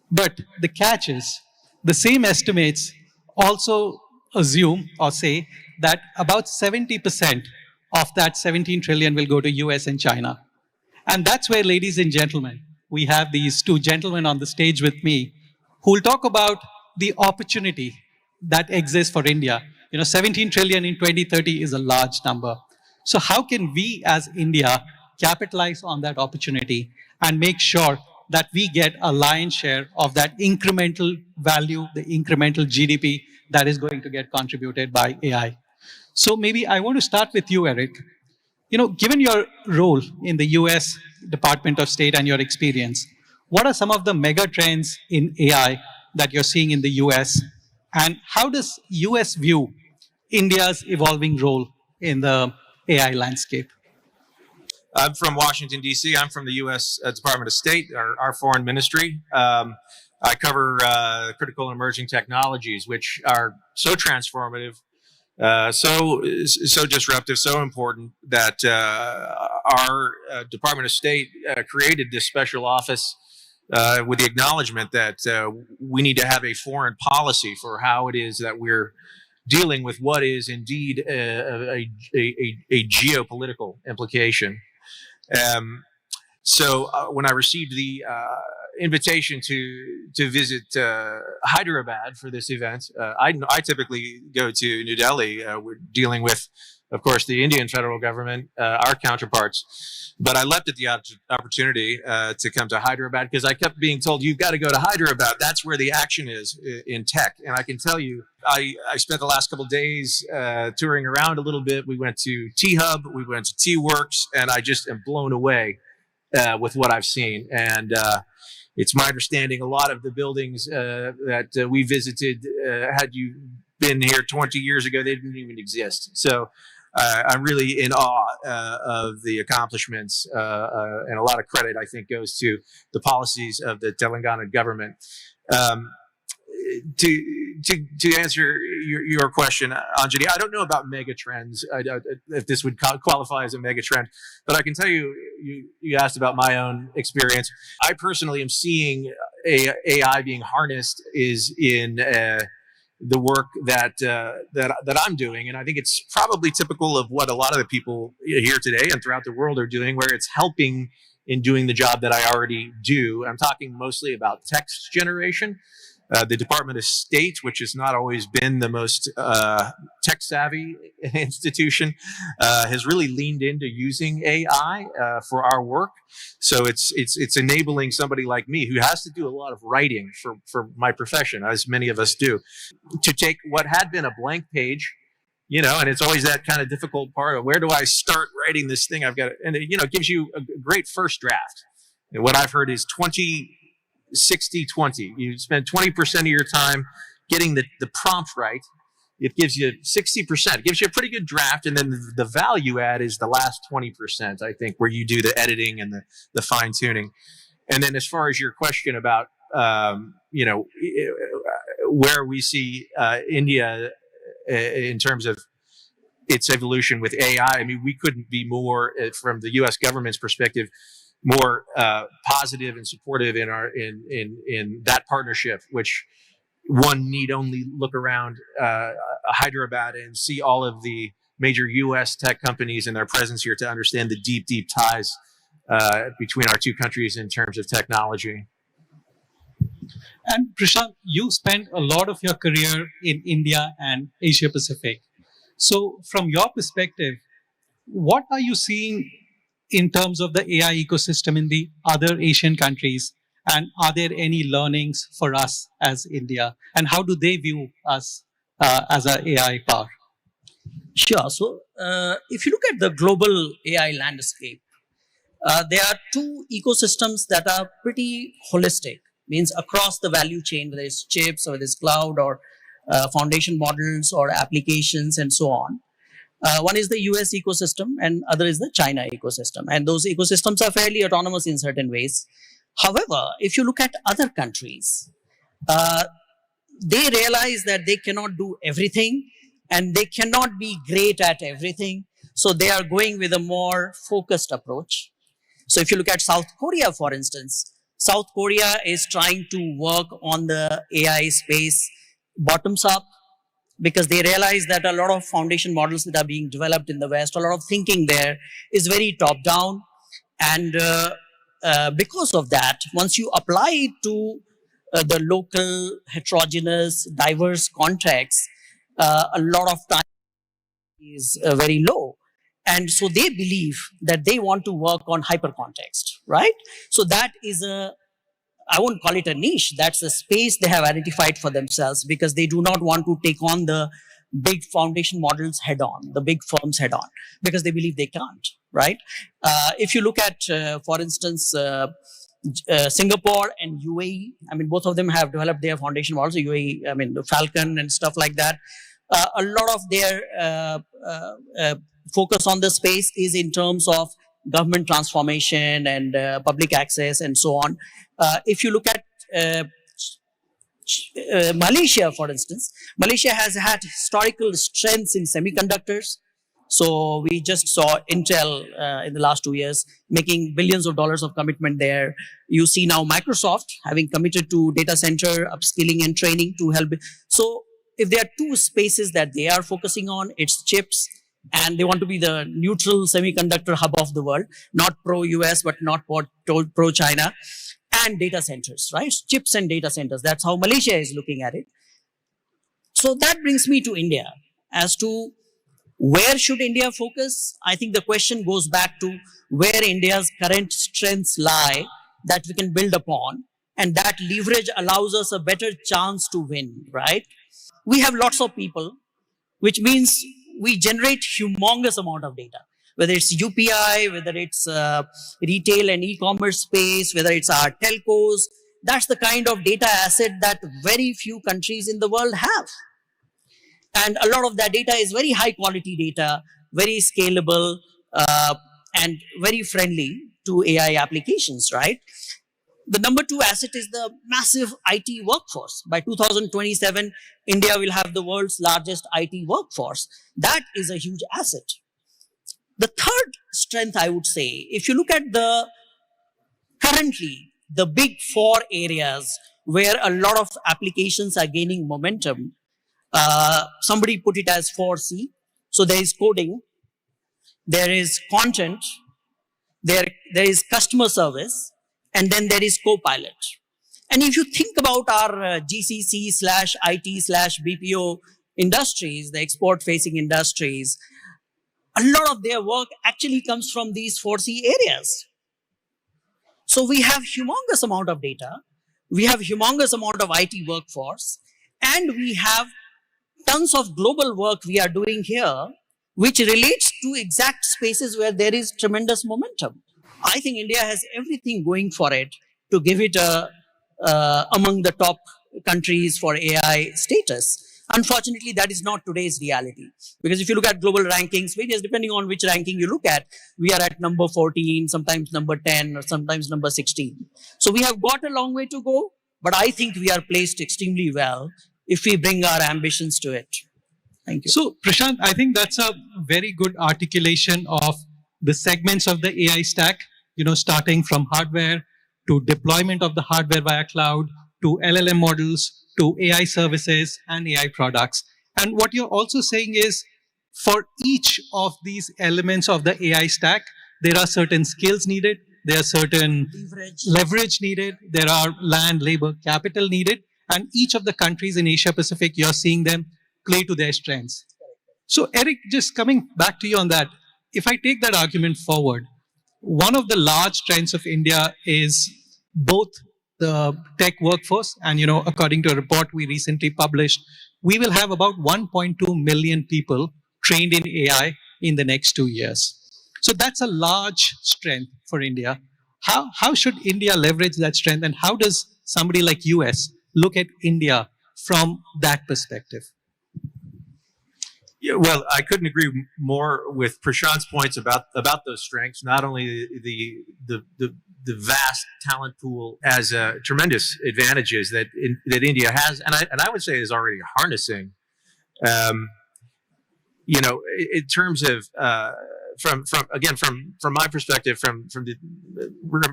But the catch is, the same estimates also assume or say that about 70% of that 17 trillion will go to US and China. And that's where, ladies and gentlemen, we have these two gentlemen on the stage with me who will talk about the opportunity that exists for India. 17 trillion in 2030 is a large number. So how can we as India capitalize on that opportunity and make sure that we get a lion's share of that incremental value, the incremental GDP that is going to get contributed by AI? So maybe I want to start with you, Eric. Given your role in the US Department of State and your experience, what are some of the mega trends in AI that you're seeing in the US? And how does US view India's evolving role in the AI landscape?
I'm from Washington, D.C. I'm from the U.S. Department of State, our foreign ministry. I cover critical and emerging technologies, which are so transformative, so disruptive, so important that our Department of State created this special office with the acknowledgement that we need to have a foreign policy for how it is that we're dealing with what is indeed a geopolitical implication. So when I received the invitation to visit Hyderabad for this event, I typically go to New Delhi. We're dealing with, of course, the Indian federal government, our counterparts. But I leapt at the opportunity to come to Hyderabad because I kept being told, you've got to go to Hyderabad. That's where the action is in tech. And I can tell you, I spent the last couple of days touring around a little bit. We went to T-Hub, we went to T-Works, and I just am blown away with what I've seen. And it's my understanding a lot of the buildings that we visited, had you been here 20 years ago, they didn't even exist. So I'm really in awe of the accomplishments, and a lot of credit, I think, goes to the policies of the Telangana government. To answer your question, Anjali, I don't know about mega trends. If this would qualify as a mega trend, but I can tell you, you asked about my own experience. I personally am seeing AI being harnessed is in the work that I'm doing, and I think it's probably typical of what a lot of the people here today and throughout the world are doing, where it's helping in doing the job that I already do. I'm talking mostly about text generation. The Department of State, which has not always been the most tech-savvy institution, has really leaned into using AI for our work. So it's enabling somebody like me, who has to do a lot of writing for my profession, as many of us do, to take what had been a blank page, and it's always that kind of difficult part of where do I start writing this thing? I've got to, and it gives you a great first draft. And what I've heard is 60-20. You spend 20% of your time getting the prompt right. It gives you 60%. It gives you a pretty good draft, and then the value add is the last 20%, I think, where you do the editing and the fine tuning. And then as far as your question about, where we see India in terms of its evolution with AI, I mean, we couldn't be more, from the U.S. government's perspective, more positive and supportive in that partnership, which one need only look around Hyderabad and see all of the major U.S. tech companies and their presence here to understand the deep, deep ties between our two countries in terms of technology.
And Prashant, you spent a lot of your career in India and Asia Pacific. So from your perspective, what are you seeing in terms of the AI ecosystem in the other Asian countries? And are there any learnings for us as India? And how do they view us as an AI power?
Sure. So if you look at the global AI landscape, there are two ecosystems that are pretty holistic, means across the value chain, whether it's chips or whether it's cloud or foundation models or applications and so on. One is the US ecosystem and other is the China ecosystem. And those ecosystems are fairly autonomous in certain ways. However, if you look at other countries, they realize that they cannot do everything and they cannot be great at everything. So they are going with a more focused approach. So if you look at South Korea, for instance, South Korea is trying to work on the AI space bottoms up, because they realize that a lot of foundation models that are being developed in the West, a lot of thinking there is very top down. And because of that, once you apply it to the local, heterogeneous, diverse context, a lot of time is very low. And so they believe that they want to work on hypercontext, right? So that is I won't call it a niche, that's a space they have identified for themselves, because they do not want to take on the big foundation models head on, the big firms head on, because they believe they can't, right? If you look at, for instance, Singapore and UAE, I mean, both of them have developed their foundation models, UAE, I mean, the Falcon and stuff like that. A lot of their focus on the space is in terms of government transformation and public access and so on. If you look at Malaysia, for instance, Malaysia has had historical strengths in semiconductors. So we just saw Intel in the last 2 years making billions of dollars of commitment there. You see now Microsoft having committed to data center upskilling and training to help. So if there are two spaces that they are focusing on, it's chips and they want to be the neutral semiconductor hub of the world, not pro-US, but not pro-China, and data centers, right? Chips and data centers. That's how Malaysia is looking at it. So that brings me to India as to where should India focus? I think the question goes back to where India's current strengths lie that we can build upon, and that leverage allows us a better chance to win, right? We have lots of people, which means we generate humongous amount of data, whether it's UPI, whether it's retail and e-commerce space, whether it's our telcos. That's the kind of data asset that very few countries in the world have. And a lot of that data is very high quality data, very scalable, and very friendly to AI applications, right? The number two asset is the massive IT workforce. By 2027, India will have the world's largest IT workforce. That is a huge asset. The third strength, I would say, if you look at currently the big four areas where a lot of applications are gaining momentum, somebody put it as 4C. So there is coding, there is content, there is customer service, and then there is Copilot. And if you think about our GCC/IT/BPO industries, the export-facing industries, a lot of their work actually comes from these 4C areas. So we have humongous amount of data, we have humongous amount of IT workforce, and we have tons of global work we are doing here, which relates to exact spaces where there is tremendous momentum. I think India has everything going for it to give it among the top countries for AI status. Unfortunately, that is not today's reality. Because if you look at global rankings, various depending on which ranking you look at, we are at number 14, sometimes number 10, or sometimes number 16. So we have got a long way to go, but I think we are placed extremely well if we bring our ambitions to it. Thank you.
So, Prashant, I think that's a very good articulation of the segments of the AI stack, starting from hardware to deployment of the hardware via cloud, to LLM models, to AI services and AI products. And what you're also saying is, for each of these elements of the AI stack, there are certain skills needed, there are certain leverage needed, there are land, labor, capital needed, and each of the countries in Asia Pacific, you're seeing them play to their strengths. So Eric, just coming back to you on that, if I take that argument forward, one of the large strengths of India is both the tech workforce, and according to a report we recently published, we will have about 1.2 million people trained in AI in the next 2 years. So that's a large strength for India. How should India leverage that strength, and how does somebody like US look at India from that perspective?
Yeah, well, I couldn't agree more with Prashant's points about those strengths. Not only the vast talent pool has tremendous advantages that India has, and I would say is already harnessing. In terms of from my perspective, from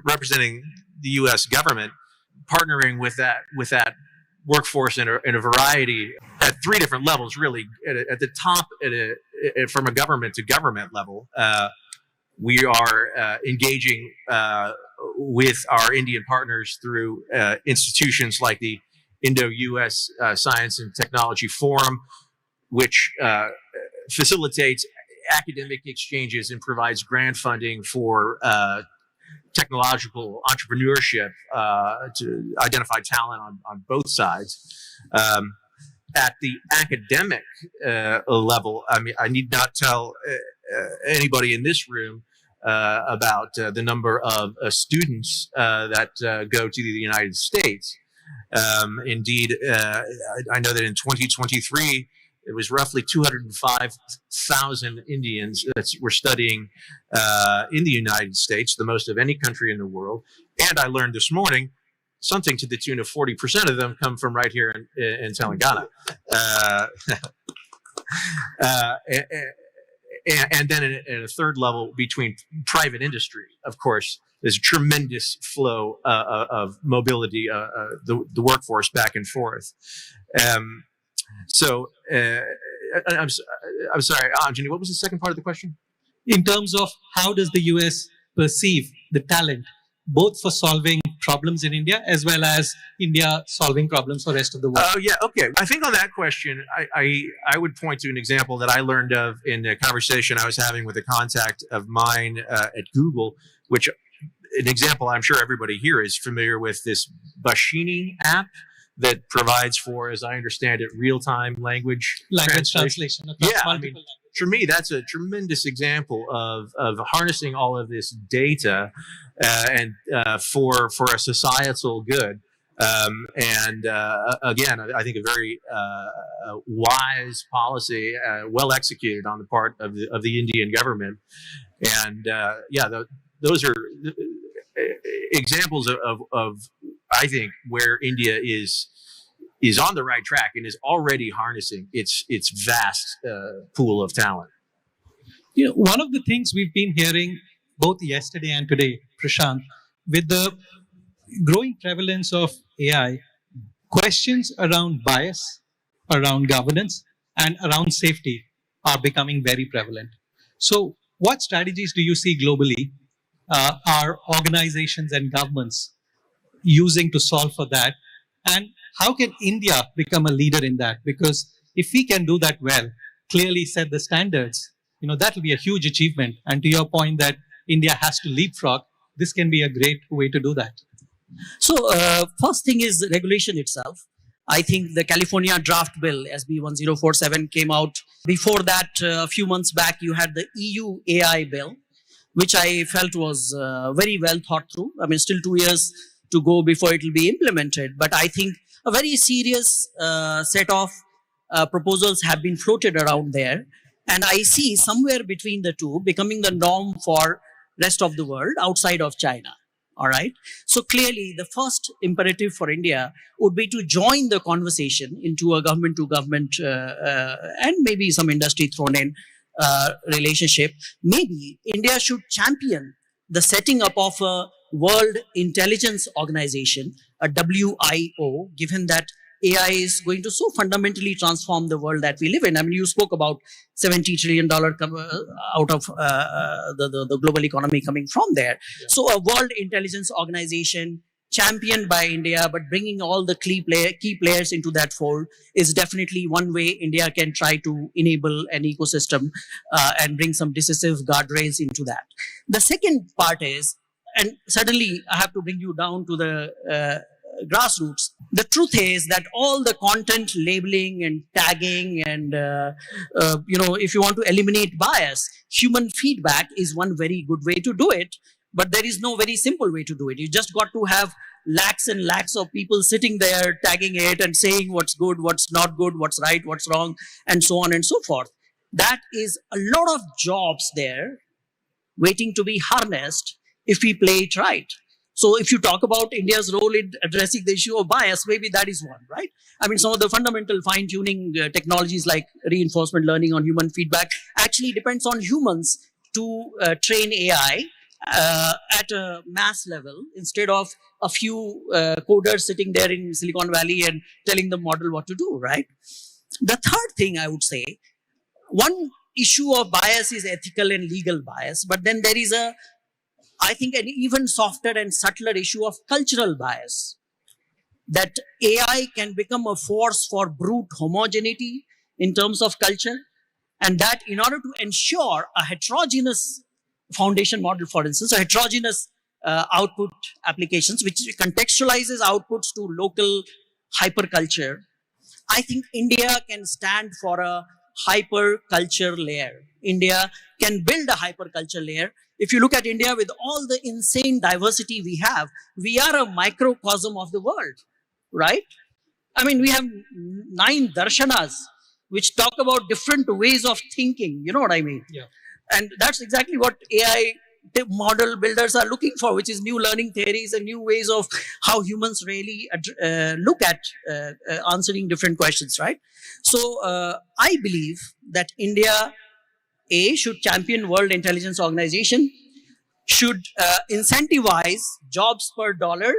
representing the U.S. government, partnering with that workforce in a variety at three different levels, really. At the top, from a government to government level, we are engaging with our Indian partners through institutions like the Indo-US Science and Technology Forum, which facilitates academic exchanges and provides grant funding for technological entrepreneurship to identify talent on both sides. At the academic level, I mean, I need not tell anybody in this room about the number of students that go to the United States. Indeed, I know that in 2023, it was roughly 205,000 Indians that were studying in the United States, the most of any country in the world. And I learned this morning something to the tune of 40% of them come from right here in Telangana. And then in a third level, between private industry, of course, there's a tremendous flow of mobility, the workforce back and forth. So I'm sorry, Anjani, what was the second part of the question?
In terms of how does the US perceive the talent, both for solving problems in India as well as India solving problems for the rest of the world?
Oh, yeah, okay. I think on that question, I would point to an example that I learned of in a conversation I was having with a contact of mine at Google, which an example I'm sure everybody here is familiar with, this Bashini app that provides for, as I understand it, real-time language
translation across multiple languages.
For me, that's a tremendous example of harnessing all of this data and for a societal good. Again, I think a very wise policy, well executed on the part of the Indian government. And those are examples of I think where India is on the right track and is already harnessing its vast pool of talent.
You know, one of the things we've been hearing both yesterday and today, Prashant, with the growing prevalence of AI, questions around bias, around governance, and around safety are becoming very prevalent. So what strategies do you see globally are organizations and governments using to solve for that? And how can India become a leader in that? Because if we can do that well, clearly set the standards, you know, that will be a huge achievement. And to your point that India has to leapfrog, this can be a great way to do that.
So first thing is regulation itself. I think the California draft bill, SB 1047, came out. Before that, a few months back, you had the EU AI bill, which I felt was very well thought through. I mean, still 2 years to go before it will be implemented. But I think a very serious set of proposals have been floated around there. And I see somewhere between the two becoming the norm for rest of the world outside of China. All right. So clearly, the first imperative for India would be to join the conversation into a government to government and maybe some industry thrown in relationship. Maybe India should champion the setting up of a World Intelligence Organization, a WIO, given that AI is going to so fundamentally transform the world that we live in. I mean, you spoke about $70 trillion out of the global economy coming from there. Yeah. So a World Intelligence Organization championed by India, but bringing all the key players into that fold is definitely one way India can try to enable an ecosystem and bring some decisive guardrails into that. The second part is, and suddenly I have to bring you down to the grassroots. The truth is that all the content labeling and tagging and, if you want to eliminate bias, human feedback is one very good way to do it. But there is no very simple way to do it. You just got to have lakhs and lakhs of people sitting there tagging it and saying what's good, what's not good, what's right, what's wrong, and so on and so forth. That is a lot of jobs there waiting to be harnessed if we play it right. So if you talk about India's role in addressing the issue of bias, maybe that is one, right? I mean, some of the fundamental fine-tuning technologies like reinforcement learning on human feedback actually depends on humans to train AI at a mass level instead of a few coders sitting there in Silicon Valley and telling the model what to do, right? The third thing I would say, one issue of bias is ethical and legal bias, but then there is I think an even softer and subtler issue of cultural bias, that AI can become a force for brute homogeneity in terms of culture, and that in order to ensure a heterogeneous foundation model, for instance, a heterogeneous output applications, which contextualizes outputs to local hyperculture, I think India can stand for a hyperculture layer. India can build a hyperculture layer. If you look at India with all the insane diversity we are a microcosm of the world, right? I mean, we have 9 darshanas, which talk about different ways of thinking. You know what I mean? Yeah. And that's exactly what AI model builders are looking for, which is new learning theories and new ways of how humans really look at answering different questions, right? So I believe that India, should champion World Intelligence Organization, should incentivize jobs per dollar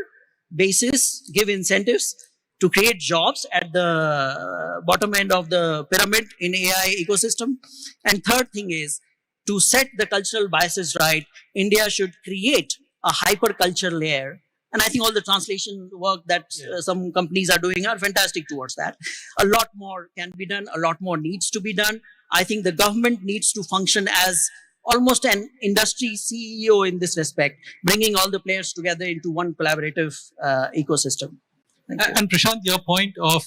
basis, give incentives, to create jobs at the bottom end of the pyramid in AI ecosystem. And third thing is to set the cultural biases right. India should create a hyperculture layer. And I think all the translation work that some companies are doing are fantastic towards that. A lot more can be done. A lot more needs to be done. I think the government needs to function as almost an industry CEO in this respect, bringing all the players together into one collaborative ecosystem.
And Prashant, your point of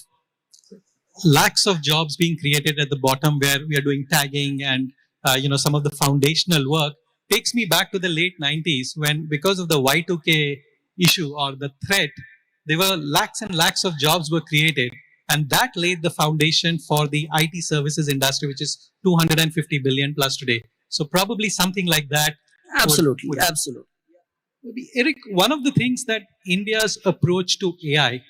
lakhs of jobs being created at the bottom where we are doing tagging and some of the foundational work takes me back to the late 90s when, because of the Y2K issue or the threat, there were lakhs and lakhs of jobs were created, and that laid the foundation for the IT services industry, which is 250 billion plus today. So probably something like that.
Absolutely, absolutely.
Eric, one of the things that India's approach to AI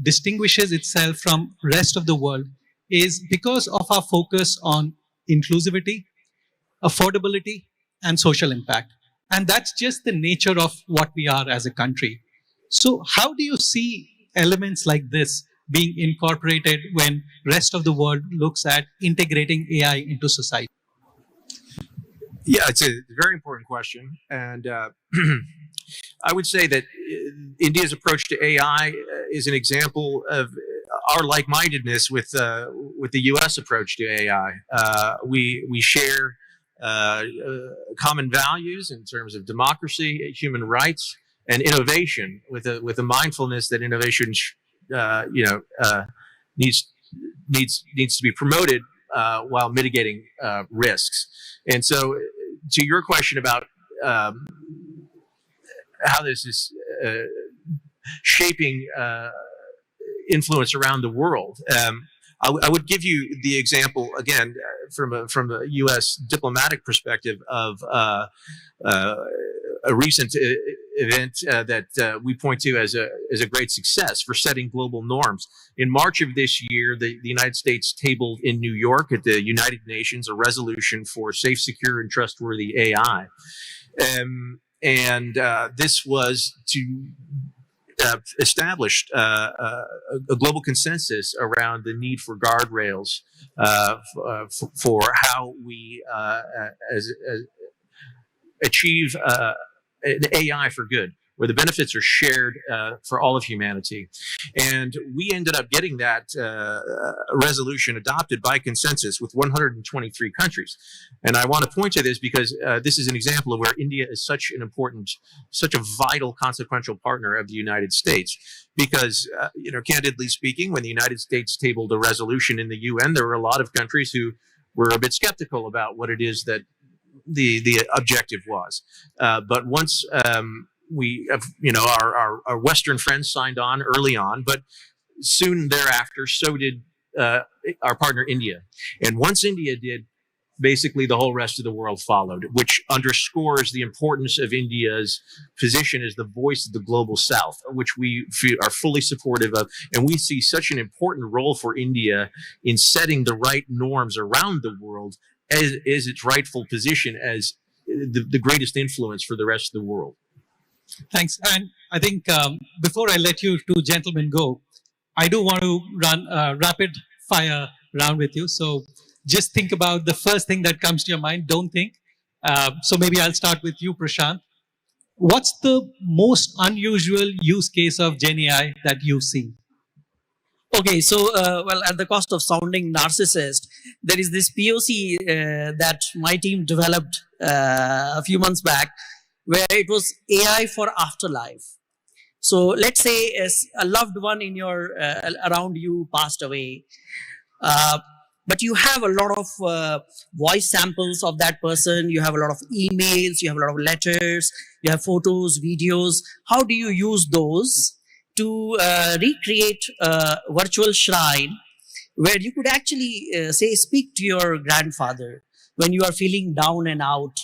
distinguishes itself from rest of the world is because of our focus on inclusivity, affordability, and social impact. And that's just the nature of what we are as a country. So how do you see elements like this being incorporated when rest of the world looks at integrating AI into society?
Yeah, it's a very important question. And I would say that India's approach to AI is an example of our like-mindedness with the U.S. approach to AI. We share common values in terms of democracy, human rights, and innovation, with a mindfulness that innovation needs to be promoted while mitigating risks. And so, to your question about how this is shaping influence around the world, I would give you the example again from a U.S. diplomatic perspective of a recent event that we point to as a great success for setting global norms. In March of this year, the United States tabled in New York at the United Nations a resolution for safe, secure, and trustworthy AI. This was to established a global consensus around the need for guardrails for how we achieve an AI for good, where the benefits are shared for all of humanity. And we ended up getting that resolution adopted by consensus with 123 countries. And I want to point to this because this is an example of where India is such a vital, consequential partner of the United States. Because, candidly speaking, when the United States tabled a resolution in the UN, there were a lot of countries who were a bit skeptical about what it is that the objective was. But once we have, our Western friends signed on early on, but soon thereafter, so did our partner India. And once India did, basically the whole rest of the world followed, which underscores the importance of India's position as the voice of the global South, which we are fully supportive of. And we see such an important role for India in setting the right norms around the world as its rightful position as the greatest influence for the rest of the world.
Thanks. And I think before I let you two gentlemen go, I do want to run a rapid fire round with you. So just think about the first thing that comes to your mind. Don't think. So maybe I'll start with you, Prashant. What's the most unusual use case of Gen AI that you've seen?
Okay, so well, at the cost of sounding narcissist, there is this POC that my team developed a few months back, where it was AI for afterlife. So let's say a loved one in your around you passed away, but you have a lot of voice samples of that person. You have a lot of emails. You have a lot of letters. You have photos, videos. How do you use those to recreate a virtual shrine where you could actually speak to your grandfather when you are feeling down and out?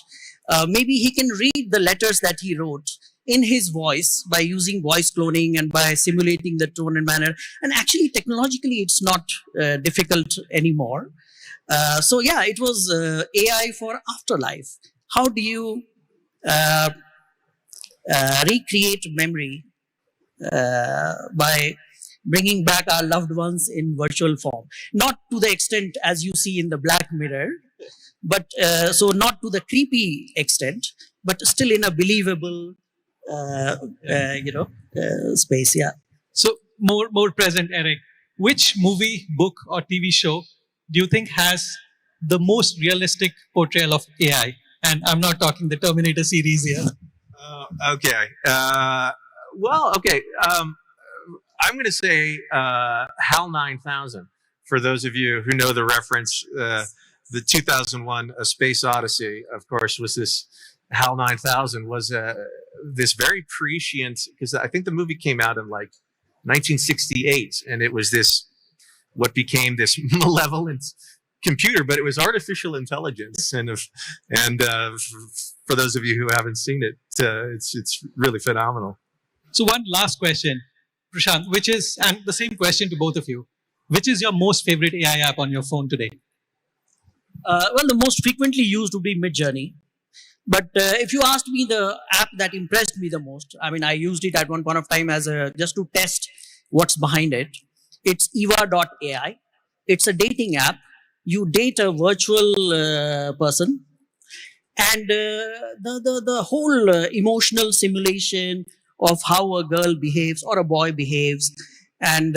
Maybe he can read the letters that he wrote in his voice by using voice cloning and by simulating the tone and manner. And actually, technologically, it's not difficult anymore. So yeah, it was AI for afterlife. How do you recreate memory by bringing back our loved ones in virtual form. Not to the extent as you see in the Black Mirror, but so not to the creepy extent, but still in a believable, space. Yeah.
So more present, Eric. Which movie, book, or TV show do you think has the most realistic portrayal of AI? And I'm not talking the Terminator series here.
Okay. Okay. I'm going to say HAL 9000. For those of you who know the reference, the 2001 A Space Odyssey, of course, was this HAL 9000 was this very prescient, because I think the movie came out in like 1968, and it was this, what became this malevolent computer, but it was artificial intelligence. And for those of you who haven't seen it, it's really phenomenal.
So one last question, Prashant, which is, and the same question to both of you, which is your most favorite AI app on your phone today?
Well, the most frequently used would be Midjourney. But if you asked me the app that impressed me the most, I mean, I used it at one point of time as just to test what's behind it. It's eva.ai. It's a dating app. You date a virtual person, and the whole emotional simulation of how a girl behaves or a boy behaves, and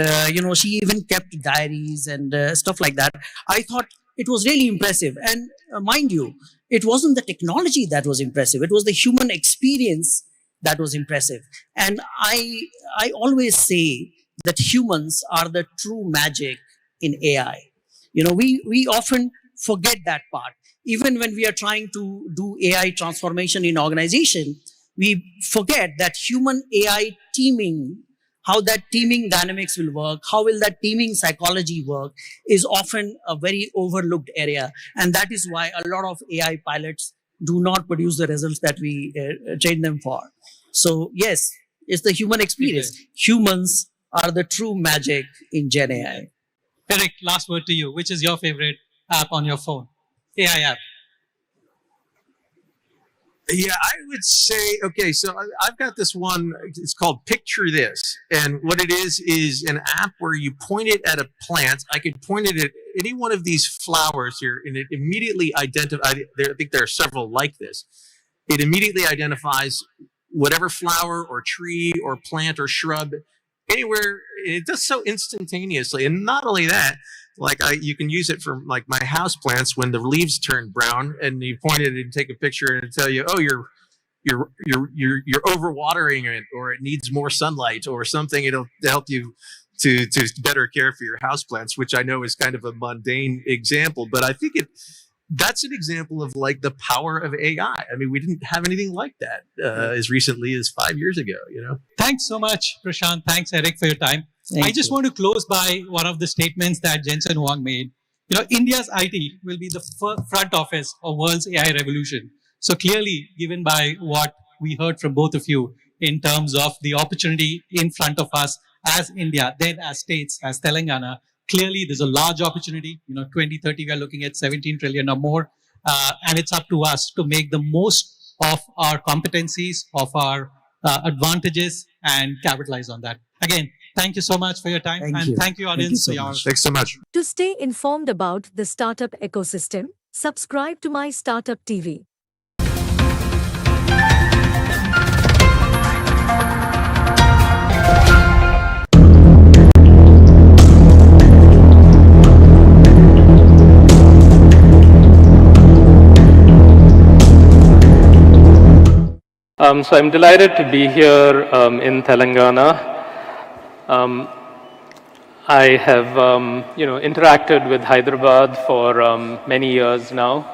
she even kept diaries and stuff like that. I thought it was really impressive. And mind you, it wasn't the technology that was impressive. It was the human experience that was impressive. And I always say that humans are the true magic in AI. We often forget that part. Even when we are trying to do AI transformation in organization, we forget that human AI teaming, how that teaming dynamics will work, how will that teaming psychology work, is often a very overlooked area. And that is why a lot of AI pilots do not produce the results that we train them for. So yes, it's the human experience. Humans are the true magic in Gen AI.
Eric, last word to you. Which is your favorite app on your phone? AI app.
Yeah, I would say, okay, so I've got this one, it's called Picture This. And what it is an app where you point it at a plant. I could point it at any one of these flowers here, and it immediately identifies, I think there are several like this. It immediately identifies whatever flower or tree or plant or shrub, anywhere. It does so instantaneously. And not only that, like you can use it for like my house plants when the leaves turn brown, and you point it and take a picture and tell you, oh, you're overwatering it, or it needs more sunlight or something. It'll help you to better care for your house plants, which I know is kind of a mundane example, but I think that's an example of like the power of AI. I mean, we didn't have anything like that as recently as 5 years ago,
Thanks so much, Prashant. Thanks, Eric, for your time. I just want to close by one of the statements that Jensen Huang made. India's IT will be the front office of world's AI revolution. So clearly, given by what we heard from both of you in terms of the opportunity in front of us as India, then as states, as Telangana, clearly there's a large opportunity. 2030, we are looking at 17 trillion or more. And it's up to us to make the most of our competencies, of our advantages, and capitalize on that. Again, thank you so much for your time. Thank you, audience, for yours.
Thanks so much.
To stay informed about the startup ecosystem, subscribe to My Startup TV.
So I'm delighted to be here in Telangana. I have, interacted with Hyderabad for many years now,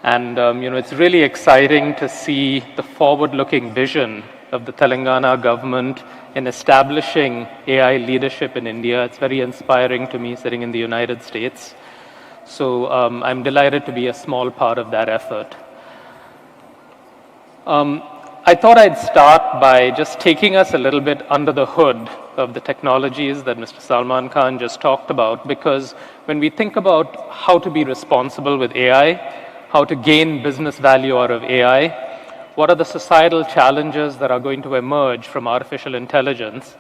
and it's really exciting to see the forward-looking vision of the Telangana government in establishing AI leadership in India. It's very inspiring to me sitting in the United States. So I'm delighted to be a small part of that effort. I thought I'd start by just taking us a little bit under the hood of the technologies that Mr. Salman Khan just talked about, because when we think about how to be responsible with AI, how to gain business value out of AI, what are the societal challenges that are going to emerge from artificial intelligence,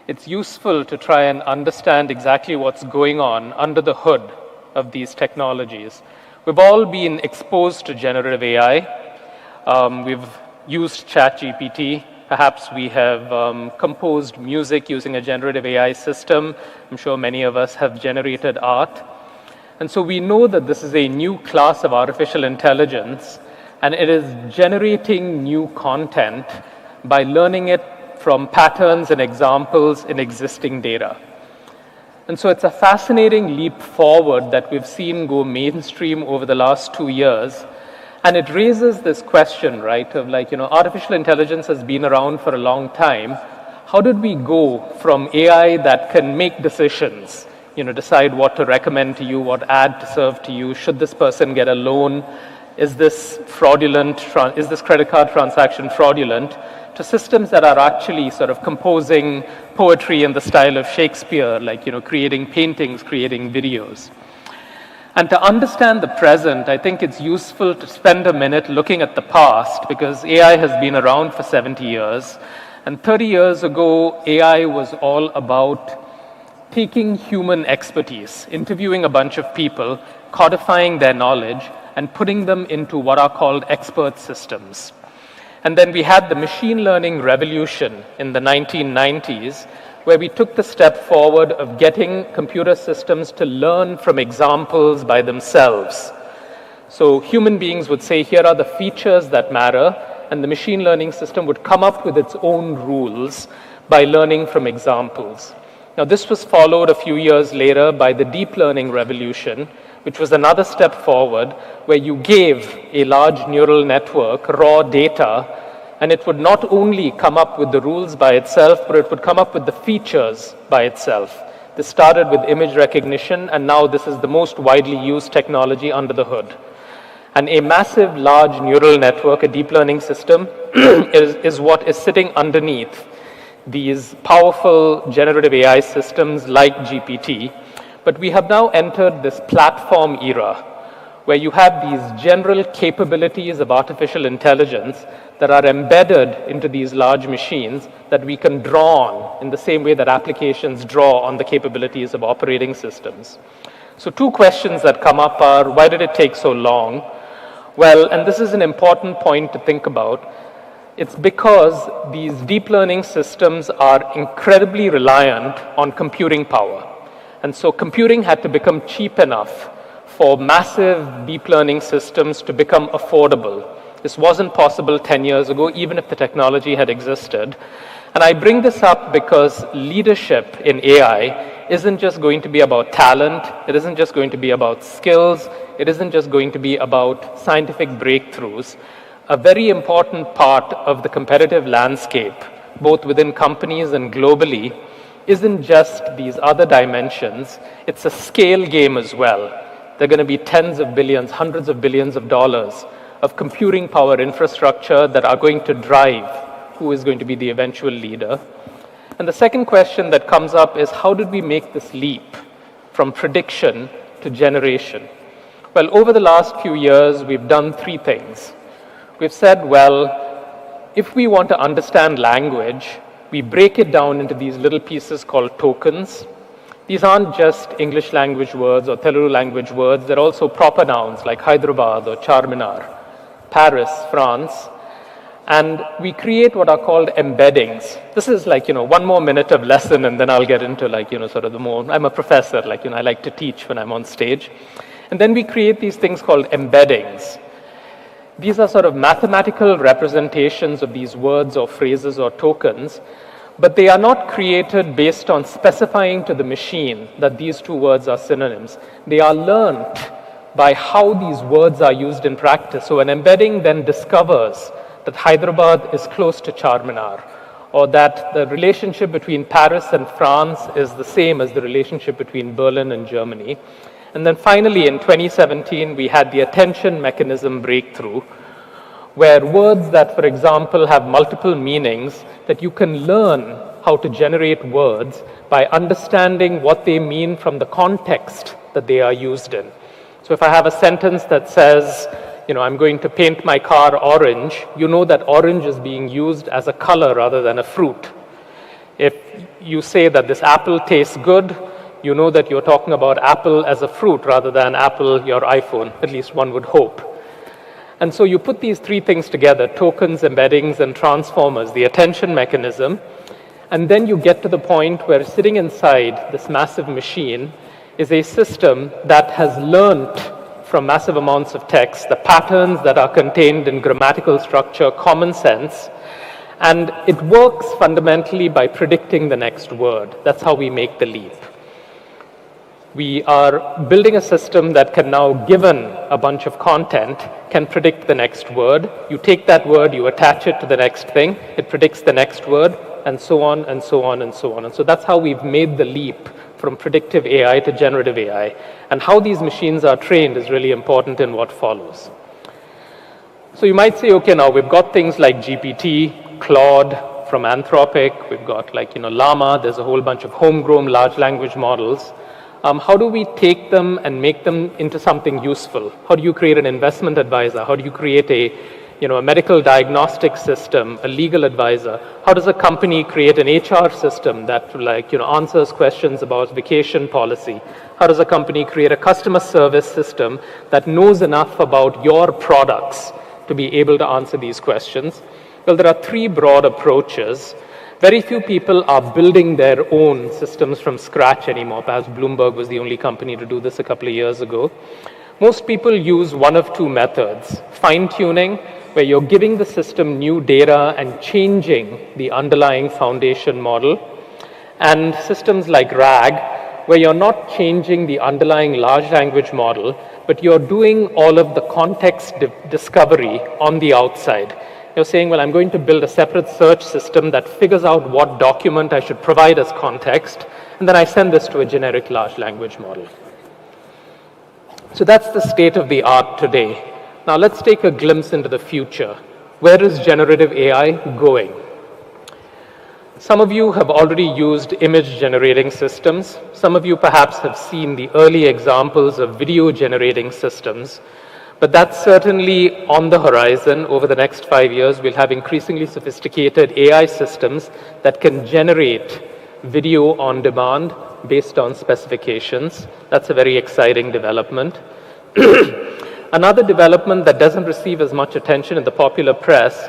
it's useful to try and understand exactly what's going on under the hood of these technologies. We've all been exposed to generative AI. We've used ChatGPT. Perhaps we have composed music using a generative AI system. I'm sure many of us have generated art. And so we know that this is a new class of artificial intelligence, and it is generating new content by learning it from patterns and examples in existing data. And so it's a fascinating leap forward that we've seen go mainstream over the last 2 years. And it raises this question, right, of like, artificial intelligence has been around for a long time. How did we go from AI that can make decisions, decide what to recommend to you, what ad to serve to you, should this person get a loan, is this fraudulent, is this credit card transaction fraudulent, to systems that are actually sort of composing poetry in the style of Shakespeare, like, creating paintings, creating videos. And to understand the present, I think it's useful to spend a minute looking at the past, because AI has been around for 70 years. And 30 years ago, AI was all about taking human expertise, interviewing a bunch of people, codifying their knowledge, and putting them into what are called expert systems. And then we had the machine learning revolution in the 1990s, where we took the step forward of getting computer systems to learn from examples by themselves. So human beings would say, here are the features that matter, and the machine learning system would come up with its own rules by learning from examples. Now, this was followed a few years later by the deep learning revolution, which was another step forward, where you gave a large neural network raw data, and it would not only come up with the rules by itself, but it would come up with the features by itself. This started with image recognition, and now this is the most widely used technology under the hood. And a massive, large neural network, a deep learning system, is what is sitting underneath these powerful generative AI systems like GPT. But we have now entered this platform era, where you have these general capabilities of artificial intelligence that are embedded into these large machines that we can draw on in the same way that applications draw on the capabilities of operating systems. So 2 questions that come up are, why did it take so long? Well, and this is an important point to think about. It's because these deep learning systems are incredibly reliant on computing power. And so computing had to become cheap enough for massive deep learning systems to become affordable. This wasn't possible 10 years ago, even if the technology had existed. And I bring this up because leadership in AI isn't just going to be about talent, it isn't just going to be about skills, it isn't just going to be about scientific breakthroughs. A very important part of the competitive landscape, both within companies and globally, isn't just these other dimensions, it's a scale game as well. There are going to be tens of billions, hundreds of billions of dollars of computing power infrastructure that are going to drive who is going to be the eventual leader. And the second question that comes up is, how did we make this leap from prediction to generation? Well, over the last few years, we've done 3 things. We've said, well, if we want to understand language, we break it down into these little pieces called tokens. These aren't just English language words or Telugu language words, they're also proper nouns like Hyderabad or Charminar, Paris, France. And we create what are called embeddings. This is like, 1 more minute of lesson, and then I'll get into like, sort of the more, I'm a professor, like, I like to teach when I'm on stage. And then we create these things called embeddings. These are sort of mathematical representations of these words or phrases or tokens, but they are not created based on specifying to the machine that these 2 words are synonyms. They are learned by how these words are used in practice. So an embedding then discovers that Hyderabad is close to Charminar, or that the relationship between Paris and France is the same as the relationship between Berlin and Germany. And then finally, in 2017, we had the attention mechanism breakthrough, where words that, for example, have multiple meanings, that you can learn how to generate words by understanding what they mean from the context that they are used in. So if I have a sentence that says, I'm going to paint my car orange, you know that orange is being used as a color rather than a fruit. If you say that this apple tastes good, you know that you're talking about apple as a fruit rather than Apple, your iPhone, at least one would hope. And so you put these three things together, tokens, embeddings, and transformers, the attention mechanism, and then you get to the point where sitting inside this massive machine is a system that has learned from massive amounts of text the patterns that are contained in grammatical structure, common sense, and it works fundamentally by predicting the next word. That's how we make the leap. We are building a system that can now, given a bunch of content, can predict the next word. You take that word, you attach it to the next thing, it predicts the next word, and so on, and so on, and so on. And so that's how we've made the leap from predictive AI to generative AI. And how these machines are trained is really important in what follows. So you might say, okay, now we've got things like GPT, Claude from Anthropic, we've got Llama, there's a whole bunch of homegrown large language models. How do we take them and make them into something useful? How do you create an investment advisor? How do you create a medical diagnostic system, a legal advisor? How does a company create an HR system that answers questions about vacation policy? How does a company create a customer service system that knows enough about your products to be able to answer these questions? Well, there are three broad approaches. Very few people are building their own systems from scratch anymore. Perhaps Bloomberg was the only company to do this a couple of years ago. Most people use one of two methods. Fine-tuning, where you're giving the system new data and changing the underlying foundation model. And systems like RAG, where you're not changing the underlying large language model, but you're doing all of the context discovery on the outside. You're saying, well, I'm going to build a separate search system that figures out what document I should provide as context, and then I send this to a generic large language model. So that's the state of the art today. Now let's take a glimpse into the future. Where is generative AI going? Some of you have already used image generating systems. Some of you perhaps have seen the early examples of video generating systems. But that's certainly on the horizon. Over the next 5 years, we'll have increasingly sophisticated AI systems that can generate video on demand based on specifications. That's a very exciting development. Another development that doesn't receive as much attention in the popular press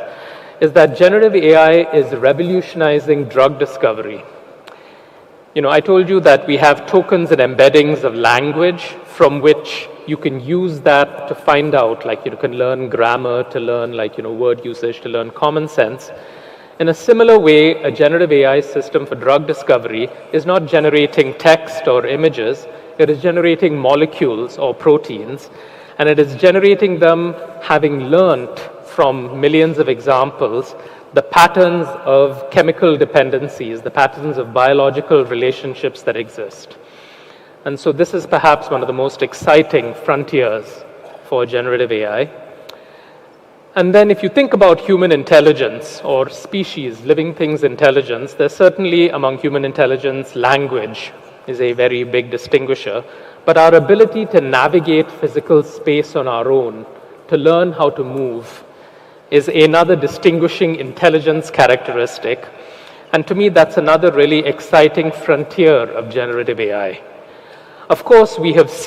is that generative AI is revolutionizing drug discovery. I told you that we have tokens and embeddings of language from which you can use that to find out, you can learn grammar, to learn word usage, to learn common sense. In a similar way, a generative AI system for drug discovery is not generating text or images, it is generating molecules or proteins, and it is generating them having learned from millions of examples the patterns of chemical dependencies, the patterns of biological relationships that exist. And so this is perhaps one of the most exciting frontiers for generative AI. And then if you think about human intelligence or species, living things intelligence, there's certainly among human intelligence, language is a very big distinguisher. But our ability to navigate physical space on our own, to learn how to move, is another distinguishing intelligence characteristic. And to me, that's another really exciting frontier of generative AI. Of course, we have seen